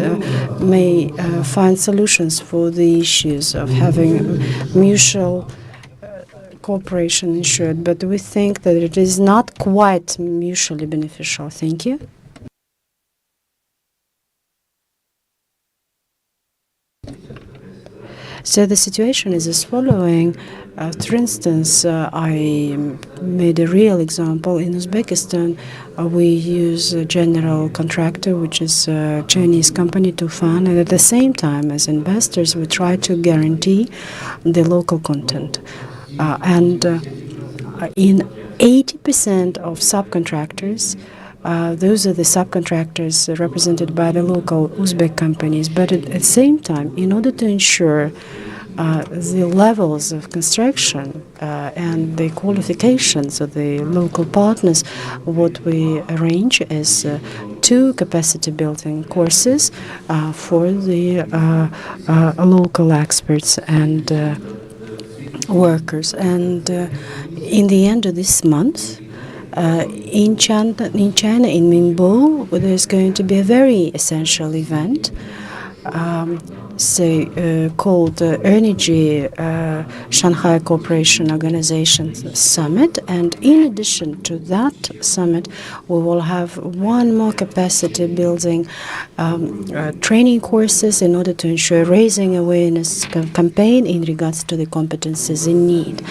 may find solutions for the issues of having mutual cooperation ensured. But we think that it is not quite mutually beneficial. Thank you. So the situation is as following. For instance, I made a real example. In Uzbekistan, we use a general contractor, which is a Chinese company, to fund, and at the same time, as investors, we try to guarantee the local content. And in 80% of subcontractors, those are the subcontractors represented by the local Uzbek companies. But at the same time, in order to ensure the levels of construction and the qualifications of the local partners, what we arrange is 2 capacity building courses for the local experts and workers. And in the end of this month, in China, in Ningbo, there's going to be a very essential event. called Energy Shanghai Cooperation Organization Summit. And in addition to that summit, we will have one more capacity building training courses in order to ensure raising awareness campaign in regards to the competencies in need.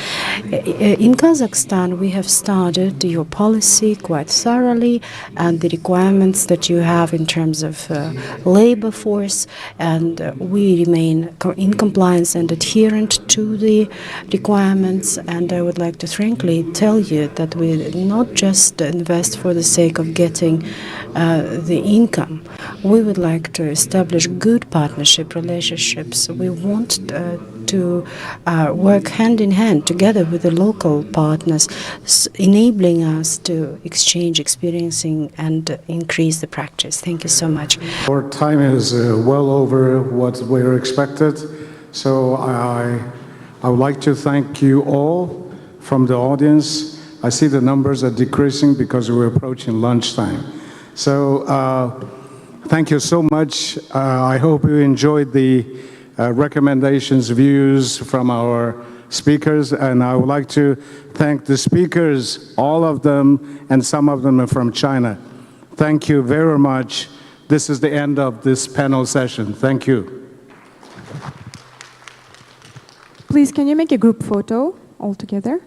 In Kazakhstan, we have studied your policy quite thoroughly and the requirements that you have in terms of labor force, and we remain in compliance and adherent to the requirements. And I would like to frankly tell you that we not just invest for the sake of getting the income. We would like to establish good partnership relationships. We want to work hand in hand together with the local partners, enabling us to exchange experiencing and increase the practice. Thank you so much. Our time is well over what we're expected, so I would like to thank you all from the audience. I see the numbers are decreasing because we're approaching lunchtime. So thank you so much. I hope you enjoyed the recommendations, views from our speakers, and I would like to thank the speakers, all of them, and some of them are from China. Thank you very much. This is the end of this panel session. Thank you. Please, can you make a group photo all together?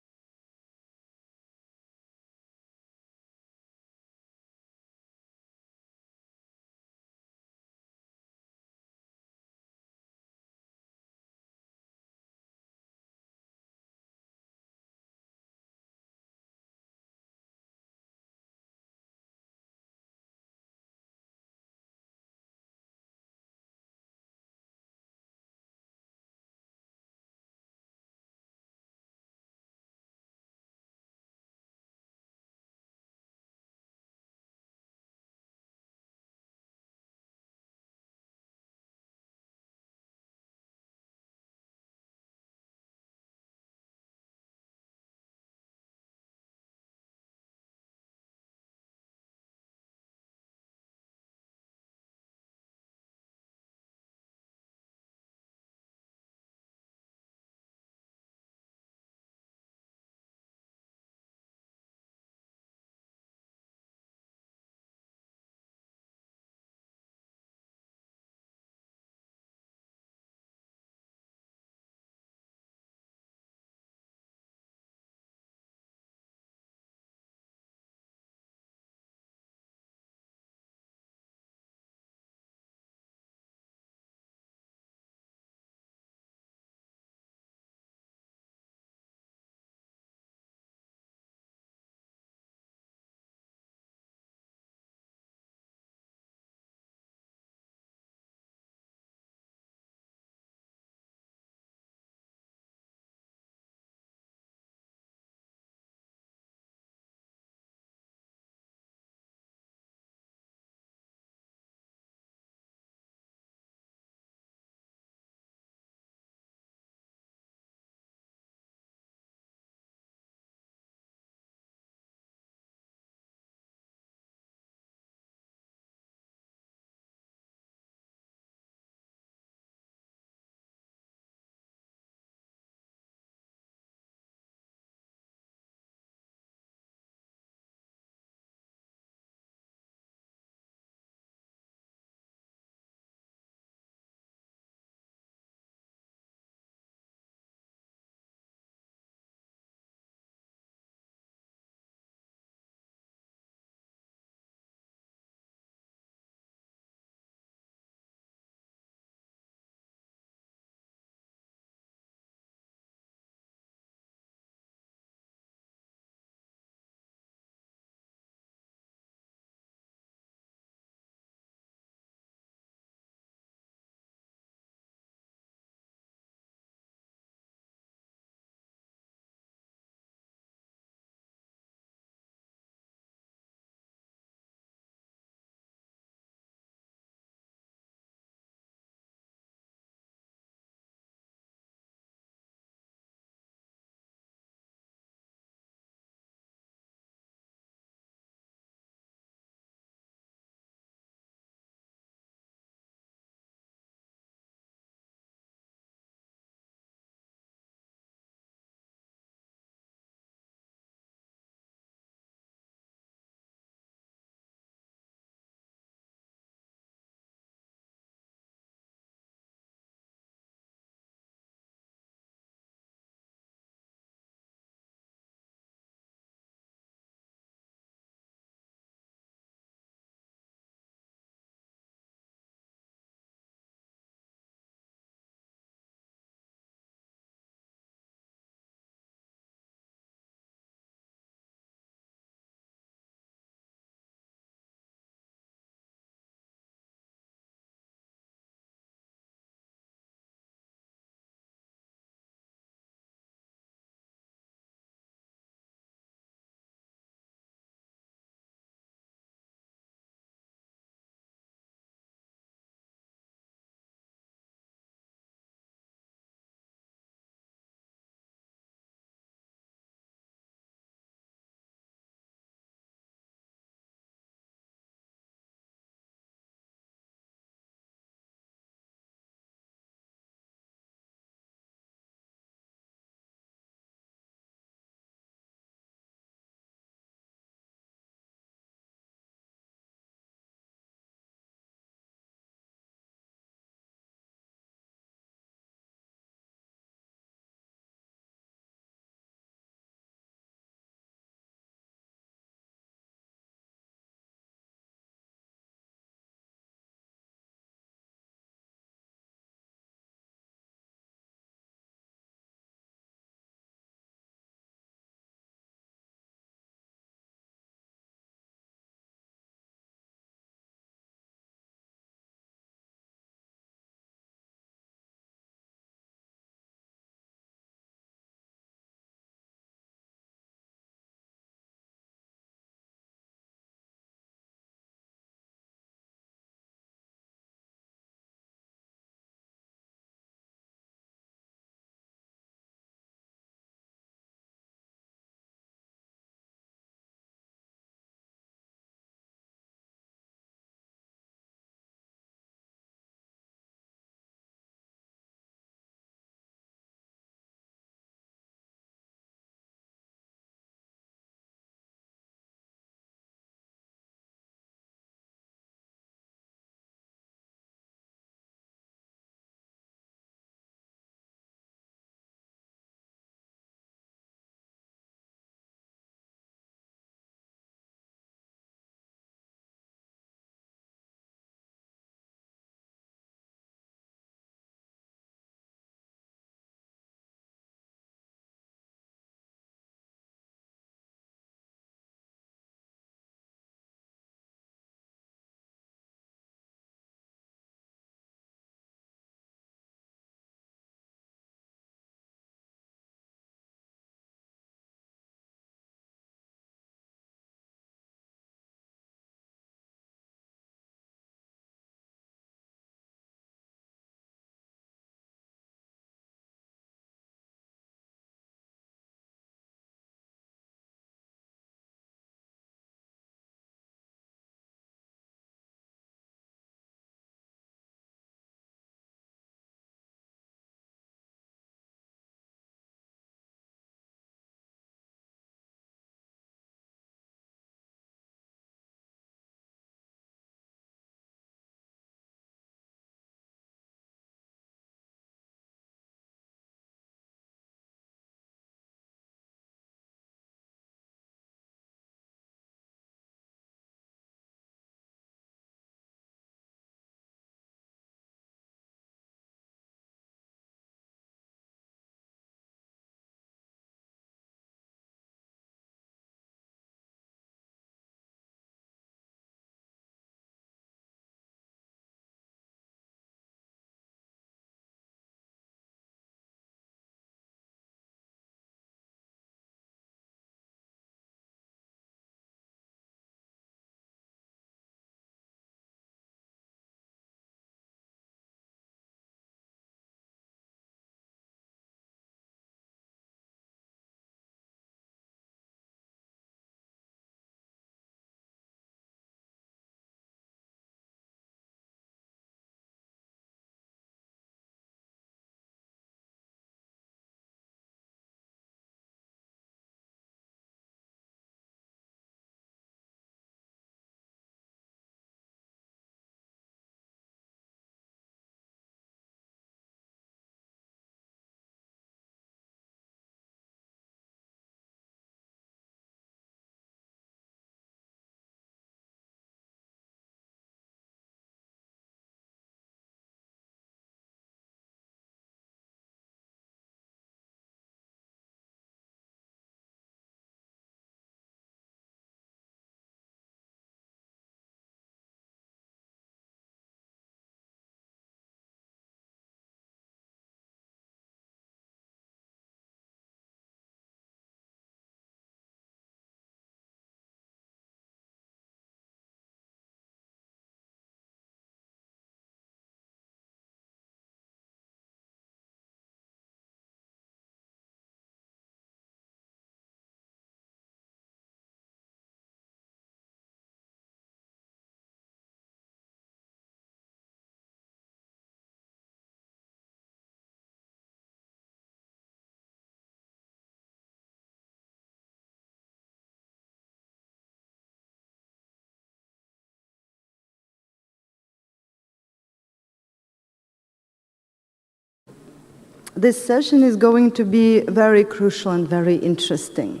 this session is going to be very crucial and very interesting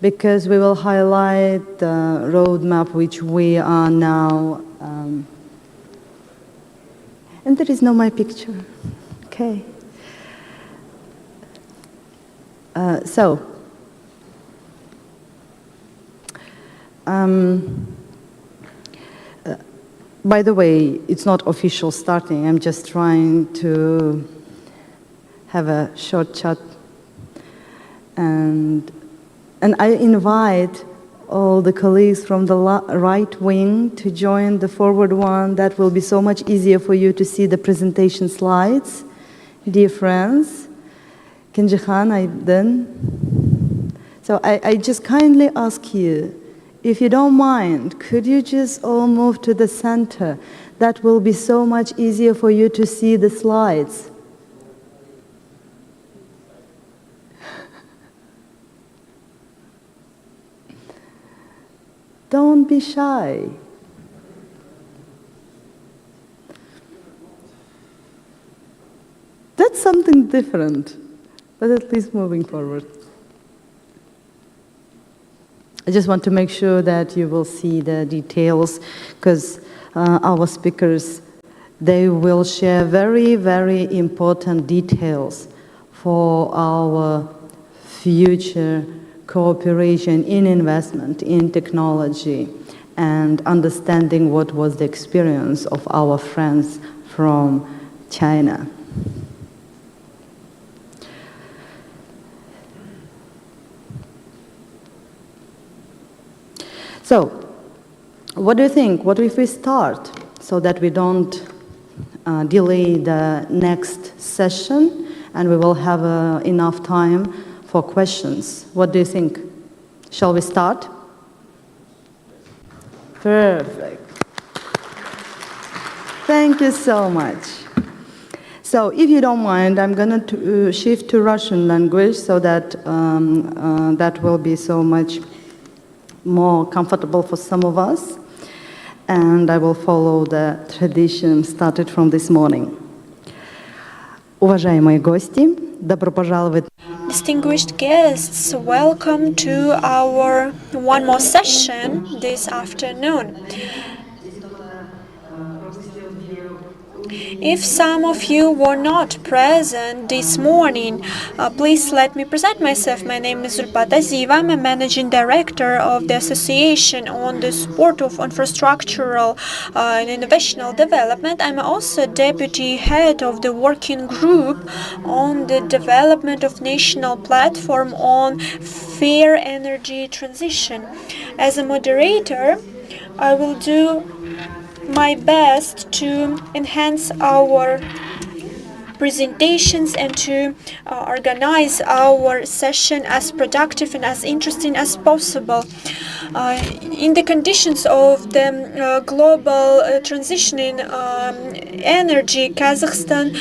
because we will highlight the roadmap which we are now, and there is no my picture, okay. By the way, it's not official starting. I'm just trying to have a short chat. And I invite all the colleagues from the right wing to join the forward one. That will be so much easier for you to see the presentation slides. Dear friends, Kenjihan, so I just kindly ask you, if you don't mind, could you just all move to the center? That will be so much easier for you to see the slides. Don't be shy. That's something different, but at least moving forward. I just want to make sure that you will see the details because our speakers, they will share very, very important details for our future cooperation in investment, in technology, and understanding what was the experience of our friends from China. So, what do you think? What if we start so that we don't delay the next session and we will have enough time for questions? What do you think? Shall we start? Perfect. Thank you so much. So, if you don't mind, I'm going to shift to Russian language so that that will be so much more comfortable for some of us, and I will follow the tradition started from this morning. Уважаемые гости, добро пожаловать. Distinguished guests, welcome to our one more session this afternoon. If some of you were not present this morning, please let me present myself. My name is Zulpata Ziva. I'm a managing director of the Association on the Support of Infrastructural and Innovational Development. I'm also deputy head of the working group on the development of national platform on fair energy transition. As a moderator, I will do my best to enhance our presentations and to organize our session as productive and as interesting as possible. In the conditions of the global transition in energy, Kazakhstan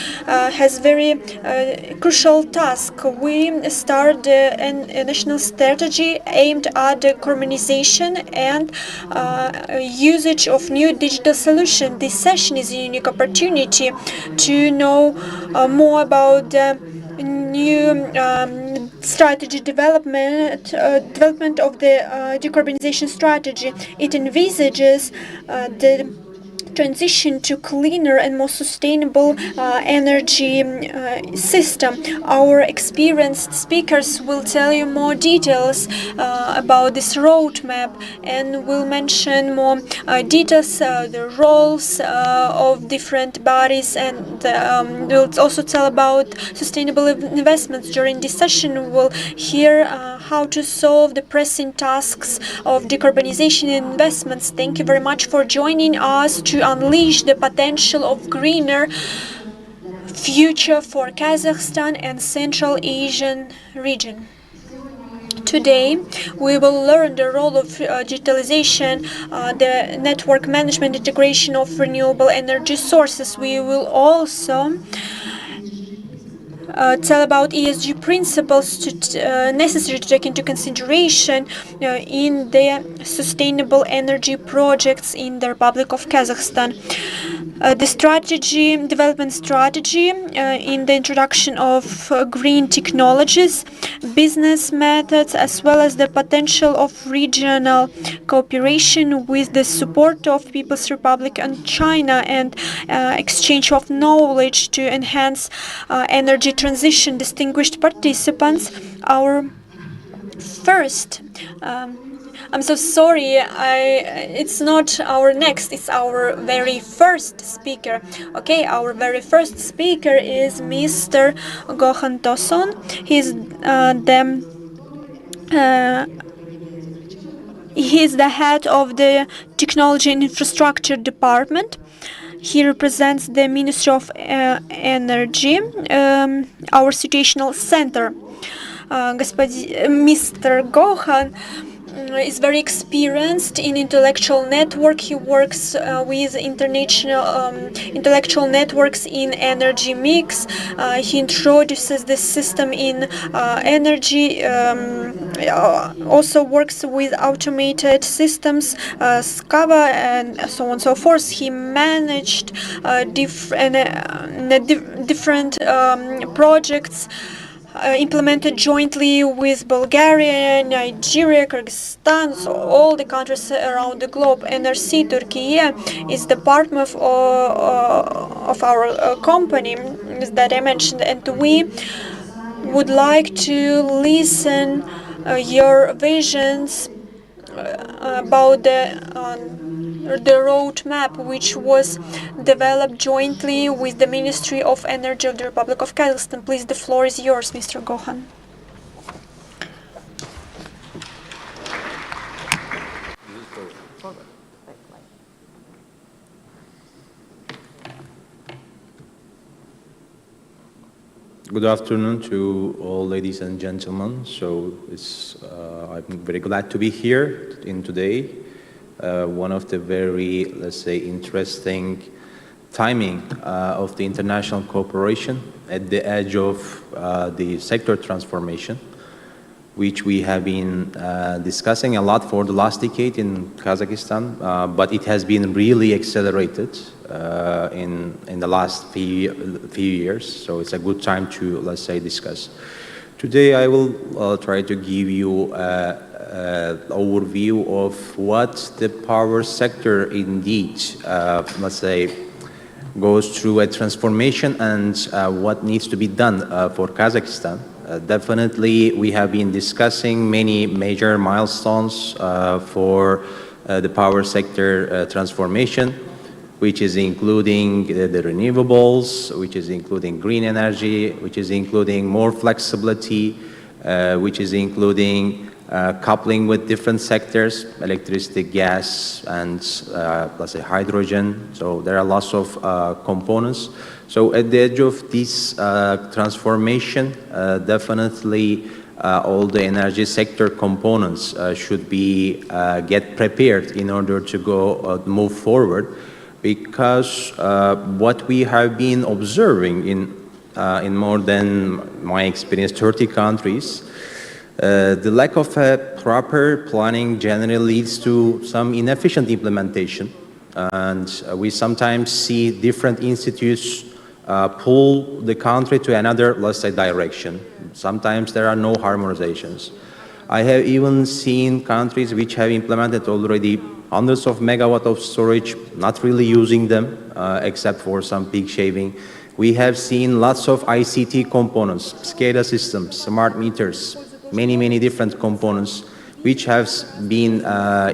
has very crucial task. We start a national strategy aimed at decarbonization and usage of new digital solutions. This session is a unique opportunity to know more about the new strategy development of the decarbonization strategy. It envisages the transition to cleaner and more sustainable energy system. Our experienced speakers will tell you more details about this roadmap and will mention more details, the roles of different bodies, and we'll also tell about sustainable investments. During this session, we'll hear how to solve the pressing tasks of decarbonization investments. Thank you very much for joining us to unleash the potential of greener future for Kazakhstan and Central Asian region. Today, we will learn the role of digitalization, the network management integration of renewable energy sources. We will also tell about ESG principles necessary to take into consideration in the sustainable energy projects in the Republic of Kazakhstan. the development strategy in the introduction of green technologies, business methods, as well as the potential of regional cooperation with the support of People's Republic and China, and exchange of knowledge to enhance energy transition. Distinguished participants, our first I'm so sorry, it's not our next, it's our very first speaker. Okay, our very first speaker is Mr. Gohan Toson. He's the head of the Technology and Infrastructure Department. He represents the Ministry of Energy, our situational center. Mr. Gohan is very experienced in intellectual network. He works with international intellectual networks in energy mix. He introduces the system in energy, also works with automated systems, SCADA, and so on and so forth. He managed different projects implemented jointly with Bulgaria, Nigeria, Kyrgyzstan, so all the countries around the globe. NRC Turkey is the partner of our company that I mentioned, and we would like to listen your visions about the roadmap which was developed jointly with the Ministry of Energy of the Republic of Kazakhstan. Please, the floor is yours, Mr. Gohan. Good afternoon to all ladies and gentlemen. So I'm very glad to be here today. One of the very, let's say, interesting timing of the international cooperation at the edge of the sector transformation, which we have been discussing a lot for the last decade in Kazakhstan, but it has been really accelerated in the last few years. So it's a good time to, let's say, discuss. Today I will try to give you an overview of what the power sector indeed, let's say, goes through a transformation and what needs to be done for Kazakhstan. Definitely, we have been discussing many major milestones for the power sector transformation, which is including the renewables, which is including green energy, which is including more flexibility, which is including coupling with different sectors, electricity, gas, and let's say hydrogen. So there are lots of components. So at the edge of this transformation, definitely all the energy sector components should be get prepared in order to move forward, because what we have been observing in more than my experience 30 countries, the lack of a proper planning generally leads to some inefficient implementation, and we sometimes see different institutes pull the country to another, let's say, direction. Sometimes there are no harmonizations. I have even seen countries which have implemented already hundreds of megawatts of storage, not really using them except for some peak shaving. We have seen lots of ICT components, SCADA systems, smart meters, many different components which have been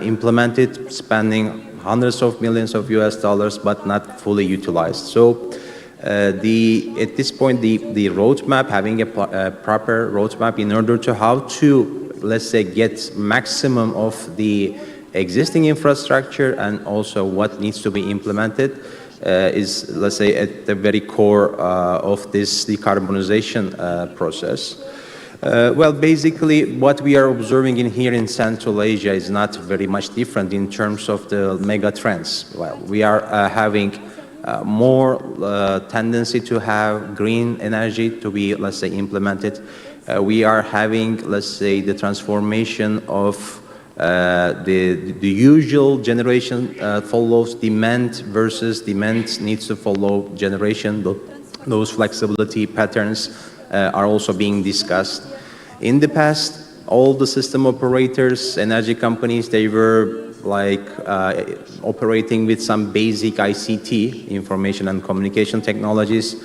implemented, spending hundreds of millions of US dollars, but not fully utilized. So at this point, the roadmap, having a proper roadmap in order to how to, let's say, get maximum of the existing infrastructure and also what needs to be implemented is, let's say, at the very core of this decarbonization process. Well, basically, what we are observing here in Central Asia is not very much different in terms of the mega trends. Well, we are having more tendency to have green energy to be, let's say, implemented. We are having, let's say, the transformation of The usual generation follows demand versus demand needs to follow generation. Those flexibility patterns are also being discussed. In the past, all the system operators, energy companies, they were like operating with some basic ICT, information and communication technologies.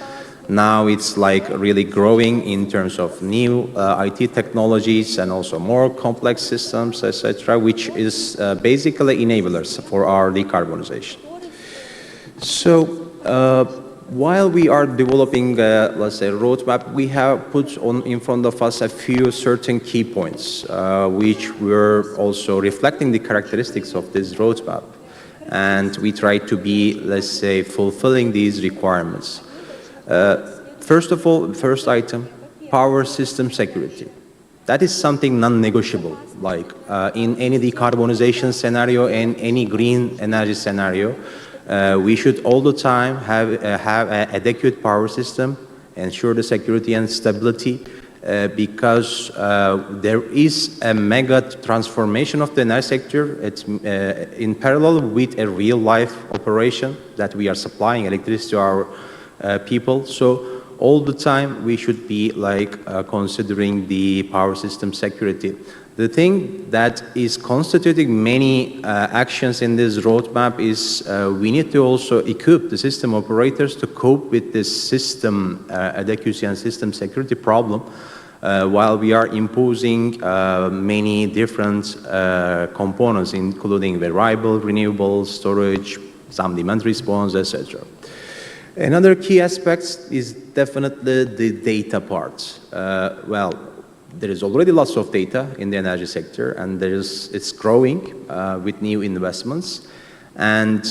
Now it's like really growing in terms of new IT technologies and also more complex systems, etc., which is basically enablers for our decarbonization. So while we are developing, let's say, roadmap, we have put in front of us a few certain key points, which were also reflecting the characteristics of this roadmap. And we try to be, let's say, fulfilling these requirements. First of all, first item, power system security. That is something non-negotiable, like in any decarbonization scenario and any green energy scenario. We should all the time have an adequate power system, ensure the security and stability, because there is a mega transformation of the energy sector. It's in parallel with a real-life operation that we are supplying electricity to our people. So all the time we should be like considering the power system security. The thing that is constituting many actions in this roadmap is we need to also equip the system operators to cope with this system adequacy and system security problem while we are imposing many different components, including variable, renewable, storage, some demand response, etc. Another key aspect is definitely the data part. Well, there is already lots of data in the energy sector, and it's growing with new investments. And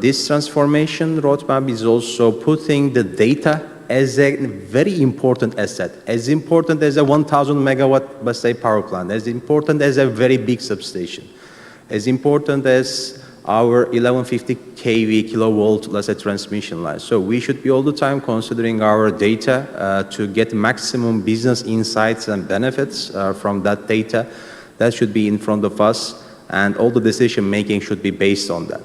this transformation roadmap is also putting the data as a very important asset, as important as a 1,000 megawatt, let's say, power plant, as important as a very big substation, as important as our 1150 kV kilovolt, let's say, transmission line. So we should be all the time considering our data to get maximum business insights and benefits from that data. That should be in front of us, and all the decision making should be based on that.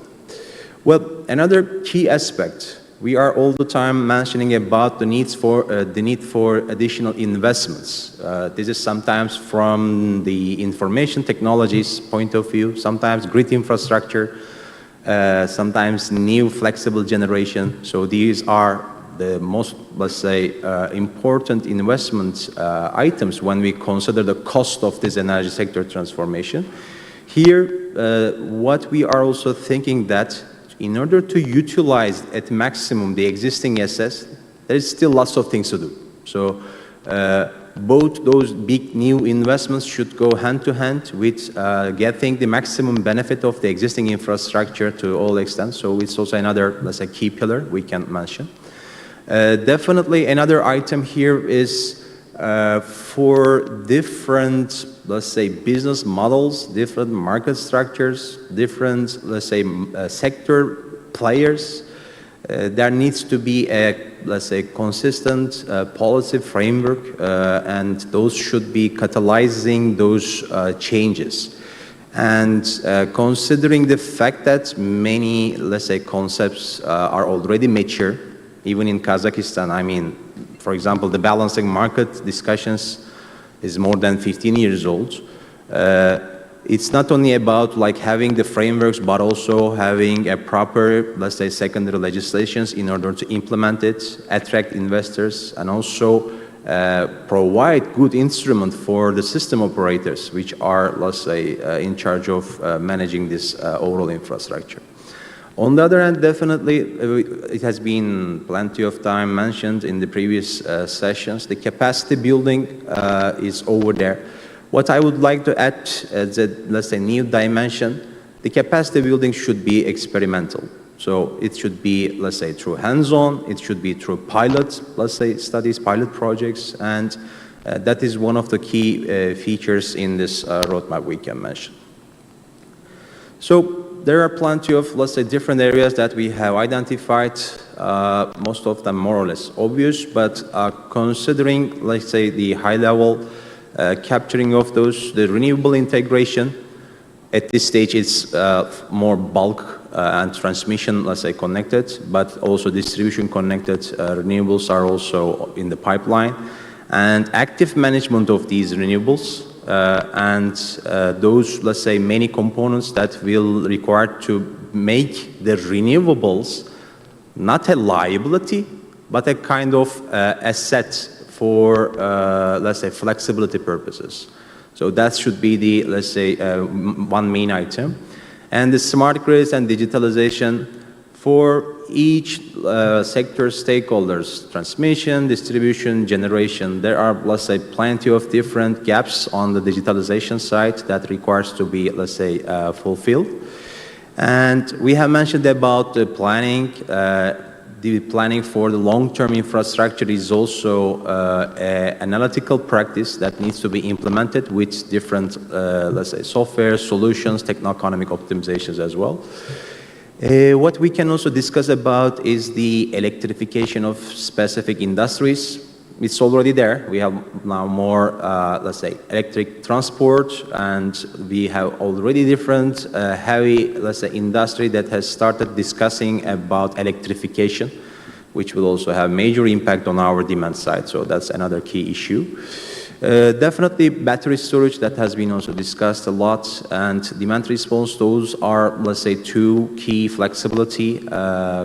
Well, another key aspect, we are all the time mentioning about the need for additional investments. This is sometimes from the information technologies point of view, sometimes grid infrastructure, sometimes new flexible generation. So these are the most, let's say, important investment items when we consider the cost of this energy sector transformation. Here, what we are also thinking that in order to utilize at maximum the existing assets, there is still lots of things to do. So both those big new investments should go hand to hand with getting the maximum benefit of the existing infrastructure to all extent. So it's also another, let's say, key pillar we can mention. Definitely another item here is for different, let's say, business models, different market structures, different, let's say, sector players, there needs to be a, let's say, consistent policy framework, and those should be catalyzing those changes. And considering the fact that many, let's say, concepts are already mature, even in Kazakhstan, I mean, for example, the balancing market discussions is more than 15 years old. It's not only about like having the frameworks, but also having a proper, let's say, secondary legislations in order to implement it, attract investors, and also provide good instrument for the system operators, which are, let's say, in charge of managing this overall infrastructure. On the other hand, definitely, it has been plenty of time mentioned in the previous sessions, the capacity building is over there. What I would like to add as a, let's say, new dimension, the capacity building should be experimental. So it should be, let's say, through hands-on, it should be through pilot, let's say, studies, pilot projects, and that is one of the key features in this roadmap we can mention. So there are plenty of, let's say, different areas that we have identified, most of them more or less obvious, but considering, let's say, the high level capturing of those, the renewable integration, At this stage, it's more bulk and transmission, let's say, connected, but also distribution connected. Renewables are also in the pipeline. And active management of these renewables and those, let's say, many components that will require to make the renewables not a liability, but a kind of asset for, let's say, flexibility purposes. So that should be the, let's say, one main item. And the smart grids and digitalization for each sector stakeholders, transmission, distribution, generation. There are, let's say, plenty of different gaps on the digitalization side that requires to be, let's say, fulfilled. And we have mentioned about the planning. The planning for the long-term infrastructure is also an analytical practice that needs to be implemented with different, let's say, software solutions, techno-economic optimizations as well. What we can also discuss about is the electrification of specific industries. It's already there. We have now more, let's say, electric transport, and we have already different heavy, let's say, industry that has started discussing about electrification, which will also have major impact on our demand side. So that's another key issue. Definitely battery storage, that has been also discussed a lot, and demand response. Those are, let's say, two key flexibility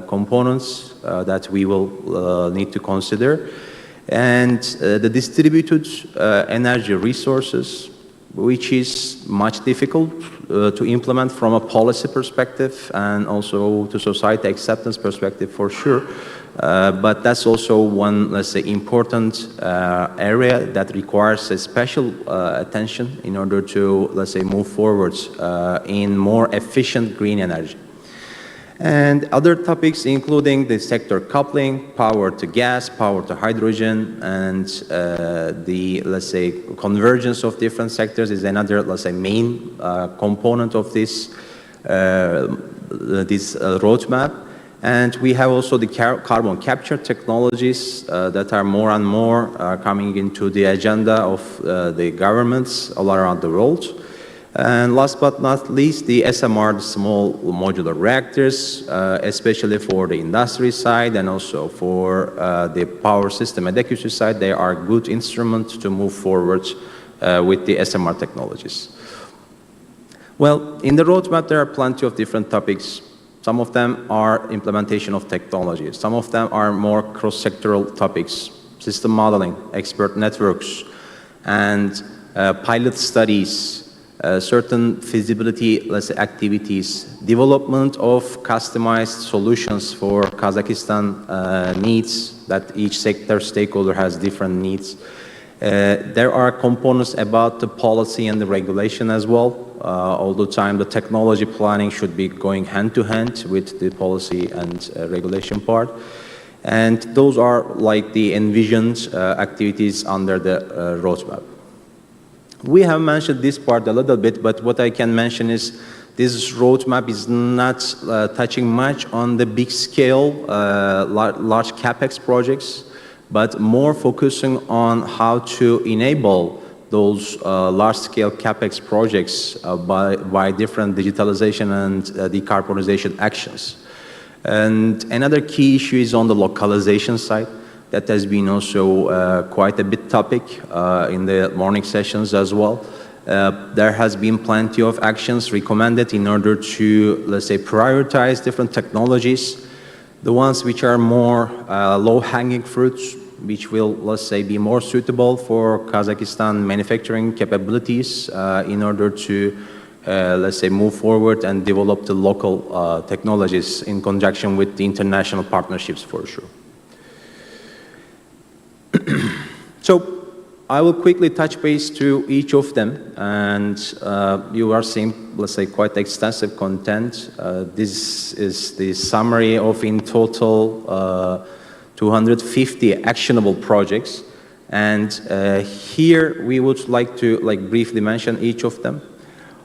components that we will need to consider. And the distributed energy resources, which is much difficult to implement from a policy perspective and also to society acceptance perspective for sure. But that's also one, let's say, important area that requires a special attention in order to, let's say, move forwards in more efficient green energy. And other topics including the sector coupling, power to gas, power to hydrogen, and the, let's say, convergence of different sectors is another, let's say, main component of this, roadmap. And we have also the carbon capture technologies that are more and more coming into the agenda of the governments all around the world. And last but not least, the SMR, the small modular reactors, especially for the industry side and also for the power system adequacy side. They are good instruments to move forward with the SMR technologies. Well, in the roadmap, there are plenty of different topics. Some of them are implementation of technology. Some of them are more cross-sectoral topics, system modeling, expert networks, and pilot studies, certain feasibility, let's say, activities, development of customized solutions for Kazakhstan needs, that each sector stakeholder has different needs. There are components about the policy and the regulation as well. All the time, the technology planning should be going hand to hand with the policy and regulation part. And those are like the envisioned activities under the roadmap. We have mentioned this part a little bit, but what I can mention is this roadmap is not touching much on the big scale, large capex projects, but more focusing on how to enable those large-scale capex projects by different digitalization and decarbonization actions. And another key issue is on the localization side. That has been also quite a bit topic in the morning sessions as well. There has been plenty of actions recommended in order to, let's say, prioritize different technologies, the ones which are more low-hanging fruits, which will, let's say, be more suitable for Kazakhstan manufacturing capabilities in order to, let's say, move forward and develop the local technologies in conjunction with the international partnerships for sure. So I will quickly touch base to each of them, and you are seeing, let's say, quite extensive content. This is the summary of in total 250 actionable projects, and here we would like to briefly mention each of them.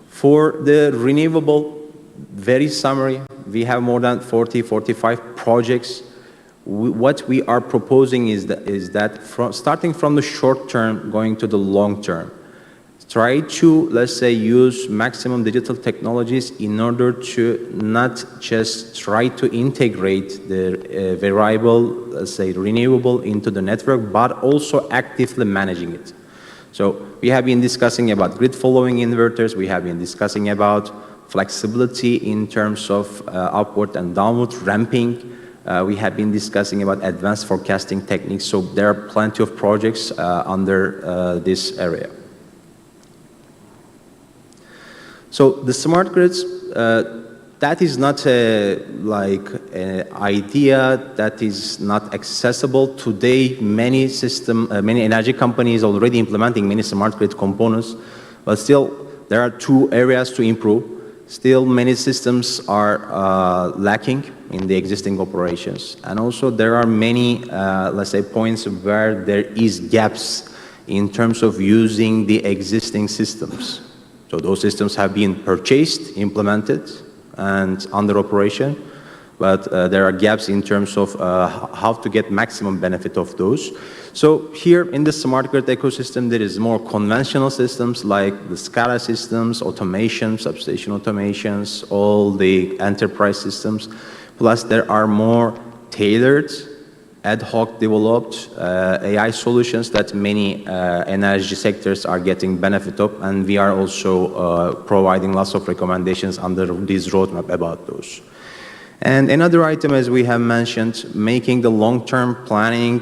For the renewable, very summary, we have more than 45 projects. What we are proposing is that starting from the short term, going to the long term, try to, let's say, use maximum digital technologies in order to not just try to integrate the variable, let's say, renewable into the network, but also actively managing it. So we have been discussing about grid following inverters, we have been discussing about flexibility in terms of upward and downward ramping. We have been discussing about advanced forecasting techniques, so there are plenty of projects under this area. So the smart grids, that is not like an idea that is not accessible. Today, many energy companies are already implementing many smart grid components, but still there are two areas to improve. Still, many systems are lacking in the existing operations. And also there are many, let's say, points where there is gaps in terms of using the existing systems. So those systems have been purchased, implemented, and under operation, but there are gaps in terms of how to get maximum benefit of those. So here in the smart grid ecosystem, there is more conventional systems like the SCADA systems, automation, substation automations, all the enterprise systems. Plus there are more tailored, ad hoc developed AI solutions that many energy sectors are getting benefit of, and we are also providing lots of recommendations under this roadmap about those. And another item, as we have mentioned, making the long-term planning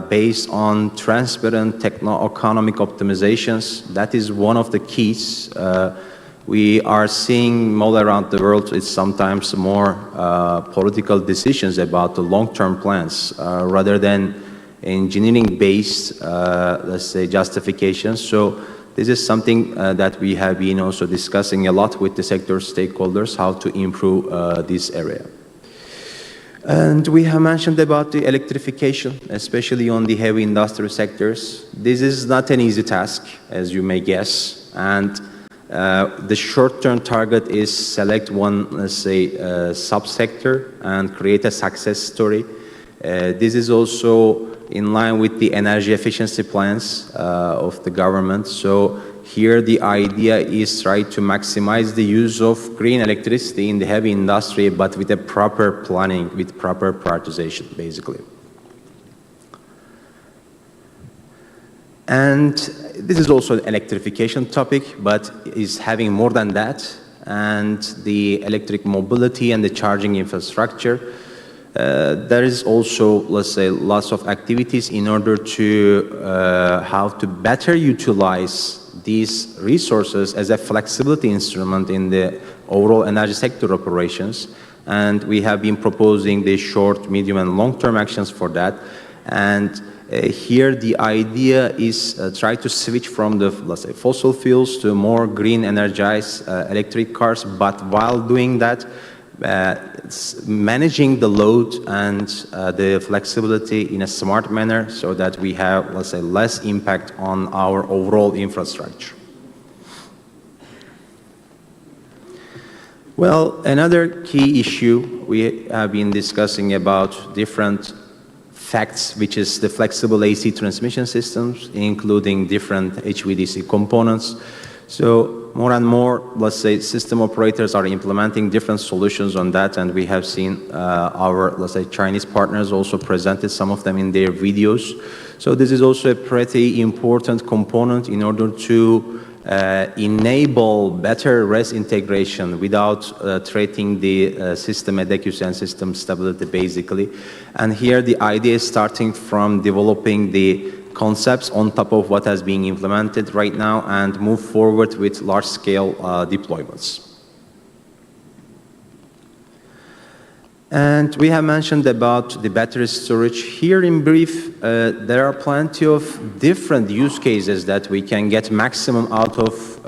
based on transparent techno-economic optimizations. That is one of the keys. We are seeing all around the world, it's sometimes more political decisions about the long-term plans rather than engineering-based, let's say, justifications. So this is something that we have been also discussing a lot with the sector stakeholders, how to improve this area. And we have mentioned about the electrification, especially on the heavy industrial sectors. This is not an easy task, as you may guess. And the short-term target is select one, let's say, subsector and create a success story. This is also in line with the energy efficiency plans of the government. So here the idea is try to maximize the use of green electricity in the heavy industry, but with a proper planning, with proper prioritization, basically. And this is also an electrification topic, but is having more than that. And the electric mobility and the charging infrastructure. There is also, let's say, lots of activities in order to how to better utilize these resources as a flexibility instrument in the overall energy sector operations. And we have been proposing the short, medium, and long-term actions for that. And here the idea is try to switch from the, let's say, fossil fuels to more green energized electric cars, but while doing that, managing the load and the flexibility in a smart manner so that we have, let's say, less impact on our overall infrastructure. Well, another key issue we have been discussing about different facts, which is the flexible AC transmission systems, including different HVDC components. So more and more, let's say, system operators are implementing different solutions on that, and we have seen our, let's say, Chinese partners also presented some of them in their videos. So this is also a pretty important component in order to enable better RES integration without threatening the system adequacy and system stability, basically. And here the idea is starting from developing the concepts on top of what has been implemented right now and move forward with large-scale deployments. And we have mentioned about the battery storage. Here in brief, there are plenty of different use cases that we can get maximum out of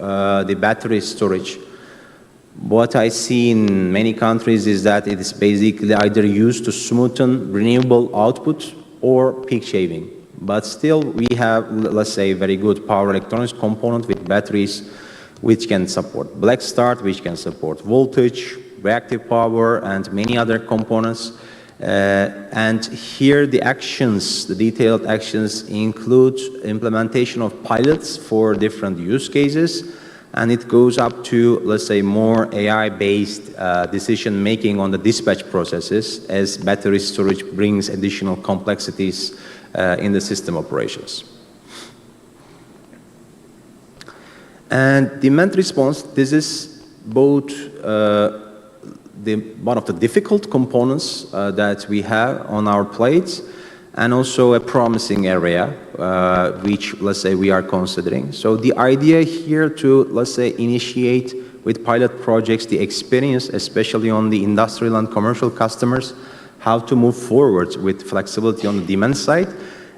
the battery storage. What I see in many countries is that it is basically either used to smoothen renewable output or peak shaving. But still, we have, let's say, very good power electronics component with batteries, which can support black start, which can support voltage, reactive power, and many other components. And here the actions, the detailed actions include implementation of pilots for different use cases, and it goes up to, let's say, more AI-based decision-making on the dispatch processes as battery storage brings additional complexities in the system operations. And demand response, this is both one of the difficult components that we have on our plates, and also a promising area, which, let's say, we are considering. So the idea here to, let's say, initiate with pilot projects the experience, especially on the industrial and commercial customers, how to move forward with flexibility on the demand side,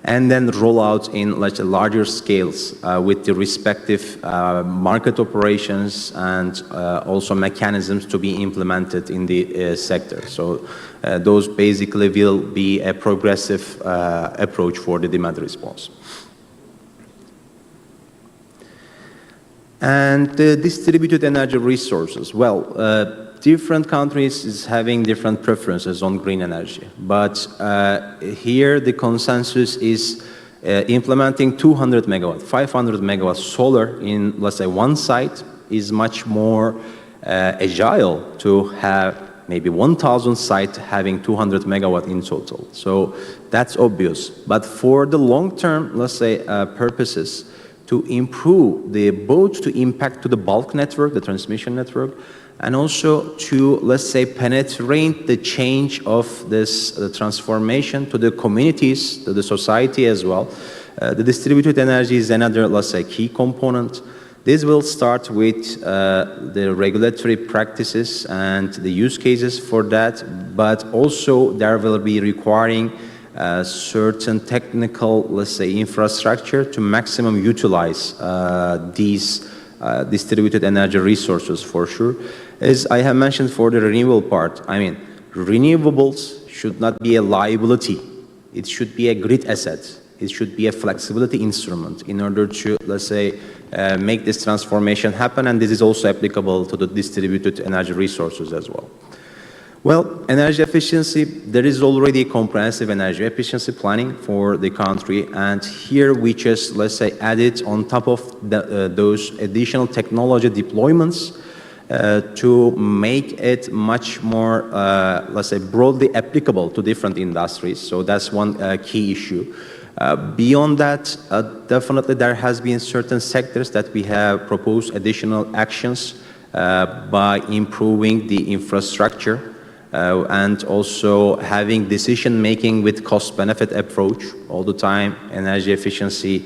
and then roll out in larger scales with the respective market operations and also mechanisms to be implemented in the sector. So those basically will be a progressive approach for the demand response. And the distributed energy resources. Well, different countries is having different preferences on green energy, but here the consensus is implementing 200 megawatt, 500 megawatt solar in, let's say, one site is much more agile to have maybe 1,000 site having 200 megawatt in total. So that's obvious. But for the long-term, let's say, purposes, to improve both to impact to the bulk network, the transmission network, and also to, let's say, penetrate the change of this transformation to the communities, to the society as well. The distributed energy is another, let's say, key component. This will start with the regulatory practices and the use cases for that, but also there will be requiring certain technical, let's say, infrastructure to maximum utilize these distributed energy resources for sure. As I have mentioned for the renewable part, I mean, renewables should not be a liability. It should be a grid asset. It should be a flexibility instrument in order to, let's say, make this transformation happen, and this is also applicable to the distributed energy resources as well. Well, energy efficiency, there is already a comprehensive energy efficiency planning for the country, and here we just, let's say, added on top of those additional technology deployments to make it much more, let's say, broadly applicable to different industries. So that's one key issue. Beyond that, definitely there has been certain sectors that we have proposed additional actions by improving the infrastructure and also having decision-making with cost-benefit approach all the time. Energy efficiency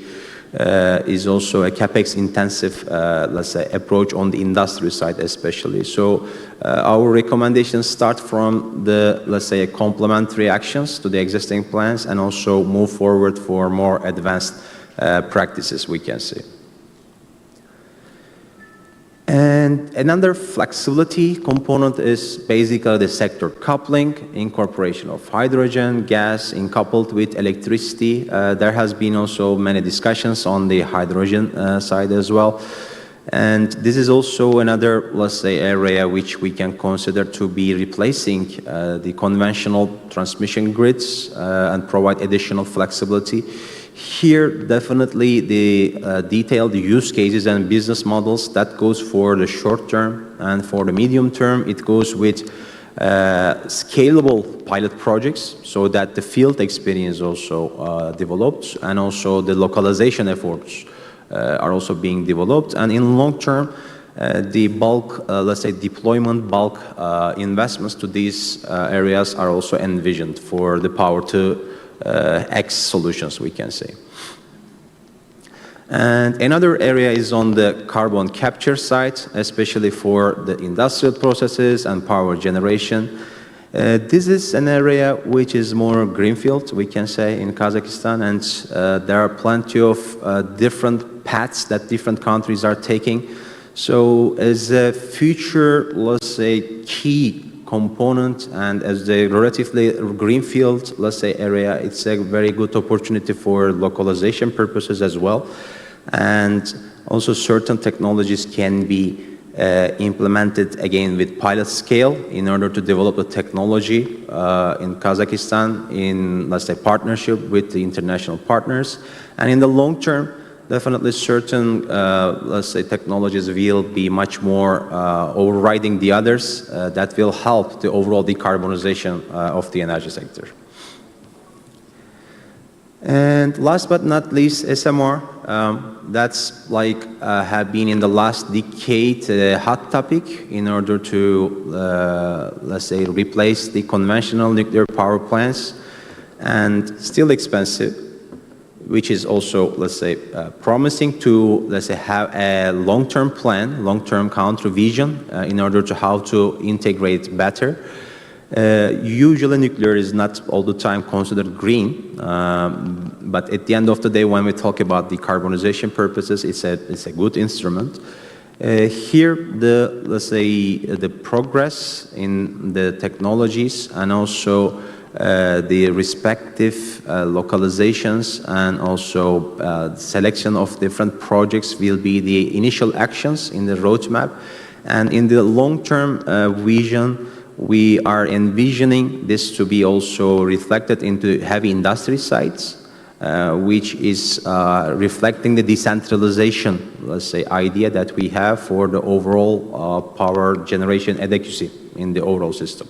is also a capex-intensive, let's say, approach on the industry side especially. So our recommendations start from the, let's say, complementary actions to the existing plans and also move forward for more advanced practices, we can say. And another flexibility component is basically the sector coupling, incorporation of hydrogen, gas, coupled with electricity. There has been also many discussions on the hydrogen side as well. And this is also another, let's say, area which we can consider to be replacing the conventional transmission grids and provide additional flexibility. Here, definitely the detailed use cases and business models, that goes for the short term, and for the medium term, it goes with scalable pilot projects so that the field experience also develops, and also the localization efforts are also being developed. And in long term, the bulk, let's say, deployment bulk investments to these areas are also envisioned for the power to X solutions, we can say. And another area is on the carbon capture side, especially for the industrial processes and power generation. This is an area which is more greenfield, we can say, in Kazakhstan, and there are plenty of different paths that different countries are taking. So as a future, let's say, key component, and as a relatively greenfield, let's say, area, it's a very good opportunity for localization purposes as well. And also certain technologies can be implemented again with pilot scale in order to develop the technology in Kazakhstan in, let's say, partnership with the international partners. And in the long term, definitely certain, let's say, technologies will be much more overriding the others that will help the overall decarbonization of the energy sector. And last but not least, SMR. That's like have been in the last decade a hot topic in order to, let's say, replace the conventional nuclear power plants, and still expensive, which is also, let's say, promising to, let's say, have a long-term plan, long-term counter vision in order to how to integrate better. Usually nuclear is not all the time considered green, but at the end of the day, when we talk about decarbonization purposes, it's a good instrument. Here, let's say, the progress in the technologies and also the respective localizations and also selection of different projects will be the initial actions in the roadmap. And in the long-term vision, we are envisioning this to be also reflected into heavy industry sites, which is reflecting the decentralization, let's say, idea that we have for the overall power generation adequacy in the overall system.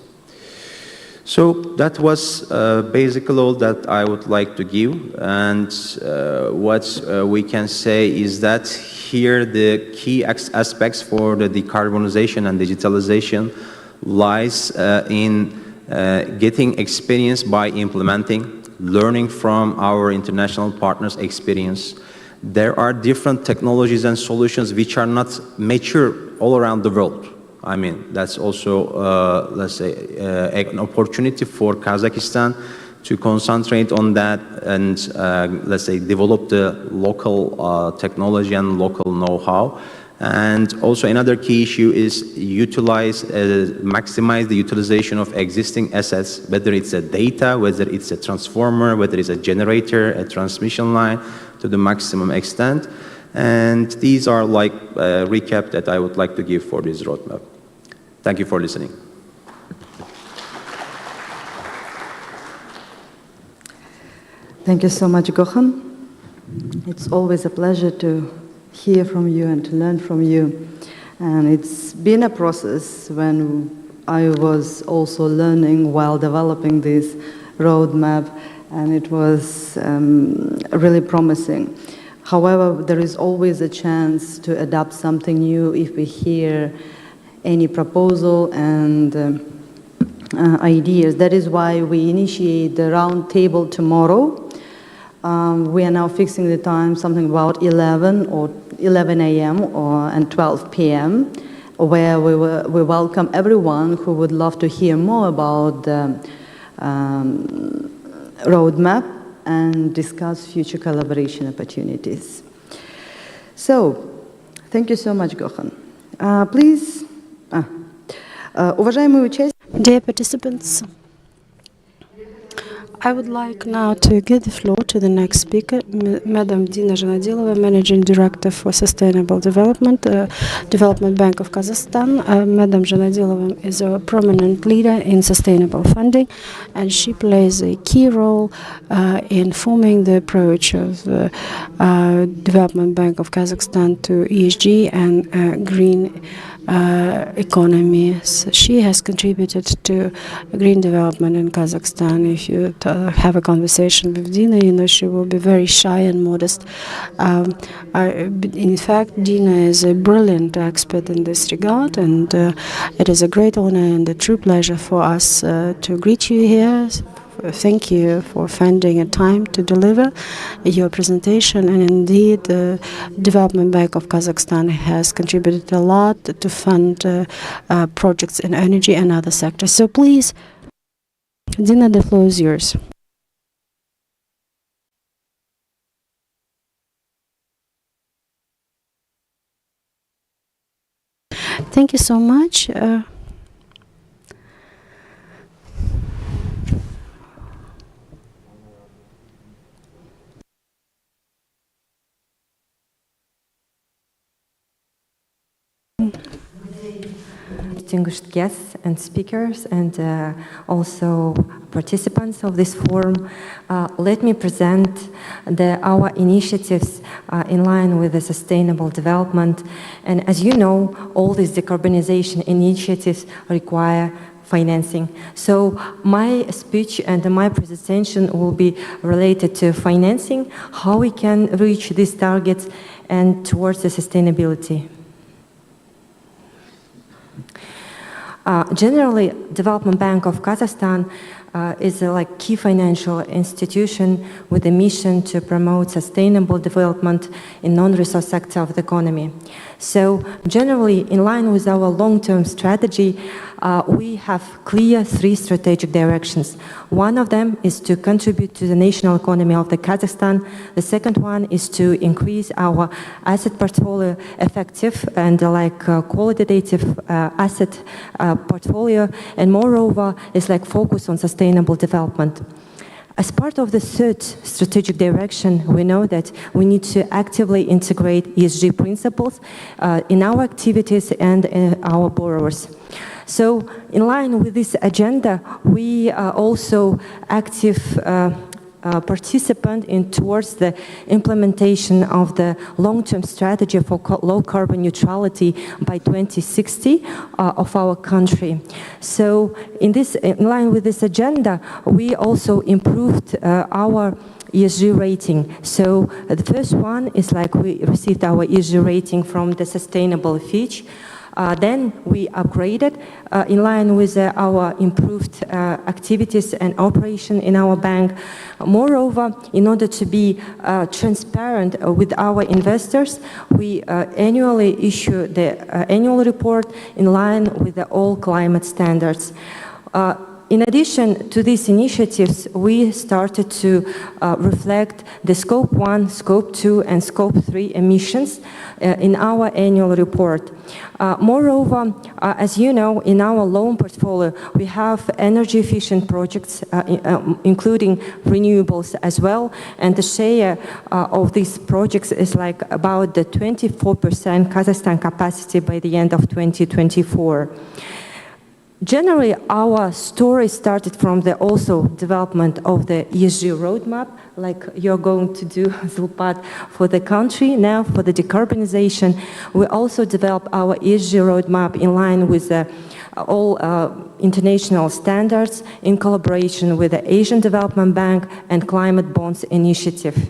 So that was basically all that I would like to give. And what we can say is that here the key aspects for the decarbonization and digitalization lies in getting experience by implementing, learning from our international partners' experience. There are different technologies and solutions which are not mature all around the world. I mean, that's also, let's say, an opportunity for Kazakhstan to concentrate on that and, let's say, develop the local technology and local know-how. And also another key issue is maximize the utilization of existing assets, whether it's a data, whether it's a transformer, whether it's a generator, a transmission line, to the maximum extent. And these are like a recap that I would like to give for this roadmap. Thank you for listening. Thank you so much, Gökhan. It's always a pleasure to hear from you and to learn from you. And it's been a process when I was also learning while developing this roadmap, and it was really promising. However, there is always a chance to adapt something new if we hear any proposal and ideas. That is why we initiate the round table tomorrow. We are now fixing the time, something about 11 a.m. and 12 p.m., where we welcome everyone who would love to hear more about the roadmap and discuss future collaboration opportunities. So, thank you so much, Gökhan. Please, уважаемые участники. Dear participants, I would like now to give the floor to the next speaker, Madam Dina Zhanadilova, Managing Director for Sustainable Development, Development Bank of Kazakhstan. Madam Zhanadilova is a prominent leader in sustainable funding, and she plays a key role in forming the approach of the Development Bank of Kazakhstan to ESG and green economies. She has contributed to green development in Kazakhstan. If you have a conversation with Dina, you know she will be very shy and modest. In fact, Dina is a brilliant expert in this regard, and it is a great honor and a true pleasure for us to greet you here. Thank you for finding a time to deliver your presentation. And indeed, the Development Bank of Kazakhstan has contributed a lot to fund projects in energy and other sectors. So please, Dina, the floor is yours. Thank you so much. distinguished guests and speakers, and also participants of this forum. Let me present our initiatives in line with the sustainable development. And as you know, all these decarbonization initiatives require financing. So my speech and my presentation will be related to financing, how we can reach these targets, and towards the sustainability. Generally, Development Bank of Kazakhstan is a key financial institution with a mission to promote sustainable development in non-resource sector of the economy. So generally, in line with our long-term strategy, we have clear 3 strategic directions. One of them is to contribute to the national economy of the Kazakhstan. The second one is to increase our asset portfolio effective and qualitative asset portfolio, and moreover is focus on sustainable development. As part of the 3rd strategic direction, we know that we need to actively integrate ESG principles in our activities and in our borrowers. So, in line with this agenda, we are also active participant towards the implementation of the long-term strategy for low carbon neutrality by 2060 of our country. So, in line with this agenda, we also improved our ESG rating. So the first one is we received our ESG rating from the Sustainable Fitch. Then we upgraded in line with our improved activities and operation in our bank. Moreover, in order to be transparent with our investors, we annually issue the annual report in line with all climate standards. In addition to these initiatives, we started to reflect the Scope 1, Scope 2, and Scope 3 emissions in our annual report. Moreover, as you know, in our loan portfolio, we have energy-efficient projects, including renewables as well, and the share of these projects is about the 24% Kazakhstan capacity by the end of 2024. Generally, our story started from the also development of the ESG roadmap, like you're going to do, Zulpat, for the country. Now, for the decarbonization, we also developed our ESG roadmap in line with all international standards in collaboration with the Asian Development Bank and Climate Bonds Initiative.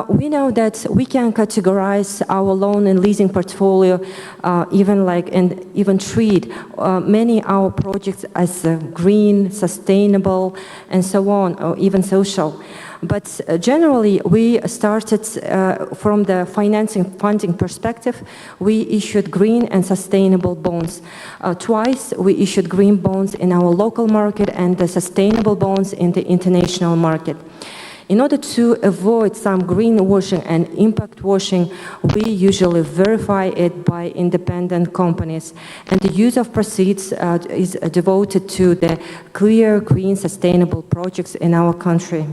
We know that we can categorize our loan and leasing portfolio, even treat many our projects as green, sustainable, and so on, or even social. But generally, we started from the funding perspective. We issued green and sustainable bonds. Twice, we issued green bonds in our local market and the sustainable bonds in the international market. In order to avoid some greenwashing and impact washing, we usually verify it by independent companies. And the use of proceeds is devoted to the clear, green, sustainable projects in our country.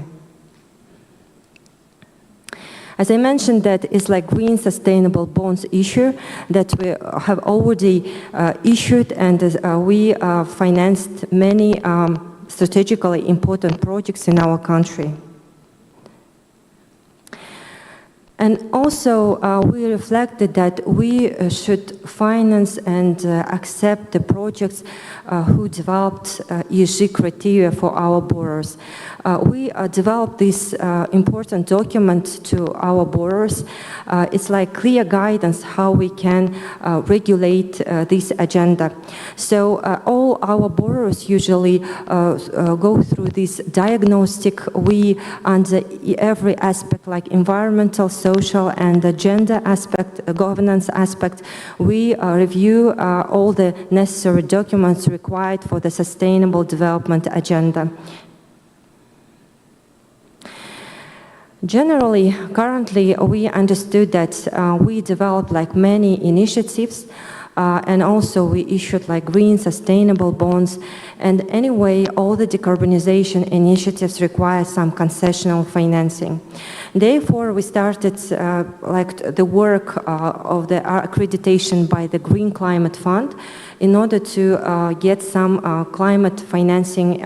As I mentioned, that is green sustainable bonds issue that we have already issued, and we financed many strategically important projects in our country. And also, we reflected that we should finance and accept the projects who developed ESG criteria for our borrowers. We developed this important document to our borrowers. It's clear guidance how we can regulate this agenda. So all our borrowers usually go through this diagnostic. We, under every aspect, like environmental, social, and the gender aspect, governance aspect, we review all the necessary documents required for the sustainable development agenda. Generally, currently, we understood that we developed many initiatives And also we issued like green sustainable bonds. And anyway, all the decarbonization initiatives require some concessional financing. Therefore, we started like the work of the accreditation by the Green Climate Fund in order to get some climate financing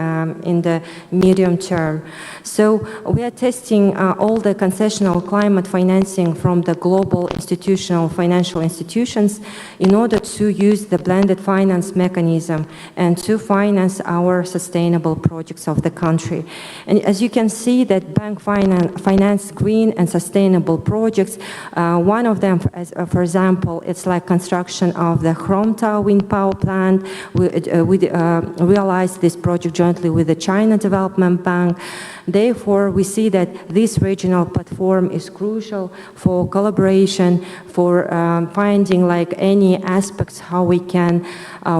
in the medium term. So we are testing all the concessional climate financing from the global institutional financial institutions in order to use the blended finance mechanism and to finance our sustainable projects of the country. And as you can see that bank finance green and sustainable projects, one of them, for example, it's like construction of the Hromta wind power plant. We realized this project jointly with the China Development Bank. Therefore, we see that this regional platform is crucial for collaboration, for finding like any aspects how we can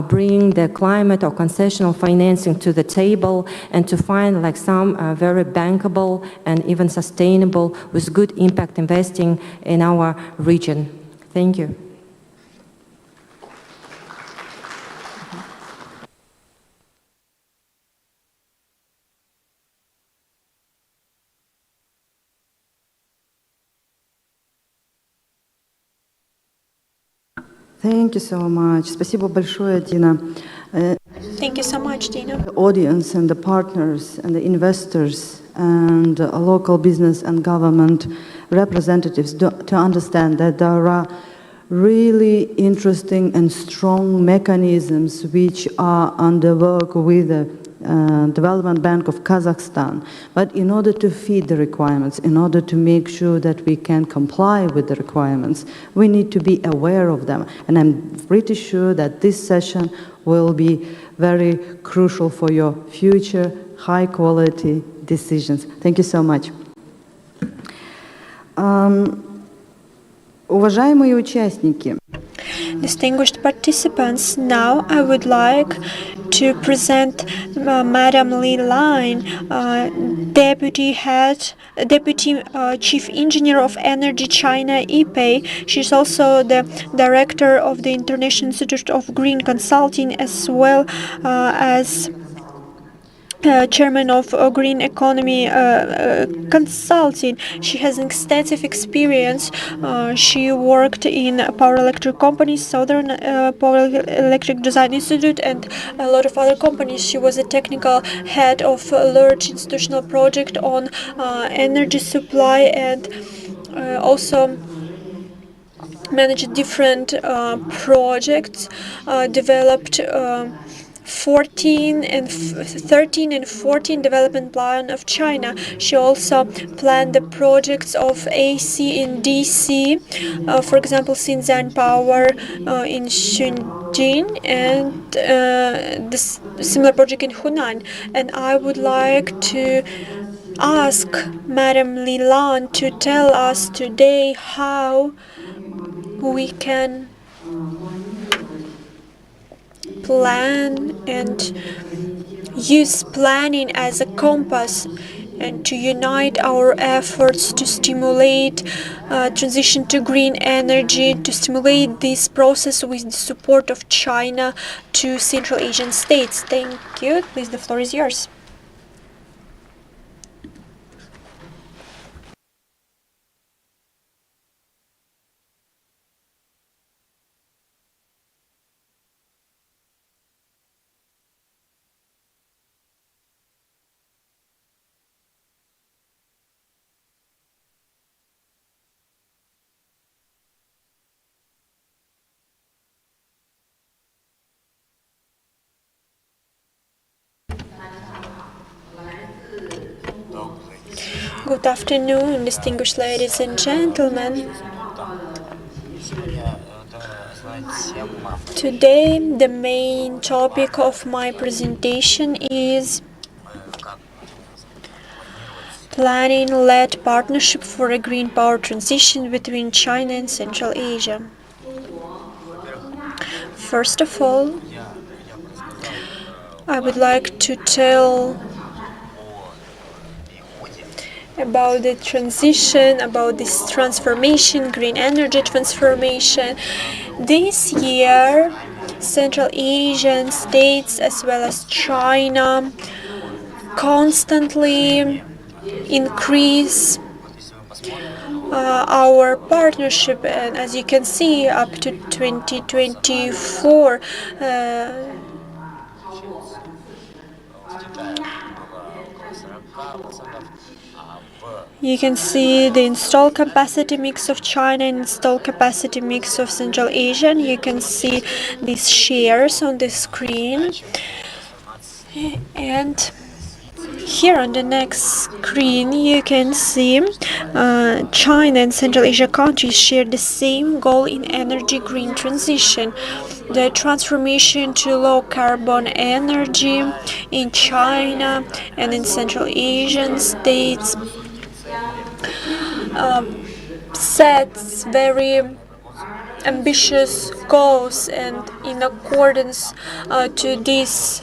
bring the climate or concessional financing to the table and to find like some very bankable and even sustainable with good impact investing in our region. Thank you. Thank you so much. Спасибо большое, Dina. Thank you so much, Dina. The audience and the partners and the investors and local business and government representatives to understand that there are really interesting and strong mechanisms which are under work with the Development Bank of Kazakhstan. But in order to feed the requirements, in order to make sure that we can comply with the requirements, we need to be aware of them. And I'm pretty sure that this session will be very crucial for your future high-quality decisions. Thank you so much. Уважаемые участники, distinguished participants, now I would like to present Madam Li Line, Deputy Chief Engineer of Energy China (IPEI). She's also the Director of the International Institute of Green Consulting, as well as Chairman of Green Economy Consulting. She has extensive experience. She worked in power electric companies, Southern Power Electric Design Institute, and a lot of other companies. She was a technical head of a large institutional project on energy supply, and also managed different projects, developed 13 and 14 development plan of China. She also planned the projects of AC in DC, for example, Xinjiang Power in Shunjin, and this similar project in Hunan. And I would like to ask Madam Li Lan to tell us today how we can plan and use planning as a compass and to unite our efforts to stimulate transition to green energy, to stimulate this process with the support of China to Central Asian states. Thank you. Please, the floor is yours. Good afternoon, distinguished ladies and gentlemen. Today, the main topic of my presentation is planning-led partnership for a green power transition between China and Central Asia. First of all, I would like to tell about the transition, about this transformation, green energy transformation, This year, Central Asian states as well as China constantly increase our partnership, and as you can see, up to 2024, you can see the installed capacity mix of China and installed capacity mix of Central Asia. And you can see these shares on the screen. And here on the next screen, you can see China and Central Asia countries share the same goal in energy green transition. The transformation to low carbon energy in China and in Central Asian states sets very ambitious goals, and in accordance to these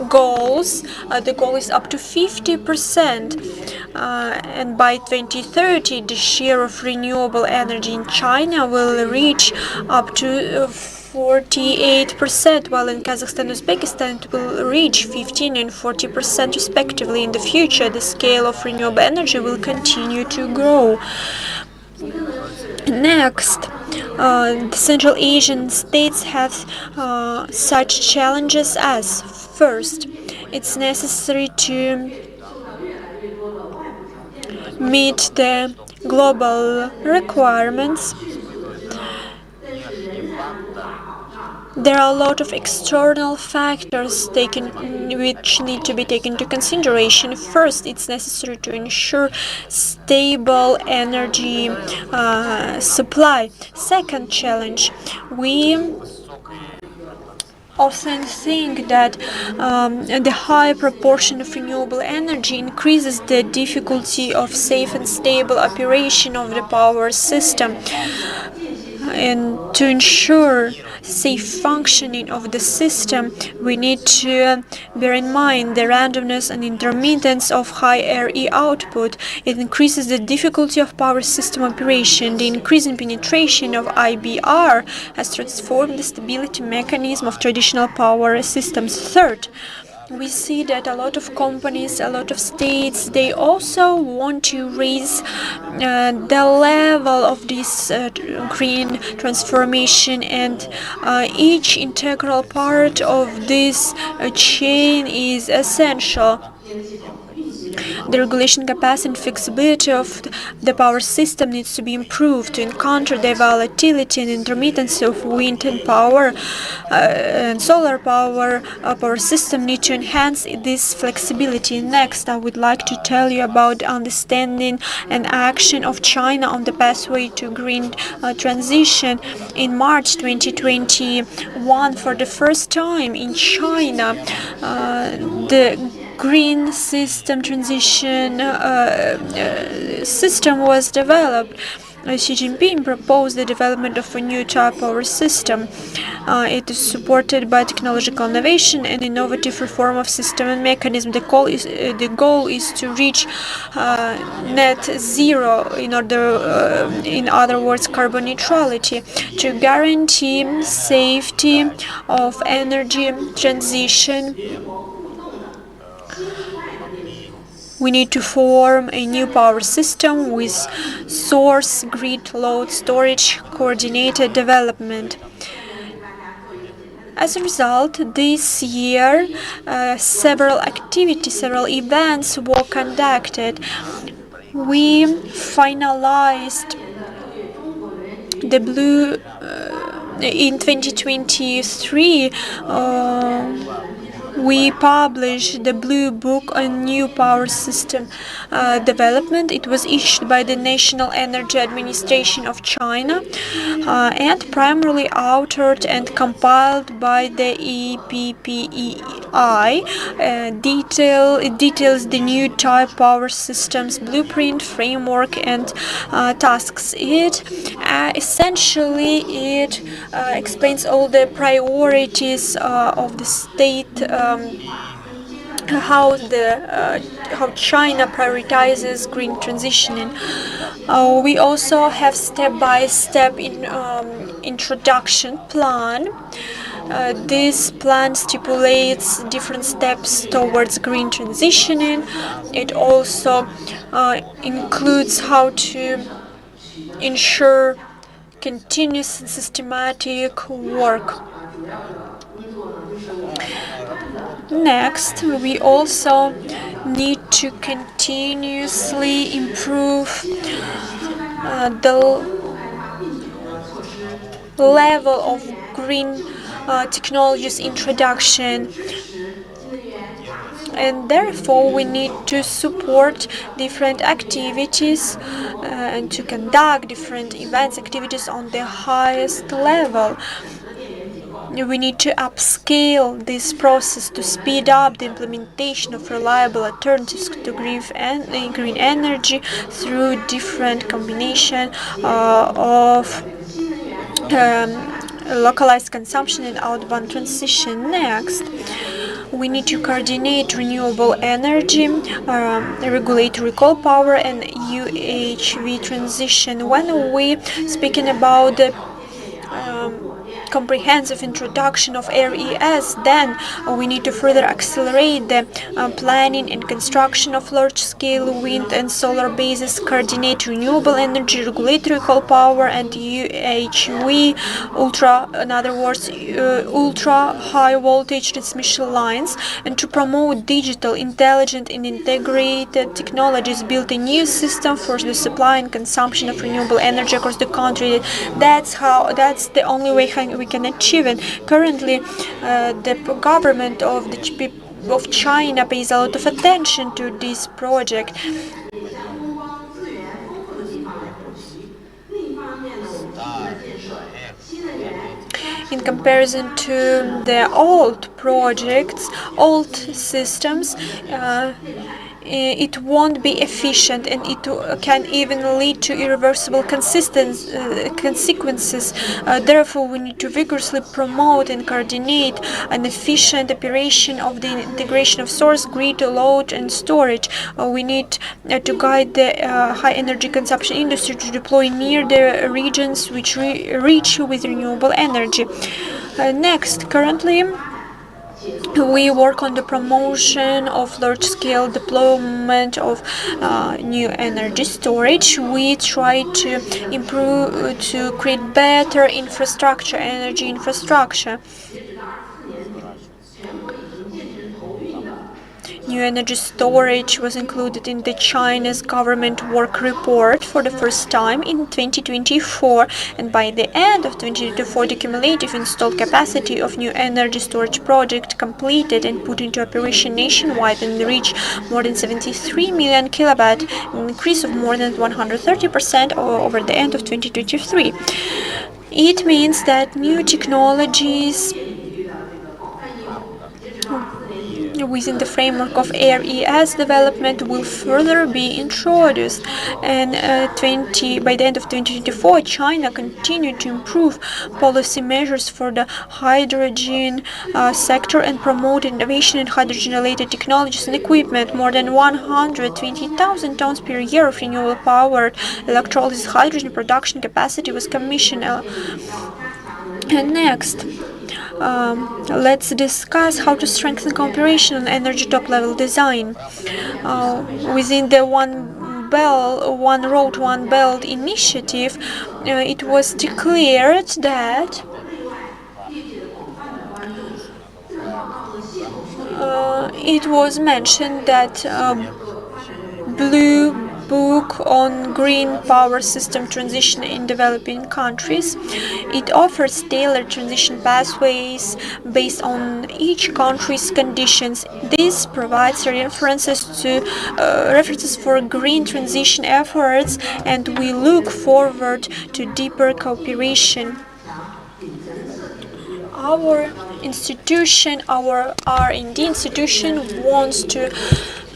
goals, the goal is up to 50%, and by 2030 the share of renewable energy in China will reach up to 48%, while in Kazakhstan and Uzbekistan it will reach 15 and 40% respectively. In the future, the scale of renewable energy will continue to grow. Next, the Central Asian states have such challenges as: first, it's necessary to meet the global requirements. There are a lot of external factors which need to be taken into consideration. First, it's necessary to ensure stable energy supply. Second challenge, we often think that the high proportion of renewable energy increases the difficulty of safe and stable operation of the power system. And to ensure safe functioning of the system, we need to bear in mind the randomness and intermittence of high RE output. It increases the difficulty of power system operation. The increasing penetration of IBR has transformed the stability mechanism of traditional power systems. Third, we see that a lot of companies, a lot of states, they also want to raise the level of this green transformation, and each integral part of this chain is essential. The regulation capacity and flexibility of the power system needs to be improved to encounter the volatility and intermittency of wind and power and solar power. Power system need to enhance this flexibility. Next, I would like to tell you about understanding and action of China on the pathway to green transition. In March 2021, for the first time in China, the green system transition system was developed. Xi Jinping proposed the development of a new type power system. It is supported by technological innovation and innovative reform of system and mechanism. The goal is to reach net zero, in other words, carbon neutrality, to guarantee safety of energy transition. We need to form a new power system with source, grid, load, storage, coordinated development. As a result, this year, several activities, several events were conducted. We finalized the blue in 2023. We published the Blue Book on New Power System Development. It was issued by the National Energy Administration of China and primarily authored and compiled by the EPPEI. It details the new type power systems blueprint, framework, and tasks. It explains all the priorities of the state, how China prioritizes green transitioning. We also have step-by-step introduction plan. This plan stipulates different steps towards green transitioning. It also includes how to ensure continuous and systematic work. Next, we also need to continuously improve the level of green technologies introduction, and therefore we need to support different activities and to conduct different events, activities on the highest level. We need to upscale this process to speed up the implementation of reliable alternatives to green energy through different combination of localized consumption and outbound transition. Next, we need to coordinate renewable energy, regulatory coal power, and UHV transition. When we speaking about the comprehensive introduction of RES, then we need to further accelerate the planning and construction of large-scale wind and solar bases, coordinate renewable energy, regulatory coal power, and UHV, in other words, ultra-high voltage transmission lines, and to promote digital, intelligent, and integrated technologies, build a new system for the supply and consumption of renewable energy across the country. That's the only way we can achieve it. Currently, the government of China pays a lot of attention to this project. In comparison to the old projects, old systems, it won't be efficient, and it can even lead to irreversible consequences. Therefore, we need to vigorously promote and coordinate an efficient operation of the integration of source, grid, load, and storage. We need to guide the high energy consumption industry to deploy near the regions which reach with renewable energy. Next, currently, we work on the promotion of large-scale deployment of new energy storage. We try to improve, to create better infrastructure, energy infrastructure. New energy storage was included in the China's government work report for the first time in 2024, and by the end of 2024, the cumulative installed capacity of new energy storage projects completed and put into operation nationwide and reached more than 73 million kilowatt, an increase of more than 130% over the end of 2023. It means that new technologies within the framework of RES development will further be introduced. And by the end of 2024, China continued to improve policy measures for the hydrogen sector and promote innovation in hydrogen-related technologies and equipment. More than 120,000 tons per year of renewable-powered electrolysis hydrogen production capacity was commissioned. And next, let's discuss how to strengthen cooperation on energy top-level design. Within the One Road, One Belt initiative, it was declared that it was mentioned that Blue Book on Green Power System Transition in Developing Countries. It offers tailored transition pathways based on each country's conditions. This provides references for green transition efforts, and we look forward to deeper cooperation. Our institution, our R&D institution, wants to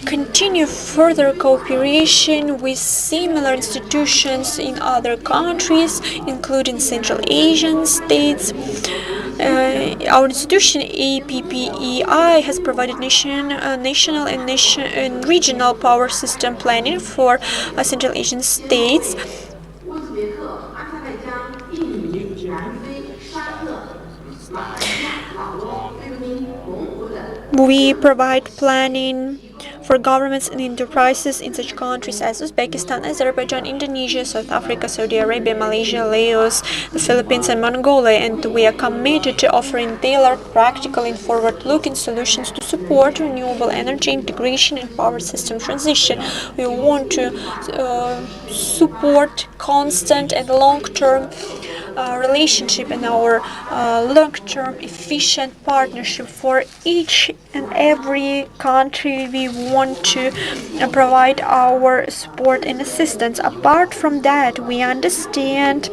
continue further cooperation with similar institutions in other countries, including Central Asian states. Our institution, APPEI, has provided national and regional power system planning for Central Asian states. We provide planning for governments and enterprises in such countries as Uzbekistan, Azerbaijan, Indonesia, South Africa, Saudi Arabia, Malaysia, Laos, the Philippines, and Mongolia, and we are committed to offering tailored, practical, and forward-looking solutions to support renewable energy integration and power system transition. We want to support constant and long-term relationship and our long-term efficient partnership for each and every country. We want to provide our support and assistance. Apart from that, we understand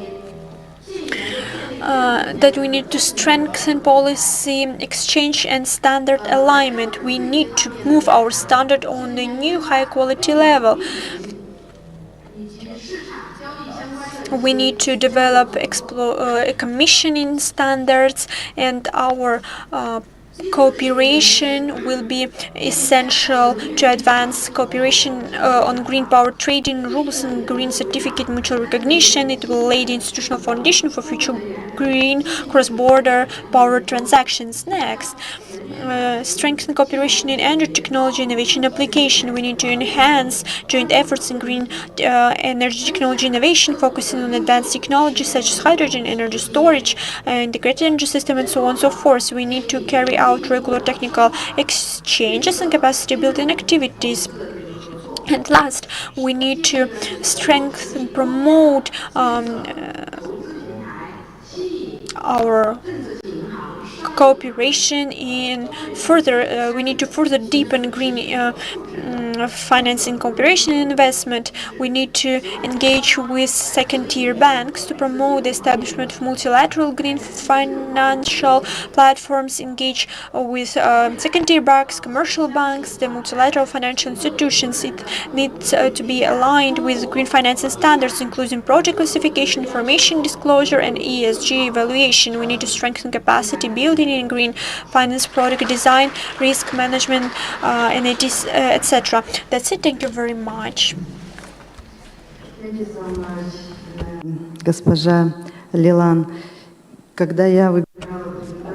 that we need to strengthen policy exchange and standard alignment. We need to move our standard on a new high quality level. We need to develop commissioning standards, and our cooperation will be essential to advance cooperation on green power trading rules and green certificate mutual recognition. It will lay the institutional foundation for future green cross-border power transactions. Next, strengthen cooperation in energy technology innovation application. We need to enhance joint efforts in green energy technology innovation, focusing on advanced technologies such as hydrogen energy storage, integrated energy system, and so on and so forth. We need to carry out regular technical exchanges and capacity building activities. And last, we need to strengthen, promote our cooperation in further. We need to further deepen green financing cooperation and investment. We need to engage with second-tier banks to promote the establishment of multilateral green financial platforms, engage with second-tier banks, commercial banks, the multilateral financial institutions. It needs to be aligned with green financing standards, including project classification, information disclosure, and ESG evaluation. We need to strengthen capacity building in green finance, product design, risk management, and etc. That's it. Thank you very much. Thank you so much, Госпожа Lilan.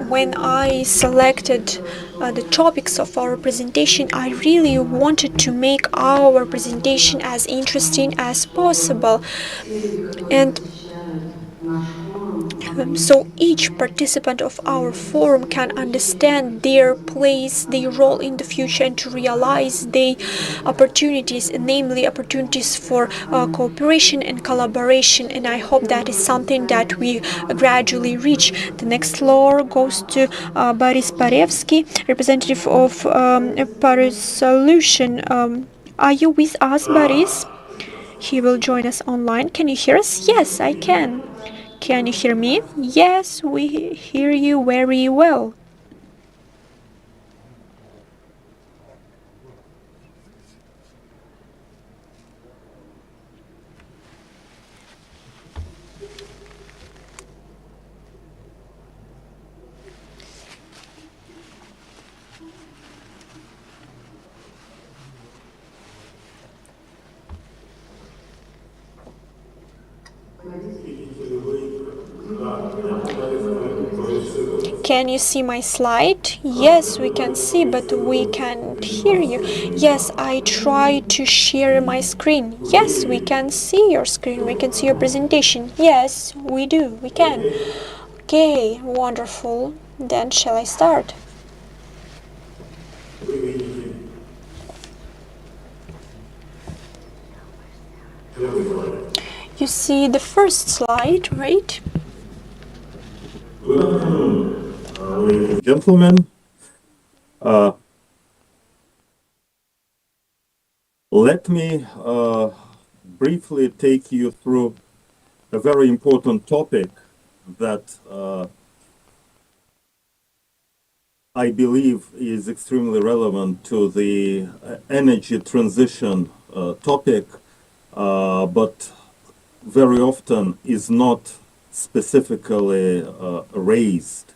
When I selected the topics of our presentation, I really wanted to make our presentation as interesting as possible. And so each participant of our forum can understand their place, their role in the future, and to realize the opportunities, namely opportunities for cooperation and collaboration. And I hope that is something that we gradually reach. The next floor goes to Boris Parevsky, representative of Paris Solution. Are you with us, Boris? He will join us online. Can you hear us? Yes, I can. Can you hear me? Yes, we hear you very well. Can you see my slide? Yes, we can see, but we can't hear you. Yes, I try to share my screen. Yes, we can see your screen. We can see your presentation. Yes, we do. We can. Okay, wonderful. Then shall I start? You see the first slide, right? Good afternoon, ladies and gentlemen. Let me briefly take you through a very important topic that I believe is extremely relevant to the energy transition topic, but very often is not specifically raised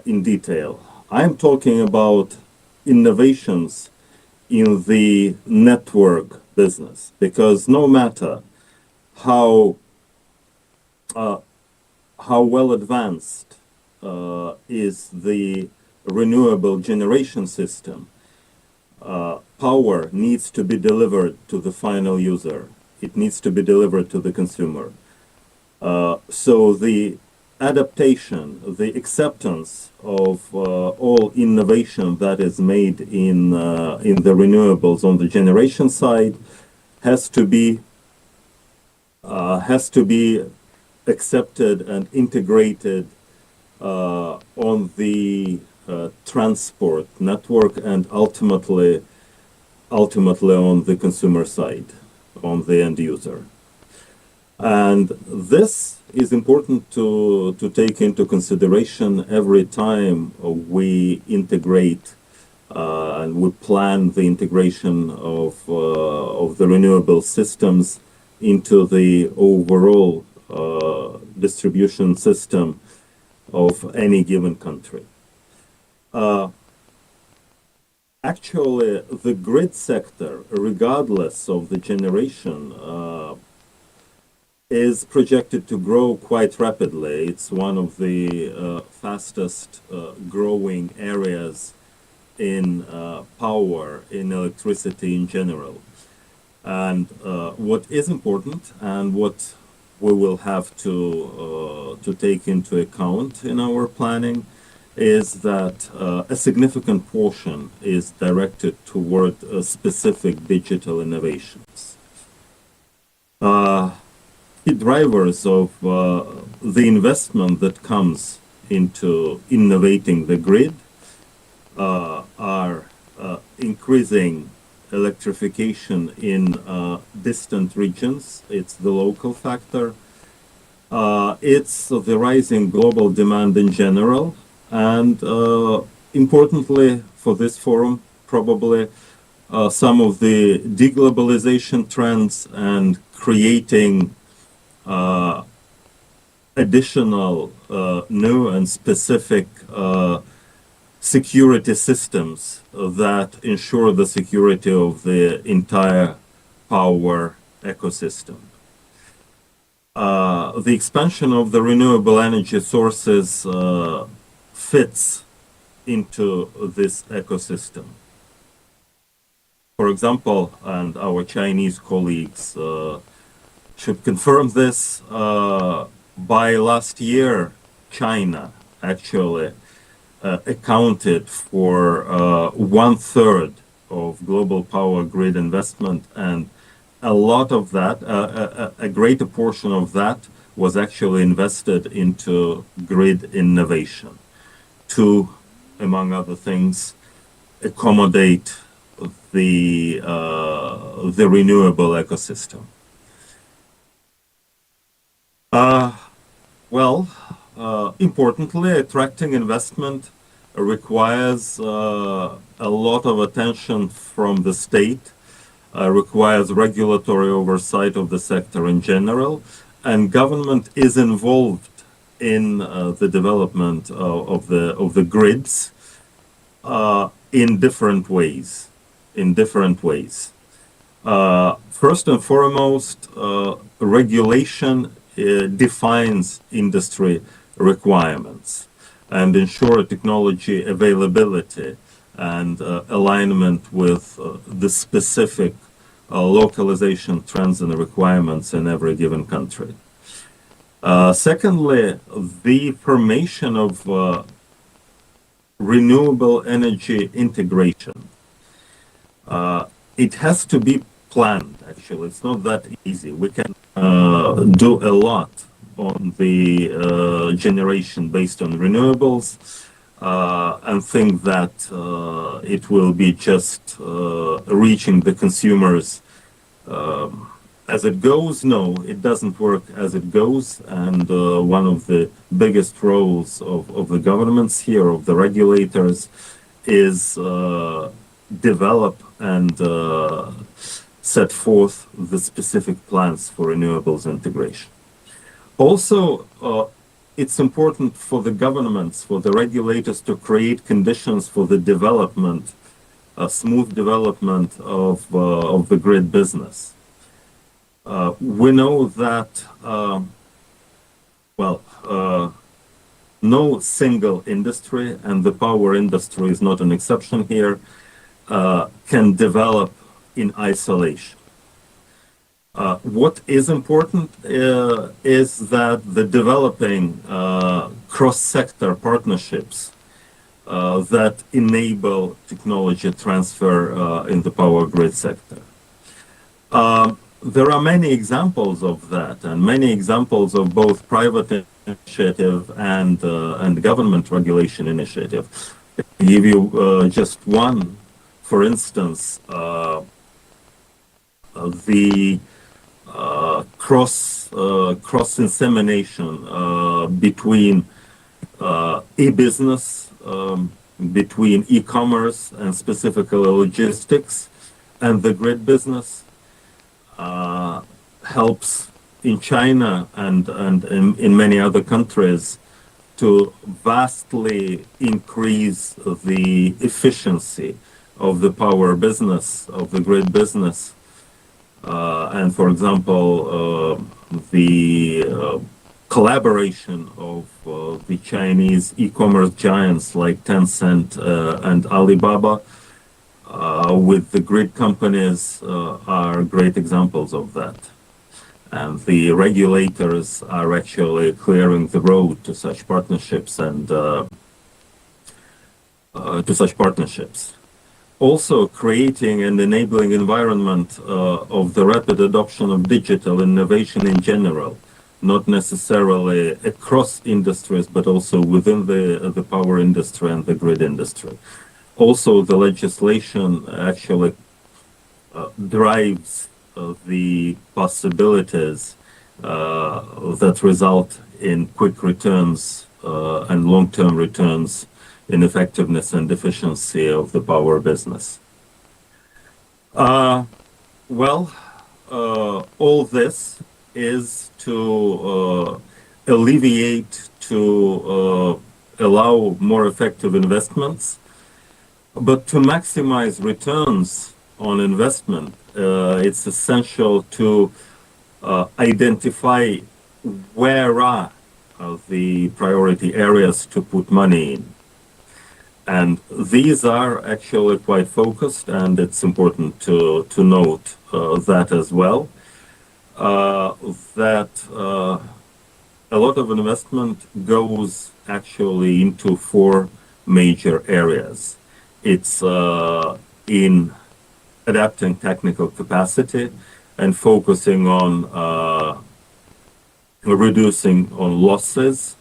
in detail. I'm talking about innovations in the network business, because no matter how well advanced is the renewable generation system, power needs to be delivered to the final user. It needs to be delivered to the consumer. So the adaptation, the acceptance of all innovation that is made in the renewables on the generation side has to be accepted and integrated on the transport network and ultimately on the consumer side, on the end user. And this is important to take into consideration every time we integrate and we plan the integration of the renewable systems into the overall distribution system of any given country. Actually, the grid sector, regardless of the generation, is projected to grow quite rapidly. It's one of the fastest growing areas in power, in electricity in general. And what is important and what we will have to take into account in our planning is that a significant portion is directed toward specific digital innovations. Key drivers of the investment that comes into innovating the grid are increasing electrification in distant regions. It's the local factor. It's the rising global demand in general. And importantly for this forum, probably some of the deglobalization trends and creating additional new and specific security systems that ensure the security of the entire power ecosystem. The expansion of the renewable energy sources fits into this ecosystem. For example, and our Chinese colleagues should confirm this, by last year, China actually accounted for 1/3 of global power grid investment, and a lot of that, a greater portion of that was actually invested into grid innovation to, among other things, accommodate the renewable ecosystem. Importantly, attracting investment requires a lot of attention from the state, requires regulatory oversight of the sector in general, and government is involved in the development of the grids in different ways. First and foremost, regulation defines industry requirements and ensure technology availability and alignment with the specific localization trends and requirements in every given country. Secondly, the formation of renewable energy integration. It has to be planned, actually. It's not that easy. We can do a lot on the generation based on renewables and think that it will be just reaching the consumers as it goes. No, it doesn't work as it goes. And one of the biggest roles of the governments here, of the regulators, is develop and set forth the specific plans for renewables integration. Also, it's important for the governments, for the regulators to create conditions for the development, smooth development of the grid business. We know that, no single industry, and the power industry is not an exception here, can develop in isolation. What is important is that the developing cross-sector partnerships that enable technology transfer in the power grid sector. There are many examples of that, and many examples of both private initiative and government regulation initiative. To give you just one, for instance, the cross insemination between e-business, between e-commerce and specifically logistics and the grid business helps in China and in many other countries to vastly increase the efficiency of the power business, of the grid business. And for example, the collaboration of the Chinese e-commerce giants like Tencent and Alibaba with the grid companies are great examples of that. And the regulators are actually clearing the road to such partnerships and Also creating and enabling environment of the rapid adoption of digital innovation in general, not necessarily across industries, but also within the power industry and the grid industry. Also, the legislation actually drives the possibilities that result in quick returns and long-term returns in effectiveness and efficiency of the power business. All this is to alleviate, to allow more effective investments, but to maximize returns on investment, it's essential to identify where are the priority areas to put money in. And these are actually quite focused, and it's important to note that as well, that a lot of investment goes actually into four major areas. It's in adapting technical capacity and focusing on reducing losses,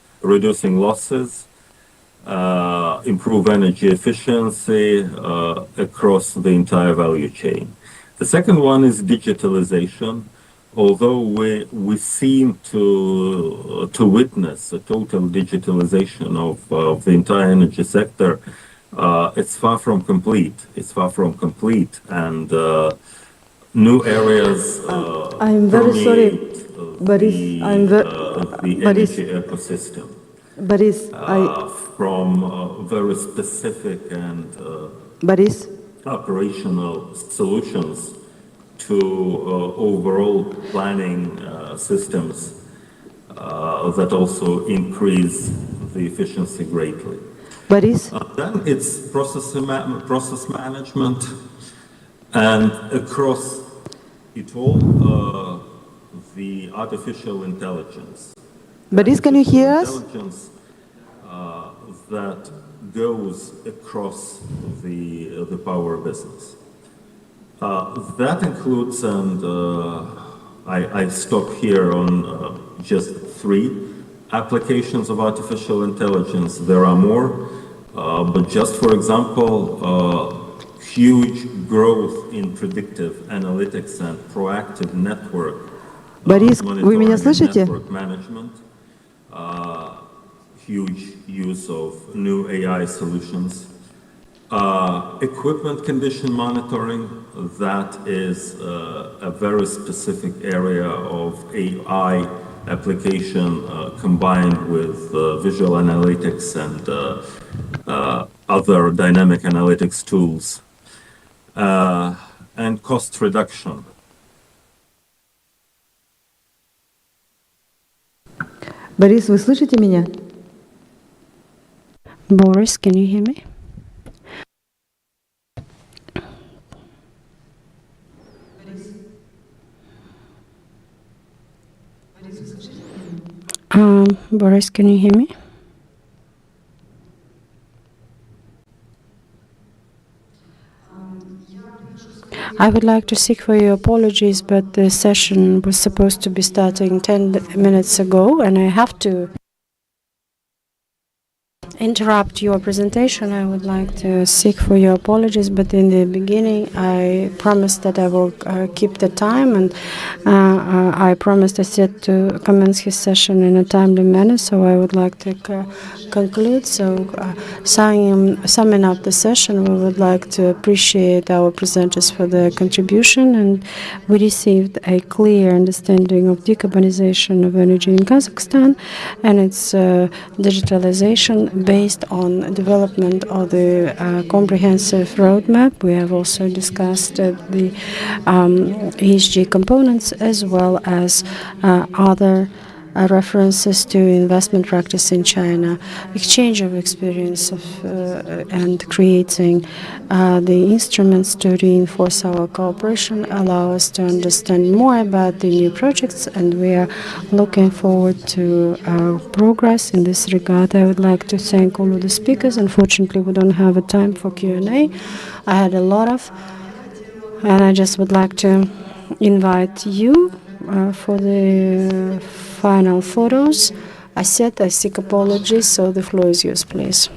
improve energy efficiency across the entire value chain. The second one is digitalization. Although we seem to witness a total digitalization of the entire energy sector, it's far from complete. It's far from complete, and new areas I'm very sorry, the energy ecosystem. From very specific and operational solutions to overall planning systems that also increase the efficiency greatly. Then it's process management, and across it all, the artificial intelligence. Can you hear us? Intelligence that goes across the power business. That includes, and I stop here on just three applications of artificial intelligence. There are more, but just for example, huge growth in predictive analytics and proactive network monitoring and network management. Huge use of new AI solutions. Equipment condition monitoring, that is a very specific area of AI application combined with visual analytics and other dynamic analytics tools. And cost reduction. Борис, вы слышите меня? Boris, can you hear me? Boris, can you hear me? I would like to seek for your apologies, but the session was supposed to be starting 10 minutes ago, and I have to interrupt your presentation. I would like to seek for your apologies, but in the beginning I promised that I will keep the time, and I promised I said to commence his session in a timely manner, so I would like to conclude. So summing up the session, we would like to appreciate our presenters for their contribution, and we received a clear understanding of decarbonization of energy in Kazakhstan and its digitalization based on development of the comprehensive roadmap. We have also discussed the ESG components as well as other references to investment practice in China, exchange of experience and creating the instruments to reinforce our cooperation, allow us to understand more about the new projects, and we are looking forward to progress in this regard. I would like to thank all of the speakers. Unfortunately, we don't have a time for Q&A. I had a lot of, and I just would like to invite you for the final photos. I said I seek apologies, so the floor is yours, please.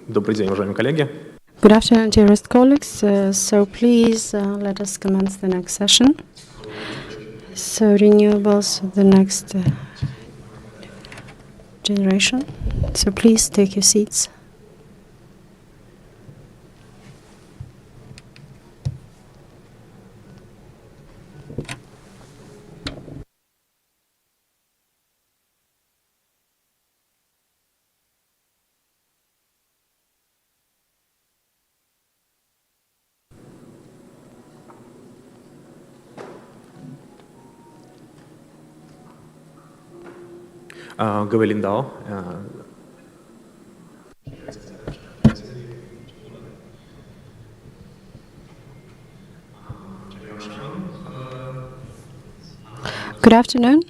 Добрый день, уважаемые коллеги. Good afternoon, dearest colleagues. So please let us commence the next session. So renewables, the next generation. So please take your seats. Гавелиндау. Good afternoon,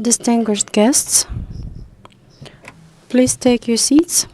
distinguished guests. Please take your seats.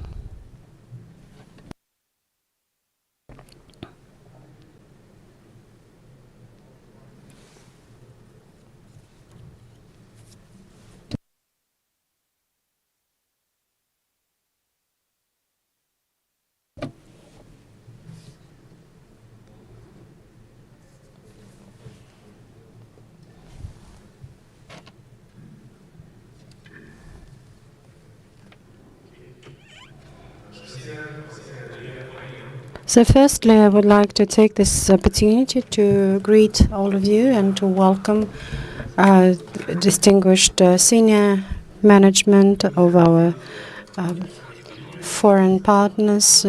So firstly, I would like to take this opportunity to greet all of you and to welcome distinguished senior management of our foreign partners.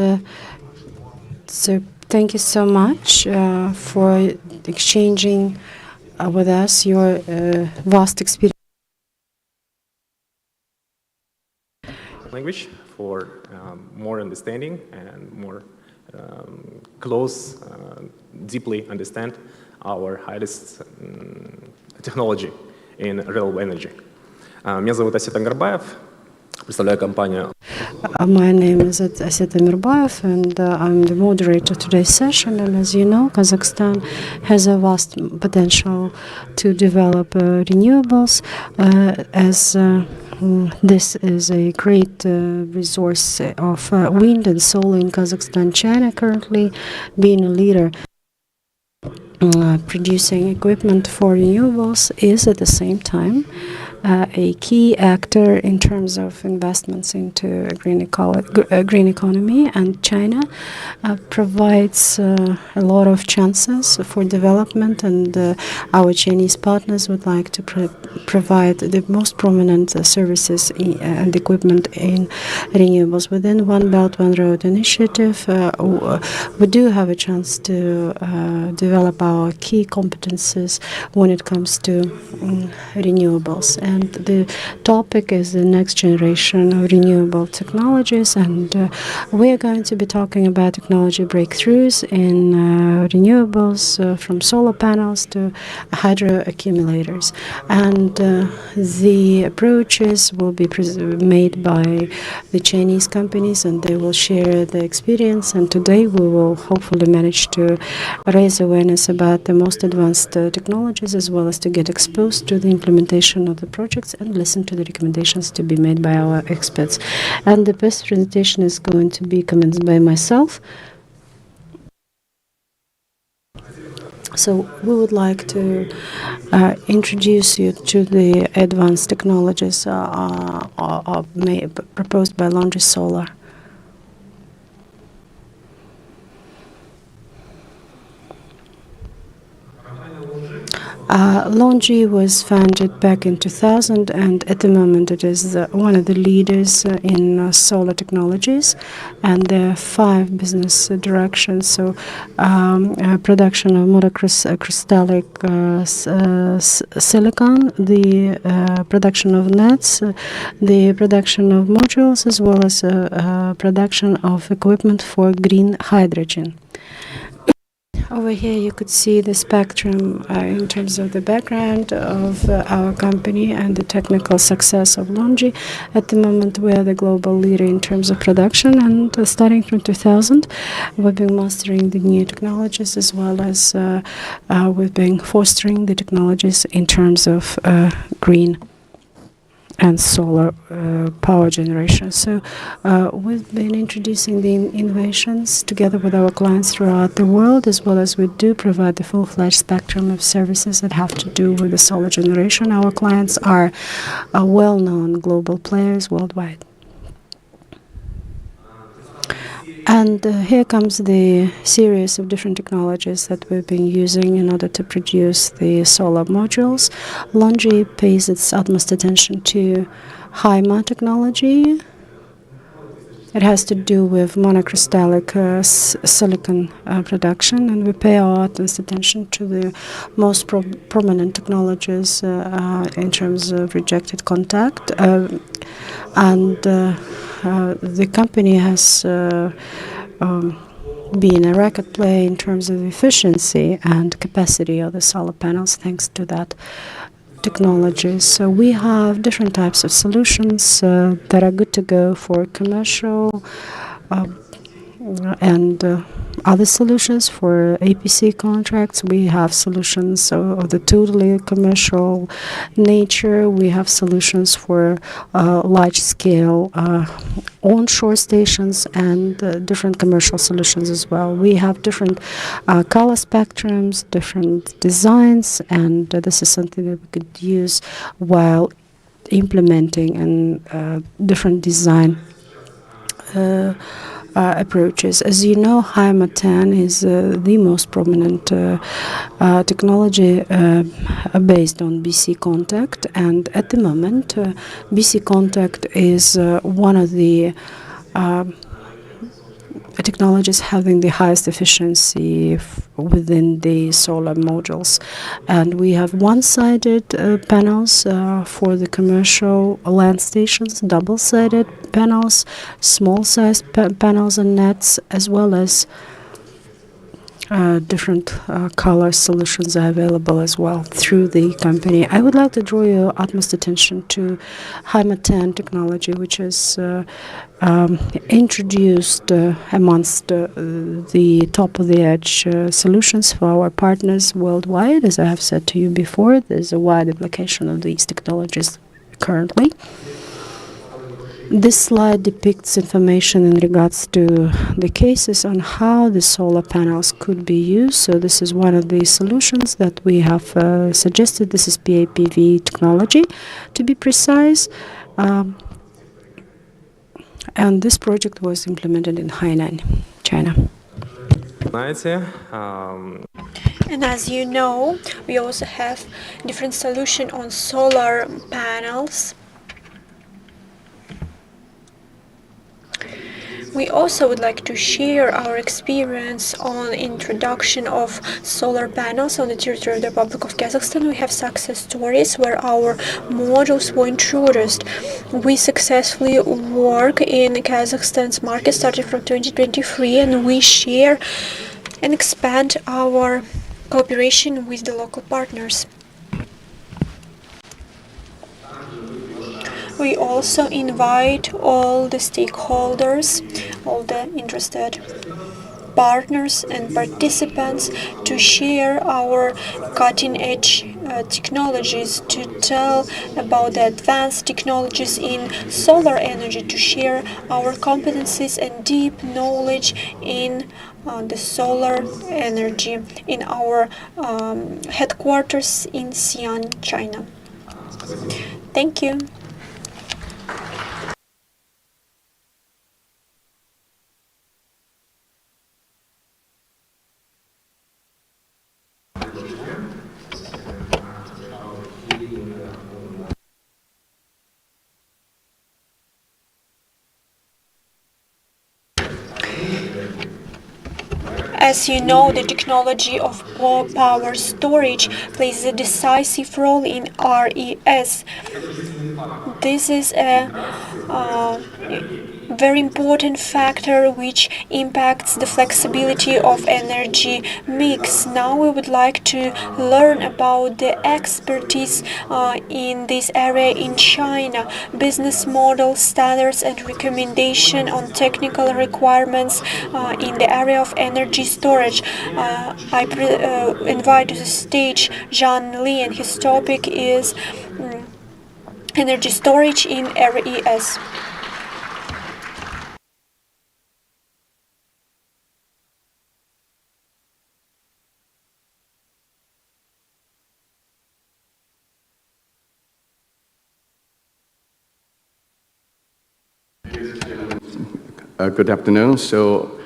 So thank you so much for exchanging with us your vast experience. Language for more understanding and more close, deeply understand our highest technology in renewable energy. Меня зовут Асет Ангарбаев, представляю компанию. My name is Aset Amirbayev, and I'm the moderator of today's session. And as you know, Kazakhstan has a vast potential to develop renewables, as this is a great resource of wind and solar in Kazakhstan. China currently being a leader producing equipment for renewables is at the same time a key actor in terms of investments into green economy, and China provides a lot of chances for development, and our Chinese partners would like to provide the most prominent services and equipment in renewables. Within One Belt, One Road initiative, we do have a chance to develop our key competences when it comes to renewables. And the topic is the next generation of renewable technologies, and we are going to be talking about technology breakthroughs in renewables, from solar panels to hydro accumulators. And the approaches will be made by the Chinese companies, and they will share the experience. And today we will hopefully manage to raise awareness about the most advanced technologies, as well as to get exposed to the implementation of the projects and listen to the recommendations to be made by our experts. And the first presentation is going to be commenced by myself. So we would like to introduce you to the advanced technologies proposed by Laundry Solar. Laundry was founded back in 2000, and at the moment it is one of the leaders in solar technologies, and there are 5 business directions. So production of monocrystallic silicon, the production of nets, the production of modules, as well as production of equipment for green hydrogen. Over here you could see the spectrum in terms of the background of our company and the technical success of Laundry. At the moment we are the global leader in terms of production, and starting from 2000 we've been mastering the new technologies, as well as we've been fostering the technologies in terms of green and solar power generation. So we've been introducing the innovations together with our clients throughout the world, as well as we do provide the full-fledged spectrum of services that have to do with the solar generation. Our clients are well-known global players worldwide. And here comes the series of different technologies that we've been using in order to produce the solar modules. Laundry pays its utmost attention to HIMA technology. It has to do with monocrystallic silicon production, and we pay our utmost attention to the most prominent technologies in terms of rejected contact. The company has been a record player in terms of efficiency and capacity of the solar panels, thanks to that technology. So we have different types of solutions that are good to go for commercial and other solutions for APC contracts. We have solutions of the totally commercial nature. We have solutions for large-scale onshore stations and different commercial solutions as well. We have different color spectrums, different designs, and this is something that we could use while implementing and different design approaches. As you know, HIMA 10 is the most prominent technology based on BC contact, and at the moment BC contact is one of the technologies having the highest efficiency within the solar modules. And we have one-sided panels for the commercial land stations, double-sided panels, small-sized panels and nets, as well as different color solutions are available as well through the company. I would like to draw your utmost attention to HYMA-10 technology, which is introduced amongst the top-of-the-edge solutions for our partners worldwide. As I have said to you before, there's a wide application of these technologies currently. This slide depicts information in regards to the cases on how the solar panels could be used. So this is one of the solutions that we have suggested. This is PAPV technology, to be precise. And this project was implemented in Hainan, China. And as you know, we also have different solutions on solar panels. We also would like to share our experience on introduction of solar panels on the territory of the Republic of Kazakhstan. We have success stories where our modules were introduced. We successfully work in Kazakhstan's market starting from 2023, and we share and expand our cooperation with the local partners. We also invite all the stakeholders, all the interested partners and participants to share our cutting-edge technologies, to tell about the advanced technologies in solar energy, to share our competencies and deep knowledge in the solar energy in our headquarters in Xi'an, China. Thank you. As you know, the technology of power storage plays a decisive role in RES. This is a very important factor which impacts the flexibility of energy mix. Now we would like to learn about the expertise in this area in China, business model, standards and recommendation on technical requirements in the area of energy storage. I invite to the stage Jean Li, and his topic is energy storage in RES. Good afternoon. So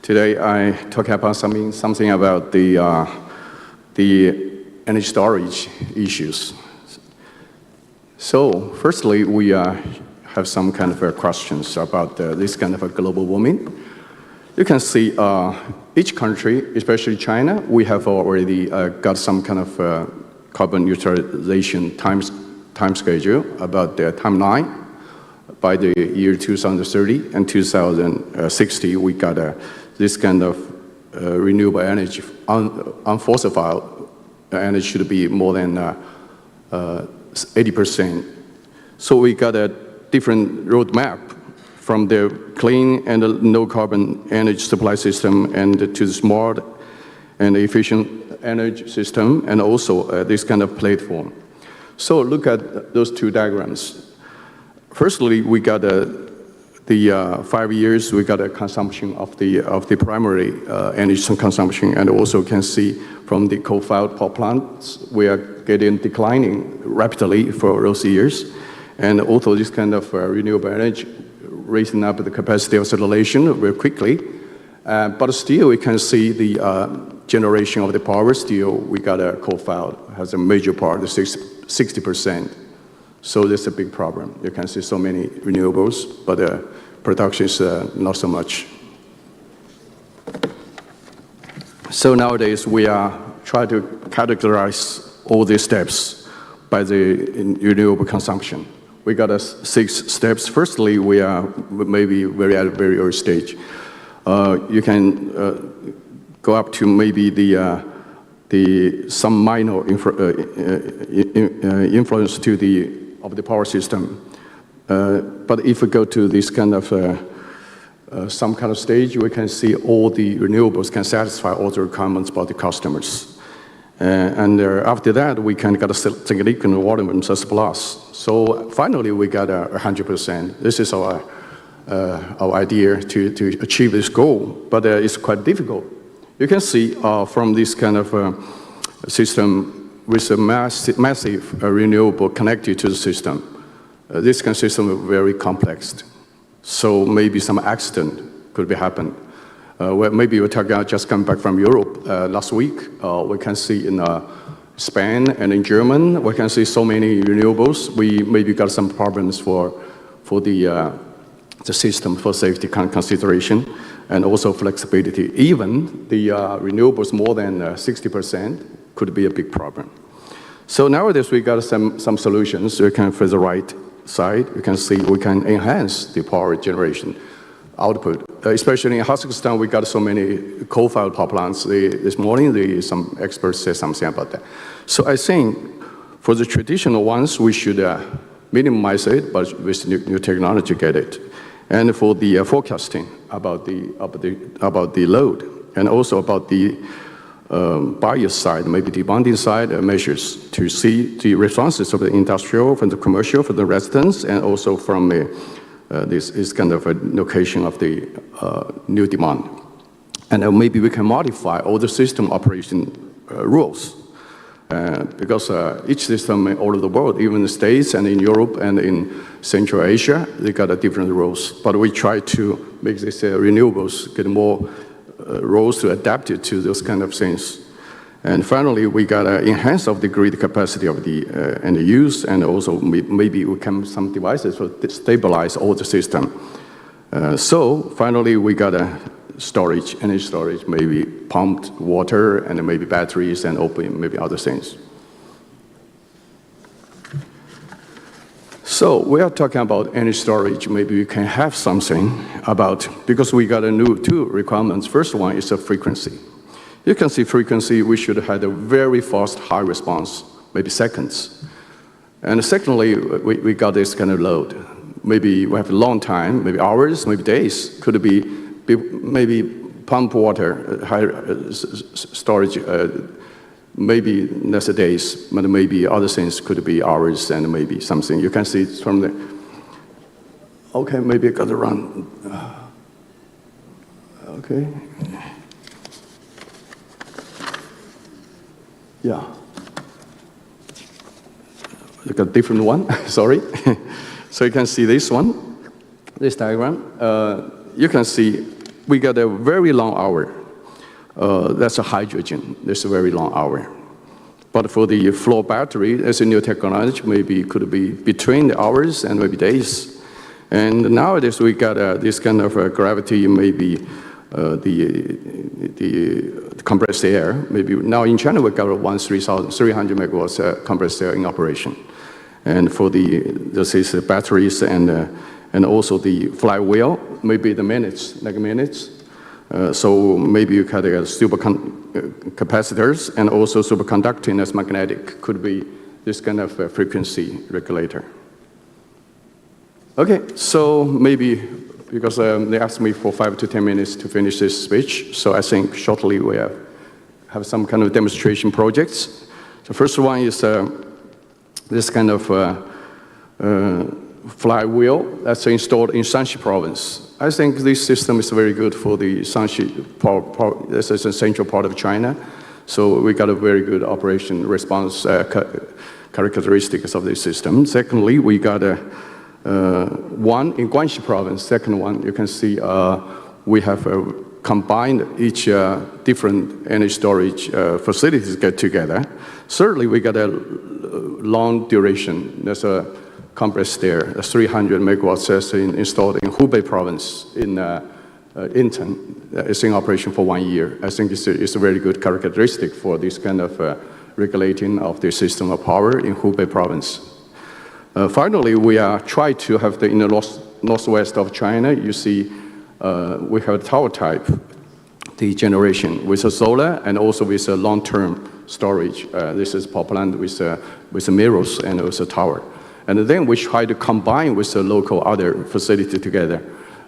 today I talk about something about the energy storage issues. So firstly, we have some kind of questions about this kind of a global warming. You can see each country, especially China, we have already got some kind of carbon neutralization time schedule about their timeline. By the year 2030 and 2060, we got this kind of renewable energy, unfossil energy should be more than 80%. So we got a different roadmap from the clean and no carbon energy supply system and to the smart and efficient energy system, and also this kind of platform. So look at those two diagrams. Firstly, we got the 5 years, we got a consumption of the primary energy consumption, and also can see from the coal-fired power plants, we are getting declining rapidly for those years. And also this kind of renewable energy raising up the capacity of circulation very quickly. But still, we can see the generation of the power still, we got a coal-fired, has a major part, 60%. So that's a big problem. You can see so many renewables, but production is not so much. So nowadays we are trying to categorize all these steps by the renewable consumption. We got 6 steps. Firstly, we are maybe at a very early stage. You can go up to maybe some minor influence of the power system. But if we go to this kind of some kind of stage, we can see all the renewables can satisfy all the requirements by the customers. And after that, we can get a significant volume surplus. So finally, we got 100%. This is our idea to achieve this goal, but it's quite difficult. You can see from this kind of system with a massive renewable connected to the system, this kind of system is very complex. So maybe some accident could be happen. Well, maybe we're talking just coming back from Europe last week. We can see in Spain and in Germany, we can see so many renewables. We maybe got some problems for the system for safety consideration and also flexibility. Even the renewables more than 60% could be a big problem. So nowadays we got some solutions. We can, for the right side, you can see we can enhance the power generation output. Especially in Kazakhstan, we got so many coal-fired power plants. This morning, some experts said something about that. So I think for the traditional ones, we should minimize it, but with new technology, get it. And for the forecasting about the load, and also about the buyer side, maybe demanding side measures to see the responses of the industrial, from the commercial, from the residents, and also from this is kind of a location of the new demand. And maybe we can modify all the system operation rules. Because each system all over the world, even the States and in Europe and in Central Asia, they got different rules. But we try to make these renewables get more rules to adapt it to those kind of things. And finally, we got to enhance of the grid capacity of the and the use, and also maybe we can some devices to stabilize all the system. So finally, we got a storage, energy storage, maybe pumped water, and maybe batteries, and open maybe other things. So we are talking about energy storage. Maybe we can have something about, because we got a new 2 requirements. First one is a frequency. You can see frequency, we should have a very fast, high response, maybe seconds. And secondly, we got this kind of load. Maybe we have a long time, maybe hours, maybe days. Could be maybe pump water, high storage, maybe less days, but maybe other things could be hours and maybe something. You can see it from the, okay, maybe I got to run. Okay. Yeah. You got a different one, sorry. So you can see this one, this diagram. You can see we got a very long hour. That's a hydrogen, that's a very long hour. But for the flow battery, as a new technology, maybe it could be between the hours and maybe days. And nowadays we got this kind of gravity, maybe the compressed air. Maybe now in China we got 300 megawatts compressed air in operation. And for this is the batteries and also the flywheel, maybe the minutes, like minutes. So maybe you can get capacitors and also superconducting as magnetic could be this kind of frequency regulator. Okay, so maybe because they asked me for 5 to 10 minutes to finish this speech, so I think shortly we have some kind of demonstration projects. The first one is this kind of flywheel that's installed in Shanxi province. I think this system is very good for the Shanxi this is a central part of China. So we got a very good operation response characteristics of this system. Secondly, we got one in Guangxi province. Second one, you can see we have combined each different energy storage facilities get together. Thirdly, we got a long duration. There's a compressed air, 300 megawatts installed in Hubei province in intern is in operation for 1 year. I think it's a very good characteristic for this kind of regulating of the system of power in Hubei province. Finally, we are trying to have in the northwest of China, you see we have a tower type, the generation with a solar and also with a long-term storage. This is power plant with mirrors and also tower. And then we try to combine with the local other facility together,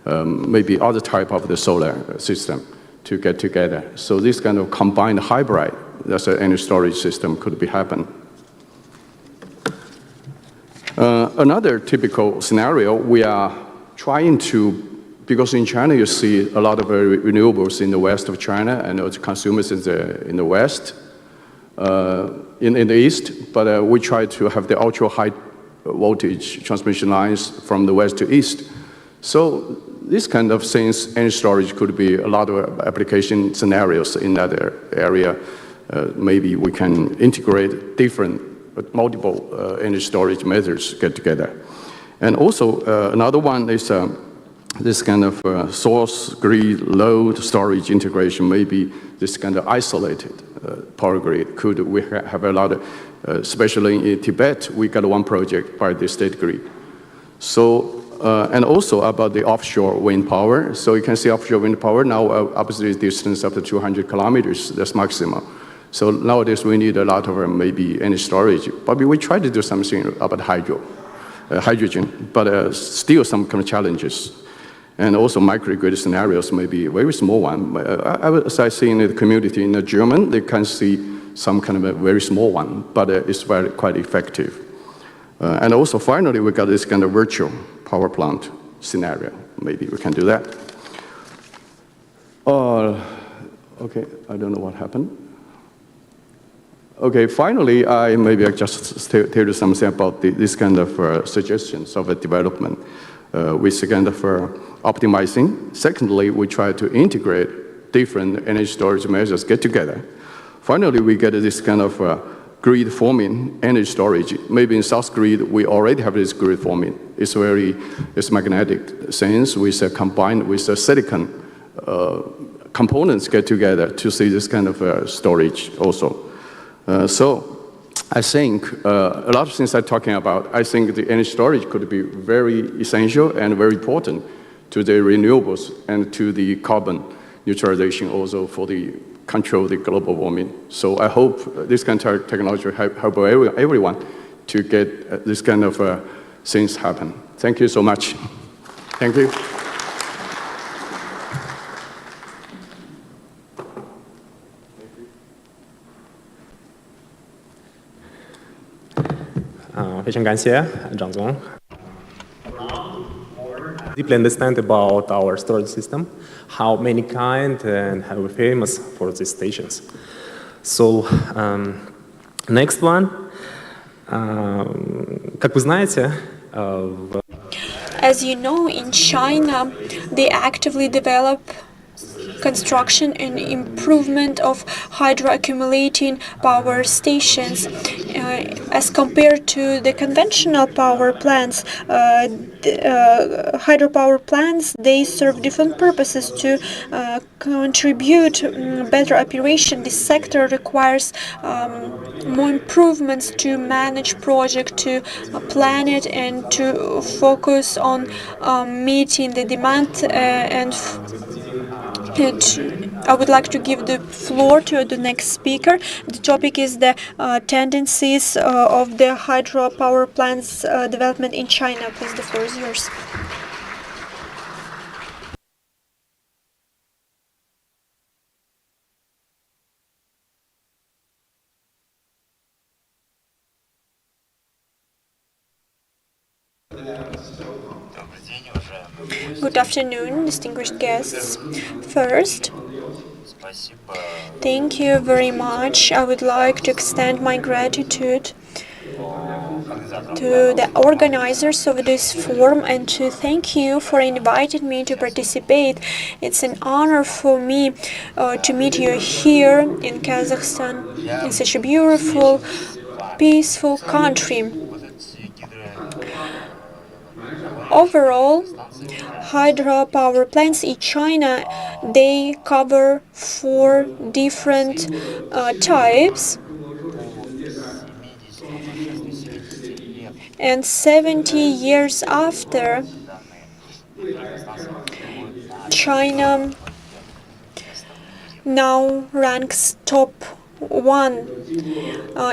maybe other type of the solar system to get together. So this kind of combined hybrid, that's an energy storage system could be happen. Another typical scenario, we are trying to, because in China you see a lot of renewables in the west of China and also consumers in the west, in the east, but we try to have the ultra high voltage transmission lines from the west to east. So this kind of things, energy storage could be a lot of application scenarios in that area. Maybe we can integrate different, multiple energy storage methods get together. And also another one is this kind of source grid load storage integration. Maybe this kind of isolated power grid could we have a lot of, especially in Tibet, we got one project by the state grid. So and also about the offshore wind power. So you can see offshore wind power now obviously distance up to 200 kilometers, that's maximum. So nowadays we need a lot of maybe energy storage, but we try to do something about hydrogen, but still some kind of challenges. And also microgrid scenarios, maybe a very small one. As I see in the community in the German, they can see some kind of a very small one, but it's quite effective. And also finally, we got this kind of virtual power plant scenario. Maybe we can do that. Okay, I don't know what happened. Okay, finally, maybe I just tell you something about this kind of suggestions of a development with kind of optimizing. Secondly, we try to integrate different energy storage measures get together. Finally, we get this kind of grid forming energy storage. Maybe in South Grid, we already have this grid forming. It's magnetic sense with combined with the silicon components get together to see this kind of storage also. So I think a lot of things I'm talking about, I think the energy storage could be very essential and very important to the renewables and to the carbon neutralization also for the control the global warming. So I hope this kind of technology will help everyone to get this kind of things happen. Thank you so much. Thank you. Deeply understand about our storage system, how many kind and how famous for these stations. So, next one. Как вы знаете, As you know, in China, they actively develop construction and improvement of hydro-accumulating power stations. As compared to the conventional power plants, hydropower plants, they serve different purposes to contribute better operation. This sector requires more improvements to manage project, to plan it, and to focus on meeting the demand I would like to give the floor to the next speaker. The topic is the tendencies of the hydropower plants development in China. Please, the floor is yours. Good afternoon, distinguished guests. First, thank you very much. I would like to extend my gratitude to the organizers of this forum and to thank you for inviting me to participate. It's an honor for me to meet you here in Kazakhstan, in such a beautiful, peaceful country. Overall, hydropower plants in China, they cover 4 different types. And 70 years after, China now ranks top 1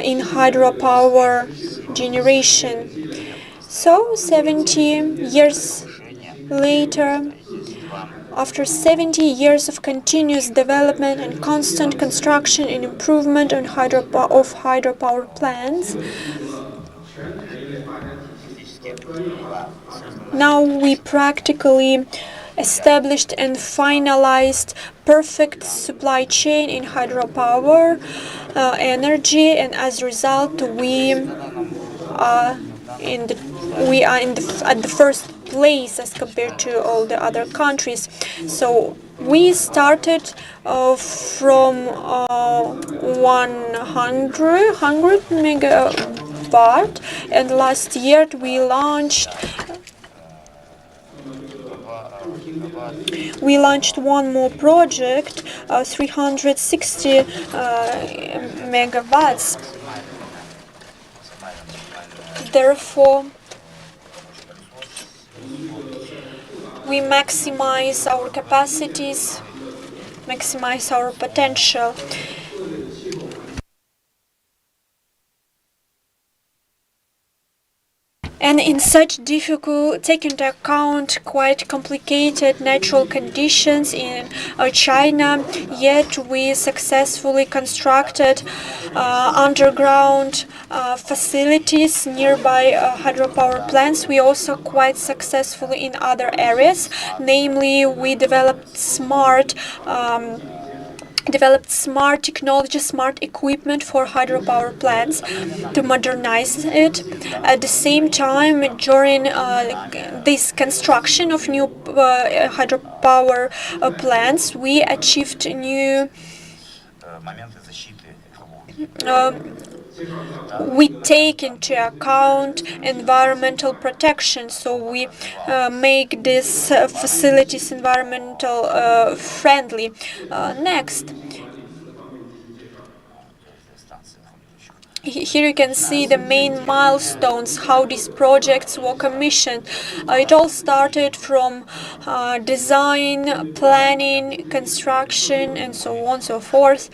in hydropower generation. So 70 years later, after 70 years of continuous development and constant construction and improvement of hydropower plants, now we practically established and finalized perfect supply chain in hydropower energy, and as a result we are at the first place as compared to all the other countries. So we started from 100 megawatt, and last year we launched one more project, 360 megawatts. Therefore, we maximize our capacities, maximize our potential. And in such difficult, take into account quite complicated natural conditions in China, yet we successfully constructed underground facilities nearby hydropower plants. We also quite successfully in other areas, namely we developed smart technology, smart equipment for hydropower plants to modernize it. At the same time, during this construction of new hydropower plants, we achieved new we take into account environmental protection, so we make these facilities environmental friendly. Next, here you can see the main milestones, how these projects were commissioned. It all started from design, planning, construction, and so on and so forth.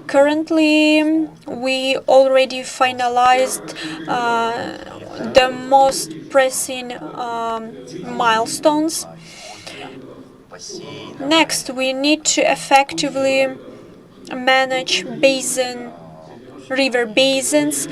Currently, we already finalized the most pressing milestones. Next, we need to effectively manage river basins.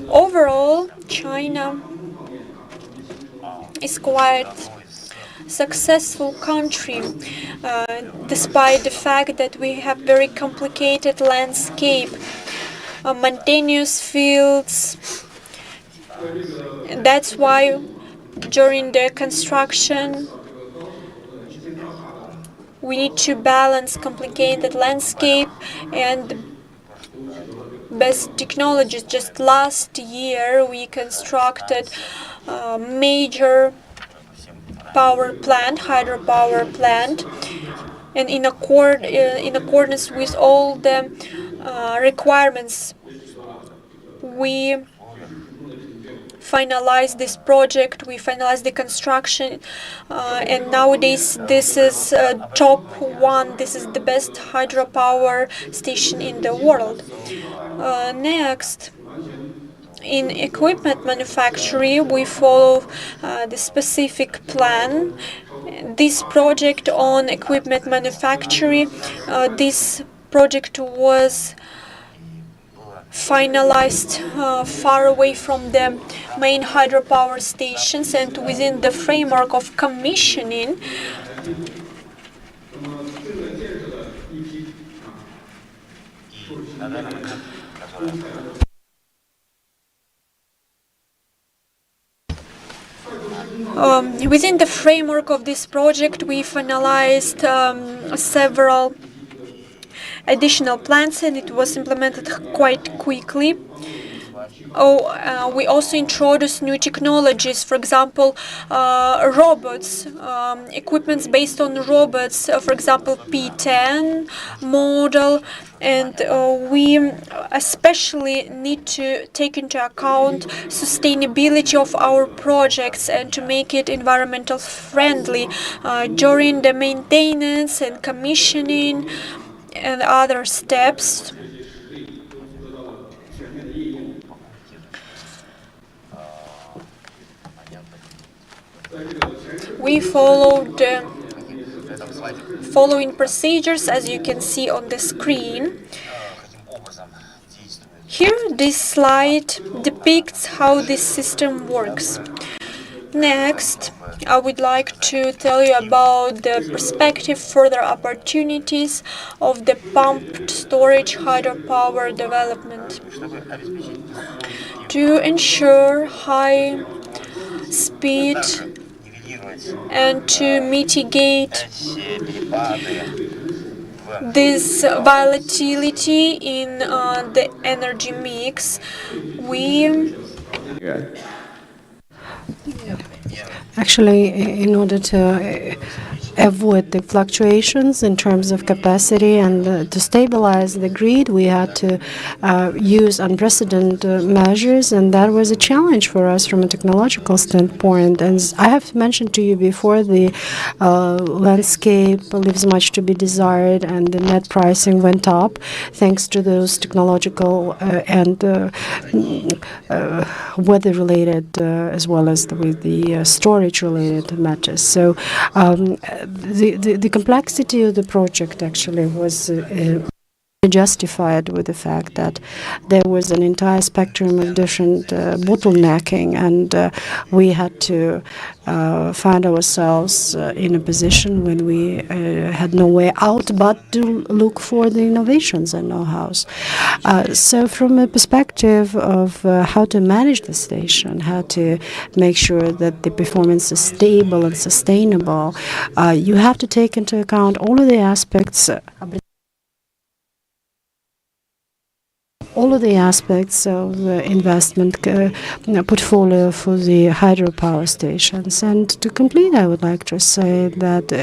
Overall, China is quite successful country, despite the fact that we have very complicated landscape, mountainous fields. That's why during the construction we need to balance complicated landscape and best technologies. Just last year we constructed a major hydropower plant, and in accordance with all the requirements, we finalized this project, we finalized the construction, and nowadays this is top 1, this is the best hydropower station in the world. Next, in equipment manufacturing, we follow the specific plan. This project on equipment manufacturing, this project was finalized far away from the main hydropower stations and within the framework of commissioning. Within the framework of this project, we finalized several additional plans, and it was implemented quite quickly. We also introduced new technologies, for example, robots, equipments based on robots, for example, P10 model, and we especially need to take into account sustainability of our projects and to make it environmental friendly during the maintenance and commissioning and other steps. We followed the following procedures, as you can see on the screen. Here, this slide depicts how this system works. Next, I would like to tell you about the perspective further opportunities of the pumped storage hydropower development. To ensure high speed and to mitigate this volatility in the energy mix, we actually, in order to avoid the fluctuations in terms of capacity and to stabilize the grid, we had to use unprecedented measures, and that was a challenge for us from a technological standpoint. And I have mentioned to you before, the landscape leaves much to be desired, and the net pricing went up thanks to those technological and weather-related as well as with the storage-related matters. So the complexity of the project actually was justified with the fact that there was an entire spectrum of different bottlenecking, and we had to find ourselves in a position when we had no way out but to look for the innovations and know-hows. So from a perspective of how to manage the station, how to make sure that the performance is stable and sustainable, you have to take into account all of the aspects of the investment portfolio for the hydropower stations. And to complete, I would like to say that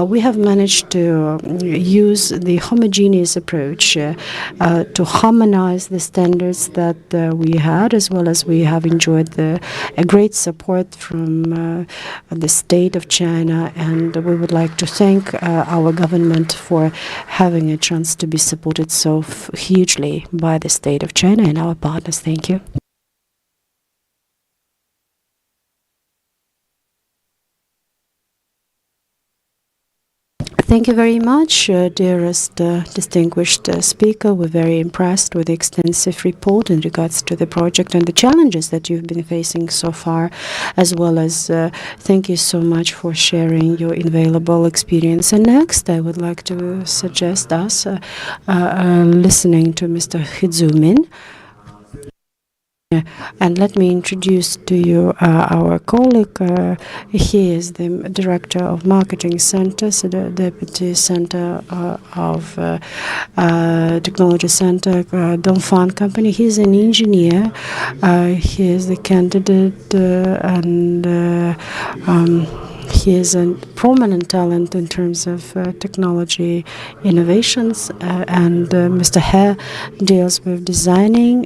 we have managed to use the homogeneous approach to harmonize the standards that we had, as well as we have enjoyed a great support from the state of China, and we would like to thank our government for having a chance to be supported so hugely by the state of China and our partners. Thank you. Thank you very much, dearest distinguished speaker. We're very impressed with the extensive report in regards to the project and the challenges that you've been facing so far, as well as thank you so much for sharing your invaluable experience. And next, I would like to suggest us listening to Mr. Hizumin. And let me introduce to you our colleague. He is the Director of Marketing Center, so the Deputy Center of Technology Center, Dongfang Company. He's an engineer. He is the candidate and he is a prominent talent in terms of technology innovations, and Mr. He deals with designing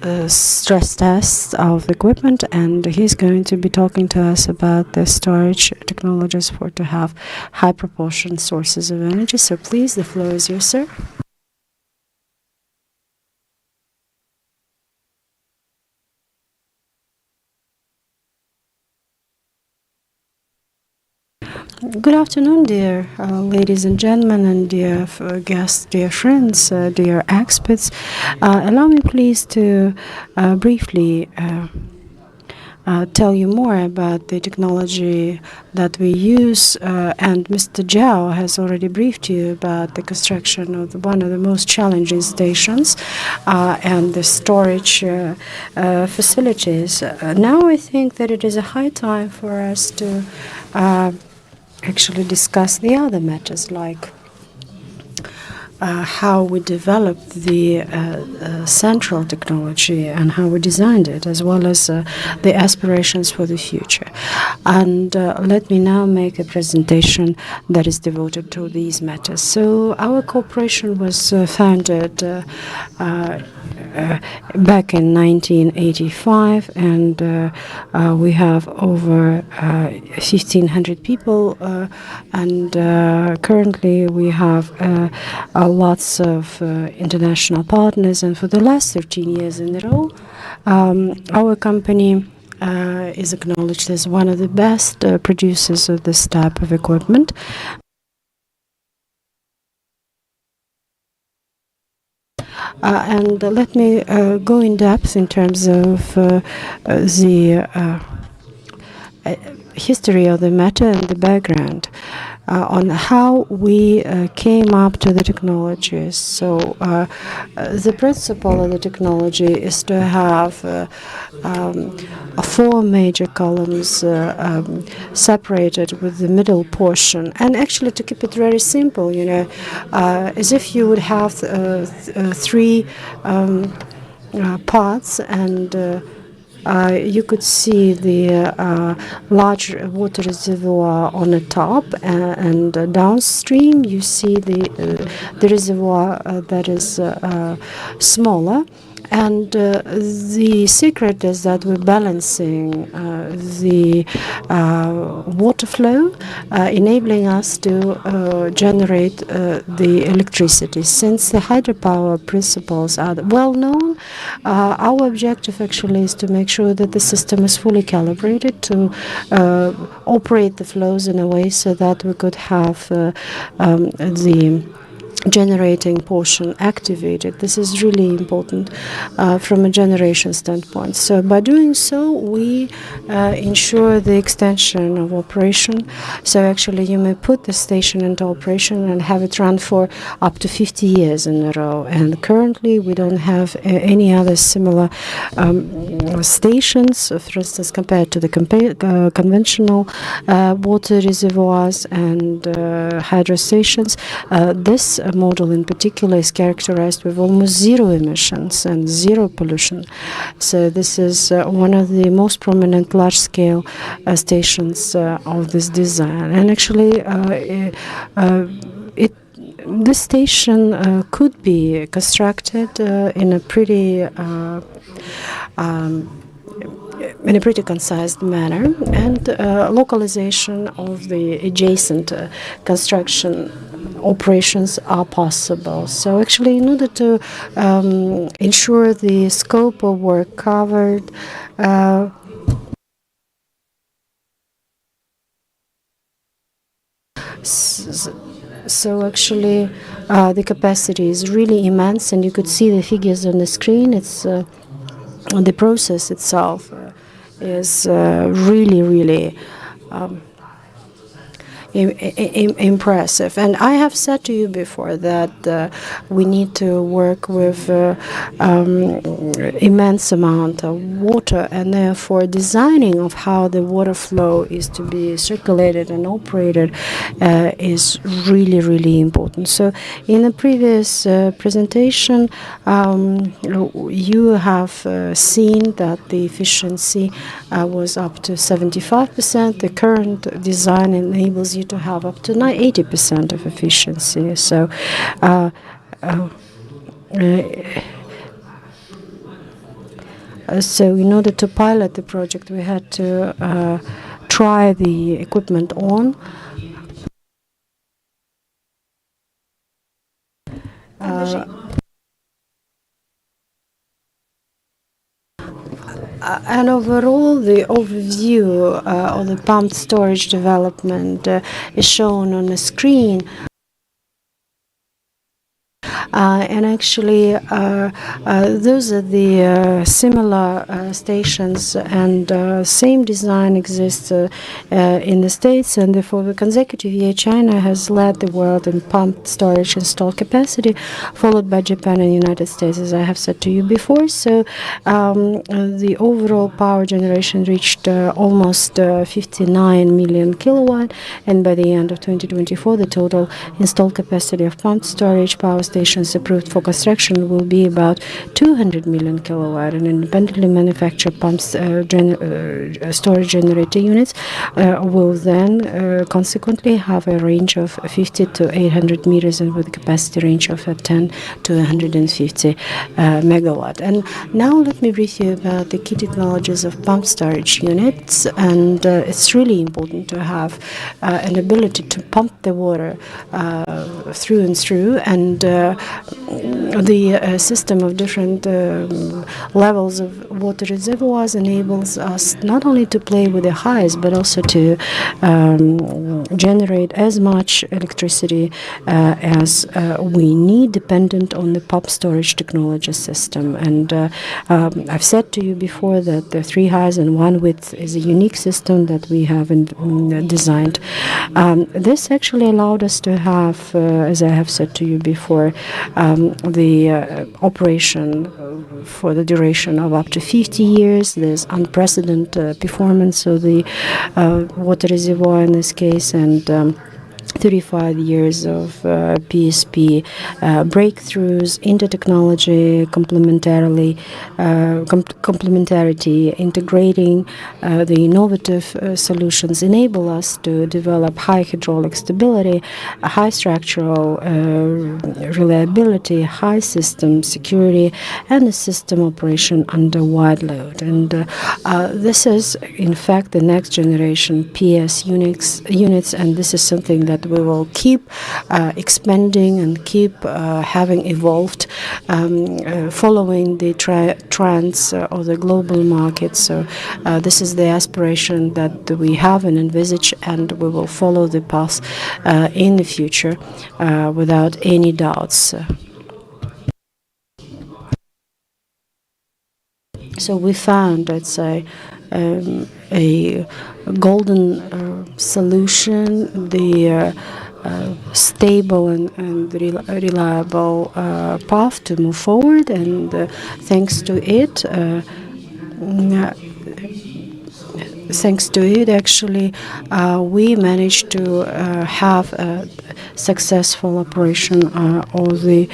the stress tests of equipment, and he's going to be talking to us about the storage technologies to have high proportion sources of energy. So please, the floor is yours, sir. Good afternoon, dear ladies and gentlemen, and dear guests, dear friends, dear experts. Allow me please to briefly tell you more about the technology that we use, and Mr. Zhao has already briefed you about the construction of one of the most challenging stations and the storage facilities. Now I think that it is a high time for us to actually discuss the other matters, like how we developed the central technology and how we designed it, as well as the aspirations for the future. And let me now make a presentation that is devoted to these matters. So our cooperation was founded back in 1985, and we have over 1,500 people, and currently we have lots of international partners, and for the last 13 years in a row, our company is acknowledged as one of the best producers of this type of equipment. And let me go in depth in terms of the history of the matter and the background on how we came up to the technologies. So the principle of the technology is to have 4 major columns separated with the middle portion, and actually to keep it very simple, you know, as if you would have 3 parts, and you could see the large water reservoir on the top, and downstream you see the reservoir that is smaller. And the secret is that we're balancing the water flow, enabling us to generate the electricity. Since the hydropower principles are well known, our objective actually is to make sure that the system is fully calibrated to operate the flows in a way so that we could have the generating portion activated. This is really important from a generation standpoint. So by doing so, we ensure the extension of operation. So actually you may put the station into operation and have it run for up to 50 years in a row. And currently we don't have any other similar stations, for instance, compared to the conventional water reservoirs and hydro stations. This model in particular is characterized with almost 0 emissions and 0 pollution. So this is one of the most prominent large-scale stations of this design. And actually, this station could be constructed in a pretty concise manner, and localization of the adjacent construction operations are possible. So actually, in order to ensure the scope of work covered, so actually the capacity is really immense, and you could see the figures on the screen. It's the process itself is really impressive. And I have said to you before that we need to work with immense amount of water, and therefore designing of how the water flow is to be circulated and operated is really important. So in the previous presentation, you have seen that the efficiency was up to 75%. The current design enables you to have up to 80% of efficiency. So so in order to pilot the project, we had to try the equipment on. And overall, the overview of the pumped storage development is shown on the screen. And actually, those are the similar stations, and same design exists in the States. And for the consecutive year, China has led the world in pumped storage installed capacity, followed by Japan and United States, as I have said to you before. So the overall power generation reached almost 59 million kilowatt, and by the end of 2024, the total installed capacity of pumped storage power stations approved for construction will be about 200 million kilowatt, and independently manufactured storage generator units will then consequently have a range of 50 to 800 meters, and with a capacity range of 10 to 150 megawatt. And now let me brief you about the key technologies of pumped storage units. And it's really important to have an ability to pump the water through and through, and the system of different levels of water reservoirs enables us not only to play with the highs, but also to generate as much electricity as we need, dependent on the pump storage technology system. And I've said to you before that the 3 highs and 1 width is a unique system that we have designed. This actually allowed us to have, as I have said to you before, the operation for the duration of up to 50 years. There's unprecedented performance of the water reservoir in this case, and 35 years of PSP breakthroughs, intertechnology, complementarity, integrating the innovative solutions enable us to develop high hydraulic stability, high structural reliability, high system security, and a system operation under wide load. And this is, in fact, the next generation PS units, and this is something that we will keep expanding and keep having evolved, following the trends of the global market. So this is the aspiration that we have and envisage, and we will follow the path in the future without any doubts. So we found, let's say, a golden solution, the stable and reliable path to move forward, and thanks to it, actually, we managed to have a successful operation of the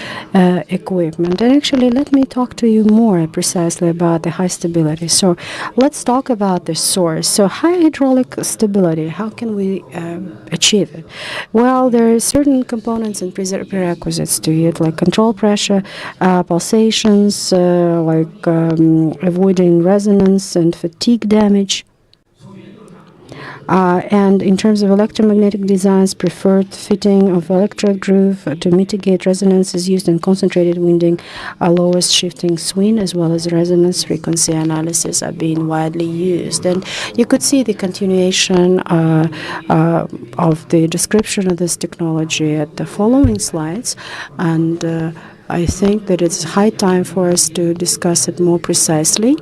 equipment. And actually, let me talk to you more precisely about the high stability. So let's talk about the source. So high hydraulic stability, how can we achieve it? Well, there are certain components and prerequisites to it, like control pressure, pulsations, like avoiding resonance and fatigue damage. And in terms of electromagnetic designs, preferred fitting of electrode groove to mitigate resonance is used in concentrated winding, lowest shifting swing, as well as resonance frequency analysis are being widely used. And you could see the continuation of the description of this technology at the following slides. And I think that it's high time for us to discuss it more precisely,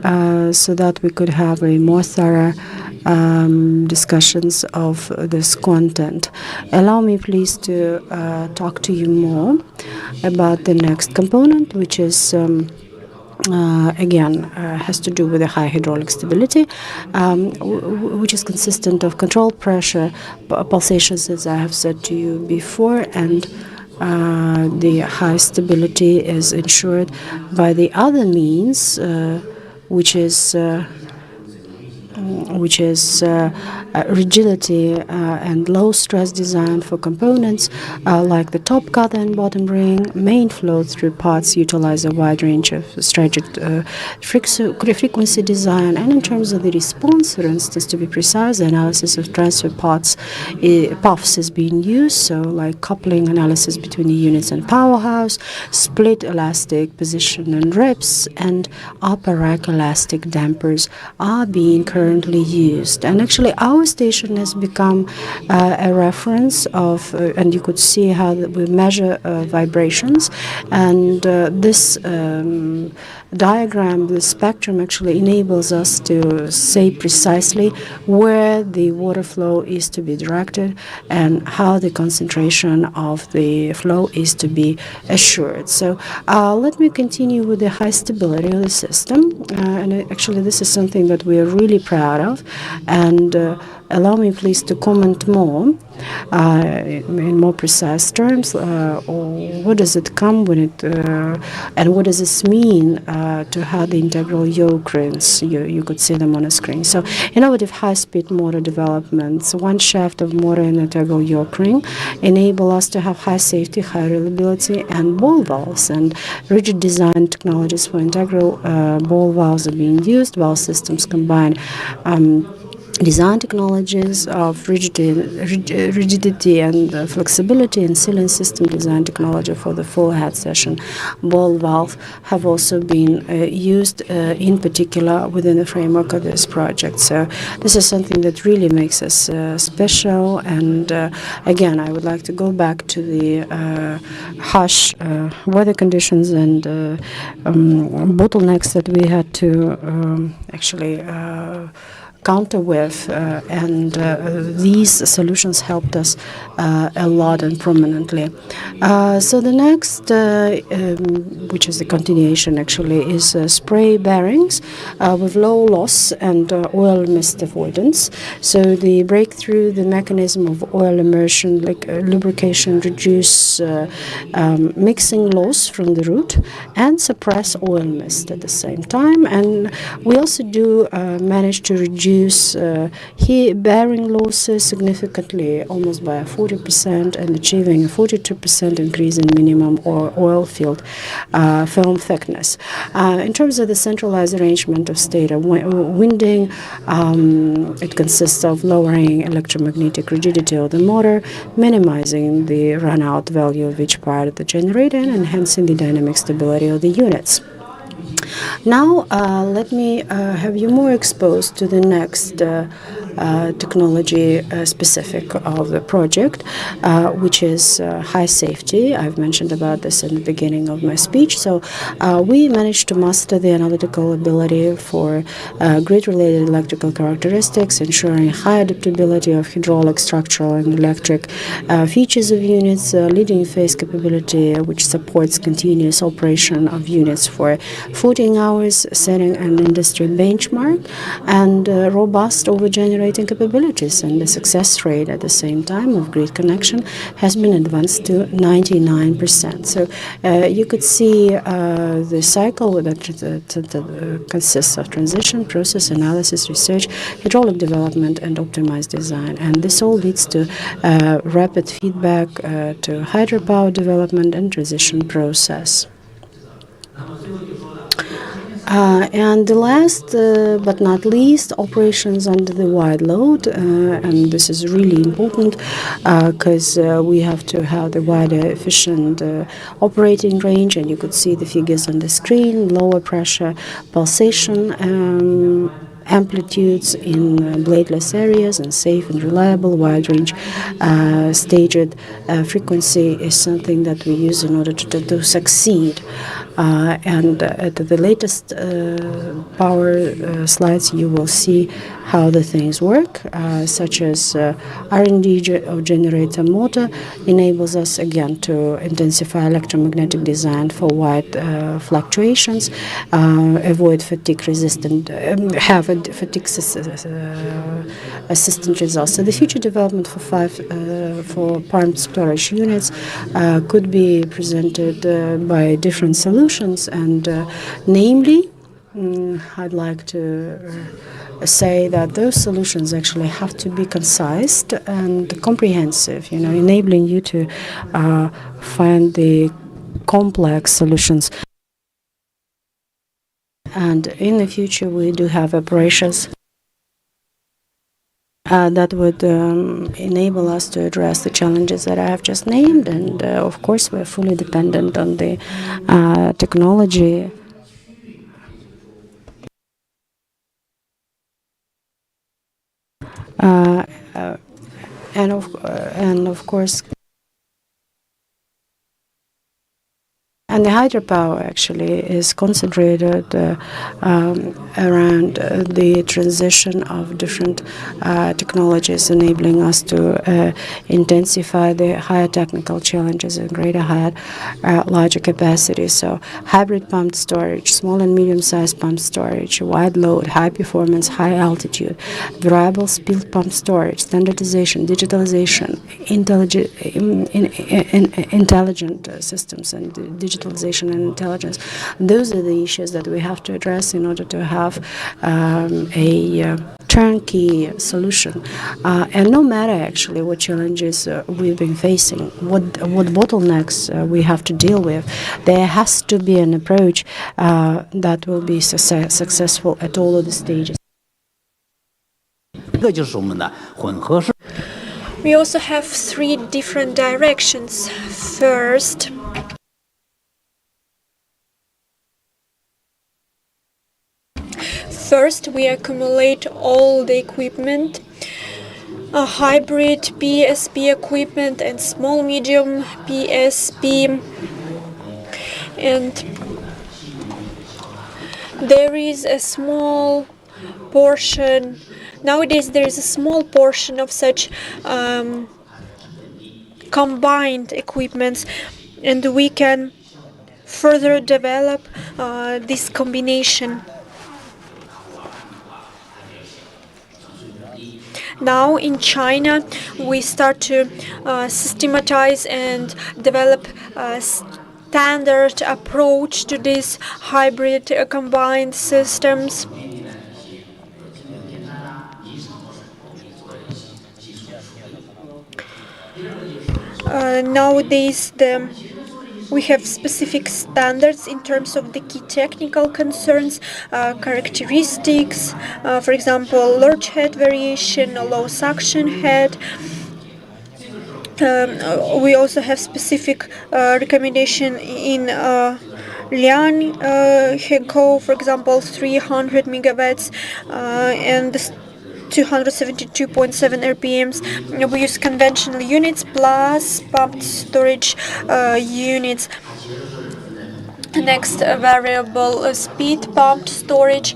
so that we could have a more thorough discussions of this content. Allow me please to talk to you more about the next component, which is again has to do with the high hydraulic stability, which is consistent of control pressure, pulsations, as I have said to you before, and the high stability is ensured by the other means, which is rigidity and low stress design for components, like the top cut and bottom ring. Main flow through parts utilize a wide range of stretched frequency design, and in terms of the response, for instance, to be precise, the analysis of transfer paths is being used, so like coupling analysis between the units and powerhouse, split elastic position and reps, and upper rack elastic dampers are being currently currently used. And actually, our station has become a reference of, and you could see how we measure vibrations. And this diagram, the spectrum, actually enables us to say precisely where the water flow is to be directed and how the concentration of the flow is to be assured. So let me continue with the high stability of the system. And actually, this is something that we are really proud of. And allow me, please, to comment more in more precise terms. What does it come when it, and what does this mean to how the integral yoke rings? You could see them on a screen. So, innovative high-speed motor developments, one shaft of motor and integral yoke ring, enable us to have high safety, high reliability, and ball valves. And rigid design technologies for integral ball valves are being used. Valve systems combine design technologies of rigidity and flexibility, and sealing system design technology for the full head session ball valve have also been used in particular within the framework of this project. So this is something that really makes us special. And again, I would like to go back to the harsh weather conditions and bottlenecks that we had to actually counter with, and these solutions helped us a lot and prominently. So the next, which is the continuation actually, is spray bearings with low loss and oil mist avoidance. So the breakthrough, the mechanism of oil immersion, like lubrication, reduce mixing loss from the root and suppress oil mist at the same time. And we also do manage to reduce bearing losses significantly, almost by 40%, and achieving a 42% increase in minimum oil field film thickness. In terms of the centralized arrangement of stator winding, it consists of lowering electromagnetic rigidity of the motor, minimizing the run-out value of each part of the generator, and enhancing the dynamic stability of the units. Now, let me have you more exposed to the next technology specific of the project, which is high safety. I've mentioned about this in the beginning of my speech. So we managed to master the analytical ability for grid-related electrical characteristics, ensuring high adaptability of hydraulic, structural, and electric features of units, leading phase capability, which supports continuous operation of units for 14 hours, setting an industry benchmark, and robust overgenerating capabilities. And the success rate at the same time of grid connection has been advanced to 99%. So you could see the cycle that consists of transition, process, analysis, research, hydraulic development, and optimized design. And this all leads to rapid feedback to hydropower development and transition process. And the last but not least, operations under the wide load, and this is really important because we have to have the wider efficient operating range, and you could see the figures on the screen, lower pressure pulsation amplitudes in bladeless areas, and safe and reliable wide range staged frequency is something that we use in order to succeed. And at the latest power slides, you will see how the things work, such as R&D of generator motor enables us again to intensify electromagnetic design for wide fluctuations, avoid fatigue resistant, have a fatigue assistant results. So the future development for pumped storage units could be presented by different solutions, and namely, I'd like to say that those solutions actually have to be concise and comprehensive, enabling you to find the complex solutions. And in the future, we do have operations that would enable us to address the challenges that I have just named. And of course, we're fully dependent on the technology and of course. And the hydropower actually is concentrated around the transition of different technologies, enabling us to intensify the higher technical challenges and larger capacity. So hybrid pumped storage, small and medium-sized pumped storage, wide load, high performance, high altitude, variable speed pumped storage, standardization, digitalization, intelligent systems, and digitalization and intelligence. Those are the issues that we have to address in order to have a turnkey solution. And no matter actually what challenges we've been facing, what bottlenecks we have to deal with, there has to be an approach that will be successful at all of the stages. We also have three different directions. First, we accumulate all the equipment, hybrid PSP equipment and small medium PSP, and there is a small portion. Nowadays, there is a small portion of such combined equipments, and we can further develop this combination. Now in China, we start to systematize and develop a standard approach to these hybrid combined systems. Nowadays, we have specific standards in terms of the key technical concerns, characteristics, for example, large head variation, low suction head. We also have specific recommendation in Lian Henko, for example, 300 megawatts and 272.7 RPMs. We use conventional units plus pumped storage units. Next, variable speed pumped storage,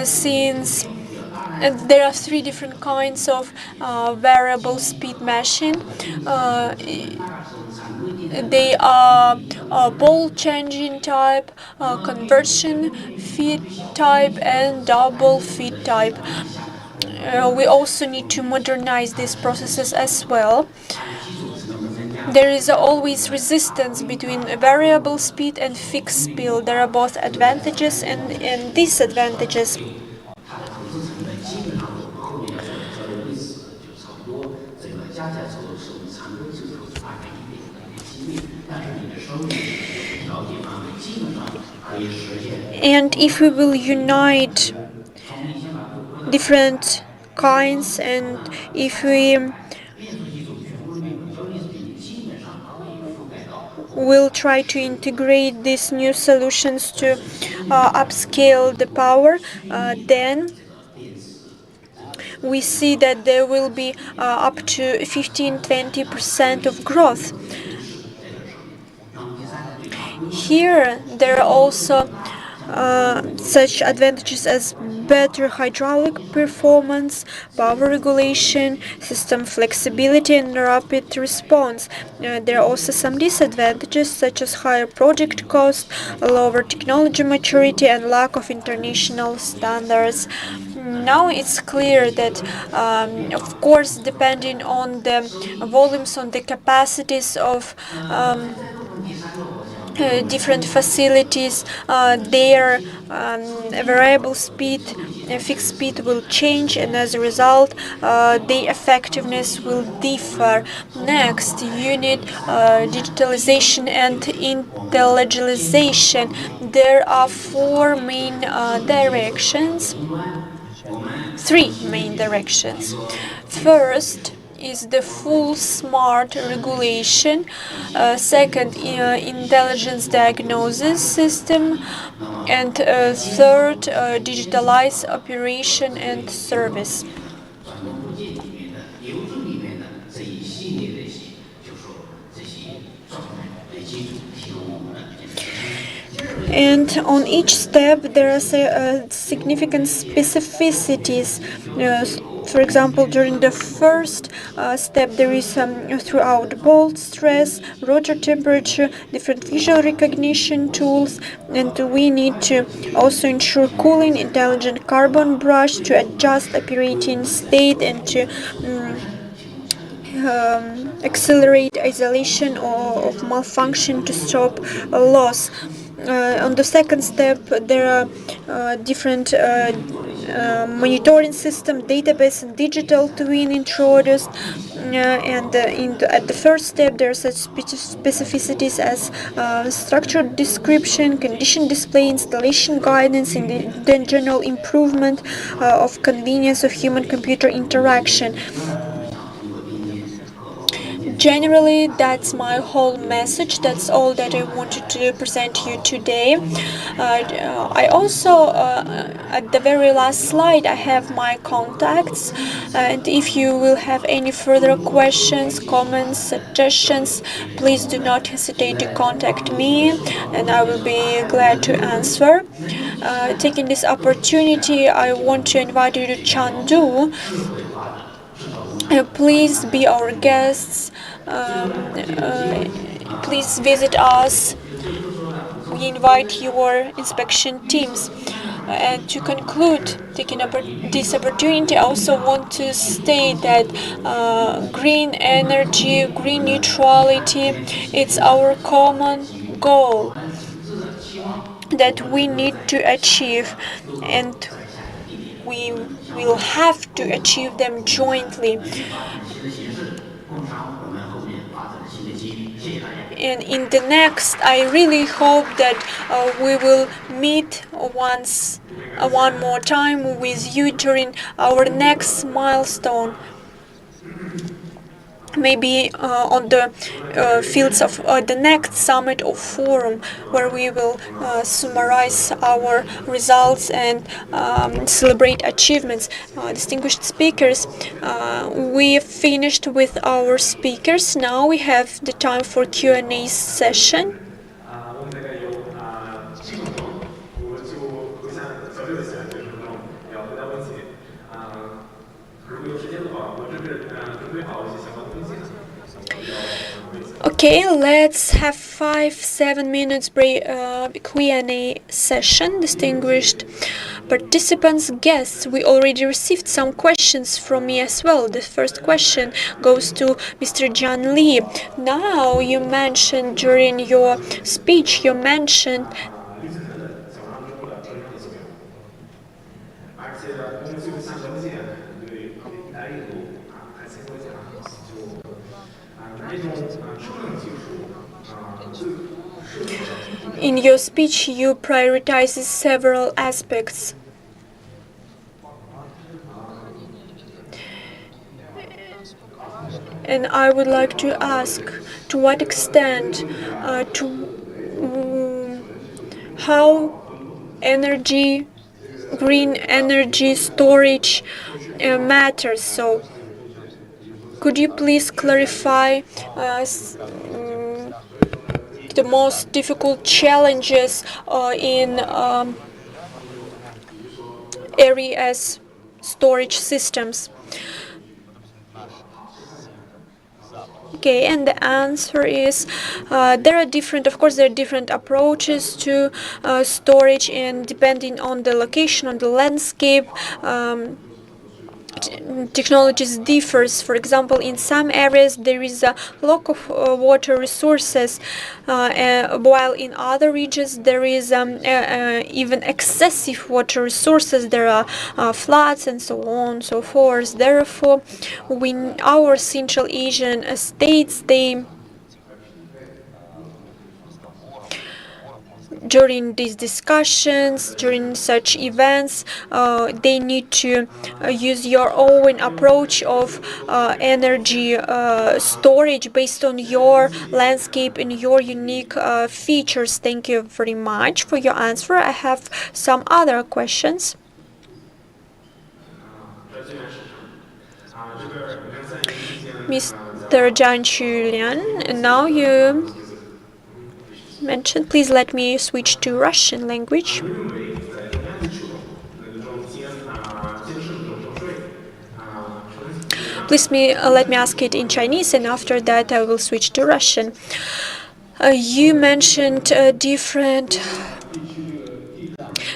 since there are three different kinds of variable speed machine. They are ball changing type, conversion feed type, and double feed type. We also need to modernize these processes as well. There is always resistance between variable speed and fixed speed. There are both advantages and disadvantages. And if we will unite different kinds, and if we will try to integrate these new solutions to upscale the power, then we see that there will be up to 15-20% of growth. Here, there are also such advantages as better hydraulic performance, power regulation, system flexibility, and rapid response. There are also some disadvantages such as higher project cost, lower technology maturity, and lack of international standards. Now it's clear that, of course, depending on the volumes, on the capacities of different facilities, their variable speed, fixed speed will change, and as a result, the effectiveness will differ. Next, you need digitalization and intelligentization. There are three main directions. First is the full smart regulation. Second, intelligence diagnosis system. And third, digitalized operation and service. And on each step, there are significant specificities. For example, during the first step, there is throughout bolt stress, rotor temperature, different visual recognition tools, and we need to also ensure cooling, intelligent carbon brush to adjust operating state and to accelerate isolation of malfunction to stop loss. On the second step, there are different monitoring system, database, and digital twin introduced. At the first step, there are such specificities as structure description, condition display, installation guidance, and the general improvement of convenience of human-computer interaction. Generally, that's my whole message. That's all that I wanted to present to you today. I also, at the very last slide, I have my contacts. And if you will have any further questions, comments, suggestions, please do not hesitate to contact me, and I will be glad to answer. Taking this opportunity, I want to invite you to Chengdu. Please be our guests. Please visit us. We invite your inspection teams. And to conclude, taking this opportunity, I also want to state that green energy, green neutrality, it's our common goal that we need to achieve, and we will have to achieve them jointly. And in the next, I really hope that we will meet one more time with you during our next milestone. Maybe on the fields of the next summit or forum, where we will summarize our results and celebrate achievements. Distinguished speakers, we finished with our speakers. Now we have the time for Q&A session. Okay, let's have 5-7 minutes Q&A session. Distinguished participants, guests, we already received some questions from me as well. The first question goes to Mr. John Lee. Now, you mentioned during your speech, you mentioned in your speech, you prioritize several aspects. And I would like to ask, to what extent, how green energy storage matters. So, could you please clarify the most difficult challenges in areas storage systems? Okay, and the answer is there are different approaches to storage, and depending on the location, on the landscape, technologies differs. For example, in some areas there is a lack of water resources, while in other regions there is even excessive water resources. There are floods and so on and so forth. Therefore, our Central Asian states, during these discussions, during such events, they need to use your own approach of energy storage based on your landscape and your unique features. Thank you very much for your answer. I have some other questions. Mr. Zhang Chulian, and now you mentioned, please let me switch to Russian language. Please let me ask it in Chinese, and after that I will switch to Russian. You mentioned different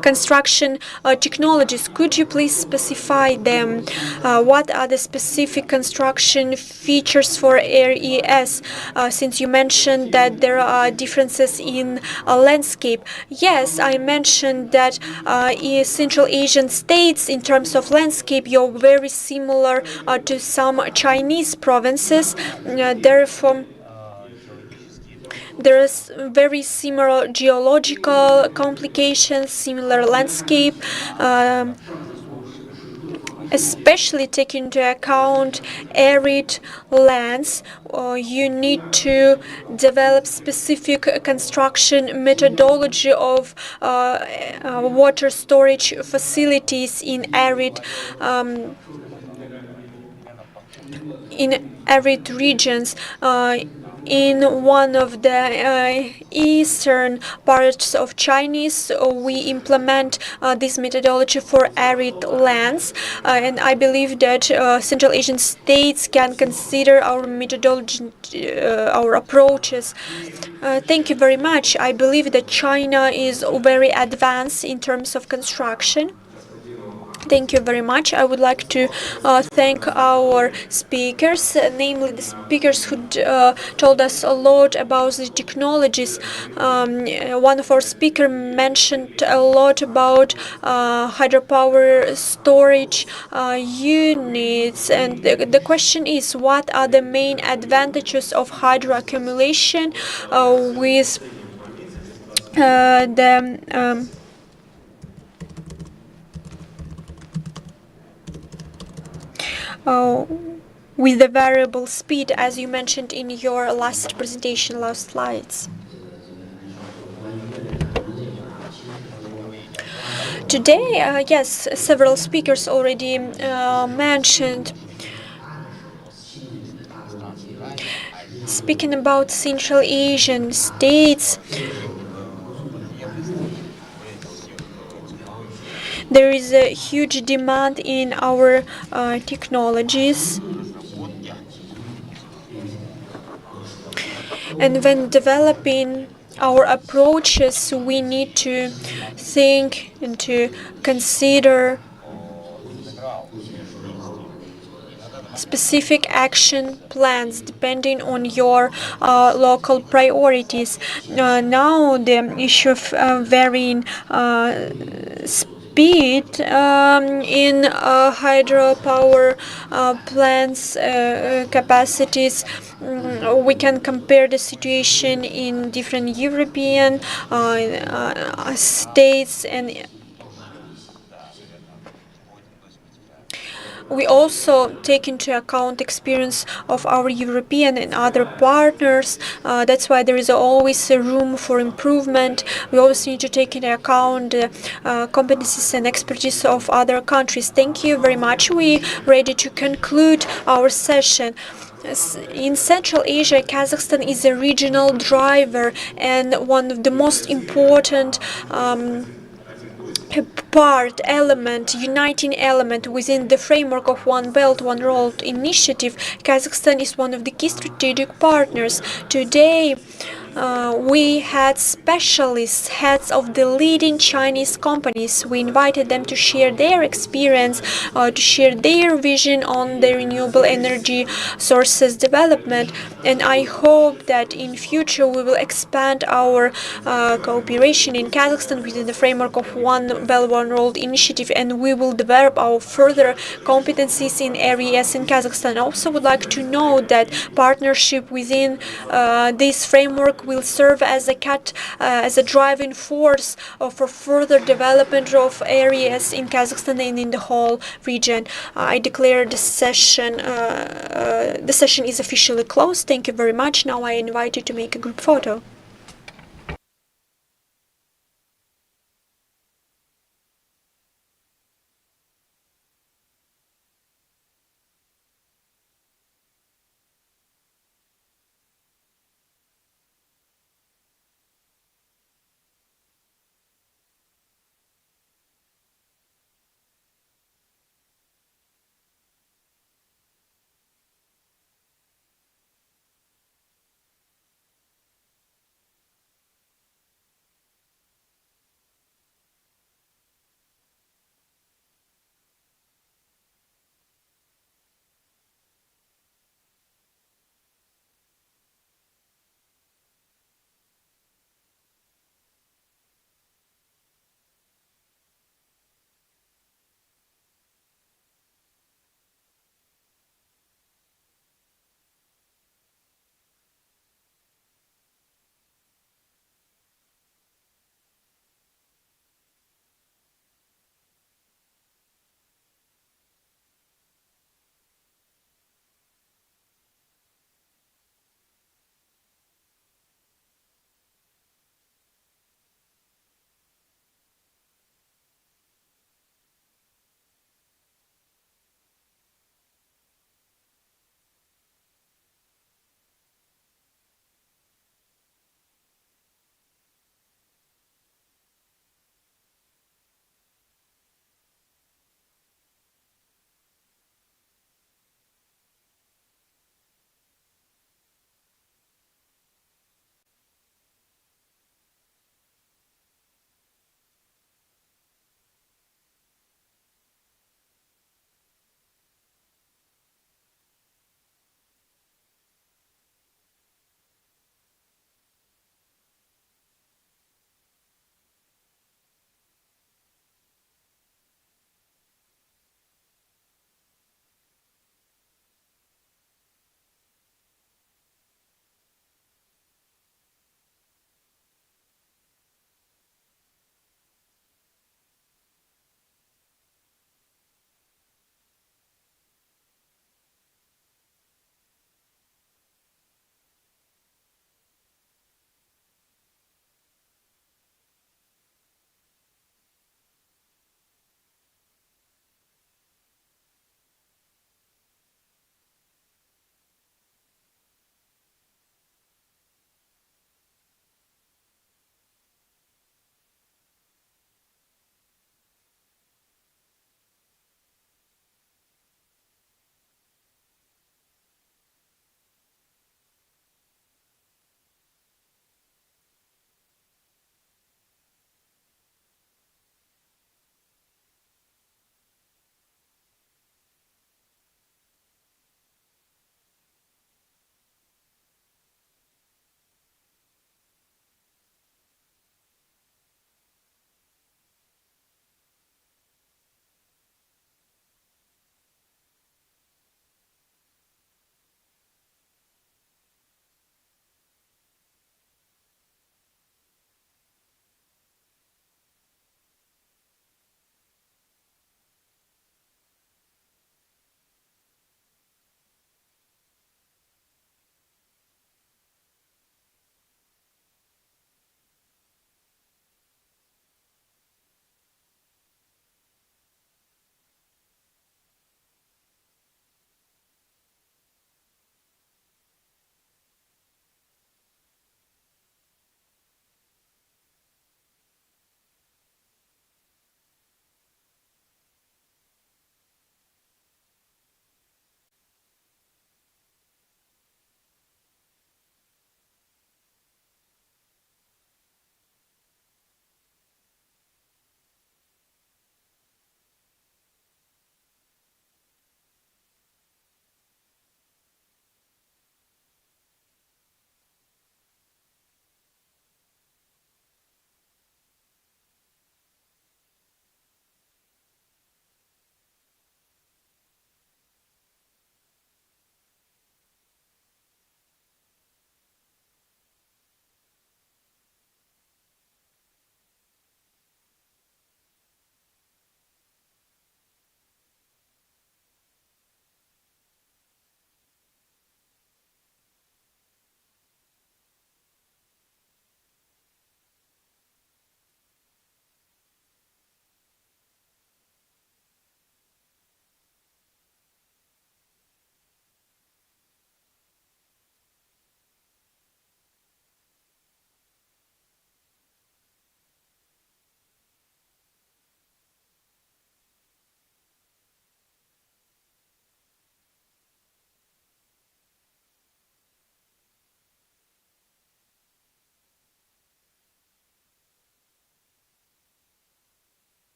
construction technologies. Could you please specify them? What are the specific construction features for RES? Since you mentioned that there are differences in landscape. Yes, I mentioned that in Central Asian states, in terms of landscape, you're very similar to some Chinese provinces. Therefore, there is very similar geological complications, similar landscape, especially taking into account arid lands. You need to develop specific construction methodology of water storage facilities in arid regions. In one of the eastern parts of China, we implement this methodology for arid lands, and I believe that Central Asian states can consider our methodology, our approaches. Thank you very much. I believe that China is very advanced in terms of construction. Thank you very much. I would like to thank our speakers, namely the speakers who told us a lot about the technologies. One of our speakers mentioned a lot about hydropower storage units, and the question is, what are the main advantages of hydro accumulation with the with the variable speed, as you mentioned in your last presentation, last slides. Today, yes, several speakers already mentioned. Speaking about Central Asian states, there is a huge demand in our technologies. And when developing our approaches, we need to think and to consider specific action plans depending on your local priorities. Now the issue of varying speed in hydropower plants capacities. We can compare the situation in different European states, and we also take into account experience of our European and other partners. That's why there is always a room for improvement. We always need to take into account the competencies and expertise of other countries. Thank you very much. We're ready to conclude our session. In Central Asia, Kazakhstan is a regional driver and one of the most important uniting element within the framework of One Belt, One Road initiative. Kazakhstan is one of the key strategic partners. Today, we had specialists, heads of the leading Chinese companies. We invited them to share their experience, to share their vision on the renewable energy sources development. And I hope that in future we will expand our cooperation in Kazakhstan within the framework of One Belt, One Road initiative, and we will develop our further competencies in areas in Kazakhstan. I also would like to note that partnership within this framework will serve as a driving force for further development of areas in Kazakhstan and in the whole region. I declare the session is officially closed. Thank you very much. Now I invite you to make a group photo.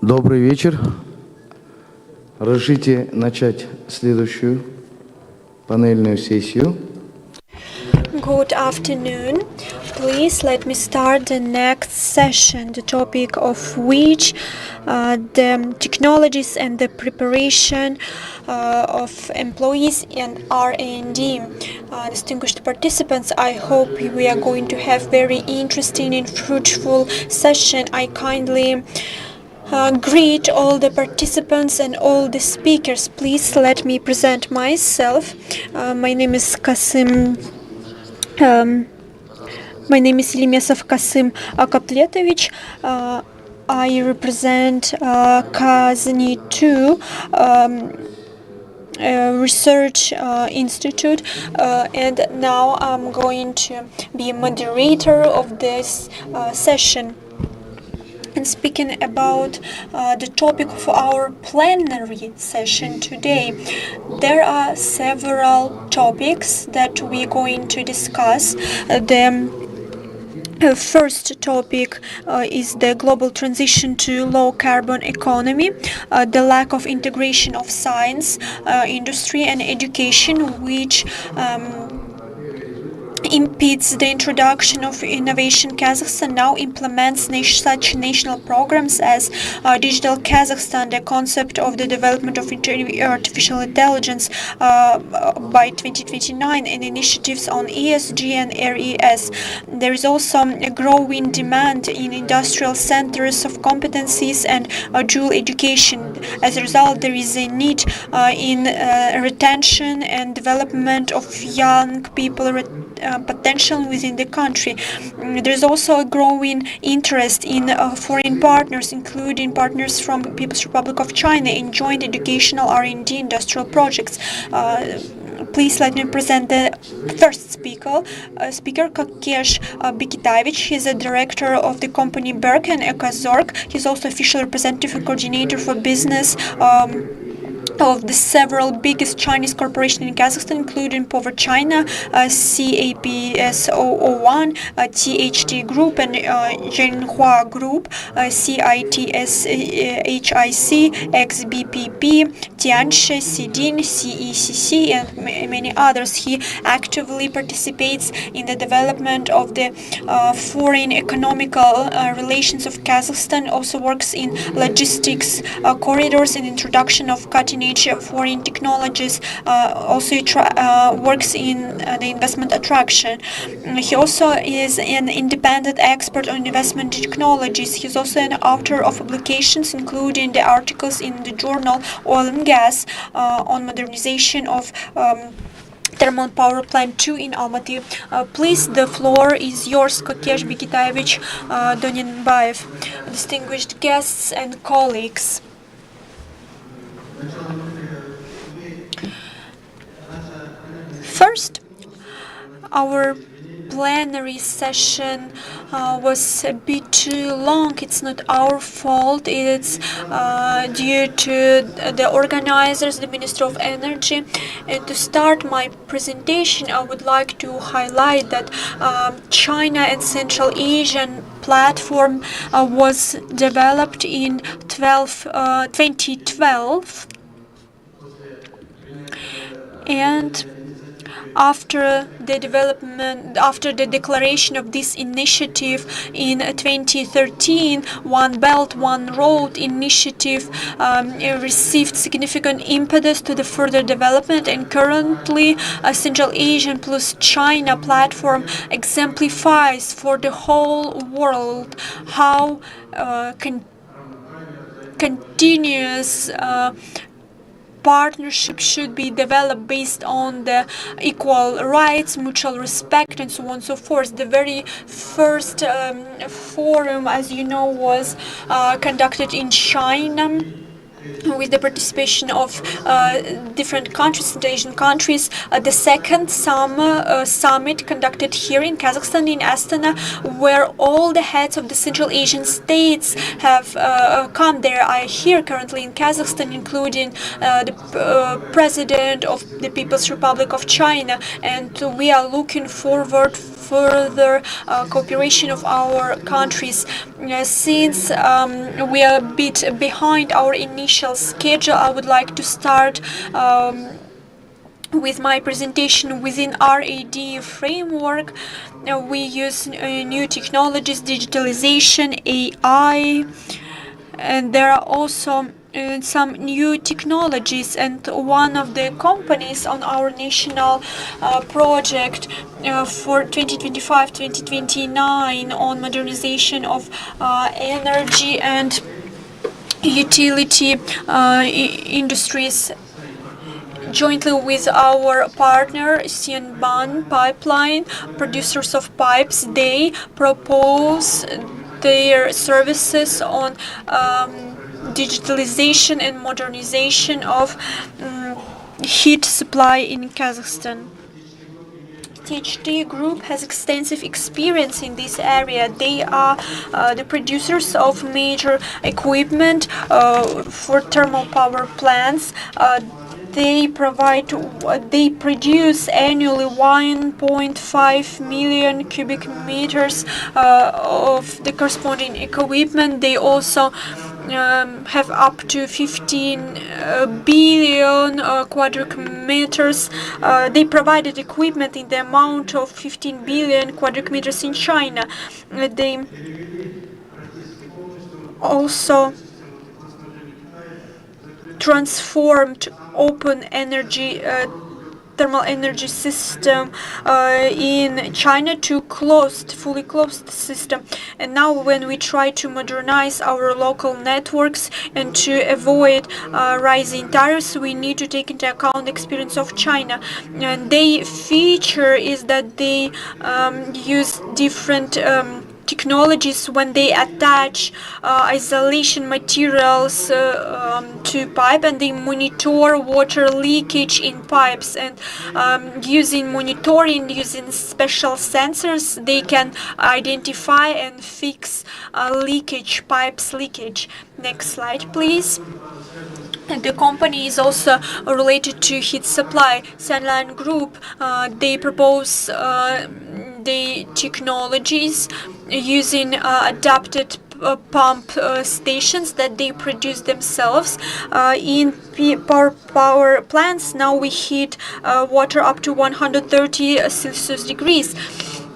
Добрый вечер. Разрешите начать следующую панельную сессию. Good afternoon. Please let me start the next session, the topic of which the technologies and the preparation of employees and R&D. Distinguished participants, I hope we are going to have very interesting and fruitful session. I kindly greet all the participants and all the speakers. Please let me present myself. My name is Kasim. My name is Ilimesov Kasim Akapletovich. I represent Kazani 2 Research Institute, and now I'm going to be a moderator of this session. And speaking about the topic of our plenary session today, there are several topics that we're going to discuss. The first topic is the global transition to low-carbon economy, the lack of integration of science, industry and education, which impedes the introduction of innovation. Kazakhstan now implements such national programs as Digital Kazakhstan, the concept of the development of artificial intelligence by 2029, and initiatives on ESG and RES. There is also a growing demand in industrial centers of competencies and dual education. As a result, there is a need in retention and development of young people potential within the country. There's also a growing interest in foreign partners, including partners from the People's Republic of China, in joint educational R&D industrial projects. Please let me present the first speaker, Kakesh Bikitavich. He's a director of the company Berk and Ekazorg. He's also official representative and coordinator for business of the several biggest Chinese corporations in Kazakhstan, including Power China, CAPS001, THT Group, and Zhenhua Group, CITS HIC, XBPP, Tianshi, CDIN, CECC, and many others. He actively participates in the development of the foreign economical relations of Kazakhstan, also works in logistics corridors and introduction of cutting-edge foreign technologies, also works in the investment attraction. He also is an independent expert on investment technologies. He's also an author of publications, including the articles in the journal Oil and Gas on modernization of Thermal Power Plant 2 in Almaty. Please, the floor is yours, Kakesh Bikitavich Donenbaev, distinguished guests and colleagues. First, our plenary session was a bit too long. It's not our fault. It's due to the organizers, the Minister of Energy. And to start my presentation, I would like to highlight that China and Central Asian platform was developed in 2012. And after the declaration of this initiative in 2013, One Belt, One Road initiative received significant impetus to the further development, and currently a Central Asian plus China platform exemplifies for the whole world how continuous partnership should be developed based on the equal rights, mutual respect, and so on and so forth. The very first forum, as you know, was conducted in China with the participation of different countries, Asian countries. The second summit conducted here in Kazakhstan, in Astana, where all the heads of the Central Asian states have come. There are here currently in Kazakhstan, including the President of the People's Republic of China, and we are looking forward further cooperation of our countries. Since we are a bit behind our initial schedule, I would like to start with my presentation within RAD framework. We use new technologies, digitalization, AI, and there are also some new technologies, and one of the companies on our national project for 2025-2029 on modernization of energy and utility industries. Jointly with our partner Xianban Pipeline, producers of pipes, they propose their services on digitalization and modernization of heat supply in Kazakhstan. THT Group has extensive experience in this area. They are the producers of major equipment for thermal power plants. They produce annually 1.5 million cubic meters of the corresponding equipment. They also have up to 15 billion cubic meters. They provided equipment in the amount of 15 billion cubic meters in China. They also transformed open energy thermal energy system in China to fully closed system. And now when we try to modernize our local networks and to avoid rising tariffs, we need to take into account the experience of China. And their feature is that they use different technologies when they attach isolation materials to pipe, and they monitor water leakage in pipes, and using special sensors they can identify and fix pipes leakage. Next slide please. And the company is also related to heat supply. Sunline Group, they propose the technologies using adapted pump stations that they produce themselves. In power plants, now we heat water up to 130 Celsius degrees.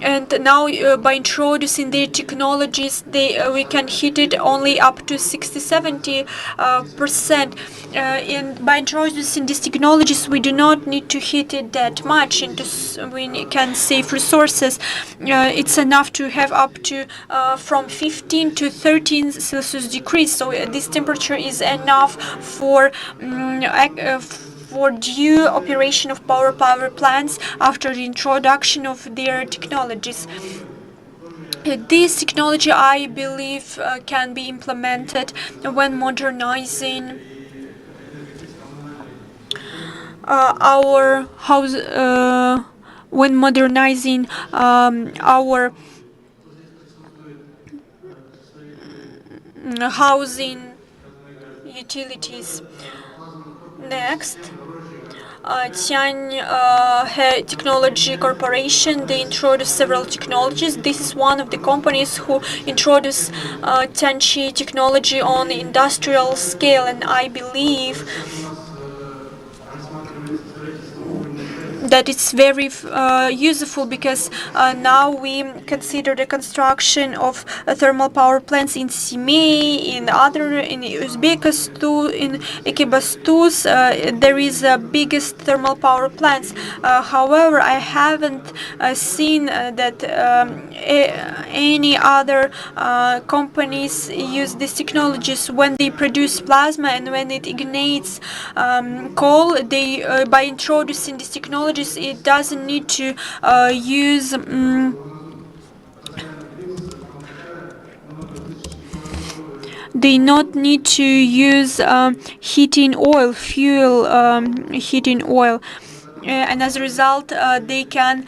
And now by introducing their technologies, we can heat it only up to 60-70%. And by introducing these technologies, we do not need to heat it that much, and we can save resources. It's enough to have up to from 15 to 13 Celsius degrees. So this temperature is enough for due operation of power plants after the introduction of their technologies. This technology, I believe, can be implemented when modernizing our house, our housing utilities. Next, Tian Technology Corporation, they introduced several technologies. This is one of the companies who introduced Tianqi technology on the industrial scale, and I believe that it's very useful, because now we consider the construction of thermal power plants in Simei, in Uzbekistan, in Ekibastuz. There is biggest thermal power plants. However, I haven't seen that any other companies use these technologies. When they produce plasma and when it ignites coal, they by introducing this technology, it doesn't need to use they not need to use heating oil, heating oil. And as a result, they can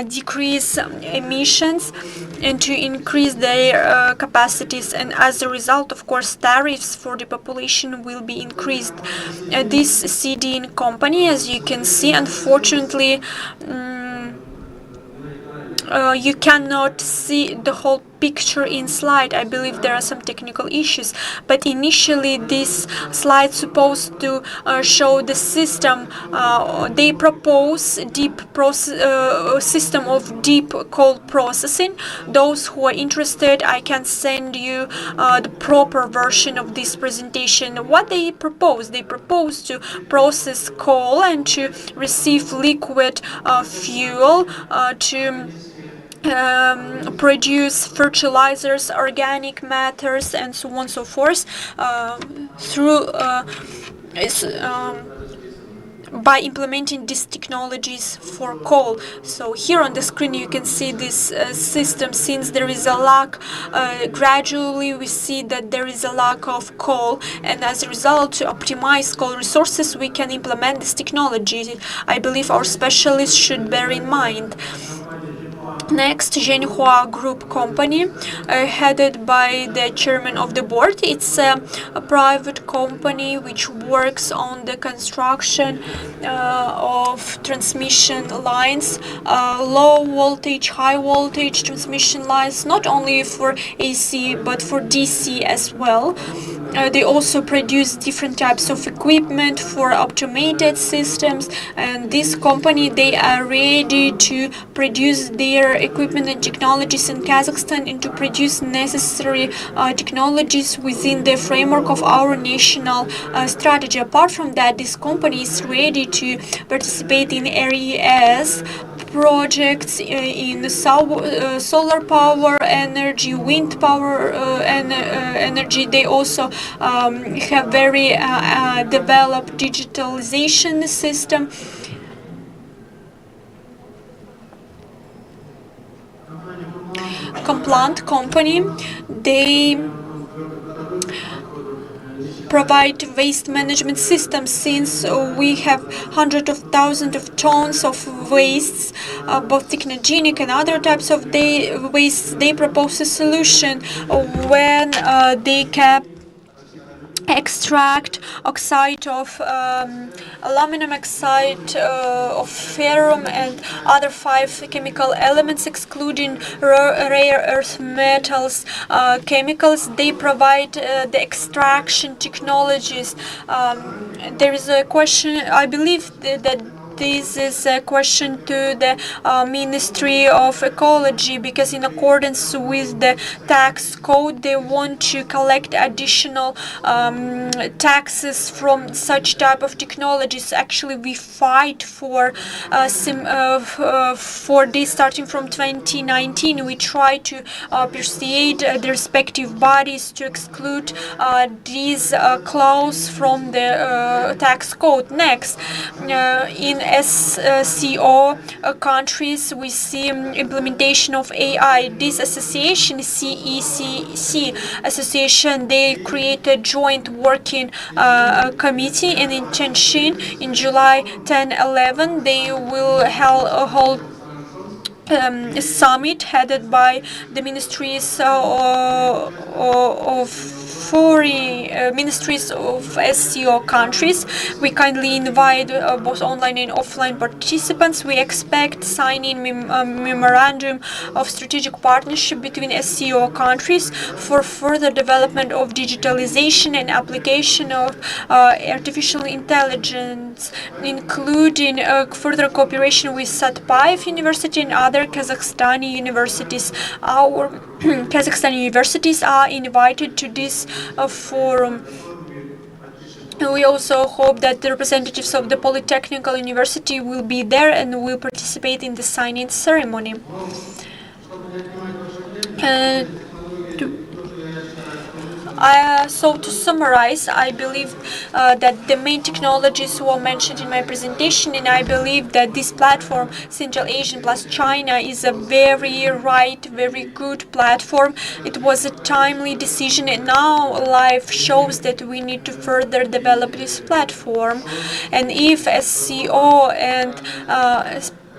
decrease emissions and to increase their capacities. And as a result, of course, tariffs for the population will be increased. This CDN company, as you can see, unfortunately, you cannot see the whole picture in slide. I believe there are some technical issues, but initially this slide supposed to show the system. They propose deep system of deep coal processing. Those who are interested, I can send you the proper version of this presentation. What they propose to process coal and to receive liquid fuel to produce fertilizers, organic matters, and so on and so forth through by implementing these technologies for coal. So here on the screen you can see this system. Since there is a lack, gradually we see that there is a lack of coal, and as a result, to optimize coal resources, we can implement this technology. I believe our specialists should bear in mind. Next, Zhenhua Group company, headed by the chairman of the board. It's a private company which works on the construction of transmission lines, low voltage, high voltage transmission lines, not only for AC but for DC as well. They also produce different types of equipment for automated systems, and this company, they are ready to produce their equipment and technologies in Kazakhstan and to produce necessary technologies within the framework of our national strategy. Apart from that, this company is ready to participate in RES projects in solar power energy, wind power energy. They also have very developed digitalization system. Complant company, they provide waste management systems. Since we have hundreds of thousands of tons of wastes, both technogenic and other types of wastes, they propose a solution when they can extract oxide of aluminum oxide of ferrum and other 5 chemical elements, excluding rare earth metals chemicals. They provide the extraction technologies. There is a question, I believe that this is a question to the Ministry of Ecology, because in accordance with the tax code, they want to collect additional taxes from such type of technologies. Actually, we fight for this starting from 2019. We try to persuade the respective bodies to exclude these clauses from the tax code. Next, in SCO countries, we see implementation of AI. This association, CECC association, they created joint working committee, and in Chengxin in July 10-11 they will hold a summit headed by the ministries of foreign ministries of SCO countries. We kindly invite both online and offline participants. We expect signing memorandum of strategic partnership between SCO countries for further development of digitalization and application of artificial intelligence, including further cooperation with Satpayev University and other Kazakhstani universities. Our Kazakhstani universities are invited to this forum. We also hope that the representatives of the Polytechnical University will be there and will participate in the signing ceremony. So to summarize, I believe that the main technologies were mentioned in my presentation, and I believe that this platform, Central Asian plus China, is a very good platform. It was a timely decision, and now life shows that we need to further develop this platform. And if SCO and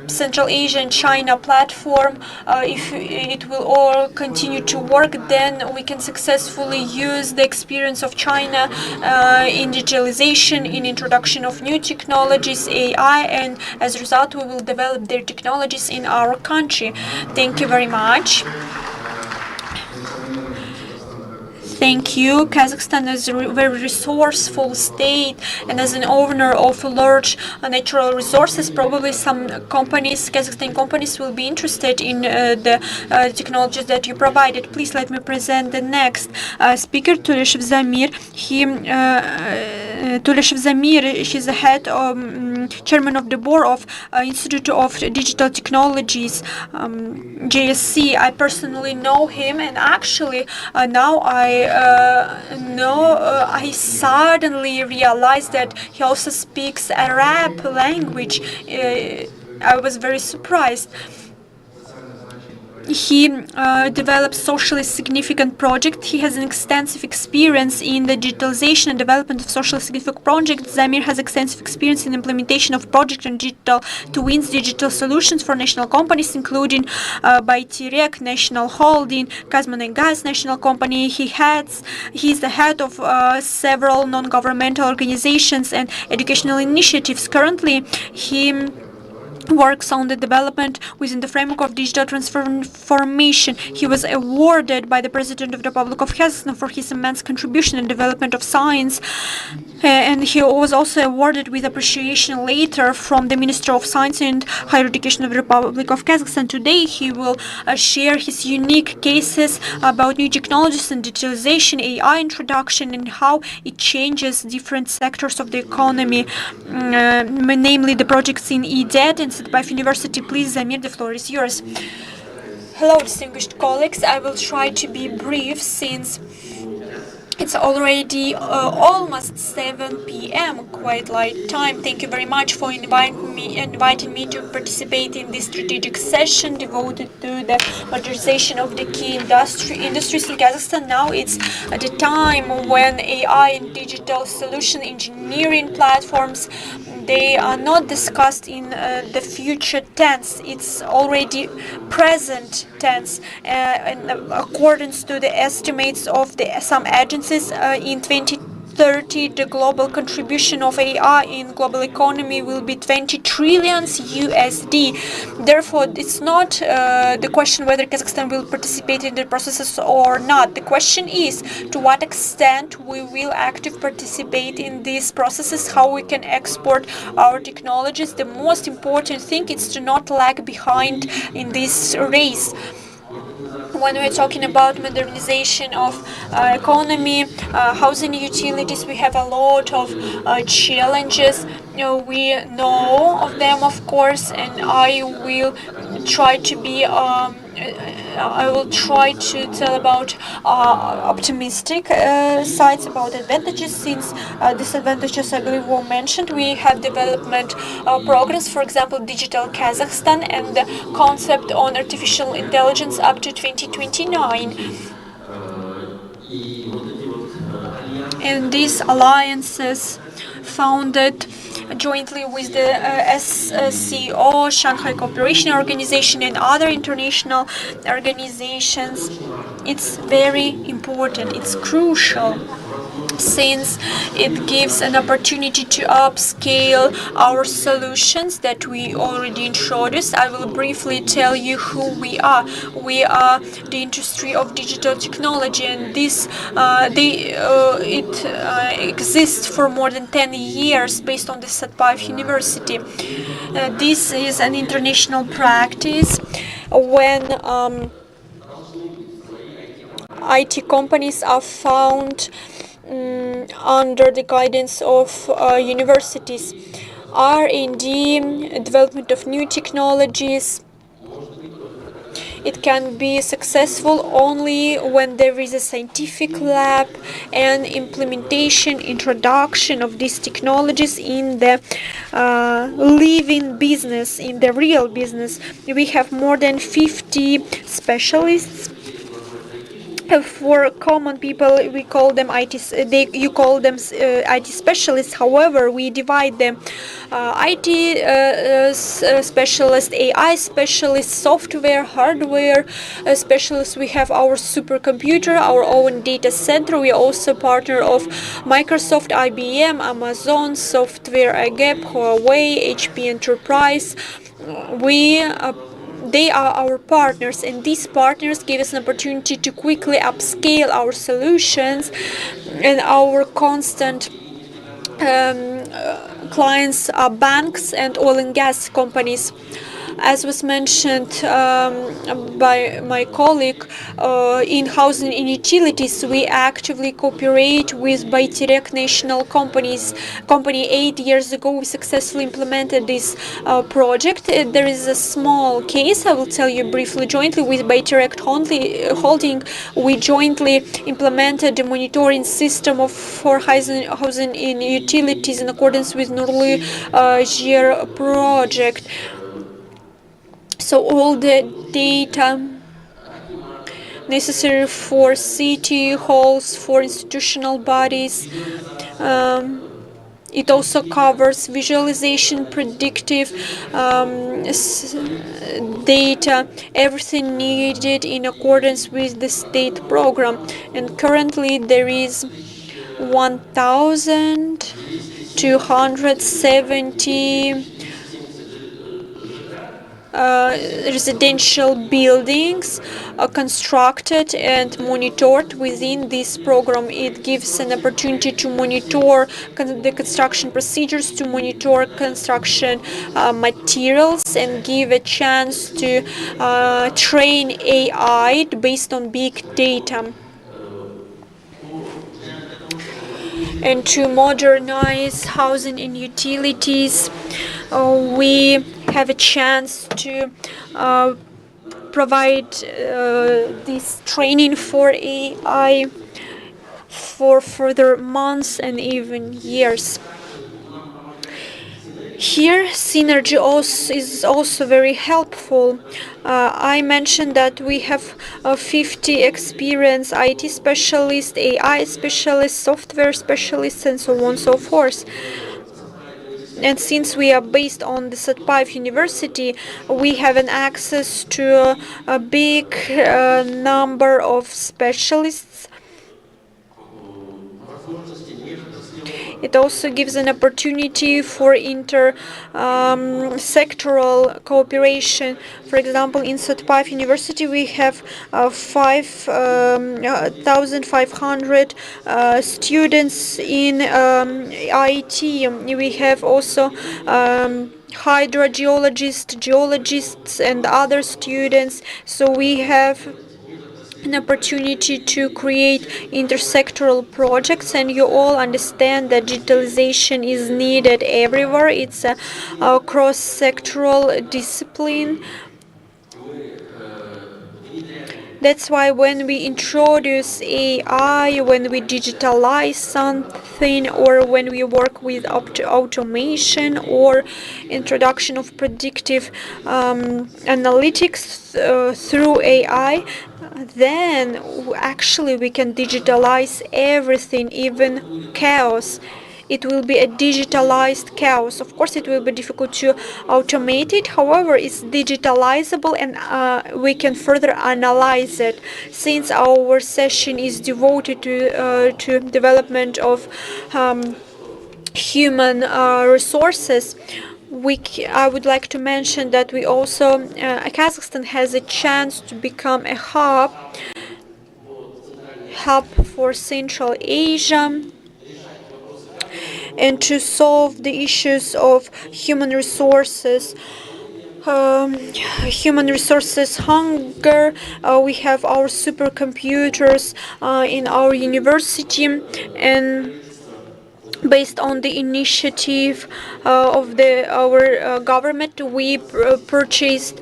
Central Asia and China platform, if it will all continue to work, then we can successfully use the experience of China in digitalization, in introduction of new technologies, AI, and as a result we will develop their technologies in our country. Thank you very much. Thank you. Kazakhstan is a very resourceful state, and as an owner of large natural resources, probably some companies, Kazakhstan companies, will be interested in the technologies that you provided. Please let me present the next speaker, Tuleshev Zamir. Tuleshev Zamir, she's the head chairman of the board of Institute of Digital Technologies, JSC. I personally know him, and actually now I suddenly realized that he also speaks Arab language. I was very surprised. He develops socially significant projects. He has an extensive experience in the digitalization and development of socially significant projects. Zamir has extensive experience in implementation of projects and digital twins, digital solutions for national companies, including Bayterek National Holding, Kazmunaygas National Company. He's the head of several non-governmental organizations and educational initiatives. Currently, he works on the development within the framework of digital transformation. He was awarded by the President of the Republic of Kazakhstan for his immense contribution in development of science, and he was also awarded with appreciation later from the Minister of Science and Higher Education of the Republic of Kazakhstan. Today he will share his unique cases about new technologies and digitalization, AI introduction, and how it changes different sectors of the economy, namely the projects in EDED and Satpayev University. Please, Zamir, the floor is yours. Hello, distinguished colleagues. I will try to be brief since it's already almost 7 p.m., quite light time. Thank you very much for inviting me to participate in this strategic session devoted to the modernization of the key industries in Kazakhstan. Now it's at a time when AI and digital solution engineering platforms, they are not discussed in the future tense. It's already present tense. In accordance to the estimates of some agencies, in 2030, the global contribution of AI in global economy will be 20 trillion USD. Therefore, it's not the question whether Kazakhstan will participate in the processes or not. The question is to what extent we will actively participate in these processes, how we can export our technologies. The most important thing is to not lag behind in this race. When we're talking about modernization of economy, housing utilities, we have a lot of challenges. We know of them, of course, and I will try to tell about optimistic sides, about advantages, since disadvantages, I believe, were mentioned. We have development programs, for example, Digital Kazakhstan and the concept on artificial intelligence up to 2029. And these alliances founded jointly with the SCO, Shanghai Cooperation Organization, and other international organizations, it's very important, it's crucial, since it gives an opportunity to upscale our solutions that we already introduced. I will briefly tell you who we are. We are the industry of digital technology, and this exists for more than 10 years based on the Satpayev University. This is an international practice when IT companies are found under the guidance of universities. R&D, development of new technologies, it can be successful only when there is a scientific lab and implementation, introduction of these technologies in the living business, in the real business. We have more than 50 specialists For common people, we call them you call them IT specialists. However, we divide them: IT specialist, AI specialist, software, hardware specialists. We have our supercomputer, our own data center. We are also partner of Microsoft, IBM, Amazon, Software AGAP, Huawei, HP Enterprise. They are our partners, and these partners give us an opportunity to quickly upscale our solutions, and our constant clients are banks and oil and gas companies. As was mentioned by my colleague, in housing and utilities, we actively cooperate with Bayterek national company. 8 years ago, we successfully implemented this project. There is a small case I will tell you briefly. Jointly with Bayterek Holding, we jointly implemented the monitoring system for housing and utilities in accordance with Nurly project. So all the data necessary for city halls, for institutional bodies, it also covers visualization, predictive data, everything needed in accordance with the state program. And currently there is 1,270 residential buildings constructed and monitored within this program. It gives an opportunity to monitor the construction procedures, to monitor construction materials, and give a chance to train AI based on big data, and to modernize housing and utilities. We have a chance to provide this training for AI for further months and even years. Here, synergy is also very helpful. I mentioned that we have 50 experienced IT specialists, AI specialists, software specialists, and so on and so forth. And since we are based on the Satpayev University, we have an access to a big number of specialists. It also gives an opportunity for inter-sectoral cooperation. For example, in Satpayev University, we have 5,500 students in IT. We have also hydrogeologists, geologists, and other students. So we have an opportunity to create intersectoral projects, and you all understand that digitalization is needed everywhere. It's a cross-sectoral discipline. That's why when we introduce AI, when we digitalize something, or when we work with automation or introduction of predictive analytics through AI, then actually we can digitalize everything, even chaos. It will be a digitalized chaos. Of course, it will be difficult to automate it. However, it's digitalizable, and we can further analyze it. Since our session is devoted to development of human resources, I would like to mention that we also Kazakhstan has a chance to become a hub for Central Asia, and to solve the issues of human resources hunger. We have our supercomputers in our university, and based on the initiative of our government, we purchased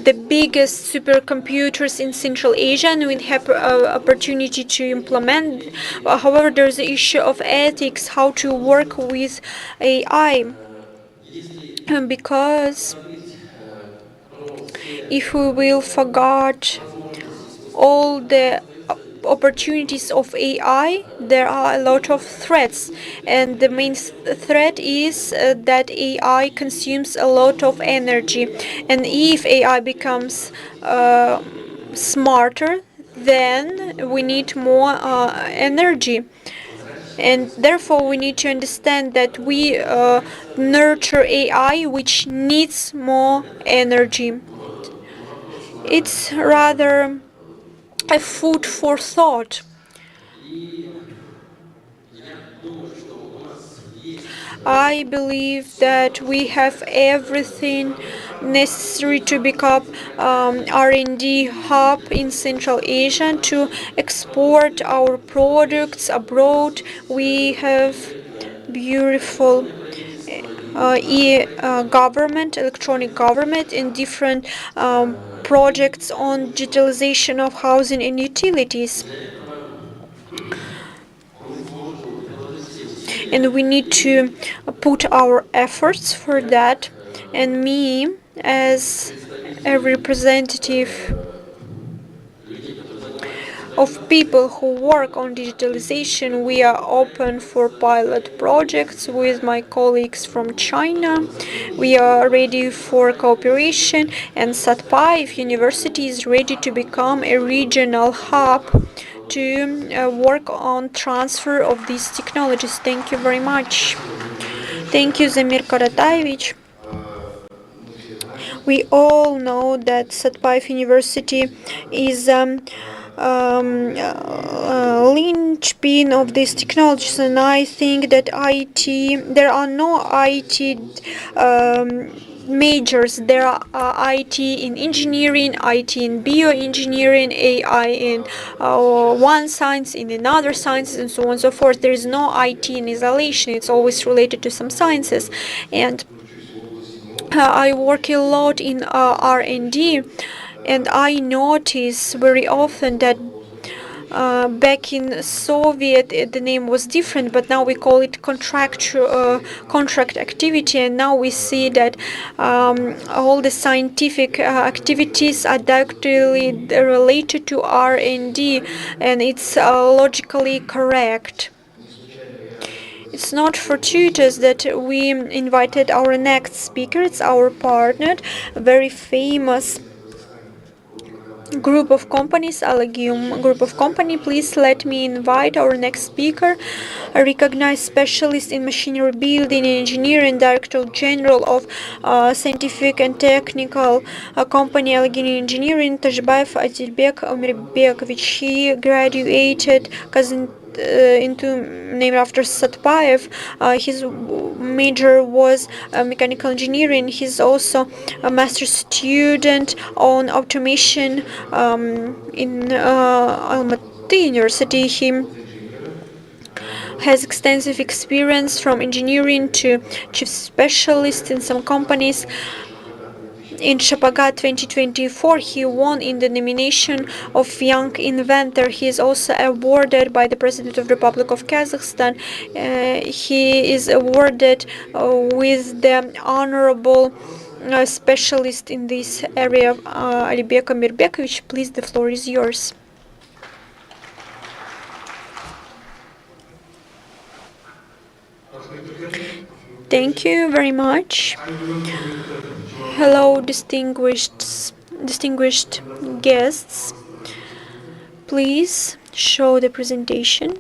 the biggest supercomputers in Central Asia, and we have opportunity to implement. However, there's the issue of ethics, how to work with AI, because if we will forget all the opportunities of AI, there are a lot of threats, and the main threat is that AI consumes a lot of energy, and if AI becomes smarter, then we need more energy. And therefore, we need to understand that we nurture AI, which needs more energy. It's rather a food for thought. I believe that we have everything necessary to become R&D hub in Central Asia to export our products abroad. We have beautiful government, electronic government, and different projects on digitalization of housing and utilities. And we need to put our efforts for that. And me, as a representative of people who work on digitalization, we are open for pilot projects with my colleagues from China. We are ready for cooperation, and Satpaiv University is ready to become a regional hub to work on transfer of these technologies. Thank you very much. Thank you, Zamir Karataevich. We all know that Satpaiv University is linchpin of these technologies, and I think that there are no IT majors. There are IT in engineering, IT in bioengineering, AI in one science, in another science, and so on and so forth. There is no IT in isolation. It's always related to some sciences. And I work a lot in R&D, and I notice very often that back in Soviet the name was different, but now we call it contract activity, and now we see that all the scientific activities are directly related to R&D, and it's logically correct. It's not fortuitous that we invited our next speaker. It's our partner, a very famous group of companies, Allegium group of company. Please let me invite our next speaker, a recognized specialist in machinery building and engineering, director general of scientific and technical company Allegium Engineering, Tajbayev Adilbek Omirbekovich. He graduated named after Satpayev. His major was mechanical engineering. He's also a master's student on automation in Almaty University. He has extensive experience from engineering to chief specialist in some companies. In Shapagat 2024, he won in the nomination of Young Inventor. He is also awarded by the President of the Republic of Kazakhstan. He is awarded with the honorable specialist in this area, Alibek Omirbekovich. Please, the floor is yours. Thank you very much. Hello, distinguished guests. Please show the presentation.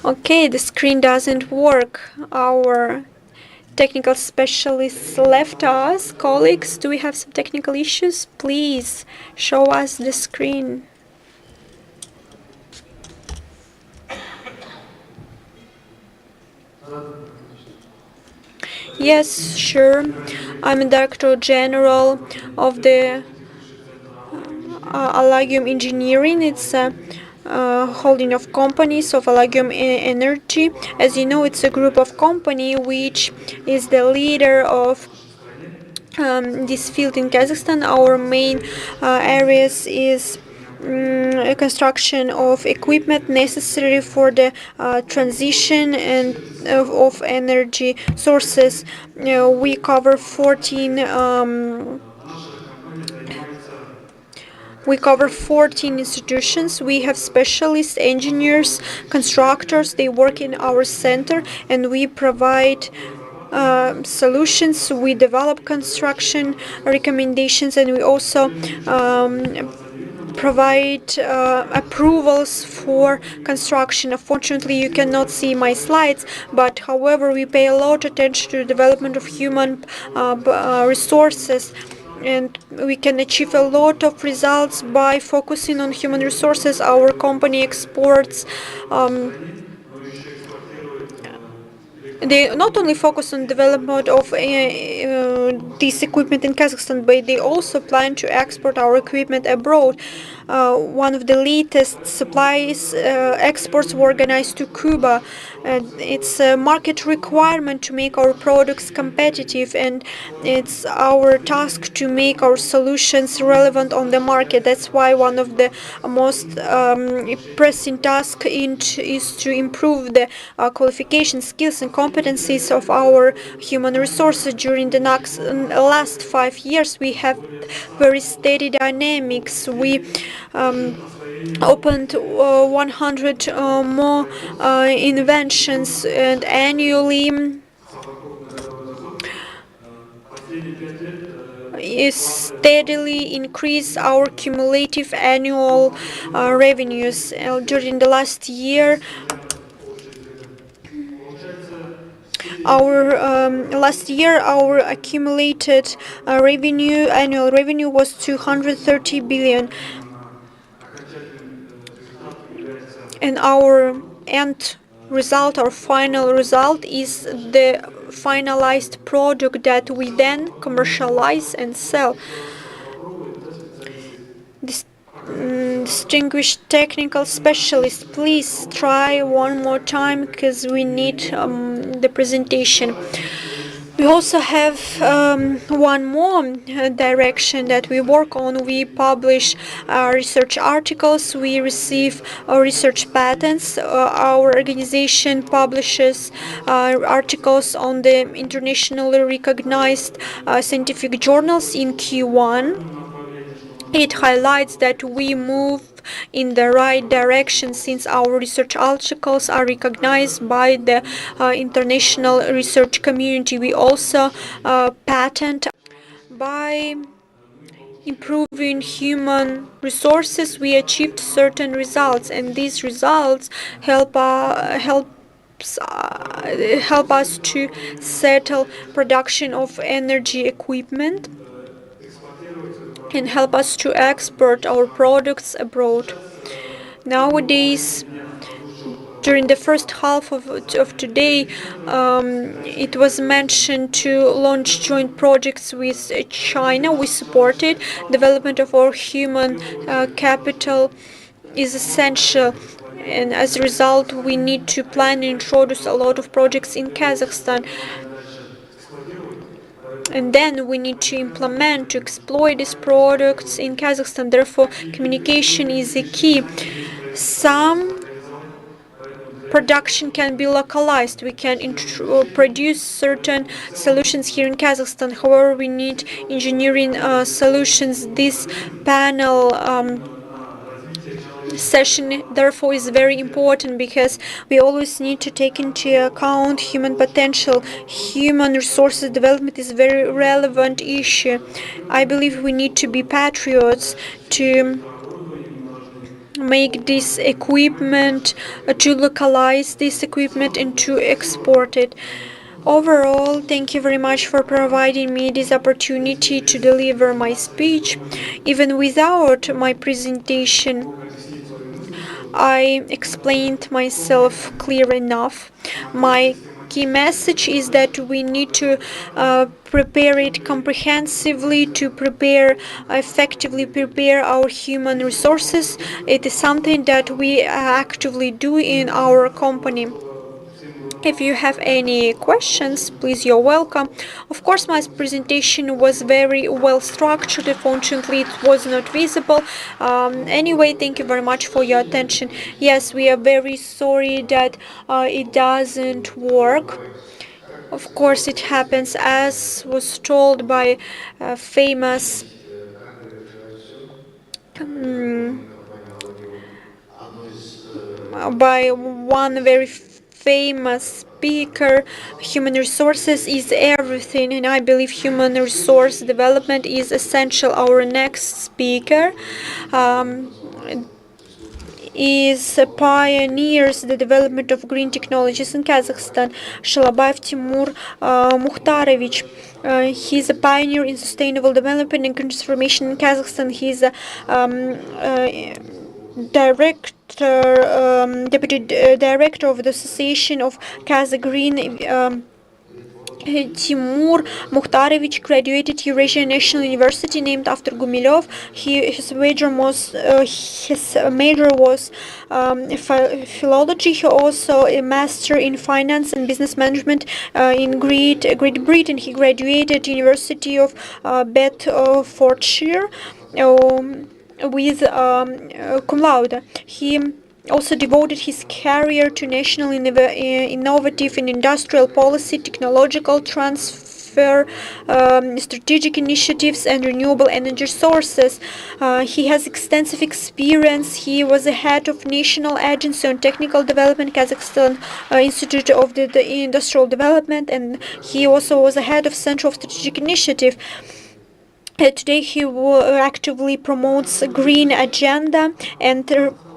Okay, the screen doesn't work. Our technical specialists left us. Colleagues, do we have some technical issues? Please show us the screen. Yes, sure. I'm a Director General of the Allegium Engineering. It's a holding of companies of Allegium Energy. As you know, it's a group of company which is the leader of this field in Kazakhstan. Our main areas is construction of equipment necessary for the transition and of energy sources. We cover 14 institutions. We have specialists, engineers, constructors. They work in our center, and we provide solutions. We develop construction recommendations, and we also provide approvals for construction. Unfortunately, you cannot see my slides, but however, we pay a lot of attention to the development of human resources, and we can achieve a lot of results by focusing on human resources. Our company exports they not only focus on development of this equipment in Kazakhstan, but they also plan to export our equipment abroad. One of the latest supplies exports were organized to Cuba. It's a market requirement to make our products competitive, and it's our task to make our solutions relevant on the market. That's why one of the most pressing tasks is to improve the qualifications, skills, and competencies of our human resources. During the last 5 years, we have very steady dynamics. We opened 100 more inventions, and annually is steadily increase our cumulative annual revenues. During the last year, our accumulated annual revenue was 230 billion, and our end result, our final result, is the finalized product that we then commercialize and sell. Distinguished technical specialists, please try one more time because we need the presentation. We also have one more direction that we work on. We publish research articles. We receive research patents. Our organization publishes articles on the internationally recognized scientific journals in Q1. It highlights that we move in the right direction since our research articles are recognized by the international research community. We also patent. By improving human resources, we achieved certain results, and these results help us to settle production of energy equipment and help us to export our products abroad. Nowadays, during the first half of today, it was mentioned to launch joint projects with China. We supported development of our human capital is essential, and as a result, we need to plan and introduce a lot of projects in Kazakhstan. And then we need to implement, to exploit these products in Kazakhstan. Therefore, communication is a key. Some production can be localized. We can produce certain solutions here in Kazakhstan. However, we need engineering solutions. This panel session therefore is very important because we always need to take into account human potential. Human resources development is a very relevant issue. I believe we need to be patriots to make this equipment, to localize this equipment and to export it. Overall, thank you very much for providing me this opportunity to deliver my speech. Even without my presentation, I explained myself clear enough. My key message is that we need to prepare it comprehensively, to effectively prepare our human resources. It is something that we actively do in our company. If you have any questions, please, you're welcome. Of course, my presentation was very well structured. Unfortunately, it was not visible. Anyway, thank you very much for your attention. Yes, we are very sorry that it doesn't work. Of course, it happens, as was told by famous by one very famous speaker. Human resources is everything, and I believe human resource development is essential. Our next speaker pioneers the development of green technologies in Kazakhstan, Shalabayev Timur Mukhtarovich. He's a pioneer in sustainable development and transformation in Kazakhstan. He's a deputy director of the Association of Kazakh Green. Timur Mukhtarovich graduated Eurasian National University, named after Gumilev. His major was philology. He also a master in finance and business management in Great Britain. He graduated University of Bedfordshire with cum laude. He also devoted his career to national innovative and industrial policy, technological transfer, strategic initiatives, and renewable energy sources. He has extensive experience. He was the head of National Agency on Technical Development, Kazakhstan Institute of the Industrial Development, and he also was the head of Center of Strategic Initiative. Today he actively promotes a green agenda and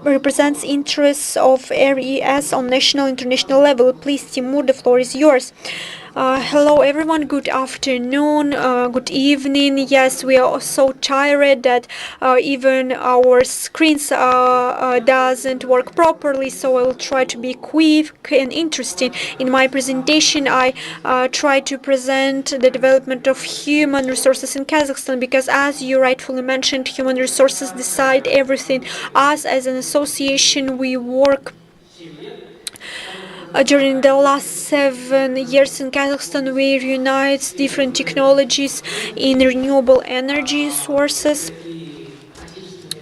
represents interests of RES on national and international level. Please, Timur, the floor is yours. Hello everyone, good afternoon, good evening. Yes, we are so tired that even our screens doesn't work properly, so I will try to be quick and interesting. In my presentation, I try to present the development of human resources in Kazakhstan, because as you rightfully mentioned, human resources decide everything. Us as an association, we work during the last 7 years in Kazakhstan. We unite different technologies in renewable energy sources,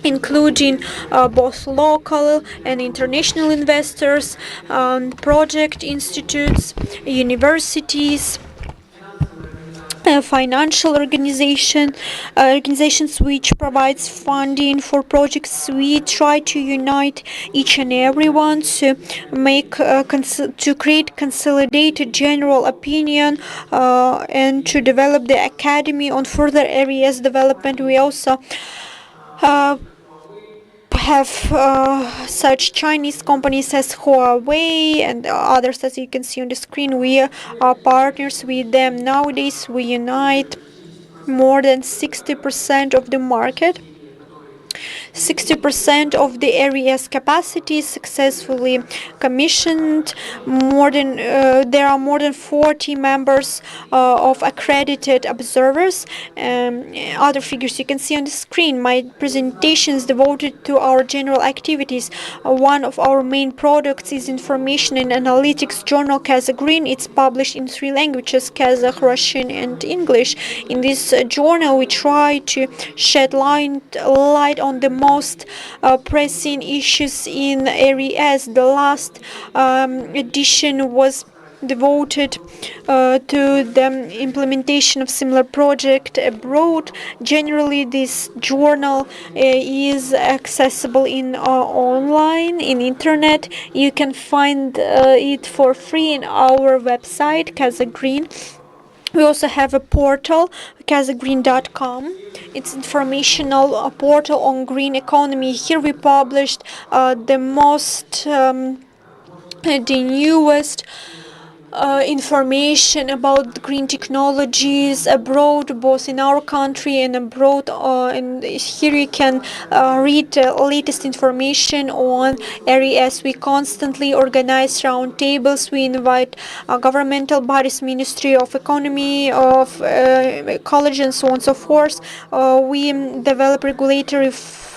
including both local and international investors, project institutes, universities, financial organizations which provides funding for projects. We try to unite each and everyone to make to create consolidated general opinion and to develop the academy on further areas development. We also have such Chinese companies as Huawei and others, as you can see on the screen. We are partners with them. Nowadays, we unite more than 60% of the market. 60% of the area's capacity is successfully commissioned. There are more than 40 members of accredited observers. Other figures you can see on the screen. My presentation is devoted to our general activities. One of our main products is information and analytics journal Kazakh Green. It's published in 3 languages: Kazakh, Russian, and English. In this journal, we try to shed light on the most pressing issues in areas. The last edition was devoted to the implementation of similar project abroad. Generally, this journal is accessible in online, in internet. You can find it for free in our website, Kazakh Green. We also have a portal, kazakhgreen.com. It's informational portal on green economy. Here we published the newest information about green technologies abroad, both in our country and abroad. And here you can read the latest information on areas. We constantly organize roundtables. We invite governmental bodies, Ministry of Economy, of Ecology, and so on and so forth. We develop regulatory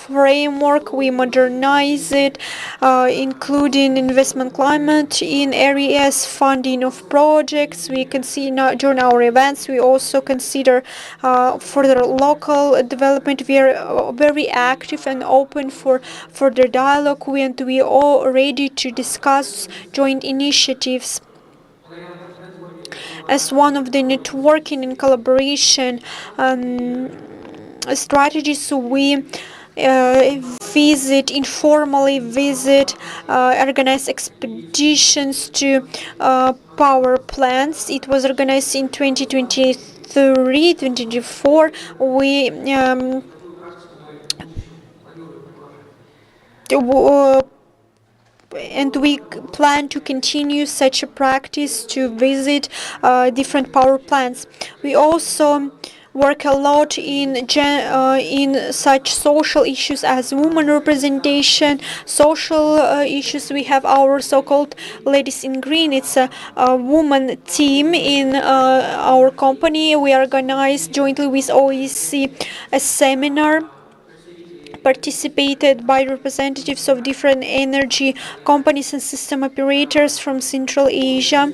framework. We modernize it, including investment climate in areas, funding of projects. We can see now during our events, we also consider further local development. We are very active and open for further dialogue, and we are all ready to discuss joint initiatives. As one of the networking and collaboration strategies, we informally visit, organize expeditions to power plants. It was organized in 2023, 2024. And we plan to continue such a practice to visit different power plants. We also work a lot in such social issues as women representation, social issues. We have our so-called Ladies in Green. It's a woman team in our company. We organized jointly with OEC a seminar participated by representatives of different energy companies and system operators from Central Asia.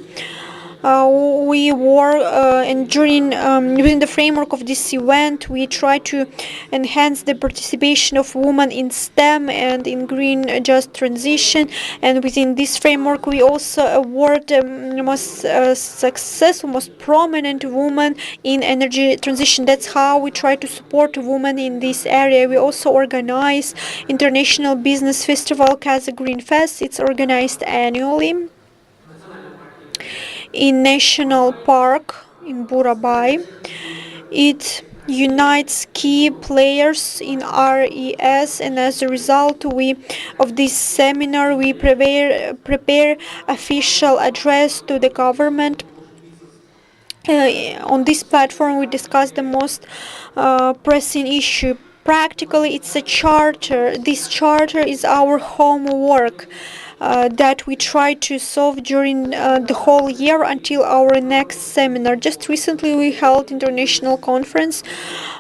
We work and within the framework of this event, we try to enhance the participation of women in STEM and in green just transition. And within this framework, we also award the most successful, most prominent woman in energy transition. That's how we try to support women in this area. We also organize International Business Festival, Kazakh Green Fest. It's organized annually in National Park in Burabai. It unites key players in RES, and as a result of this seminar we prepare official address to the government. On this platform we discuss the most pressing issue. Practically it's a charter. This charter is our homework that we try to solve during the whole year until our next seminar. Just recently we held international conference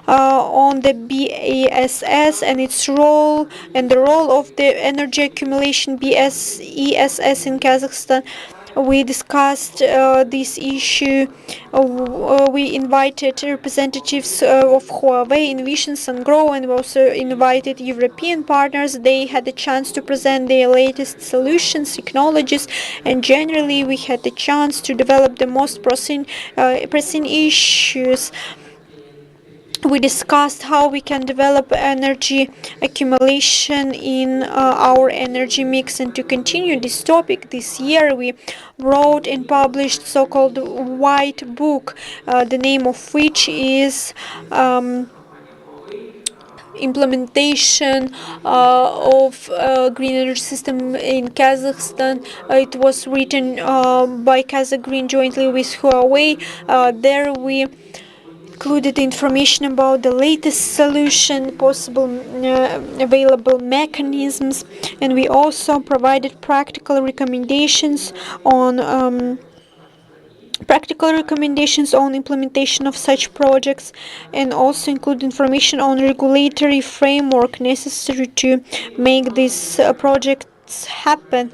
on the BESS and its role and the role of the energy accumulation BESS in Kazakhstan. We discussed this issue. We invited representatives of Huawei, Envision, and Grow, and we also invited European partners. They had the chance to present their latest solutions, technologies, and generally we had the chance to develop the most pressing issues. We discussed how we can develop energy accumulation in our energy mix, and to continue this topic this year we wrote and published so-called white book, the name of which is implementation of green energy system in Kazakhstan. It was written by Kazakh Green jointly with Huawei. There we included information about the latest solution, possible available mechanisms, and we also provided practical recommendations on implementation of such projects, and also include information on regulatory framework necessary to make these projects happen.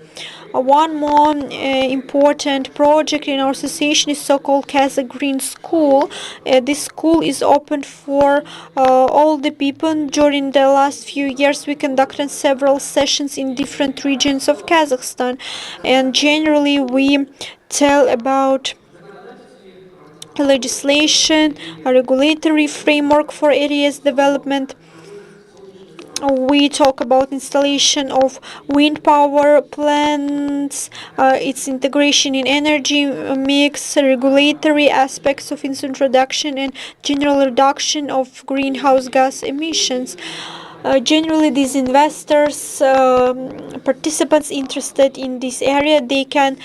One more important project in our association is so-called Kazakh Green School. This school is open for all the people. During the last few years we conducted several sessions in different regions of Kazakhstan, and generally we tell about legislation, a regulatory framework for areas development. We talk about installation of wind power plants, its integration in energy mix, regulatory aspects of its introduction, and general reduction of greenhouse gas emissions. Generally, these investors, participants interested in this area, they can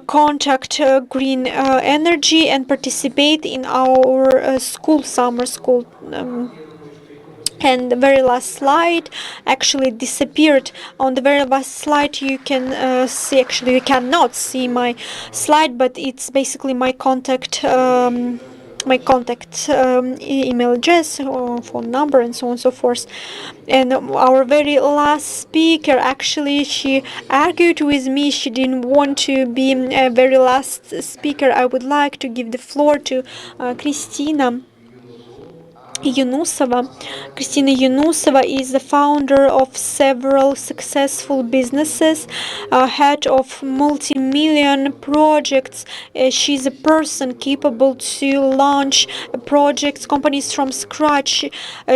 contact Green Energy and participate in our summer school. And the very last slide actually disappeared. On the very last slide you can see, actually you cannot see my slide, but it's basically my contact my contact email address, or phone number, and so on and so forth. And our very last speaker, actually, she argued with me. She didn't want to be a very last speaker. I would like to give the floor to Christina Yunusova. Christina Yunusova is the founder of several successful businesses, head of multi-million projects. She's a person capable to launch projects, companies from scratch.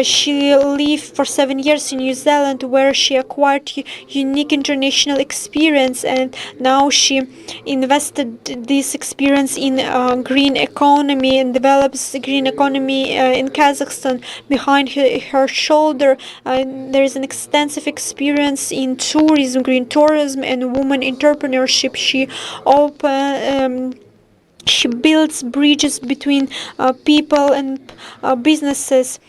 She lived for 7 years in New Zealand, where she acquired unique international experience, and now she invested this experience in green economy and develops green economy in Kazakhstan. Behind her shoulder, there is an extensive experience in tourism, green tourism, and women entrepreneurship. She builds bridges between people and businesses.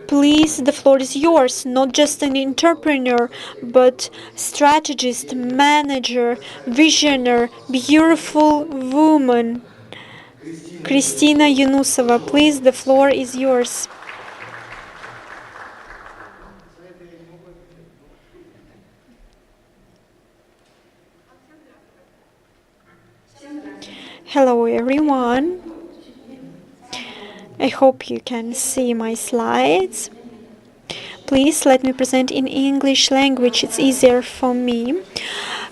Please, the floor is yours. Not just an entrepreneur, but strategist, manager, visionary, beautiful woman. Christina Yunusova, please, the floor is yours. Hello, everyone. I hope you can see my slides. Please let me present in English language. It's easier for me.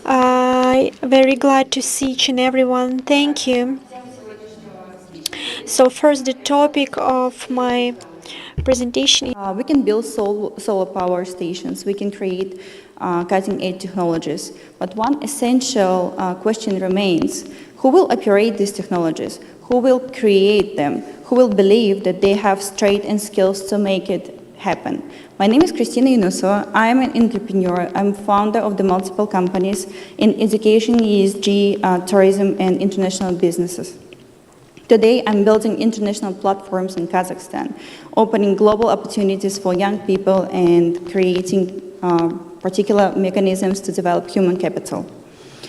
I'm very glad to see each and everyone. Thank you. So first, the topic of my presentation. We can build solar power stations. We can create cutting-edge technologies. But one essential question remains: who will operate these technologies? Who will create them? Who will believe that they have strength and skills to make it happen? My name is Christina Yunusova. I am an entrepreneur. I'm founder of the multiple companies in education, ESG, tourism, and international businesses. Today, I'm building international platforms in Kazakhstan, opening global opportunities for young people and creating particular mechanisms to develop human capital.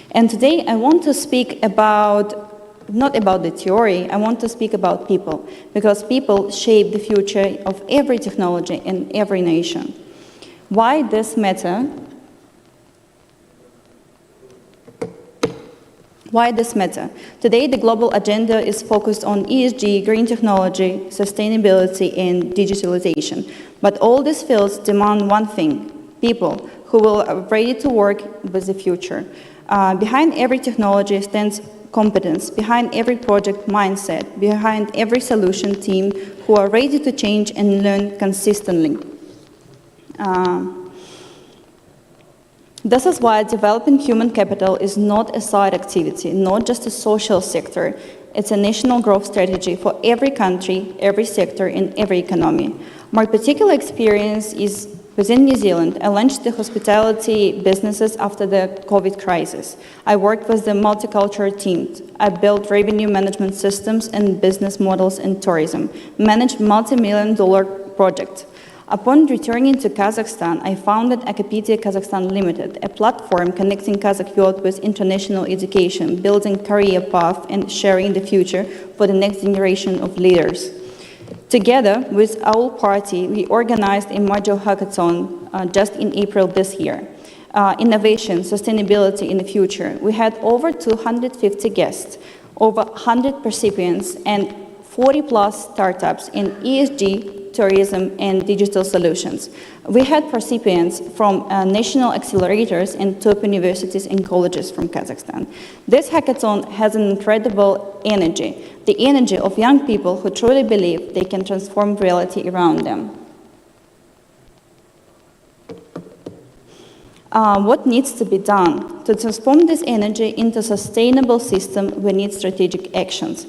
And today, I want to speak not about the theory, I want to speak about people, because people shape the future of every technology in every nation. Why this matter? Why this matter? Today, the global agenda is focused on ESG, green technology, sustainability, and digitalization. But all these fields demand one thing: people who will be ready to work with the future. Behind every technology stands competence, behind every project mindset, behind every solution team who are ready to change and learn consistently. This is why developing human capital is not a side activity, not just a social sector. It's a national growth strategy for every country, every sector, and every economy. My particular experience is within New Zealand. I launched the hospitality businesses after the COVID crisis. I worked with the multicultural teams. I built revenue management systems and business models in tourism, managed multi-million-dollar projects. Upon returning to Kazakhstan, I founded Akapedia Kazakhstan Limited, a platform connecting Kazakh youth with international education, building career path, and sharing the future for the next generation of leaders. Together with our party, we organized a module hackathon just in April this year. Innovation, sustainability in the future. We had over 250 guests, over 100 participants, and 40+ startups in ESG, tourism, and digital solutions. We had participants from national accelerators and top universities and colleges from Kazakhstan. This hackathon has an incredible energy, the energy of young people who truly believe they can transform reality around them. What needs to be done? To transform this energy into a sustainable system, we need strategic actions.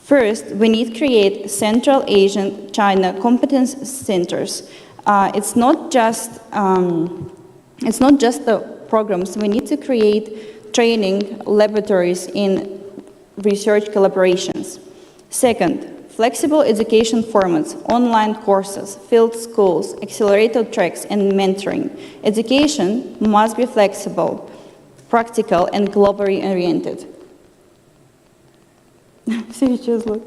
First, we need to create Central Asian China competence centers. It's not just the programs. We need to create training laboratories in research collaborations. Second, flexible education formats, online courses, field schools, accelerated tracks, and mentoring. Education must be flexible, practical, and globally oriented. Все исчезло.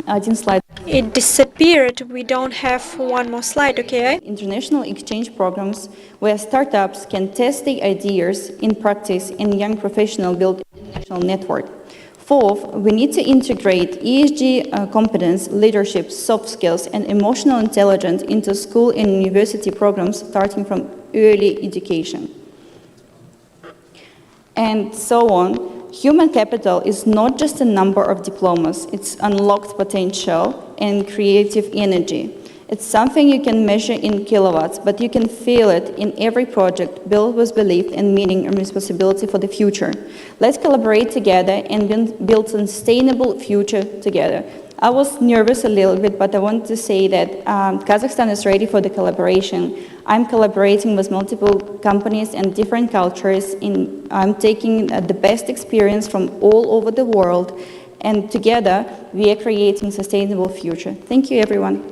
Один слайд. It disappeared. We don't have one more slide, okay? International exchange programs where startups can test their ideas in practice and young professionals build an international network. Fourth, we need to integrate ESG competence, leadership, soft skills, and emotional intelligence into school and university programs starting from early education. And so on. Human capital is not just a number of diplomas, it's unlocked potential and creative energy. It's something you can measure in kilowatts, but you can feel it in every project built with belief and meaning and responsibility for the future. Let's collaborate together and build a sustainable future together. I was nervous a little bit, but I want to say that Kazakhstan is ready for the collaboration. I'm collaborating with multiple companies and different cultures. I'm taking the best experience from all over the world, and together we are creating a sustainable future. Thank you, everyone.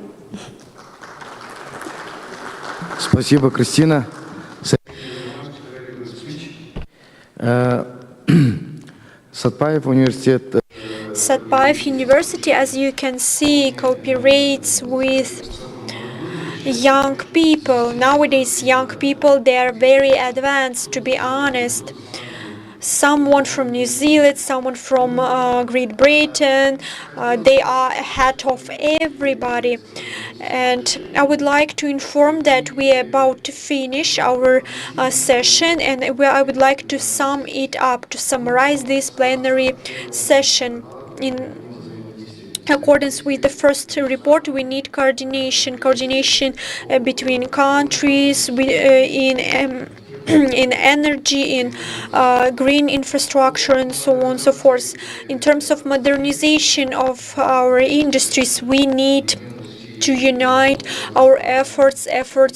Спасибо, Кристина. Сатпаев университет. Satpayev University, as you can see, cooperates with young people. Nowadays, young people, they are very advanced, to be honest. Someone from New Zealand, someone from Great Britain, they are ahead of everybody. And I would like to inform that we are about to finish our session, and I would like to sum it up, to summarize this plenary session. In accordance with the first report, we need coordination between countries, in energy, in green infrastructure, and so on and so forth. In terms of modernization of our industries, we need to unite our efforts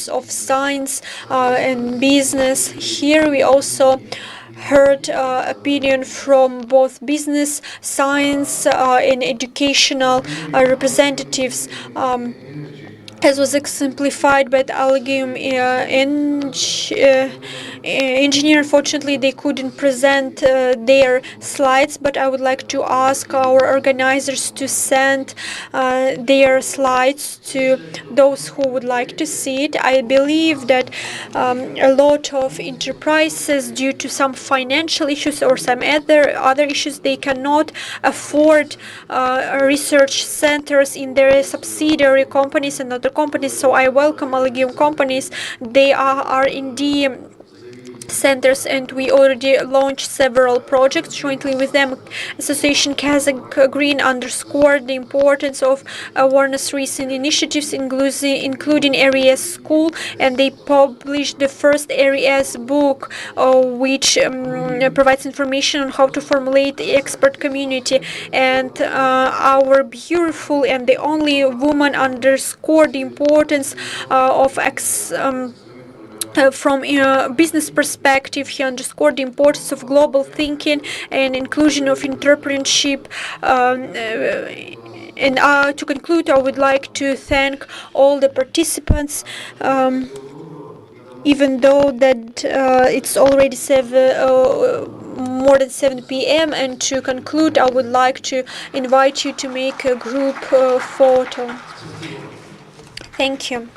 of science and business. Here we also heard opinion from both business, science, and educational representatives. As was exemplified by the Algium engineer. Unfortunately, they couldn't present their slides, but I would like to ask our organizers to send their slides to those who would like to see it. I believe that a lot of enterprises, due to some financial issues or some other issues, they cannot afford research centers in their subsidiary companies and other companies. So I welcome Algium companies. They are R&D centers, and we already launched several projects jointly with them. Association Kazakh Green underscored the importance of awareness raising initiatives, including Areas School, and they published the first Areas book, which provides information on how to formulate the expert community. And our beautiful and the only woman underscored the importance of from a business perspective. He underscored the importance of global thinking and inclusion of entrepreneurship. And to conclude, I would like to thank all the participants. Even though that it's already more than 7 p.m. And to conclude, I would like to invite you to make a group photo. Thank you.